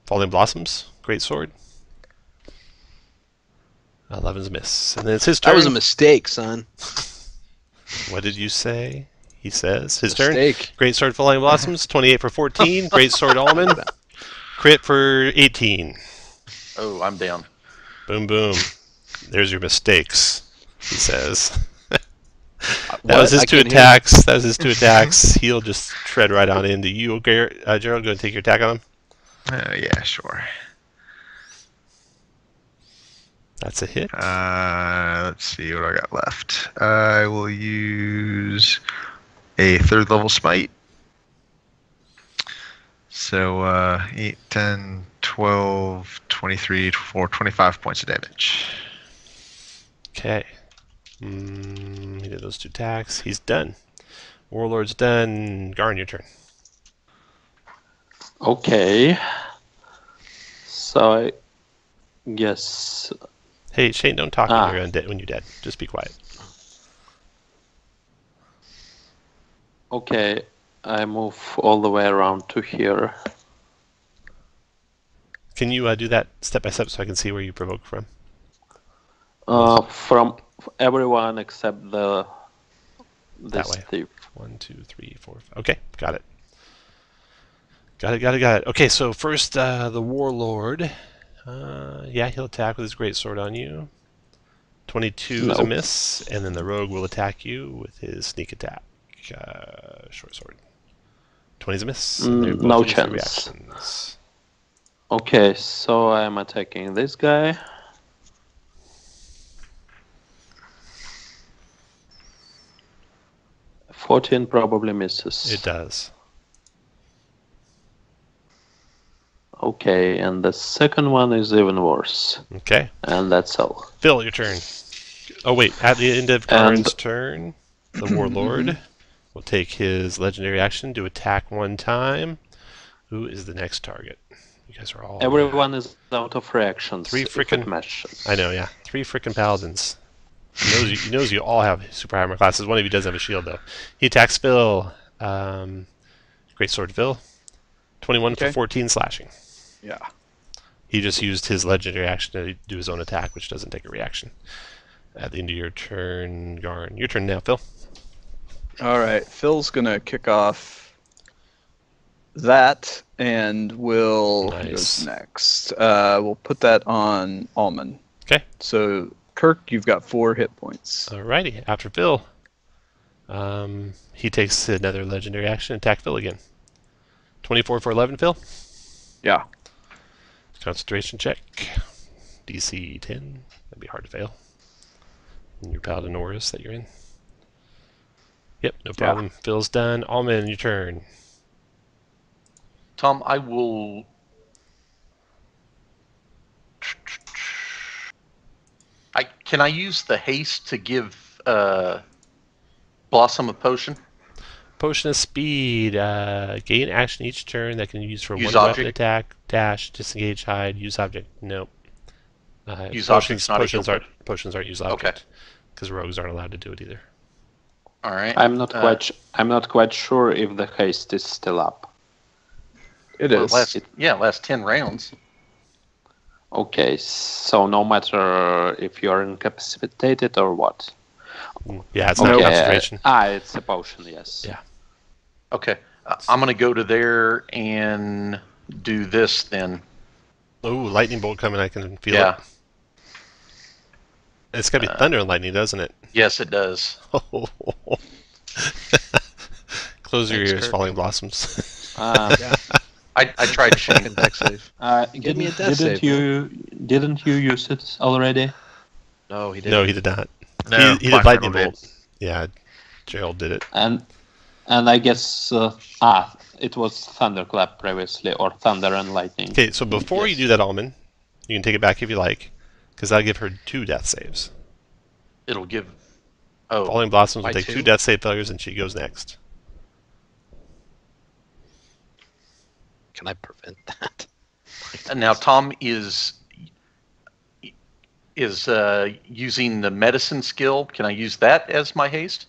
Falling Blossoms, great sword. 11's a miss. And then it's his turn. that was a mistake, son. What did you say? He says. His turn. Mistake. Great sword, Falling Blossoms, 28 for 14. Great sword, Almond. Crit for 18. Oh, I'm down. Boom, boom. There's your mistakes, he says. That What? was his I 2 can't hear. attacks. That was his 2 attacks. He'll just tread right on into you. Gerald, go ahead and take your attack on him. Yeah, sure. That's a hit. Let's see what I got left. I will use a 3rd level smite. So 8, 10, 12, 23, 24, 25 points of damage. Okay. He did those 2 attacks. He's done. Warlord's done. Garn, your turn. Okay. So I guess Hey, Shane, don't talk when you're undead, when you're dead. Just be quiet. okay, I move all the way around to here. Can you do that step by step so I can see where you provoke from? From everyone except this way. thief. 1, 2, 3, 4, 5. Okay, got it. Got it. Okay, so first, the Warlord. Yeah, he'll attack with his great sword on you. 22 is a Nope. miss, and then the Rogue will attack you with his sneak attack. Short sword. 20 is a miss. and they're both No using chance. reactions. Okay, so I'm attacking this guy. $14 probably misses. It does. Okay, and the second one is even worse. Okay. And that's all. Phil, your turn. Oh, wait. At the end of And- Karn's turn, the Warlord will take his legendary action to attack 1 time. Who is the next target? You guys are all... Everyone is out of reactions. 3 if it frickin'... matches. I know, yeah. 3 frickin' paladins. He knows you all have super armor classes. One of you does have a shield, though. He attacks Phil. Great sword, Phil. 21 for Okay. 14 slashing. Yeah. He just used his legendary action to do his own attack, which doesn't take a reaction. at the end of your turn, Garn. Your turn now, Phil. All right, Phil's gonna kick off that, and we'll who goes Nice. next. We'll put that on Almond. Okay. So Kirk, you've got 4 hit points. Alrighty. After Phil, he takes another legendary action. Attack Phil again. 24 for 11, Phil. Yeah. Concentration check. DC 10. That'd be hard to fail. In your Paladin Auras that you're in. Yep, no problem. Phil's done. Almond, your turn. Tom, I will. Can I use the haste to give Blossom a potion? Potion of Speed. Gain action each turn that can be used for Use one object? weapon attack, dash, disengage, hide, use object. Nope. Use object's not a potions heal aren't potions aren't use Okay. object because rogues aren't allowed to do it either. All right. I'm not quite sure if the haste is still up. It Well, is. last 10 rounds. Okay, so no matter if you're incapacitated or what. Yeah, it's Okay. not concentration. It's a potion, yes. Yeah. Okay. I'm going to go to there and do this then. Oh, lightning bolt coming! I can feel Yeah. it. It's got to be thunder and lightning, doesn't it? Yes, it does. Close your Thanks, ears, Kirk. falling blossoms. I tried Shane. Deck save. Give me a death save. Didn't you use it already? No, he didn't. No, he did not. No, he did Black lightning Knuckle bolt. Yeah, Gerald did it. And I guess it was thunderclap previously, or thunder and lightning. Okay, so before you do that, Almond, you can take it back if you like, because I'll give her 2 death saves. It'll give. Oh, Falling blossoms will Why take 2? 2 death save failures, and she goes next. Can I prevent that? and now Tom is using the medicine skill. Can I use that as my haste?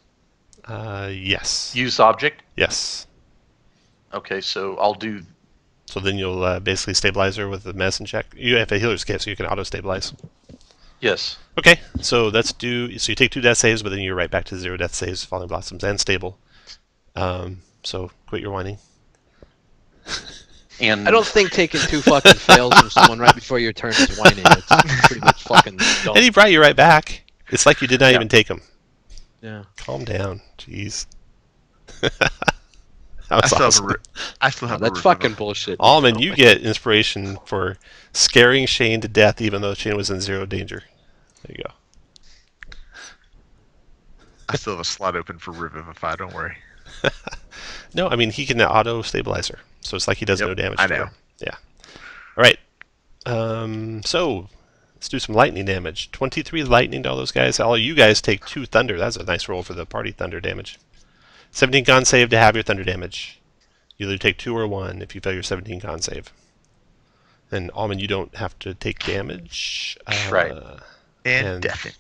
Yes. Use object. Yes. Okay, so I'll do. So then you'll basically stabilize her with the medicine check. You have a healer's kit, so you can auto-stabilize. Yes. Okay, so let's do. So you take 2 death saves, but then you're right back to 0 death saves, falling blossoms, and stable. So quit your whining. And I don't think taking 2 fucking fails from someone right before your turn is whining. It's pretty much fucking dumb. And he brought you right back. It's like you did not even take them. Yeah. Calm down, jeez. I That still was have awesome. I still have That's a fucking bullshit. Almond, you get inspiration for scaring Shane to death, even though Shane was in 0 danger. There you go. I still have a slot open for Revivify. Don't worry. No, I mean he can auto stabilize her, so it's like he does Yep, no damage. I to know. her. Yeah. All right. So let's do some lightning damage. 23 lightning to all those guys. All you guys take 2 thunder. That's a nice roll for the party thunder damage. 17 con save to have your thunder damage. You either take 2 or 1 if you fail your 17 con save. And Almond, you don't have to take damage. Right. And deafen.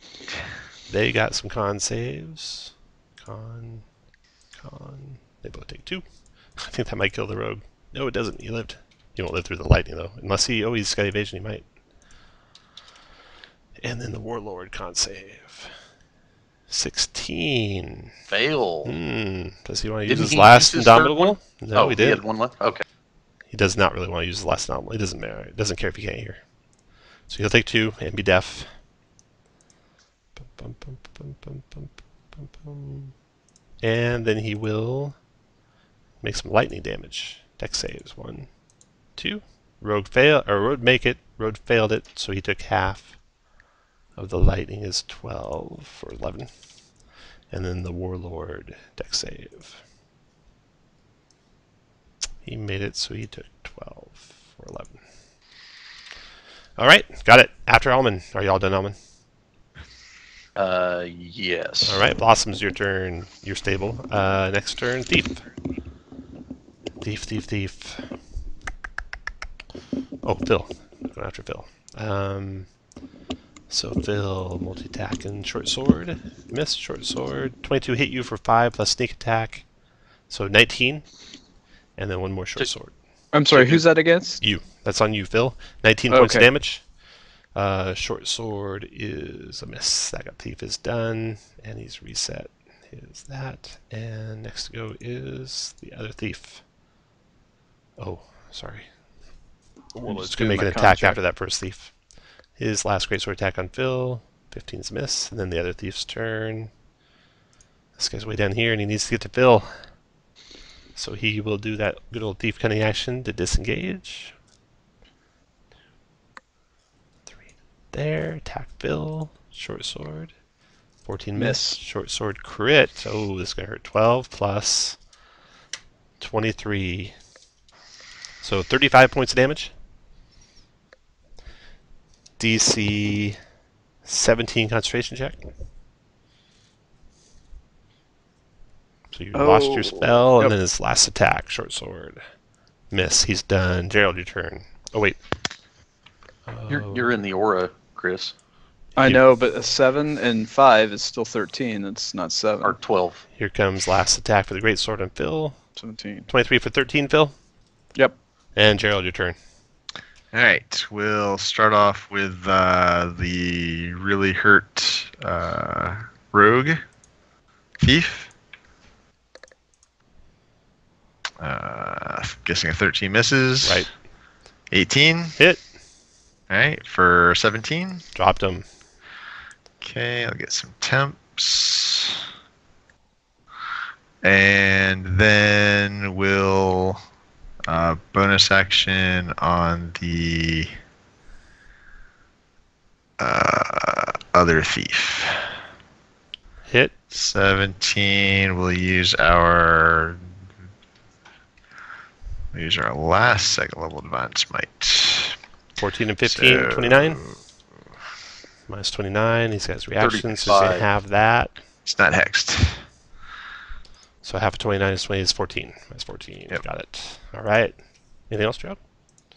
They got some con saves. Con. They both take 2. I think that might kill the rogue. No, it doesn't. He lived. He won't live through the lightning, though. Unless he's got evasion, he might. And then the warlord con save. 16. fail. Does he want to use Didn't his he last use his third indomitable? No, Oh, he he had didn't. 1 left. Okay. He does not really want to use his last indomitable. It doesn't matter. It doesn't care if he can't hear. So he'll take 2 and be deaf. And then he will make some lightning damage. Dex saves. 1, 2. Rogue make it. Rogue failed it, so he took half of the lightning is 12 for 11. And then the warlord dex save. He made it, so he took 12 for 11. All right, got it. After Almond. Are y'all done, Almond? Yes. All right, Blossom's your turn. You're stable. Next turn, Thief. Thief. Oh, Phil. Going after Phil. So Phil, multi-attack and short sword. Missed, short sword. 22 hit you for 5 plus sneak attack. So 19. And then 1 more short sword. I'm sorry, who's that against? You. That's on you, Phil. 19 points of Okay. damage. Short sword is a miss. That thief is done, and he's reset. Is that, and next to go is the other thief. Oh, sorry. Warlord's going to make an attack after that first thief. His last greatsword attack on Phil. 15's miss, and then the other thief's turn. This guy's way down here, and he needs to get to Phil. So he will do that good old thief cunning action to disengage. 3 there, attack Phil, short sword. 14 miss, short sword crit. Oh, this is going to hurt. 12 plus 23. So 35 points of damage. DC 17 concentration check. So you lost your spell, and then his last attack, short sword. Miss. He's done. Gerald, your turn. Oh, wait. You're in the aura, Chris. I know, but a 7 and 5 is still 13. It's not 7. Or 12. Here comes last attack for the great sword on Phil. 17. 23 for 13, Phil. Yep. And Gerald, your turn. All right, we'll start off with the really hurt rogue thief. Guessing a 13 misses. Right. 18. Hit. All right, for 17. Dropped him. Okay, I'll get some temps. And then we'll bonus action on the other thief. Hit. 17. We'll use our last second level divine smite. 14 and 15, So, 29. Minus 29. He's got his reaction, so he's going to 35. have that. It's not hexed. So half of 29 is 20 is 14. Minus 14. Yep. Got it. All right. Anything else, Gerald?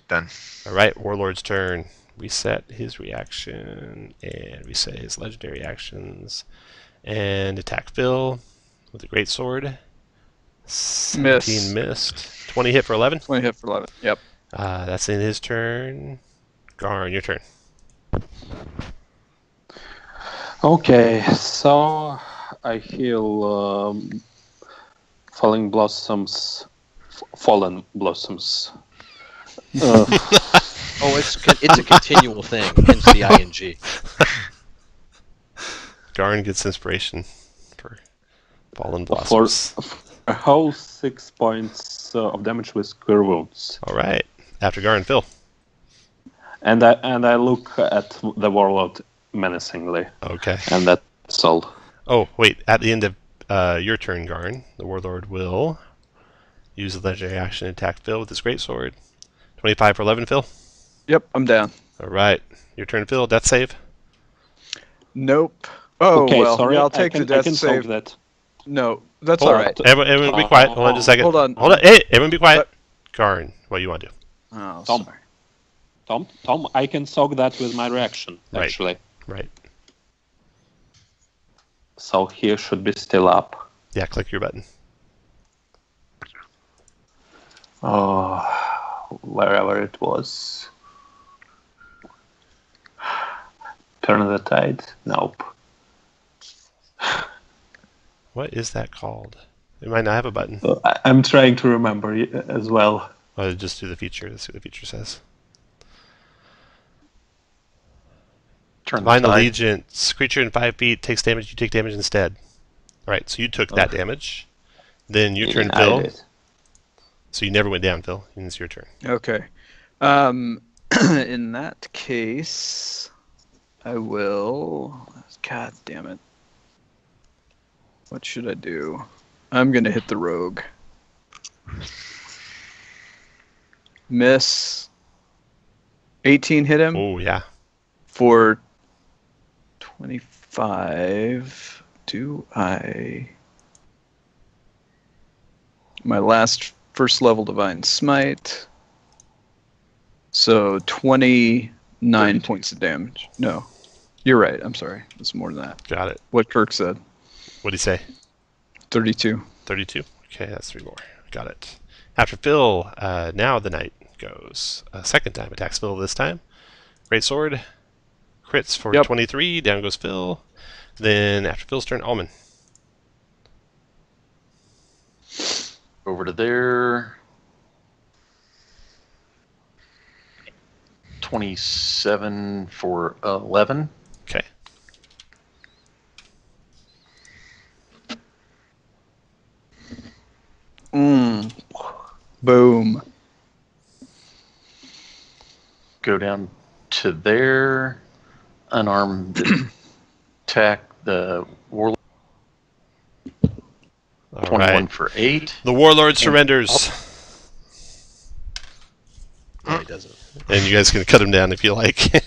Done. All right. Warlord's turn. Reset his reaction and reset his legendary actions. And attack Phil with a great sword. 17 missed. 20 hit for 11. 20 hit for 11. Yep. That's in his turn. Garn, your turn. Okay, so I heal fallen blossoms. Oh, it's a continual thing, hence the ing. Garn gets inspiration for Fallen Blossoms. For a whole 6 points of damage with cure wounds. All right. After Garn, Phil. And I look at the warlord menacingly, Okay. and that's all. Oh, wait. At the end of your turn, Garn, the Warlord will use the legendary action to attack Phil with his greatsword. 25 for 11, Phil. Yep, I'm down. All right. Your turn, Phil. Death save. Nope. Oh, Okay, well, sorry, yeah, I'll I take can, the I death can save. solve that. No, that's Hold all on. right. Everyone be quiet. Hold on just a second. Hold on. Hold on. Hey, everyone be quiet. Garn, what do you want to do? Oh, Tom. sorry. Tom, I can solve that with my reaction, Right. actually. Right. So he should be still up. Yeah, click your button. Oh, wherever it was. Turn the tide? Nope. What is that called? It might not have a button. I'm trying to remember as well. Oh, just do the feature. Let's see what the feature says. Turn Divine the tide. Allegiance. Creature in 5 feet takes damage. You take damage instead. All right, so you took that damage. Then your turn, I Phil. did. So you never went down, Phil. It's your turn. Okay. In that case, I will. God damn it. What should I do? I'm going to hit the rogue. Miss. 18 hit him Oh, yeah. for 25. Do I. My last first level divine smite. So 29 points of damage. No. You're right. I'm sorry. It's more than that. Got it. What Kirk said. What did he say? 32. 32. Okay, that's 3 more. Got it. After Phil, now the knight goes. Second time attacks Phil this time. Great sword. Crits for Yep. 23. Down goes Phil. Then after Phil's turn, Alman. Over to there. 27 for 11. Okay. Boom. Go down to there. Unarmed attack the warlord. All 21 right. for 8. The warlord surrenders. No, he doesn't. And you guys can cut him down if you like.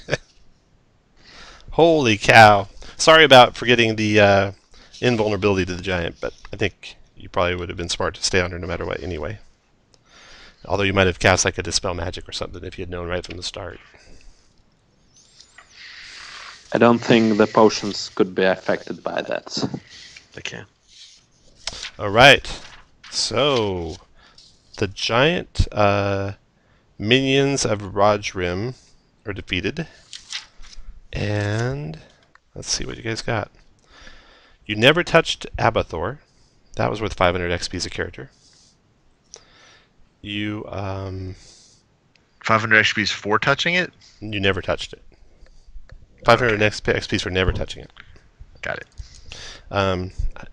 Holy cow. Sorry about forgetting the invulnerability to the giant, but I think you probably would have been smart to stay under no matter what anyway. Although you might have cast like a Dispel Magic or something if you had known right from the start. I don't think the potions could be affected by that. They can. Alright. So, the giant minions of Rajrim are defeated. And let's see what you guys got. You never touched Abathor. That was worth 500 XP as a character. You 500 XP for touching it? you never touched it. 500 XP for never touching it. Got it.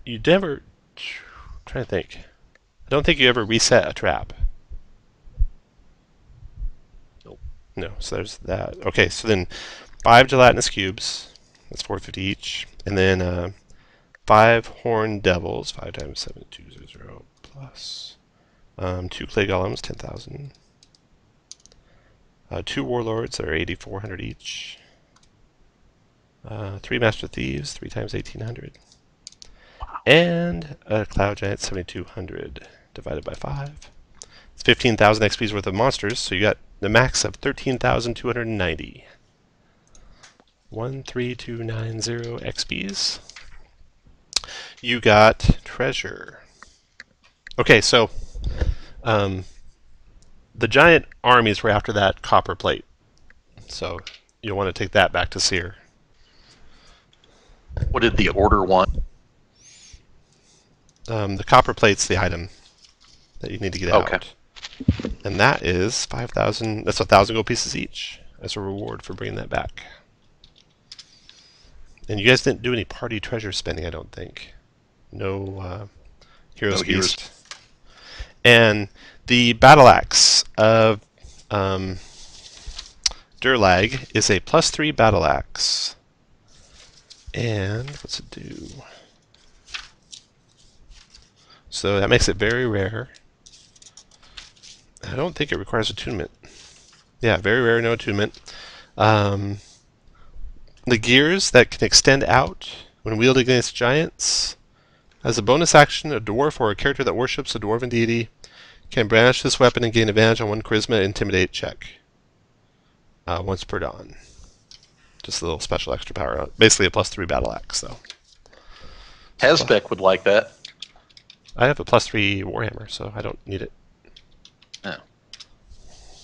You never... I'm trying to think. I don't think you ever reset a trap. Nope. No, so there's that. Okay, so then 5 gelatinous cubes. That's 450 each. And then 5 horned devils. 5 times 7, 200 plus. 2 clay golems, 10,000. 2 warlords that are 8,400 each. 3 master thieves, 3 times 1,800. And a cloud giant, 7,200 divided by 5. It's 15,000 XP's worth of monsters, so you got the max of 13,290. 13290 XP's. You got treasure. Okay, so the giant armies were after that copper plate. So you'll want to take that back to Seer. What did the order want? The copper plate's the item that you need to get Okay. out. And that is 5,000, that's 1,000 gold pieces each as a reward for bringing that back. And you guys didn't do any party treasure spending, I don't think. No Heroes No heroes. Feast. And the battle axe of Durlag is a +3 battle axe. And what's it do? So that makes it very rare. I don't think it requires attunement. Yeah, very rare, no attunement. The gears that can extend out when wielded against giants. As a bonus action, a dwarf or a character that worships a dwarven deity can brandish this weapon and gain advantage on one charisma intimidate check. Once per dawn. Just a little special extra power. Basically a +3 battle axe, though. Hazbek would like that. I have a +3 Warhammer, so I don't need it. Oh.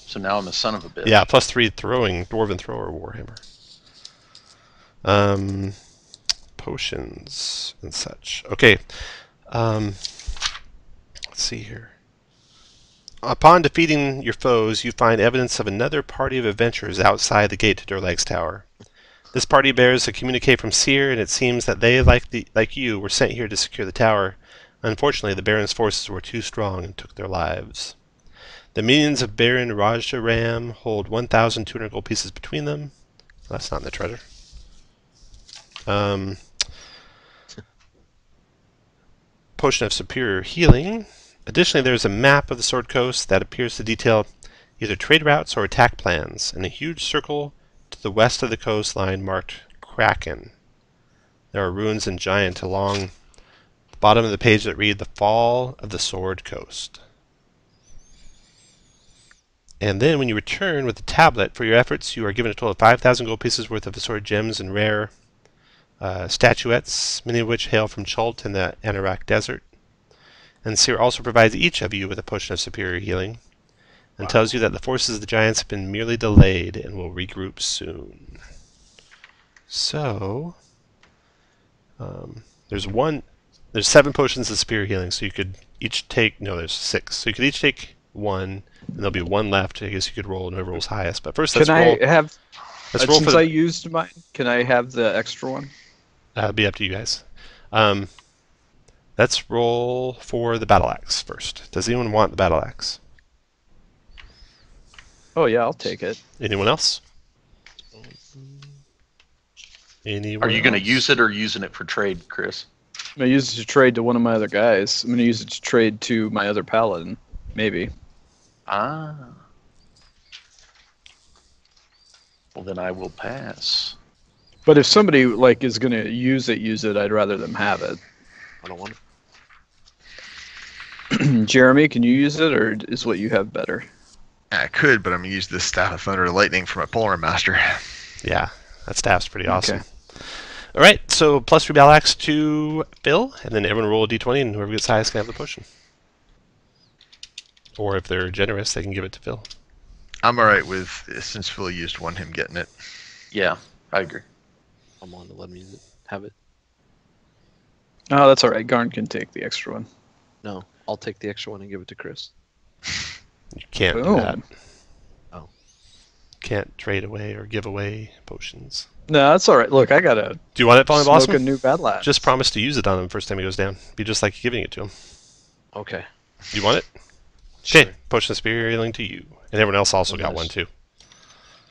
So now I'm a son of a bitch. Yeah, +3 throwing, Dwarven Thrower Warhammer. Potions and such. Okay. Let's see here. Upon defeating your foes, you find evidence of another party of adventurers outside the gate to Durlag's tower. This party bears a communique from Seer, and it seems that they, like you, were sent here to secure the tower. Unfortunately, the Baron's forces were too strong and took their lives. The minions of Baron Rajaram hold 1,200 gold pieces between them. That's not in the treasure. Potion of Superior Healing. Additionally, there is a map of the Sword Coast that appears to detail either trade routes or attack plans, and a huge circle to the west of the coastline marked Kraken. There are ruins and giant along the bottom of the page that read The Fall of the Sword Coast. And then when you return with the tablet for your efforts, you are given a total of 5,000 gold pieces worth of assorted gems and rare statuettes, many of which hail from Chult and the Anorak Desert. And Seer also provides each of you with a potion of superior healing, and tells you that the forces of the giants have been merely delayed and will regroup soon. So, there's 7 potions of spear healing, so you could each take, no, there's 6. So you could each take 1, and there'll be 1 left. I guess you could roll, and whoever rolls highest. But first, let's roll. Let's roll since for I used mine, can I have the extra one? Be up to you guys. Let's roll for the battle axe first. Does anyone want the battle axe? Oh yeah, I'll take it. Anyone else? Are you going to use it or using it for trade, Chris? I'm gonna use it to trade to one of my other guys. I'm gonna use it to trade to my other paladin, maybe. Ah. Well, then I will pass. But if somebody like is gonna use it, I'd rather them have it. I don't want it. Jeremy, can you use it, or is what you have better? I could, but I'm going to use the Staff of Thunder and Lightning for my Polearm Master. Yeah, that staff's pretty awesome. Okay. All right, so +3 battle axe to Phil, and then everyone roll a d20, and whoever gets highest can have the potion. Or if they're generous, they can give it to Phil. I'm alright with, since Phil used one, him getting it. Yeah, I agree. I'm on to let me have it. Oh, that's all right. Garn can take the extra one. No, I'll take the extra one and give it to Chris. You can't do Boom. that. Oh. Can't trade away or give away potions. No, that's all right. Look, I gotta Do you want it, Falling smoke Blossom? a new battle axe. Just promise to use it on him first time he goes down. Be just like giving it to him. Okay. You want it? Sure. Okay, potion of spear healing to you. And everyone else also got one too.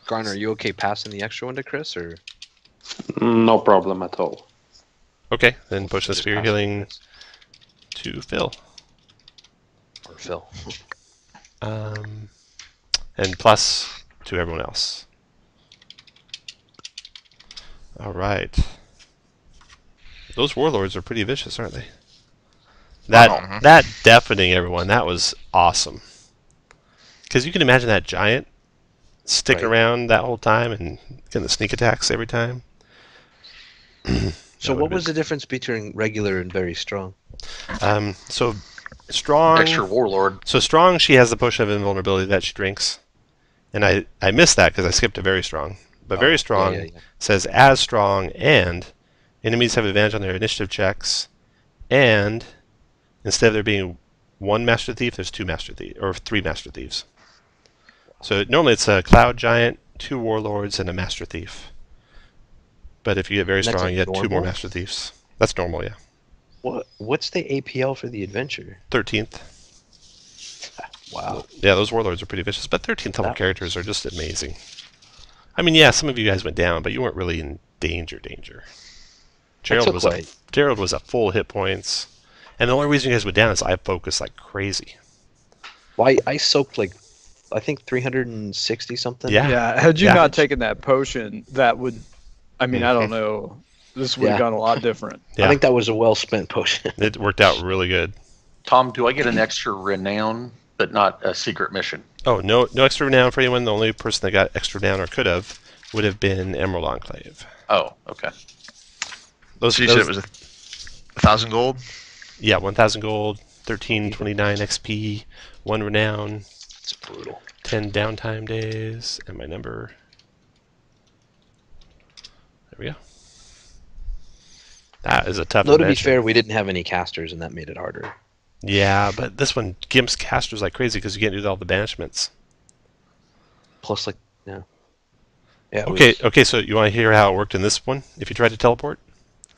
Garner, are you okay passing the extra one to Chris, or? No problem at all. Okay, then potion of Just spear pass it healing to to Phil. Chris? Or Phil? And plus to everyone else. Alright. Those warlords are pretty vicious, aren't they? That deafening everyone, that was awesome. Because you can imagine that giant sticking around that whole time and getting the sneak attacks every time. So what was the difference between regular and very strong? So strong. Extra warlord. So strong, she has the potion of invulnerability that she drinks, and I missed that because I skipped to very strong. But very strong says as strong, and enemies have advantage on their initiative checks, and instead of there being 1 Master Thief, there's 2 Master Thieves or 3 Master Thieves. So normally it's a Cloud Giant, 2 Warlords, and a Master Thief. But if you get very strong, you get 2 more Master Thieves. That's normal, yeah. What's the APL for the adventure? 13th. Wow. Yeah, those Warlords are pretty vicious, but 13th level characters are just amazing. I mean, yeah, some of you guys went down, but you weren't really in danger. Gerald was at full hit points, and the only reason you guys went down is I focused like crazy. Why I soaked like, I think 360 something. Yeah. Yeah, had you not taken that potion, that would, I mean, I don't know, this would have gone a lot different. Yeah. I think that was a well spent potion. It worked out really good. Tom, do I get an extra renown, but not a secret mission? Oh, no extra renown for anyone. The only person that got extra renown or could have would have been Emerald Enclave. Oh, okay. So you said it was 1,000 gold? Yeah, 1,000 gold, 1329 XP, 1 renown. It's brutal. 10 downtime days, and my number. There we go. That is a tough Though to be adventure. fair, we didn't have any casters, and that made it harder. Yeah, but this one gimps casters like crazy because you can't do all the banishments. Plus, like, yeah. Yeah. Okay, so you want to hear how it worked in this one? If you tried to teleport?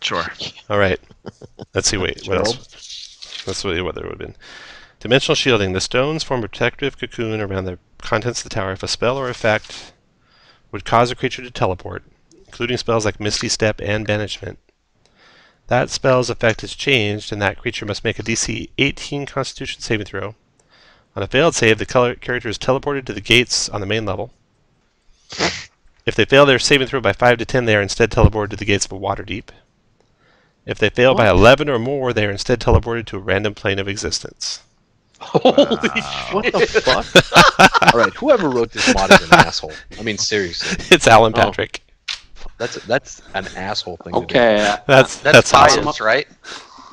Sure. All right. Let's see, what else? Let's see what there would have been. Dimensional shielding. The stones form a protective cocoon around the contents of the tower. If a spell or effect would cause a creature to teleport, including spells like Misty Step and Banishment, that spell's effect is changed, and that creature must make a DC 18 Constitution saving throw. On a failed save, the character is teleported to the gates on the main level. If they fail their saving throw by 5 to 10, they are instead teleported to the gates of Waterdeep. If they fail by 11 or more, they are instead teleported to a random plane of existence. Holy shit! What the fuck? All right, whoever wrote this mod is an asshole. I mean, seriously. It's Alan Patrick. That's an asshole thing. Okay. To do. That's awesome. Caius, right?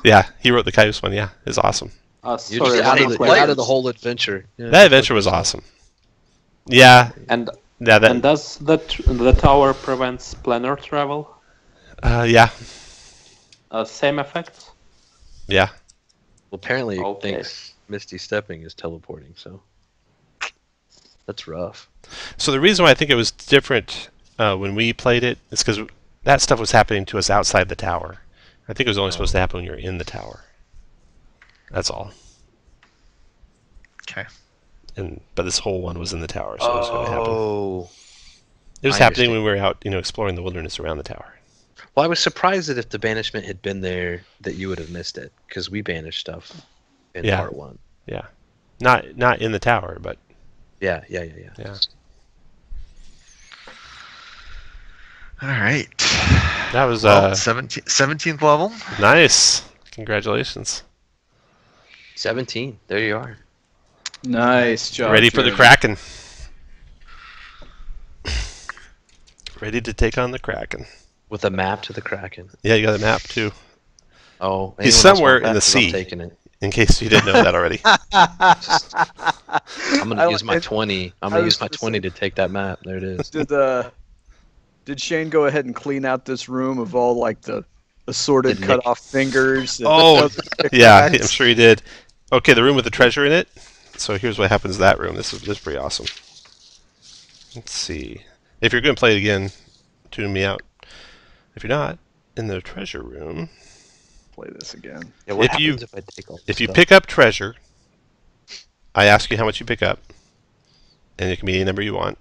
Yeah, he wrote the Caius one. Yeah, it's awesome. You're Sorry, just one out of the whole adventure. Yeah, That adventure was awesome. Yeah. And Yeah. and does the tower prevent planar travel? Yeah. Same effect? Yeah. Well, apparently it Okay. thinks Misty Stepping is teleporting, so that's rough. So the reason why I think it was different when we played it is because that stuff was happening to us outside the tower. I think it was only supposed to happen when you're in the tower. That's all. Okay. But this whole one was in the tower, so it was going to happen. Oh. It was I happening understand. when we were out, exploring the wilderness around the tower. Well, I was surprised that if the banishment had been there, that you would have missed it, because we banished stuff in Yeah. part 1. Yeah. Not in the tower, but Yeah. yeah. All right. That was Well, 17th level. nice. Congratulations. 17. There you are. Nice job. Ready for the Jeremy. Kraken. Ready to take on the Kraken. With a map to the Kraken. Yeah, you got a map too, Oh, He's anyone else somewhere want in that? the 'Cause I'm sea. taking it. in case you didn't know that already. I'm gonna use my 20. I'm I gonna was use my gonna 20 say- to take that map. There it is. Did Shane go ahead and clean out this room of all like the assorted Did cut Nick- off fingers? And Oh, other yeah, I'm knickknacks? sure he did. Okay, the room with the treasure in it. So here's what happens to that room. This is pretty awesome. Let's see. If you're going to play it again, tune me out. If you're not, in the treasure room, Play this again. Yeah, what If you- happens if I take all if this you stuff? pick up treasure, I ask you how much you pick up, and it can be any number you want.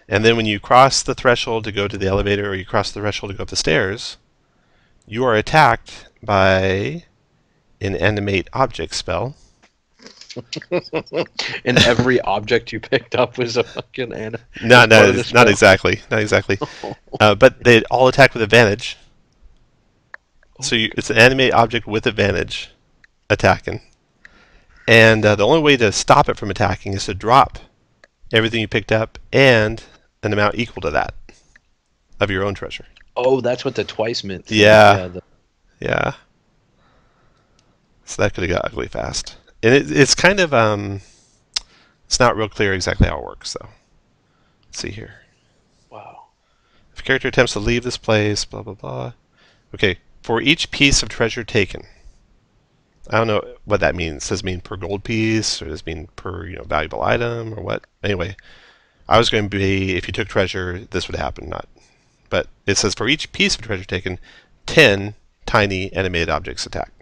And then when you cross the threshold to go to the elevator, or you cross the threshold to go up the stairs, you are attacked by an animate object spell. And every object you picked up was a fucking Not part of the spell. exactly. Not exactly. But they all attack with advantage. So it's an animate object with advantage attacking. And the only way to stop it from attacking is to drop everything you picked up and an amount equal to that of your own treasure. Oh, that's what the twice meant. Yeah. the- Yeah. So that could have got ugly fast. And it's kind of, it's not real clear exactly how it works, though. Let's see here. wow. If a character attempts to leave this place, blah, blah, blah. Okay, for each piece of treasure taken. I don't know what that means. Does it mean per gold piece, or does it mean per valuable item, or what? Anyway, I was going to be, if you took treasure, this would happen, not. But it says for each piece of treasure taken, 10 tiny animated objects attack.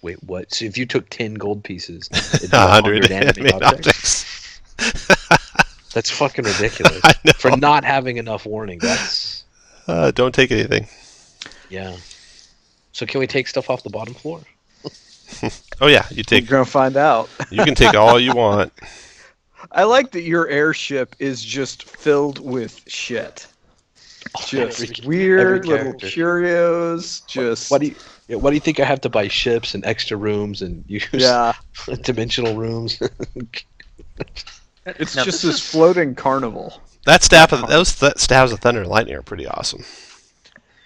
Wait, what? So if you took 10 gold pieces, it'd be 100 animate animated objects? objects. That's fucking ridiculous. I know. For not having enough warning. That's Don't take anything. yeah. So can we take stuff off the bottom floor? Oh yeah, you We're take. gonna find out. You can take all you want. I like that your airship is just filled with shit. Just Every- weird every little character. curios. Just What do you think I have to buy ships and extra rooms and use yeah. dimensional rooms? It's Now, just this this is- floating carnival. That staff of those stabs of thunder and lightning are pretty awesome.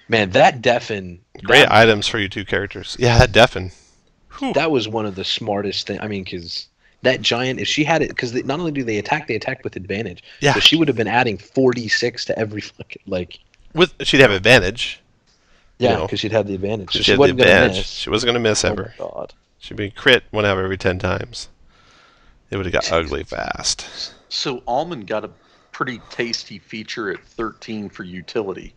Man, that deafen Great items for you two characters. Yeah, that deafen. Whew. that was one of the smartest things. I mean, because that giant, if she had it, because not only do they attack with advantage. Yeah. So she would have been adding 46 to every fucking She'd have advantage. yeah, You know, because she'd have the advantage. So She she had the wasn't gonna advantage. miss. She wasn't going to miss Oh my ever. god. She'd be crit one out of every 10 times. It would have got ugly fast. So Almond got a pretty tasty feature at 13 for utility.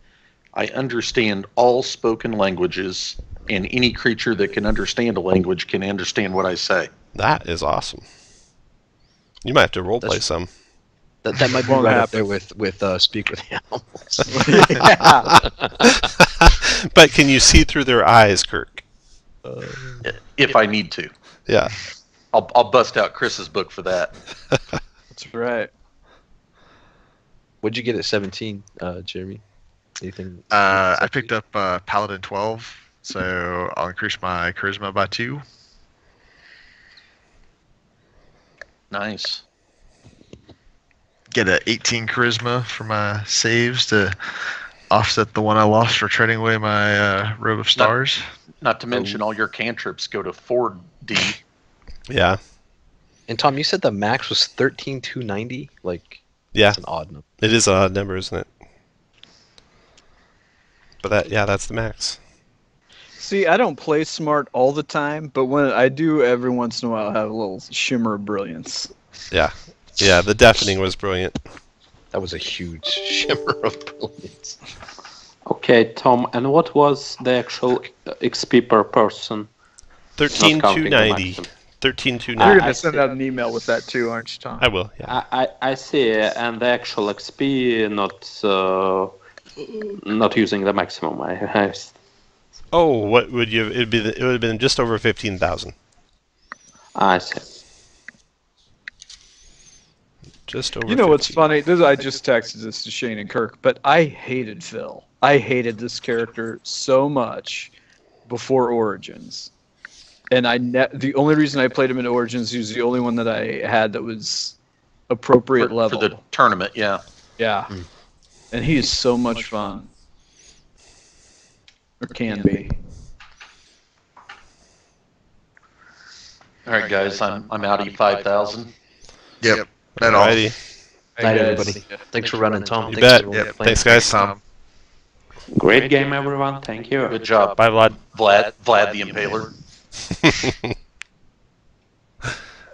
I understand all spoken languages, and any creature that can understand a language can understand what I say. That is awesome. You might have to roleplay That's- some. That might be Won't right up happen. there with Speak with the Animals. Yeah. But can you see through their eyes, Kirk? If I need to. Yeah. I'll bust out Chris's book for that. That's right. What'd you get at 17, Jeremy? Anything? I picked up Paladin 12, so I'll increase my charisma by 2. Nice. Get a 18 charisma for my saves to offset the one I lost for trading away my robe of stars. Not to mention all your cantrips go to 4D. Yeah. And Tom, you said the max was 13,290. Like Yeah. that's an odd number. It is an odd number, isn't it? But that's the max. See, I don't play smart all the time, but when I do, every once in a while, I have a little shimmer of brilliance. Yeah, the deafening was brilliant. That was a huge shimmer of brilliance. Okay, Tom, and what was the actual XP per person? 13,290. You're 13,290. going to send out an email with that too, aren't you, Tom? I will. Yeah. I see, and the actual XP not using the maximum. Oh, what would you? It would have been just over 15,000. I see. Just over. You know what's 15. funny? I just texted this to Shane and Kirk, but I hated Phil. I hated this character so much before Origins, and the only reason I played him in Origins, he was the only one that I had that was appropriate level for the tournament. Yeah. Yeah, and he is so much fun, or can be. All right, guys, I'm out of 5,000. Yep. That all. Alrighty. Night, everybody. Thanks for running, Tom. You Thanks bet. for Yep. playing. Thanks, guys. Tom. Great game, everyone. Thank you. Good job, Bye, Vlad. Vlad the Impaler.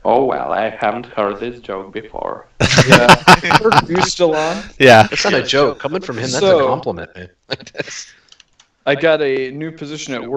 Oh well, I haven't heard this joke before. Yeah, Kirk, are you still on? Yeah. That's not a joke. Coming from him, that's a So- compliment, man. I got a new position at work.